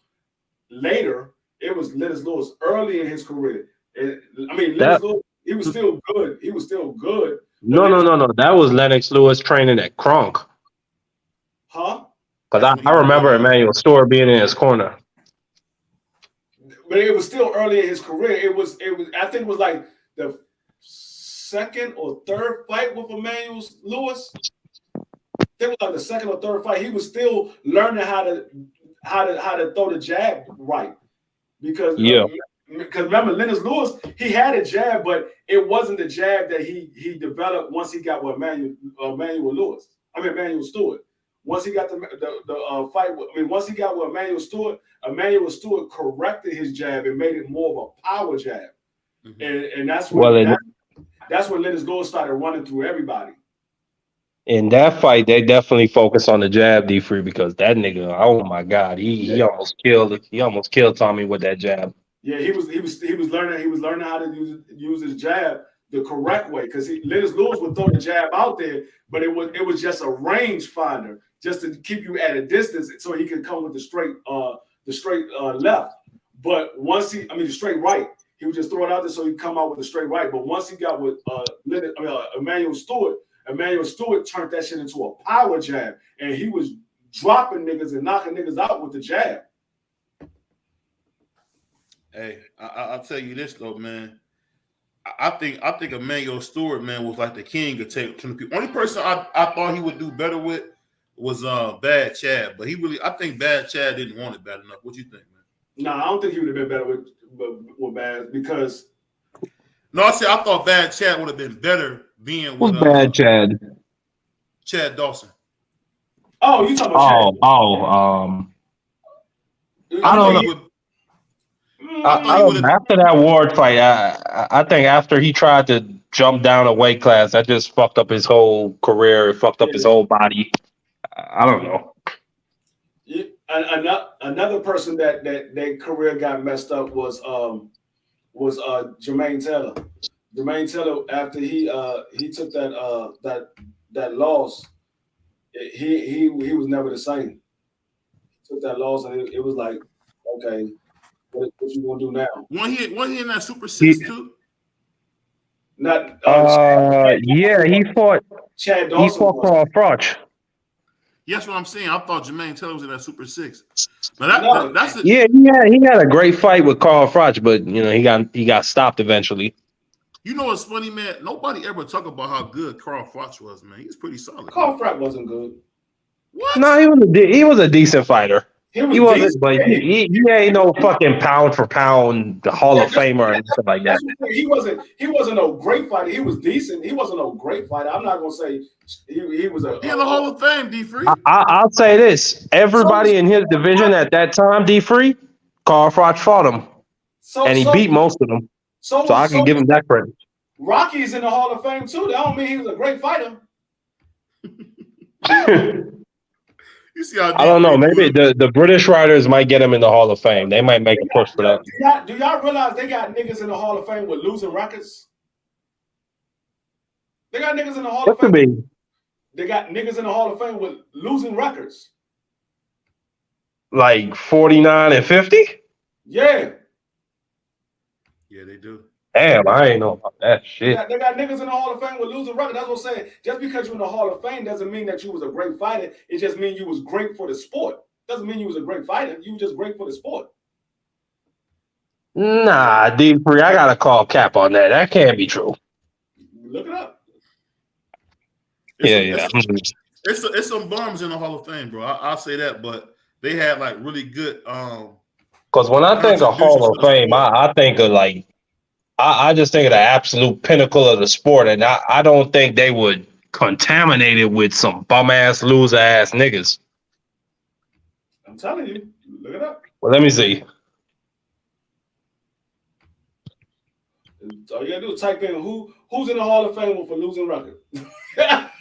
later. It was Lennox Lewis early in his career. Lennox Lewis, he was still good. He was still good. No. That was Lennox Lewis training at Kronk. Huh? Because I remember Emmanuel Stewart being in his corner. But it was still early in his career. It was. I think it was like the second or third fight with Emmanuel Lewis. It was like the second or third fight. He was still learning how to throw the jab right because remember Lennox Lewis, he had a jab, but it wasn't the jab that he developed once he got with Emmanuel Stewart. Once he got the fight, once he got with Emmanuel Stewart corrected his jab and made it more of a power jab, and that's when that's when Lennox Lewis started running through everybody. In that fight, they definitely focused on the jab, D-Free, because that nigga, oh my God, he almost killed Tommy with that jab. Yeah, he was learning how to use his jab the correct way because Lennox Lewis would throw the jab out there, but it was just a range finder, just to keep you at a distance so he could come with the straight left. But once the straight right, he would just throw it out there so he'd come out with the straight right. But once he got with Emmanuel Stewart turned that shit into a power jab, and he was dropping niggas and knocking niggas out with the jab. Hey, I'll tell you this though, man. I think Emmanuel Stewart, man, was like the king of taking people. Only person I thought he would do better with was Bad Chad, but I think Bad Chad didn't want it bad enough. What you think, man? No, I don't think he would have been better with Bad because. No, I thought Bad Chad would have been better being with Bad Chad? Chad Dawson. Oh, you talking about Chad? I don't know. After that Ward fight, I think after he tried to jump down a weight class, that just fucked up his whole career. It fucked up his whole body. I don't know. Yeah, another person that their career got messed up was Jermaine Taylor. Jermaine Taylor, after he took that loss, he was never the same. He took that loss and it was like, okay, what you gonna do now? One he in that Super 6 too? Not yeah, he fought Chad Dawson. He fought Carl Froch. That's what I'm saying. I thought Jermaine Taylor was in that Super 6. But that's it. Yeah, he had a great fight with Carl Froch, but he got stopped eventually. You know what's funny, man? Nobody ever talk about how good Carl Froch was, man. He's pretty solid. Carl Froch wasn't good. What? No, he was a decent fighter. He wasn't, but he ain't no fucking pound for pound Hall of Famer or anything like that. He wasn't no great fighter. He was decent. He wasn't no great fighter. I'm not gonna say he was a. He in the Hall of Fame, D Free. I'll say this: everybody in his division at that time, D Free, Carl Froch fought him, and he beat most of them. So I can give him that credit. Rocky's in the Hall of Fame too. That don't mean he was a great fighter. You see how I don't know. Maybe the British writers might get him in the Hall of Fame. They might make a push for that. Do y'all realize they got niggas in the Hall of Fame with losing records? They got niggas in the Hall of Fame. They got niggas in the Hall of Fame with losing records. Like 49-50? Yeah. Yeah, they do. Damn, I ain't know about that shit. They got niggas in the Hall of Fame with losing records. That's what I'm saying. Just because you're in the Hall of Fame doesn't mean that you was a great fighter. It just means you was great for the sport. Doesn't mean you was a great fighter. You were just great for the sport. Nah, D3, I gotta call cap on that. That can't be true. Look it up. It's some bums in the Hall of Fame, bro. I'll say that, but they had like really good. Because when I think of Hall of Fame, I think of like. I just think of the absolute pinnacle of the sport, and I don't think they would contaminate it with some bum-ass, loser-ass niggas. I'm telling you. Look it up. Well, let me see. All you gotta do is type in who's in the Hall of Fame with a losing record. That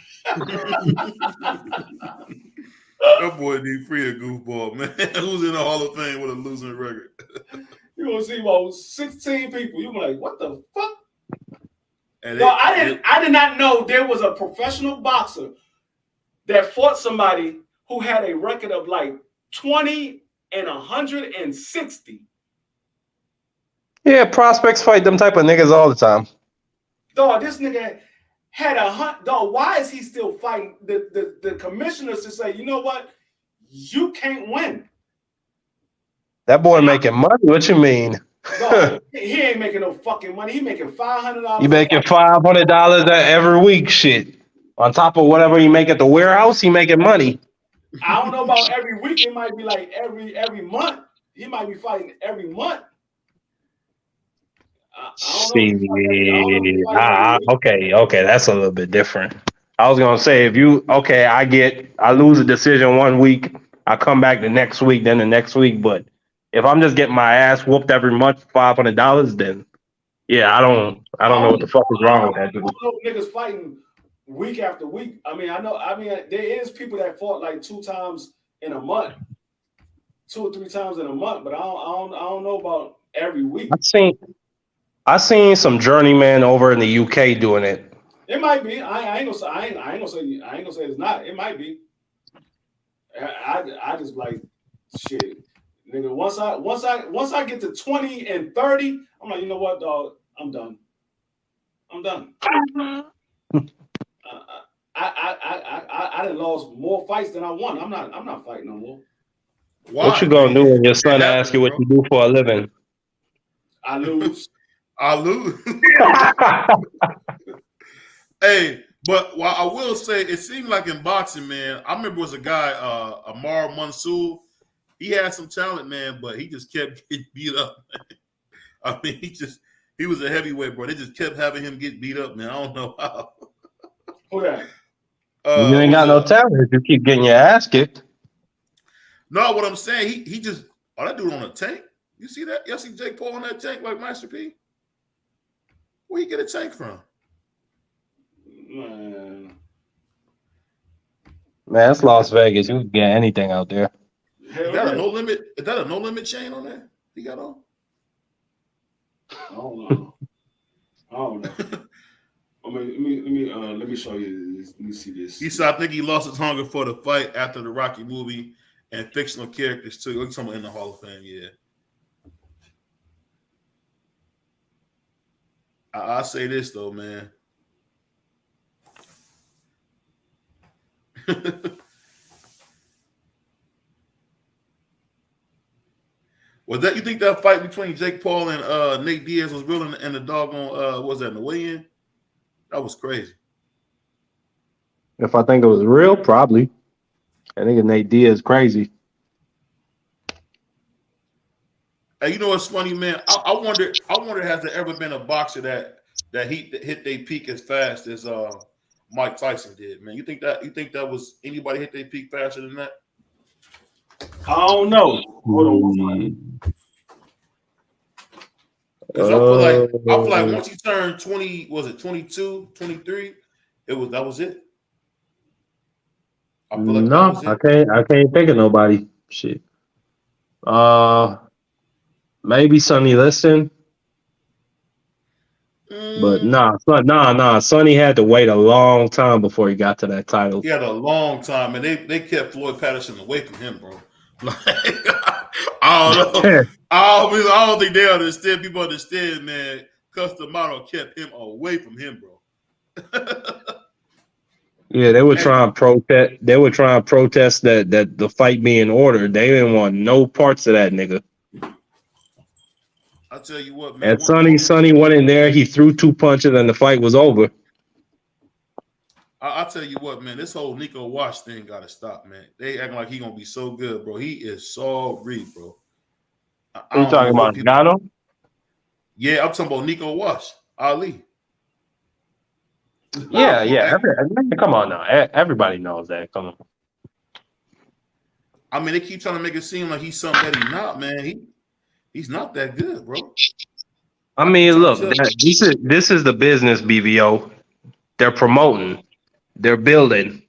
boy D Free a goofball, man. Who's in the Hall of Fame with a losing record? You're gonna see about 16 people. You're like, what the fuck? I did not know there was a professional boxer that fought somebody who had a record of like 20 and 160. Yeah, prospects fight them type of niggas all the time. Dog, this nigga had a hunt. Dog, why is he still fighting? The commissioners to say, you know what? You can't win. That boy making money. What you mean? Dog, he ain't making no fucking money. He making $500. You making $500 every week, shit. On top of whatever you make at the warehouse, he making money. I don't know about every week. It might be like every month. He might be fighting every month. Okay, that's a little bit different. I was gonna say I lose a decision one week, I come back the next week, then the next week, but if I'm just getting my ass whooped every month, $500, then yeah, I don't know what the fuck is wrong with that dude. Niggas fighting week after week. There is people that fought like 2 times in a month, 2 or 3 times in a month, but I don't know about every week. I seen some journeyman over in the UK doing it. It might be. I ain't gonna say it's not. It might be. I just like shit. Nigga, once I get to 20 and 30, I'm like, you know what, dog? I'm done. I done lost more fights than I won. I'm not fighting no more. Why, What you gonna do man? when your It son asks you happens, what bro. you do for a living? I lose. I lose. Hey, but while I will say, it seemed like in boxing, man. I remember it was a guy, Amar Mansour. He had some talent, man, but he just kept getting beat up. I mean, he was a heavyweight, bro. They just kept having him get beat up, man. I don't know how. Who that? You ain't Was got no talent if you keep getting your ass kicked. No, what I'm saying, he just that dude on a tank. You see that? You see Jake Paul on that tank like Master P? Where he get a tank from? Man, it's Las Vegas. You can get anything out there. Is that a no limit? Is that a no limit chain on there? He got on? I don't know. I mean, let me show you this. Let me see this. He said, I think he lost his hunger for the fight after the Rocky movie and fictional characters too. Look, someone in the Hall of Fame, yeah. I'll say this though, man. Was that, you think that fight between Jake Paul and Nate Diaz was real in the doggone what was that, in the weigh-in? That was crazy. If I think it was real, probably. I think Nate Diaz crazy. Hey, you know what's funny, man? I wonder has there ever been a boxer that hit their peak as fast as Mike Tyson did, man? You think that was anybody hit their peak faster than that? I don't know. Hold on. Because I feel like once he turned 20, was it 22, 23? That was it. I feel like that was it. I can't think of nobody. Shit. Maybe Sonny Liston. But nah. Sonny had to wait a long time before he got to that title. He had a long time, and they kept Floyd Patterson away from him, bro. Like, I don't know. I don't think they understand. People understand, man. Custom Model kept him away from him, bro. Yeah, they were trying to protest. They were trying to protest that the fight being ordered. They didn't want no parts of that nigga. I tell you what, man. And Sonny went in there. He threw 2 punches, and the fight was over. I tell you what, man. This whole Nico Wash thing got to stop, man. They acting like he gonna be so good, bro. He is sorry, bro. Are you talking about Gano? Yeah, I'm talking about Nico Wash, Ali. Yeah. Come on now. Everybody knows that. Come on. I mean, they keep trying to make it seem like he's something that he's not, man. He's not that good, bro. I mean, look, this is the business, BVO. They're promoting. They're building.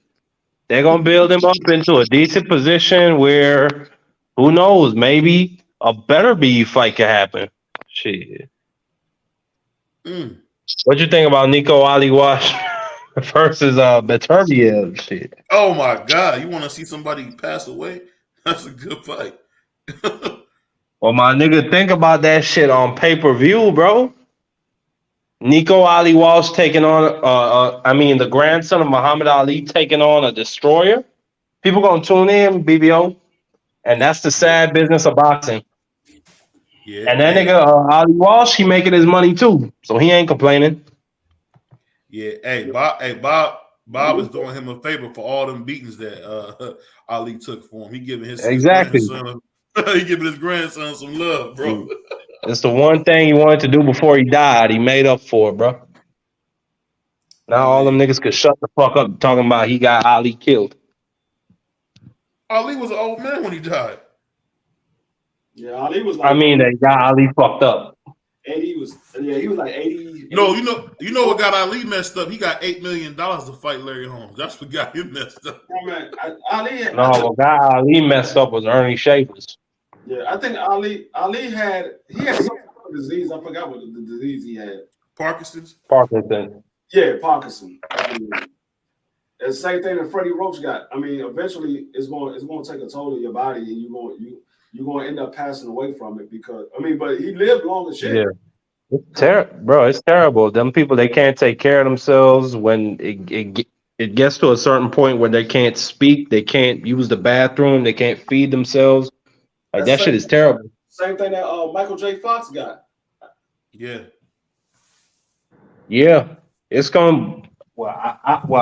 They're gonna build him up into a decent position where, who knows, maybe a better BE fight could happen. Shit. What you think about Nico Ali Wash versus Beterbiev? Shit. Oh my God! You want to see somebody pass away? That's a good fight. Well, my nigga, think about that shit on pay-per-view, bro. Nico Ali Walsh taking on, the grandson of Muhammad Ali taking on a destroyer. People gonna tune in, BBO, and that's the sad business of boxing. Yeah, and that nigga Ali Walsh, he making his money too, so he ain't complaining. Yeah, Bob is doing him a favor for all them beatings that Ali took for him. He giving his grandson, he giving his grandson some love, bro. It's the one thing he wanted to do before he died. He made up for it, bro. Now all them niggas could shut the fuck up talking about he got Ali killed. Ali was an old man when he died. Yeah, Ali was like. I mean, they got Ali fucked up. 80 he was like 80. No, you know what got Ali messed up? He got $8 million to fight Larry Holmes. That's what got him messed up. Oh, man, Ali. What got Ali messed up was Ernie Shavers. Yeah, I think Ali had some kind of disease. I forgot what the disease he had. Parkinson's. Yeah, Parkinson. The same thing that Freddie Roach got. I mean, eventually it's going to take a toll of your body, and you're going to end up passing away from it because but he lived long as shit. Yeah. It's terrible, bro. It's terrible. Them people, they can't take care of themselves when it gets to a certain point where they can't speak, they can't use the bathroom, they can't feed themselves. Like That's that shit is terrible. same thing that Michael J. Fox got. Yeah. Yeah, it's going. Well,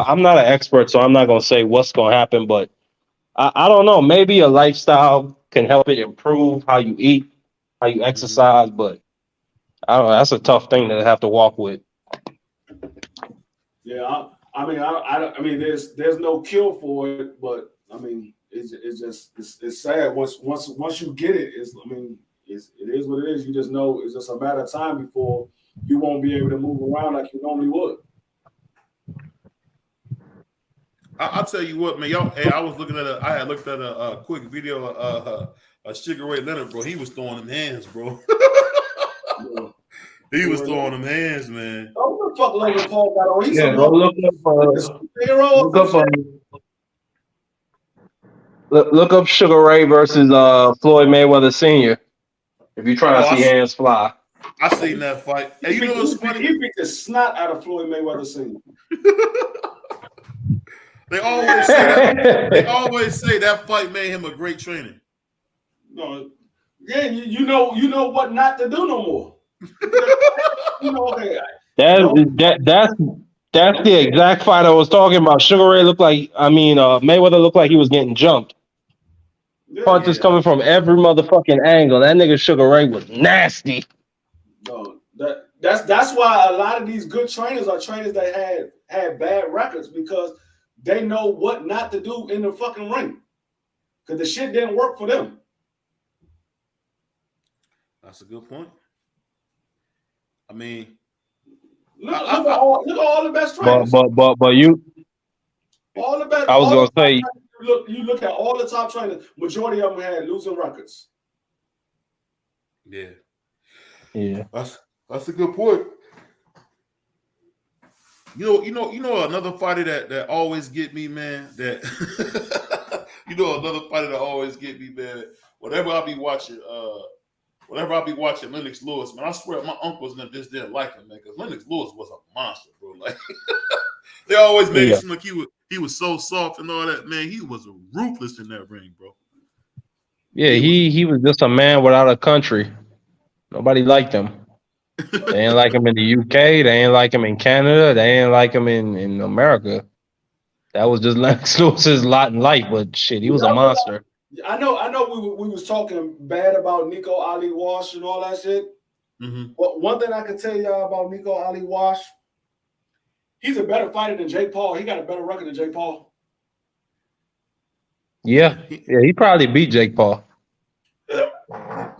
I'm not an expert, so I'm not gonna say what's gonna happen, but I don't know. Maybe a lifestyle can help it improve how you eat, how you exercise, but I don't know. That's a tough thing to have to walk with. Yeah, I mean, there's no cure for it, but I mean, it's just it's sad. Once you get it, it is what it is. You just know it's just a matter of time before you won't be able to move around like you normally would. I'll tell you what, man. Y'all, hey, I had looked at a quick video of Sugar Ray Leonard, bro. He was throwing them hands, bro. He was throwing them hands, man. Oh, what the fuck Logan Paul got on? He's Yeah, go look up Sugar Ray versus Floyd Mayweather Sr. If you're trying to see hands fly. I seen that fight. Hey, you know what's funny? He beat the snot out of Floyd Mayweather Sr. They always say that. They always say that fight made him a great trainer. No, yeah, you know what not to do no more. Okay. That's the exact fight I was talking about. Sugar Ray Mayweather looked like he was getting jumped. Punches coming from every motherfucking angle. That nigga Sugar Ray was nasty. No, that's why a lot of these good trainers are trainers that had bad records because they know what not to do in the fucking ring. Because the shit didn't work for them. That's a good point. I mean, look at all the best trainers. But you. All the best. I was gonna say. You look at all the top trainers. Majority of them had losing records. Yeah. Yeah. That's a good point. You know another fighter that always get me, man. That another fighter that always get me, man. Whenever I be watching Lennox Lewis, man, I swear my uncles just didn't like him, man, because Lennox Lewis was a monster, bro. Like they always made it seem like he was so soft and all that, man. He was ruthless in that ring, bro. Yeah, he was just a man without a country. Nobody liked him. They ain't like him in the UK. They ain't like him in Canada. They ain't like him in America. That was just Lennox Lewis's lot in life. But shit, he was a monster. I know. We was talking bad about Nico Ali Wash and all that shit. Mm-hmm. But one thing I can tell y'all about Nico Ali Wash, he's a better fighter than Jake Paul. He got a better record than Jake Paul. Yeah, he probably beat Jake Paul.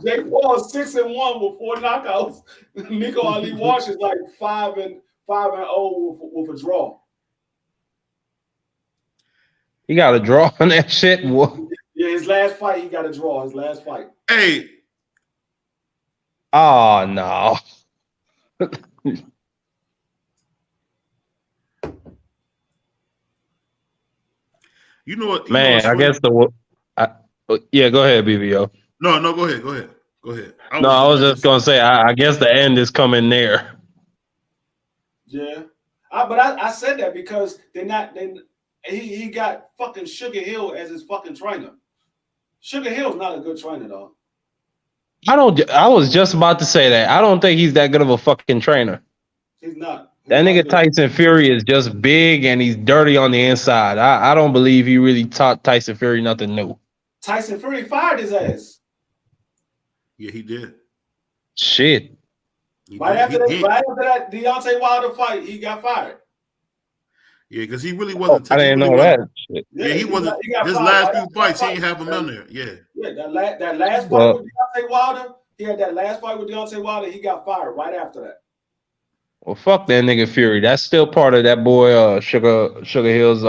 Jake Paul is 6-1 with 4 knockouts. Nico Ali Wash is like 5-0 with a draw. He got a draw on that shit. Yeah, his last fight, he got a draw. His last fight. Hey. Oh no. You know what? Man, I guess yeah, go ahead, BBO. No, go ahead. Go ahead. I was just gonna say, I guess the end is coming there. Yeah, but I said that because he got fucking Sugar Hill as his fucking trainer. Sugar Hill's not a good trainer, though. I was just about to say that. I don't think he's that good of a fucking trainer. He's not. That nigga Tyson Fury is just big and he's dirty on the inside. I don't believe he really taught Tyson Fury nothing new. Tyson Fury fired his ass. Yeah, he did. Shit. Right after that Deontay Wilder fight, he got fired. Yeah, because he really wasn't. I didn't know that. Shit. Yeah, he wasn't. His last few fights, he didn't have him on there. Yeah. Yeah, that last fight with Deontay Wilder, he had that last fight with Deontay Wilder, he got fired right after that. Well, fuck that nigga Fury. That's still part of that boy Sugar Hill's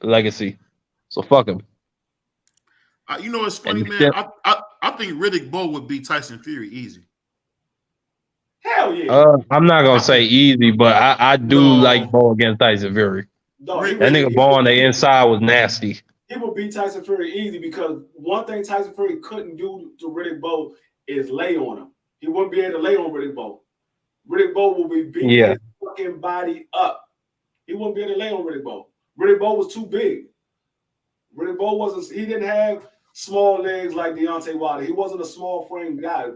legacy. So fuck him. You know what's funny, man? I think Riddick Bowe would beat Tyson Fury easy. Hell yeah. I'm not gonna say easy, but I do like Bowe against Tyson Fury. No, that nigga Bowe on the inside was nasty. He would beat Tyson Fury easy because one thing Tyson Fury couldn't do to Riddick Bowe is lay on him. He wouldn't be able to lay on Riddick Bowe. Riddick Bowe will be beating his fucking body up. He wouldn't be able to lay on Riddick Bowe. Riddick Bowe was too big. Riddick Bowe wasn't. He didn't have small legs like Deontay Wilder. He wasn't a small frame guy.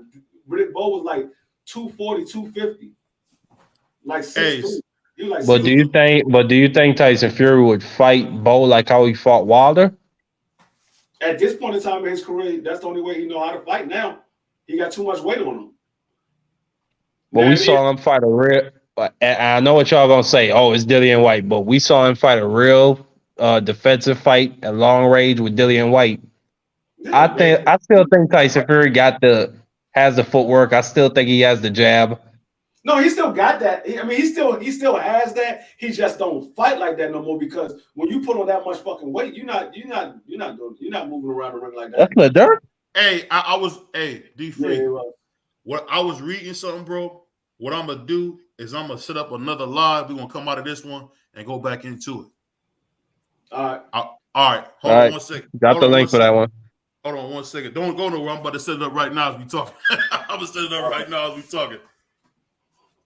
Riddick Bowe was like 240, 250, like 6'2". He was like But do you think Tyson Fury would fight Bowe like how he fought Wilder? At this point in time in his career, that's the only way he know how to fight now. He got too much weight on him. But we saw him fight a real. I know what y'all gonna say. Oh, it's Dillian White, but we saw him fight a real defensive fight at long range with Dillian White. Yeah, I still think Tyson Fury has the footwork. I still think he has the jab. No, he still got that. I mean, he still has that. He just don't fight like that no more because when you put on that much fucking weight, you're not moving around the ring like that. That's the dirt. Hey, D-Free. Yeah, what I was reading something, bro. What I'm gonna do is I'm gonna set up another live. We're gonna come out of this one and go back into it. All right. Hold on 1 second. Got the link for that one. Hold on 1 second. Don't go nowhere. I'm about to set it up right now as we talking. I'm gonna set it up right now as we talking.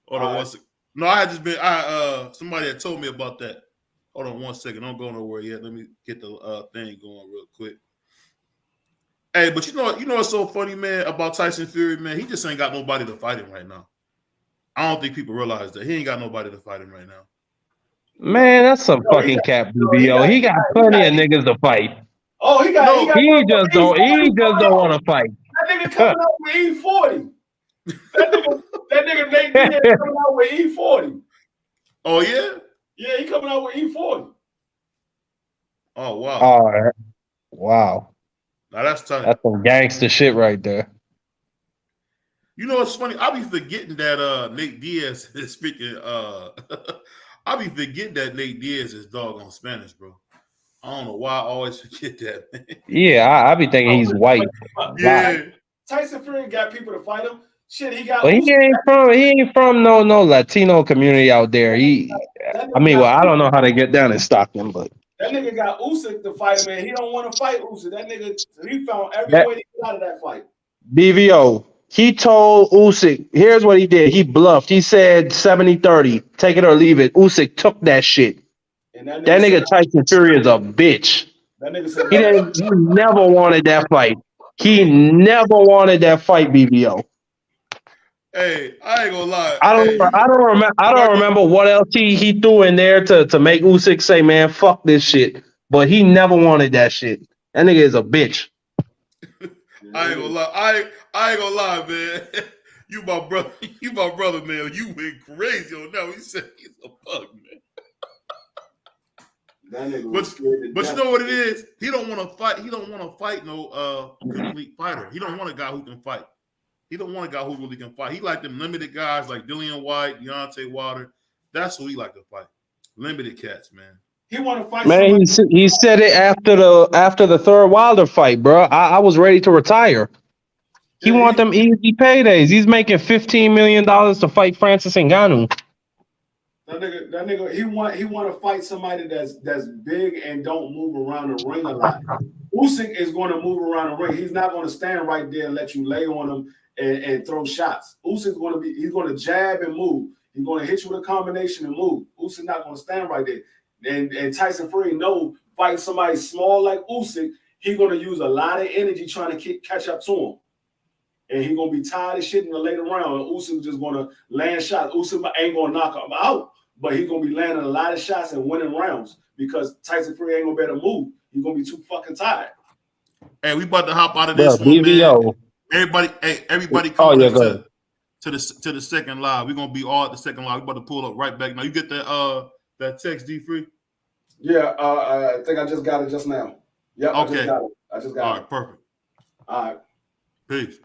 Hold on 1 second. No, I had just been. Somebody had told me about that. Hold on 1 second. Don't go nowhere yet. Let me get the thing going real quick. Hey, but you know what's so funny, man, about Tyson Fury, man? He just ain't got nobody to fight him right now. I don't think people realize that he ain't got nobody to fight him right now. Man, that's some fucking cap, BBO. He got plenty of niggas to fight. Oh, he just don't want to fight. That nigga coming out with E40. That nigga Nate Diaz coming out with E40. Oh yeah? Yeah, he coming out with E40. Oh wow. All right. Wow. Now that's tight. That's some gangster shit right there. You know what's funny? I be forgetting that Nate Diaz is speaking. I be forgetting that Nate Diaz is doggone Spanish, bro. I don't know why I always forget that, man. Yeah, I be thinking he's white. Yeah. Tyson Fury got people to fight him. Shit, he got. But he ain't from no Latino community out there. I don't know how they get down in Stockton, but that nigga got Usyk to fight him, and he don't want to fight Usyk. That nigga, he found every way to get out of that fight. BVO, he told Usyk, here's what he did. He bluffed. He said 70-30, take it or leave it. Usyk took that shit. And that nigga Tyson Fury is a bitch. That nigga said he never wanted that fight. He never wanted that fight, BVO. Hey, I ain't gonna lie. I don't remember what else he threw in there to make Usyk say, man, fuck this shit. But he never wanted that shit. That nigga is a bitch. I ain't gonna lie. I ain't gonna lie, man. You my brother, man. You went crazy on that. He said he's a bug, man. But you know what it is? He don't want to fight. He don't want to fight no complete fighter. He don't want a guy who can fight. He don't want a guy who really can fight. He like them limited guys like Dillian White, Deontay Wilder. That's who he like to fight. Limited cats, man. He want to fight. Man, he said it after the third Wilder fight, bro. I was ready to retire. He want them easy paydays. He's making $15 million to fight Francis Ngannou. That nigga, he want to fight somebody that's big and don't move around the ring a lot. Usyk is going to move around the ring. He's not going to stand right there and let you lay on him and throw shots. Usyk's he's going to jab and move. He's going to hit you with a combination and move. Usyk's not going to stand right there. And Tyson Fury fighting somebody small like Usyk, he's going to use a lot of energy trying to catch up to him. And he's going to be tired of shit in the later round. And Usyk just going to land shots. Usyk ain't going to knock him out, but he's going to be landing a lot of shots and winning rounds because Tyson Fury ain't going to be able to move. He's going to be too fucking tired. Hey, we about to hop out of this one, man. Everybody come to the second live. We're going to be all at the second live. We're about to pull up right back. Now, you get that text, D-Free? Yeah, I think I just got it just now. Yeah, okay. I just got it. All right, perfect. All right. Peace.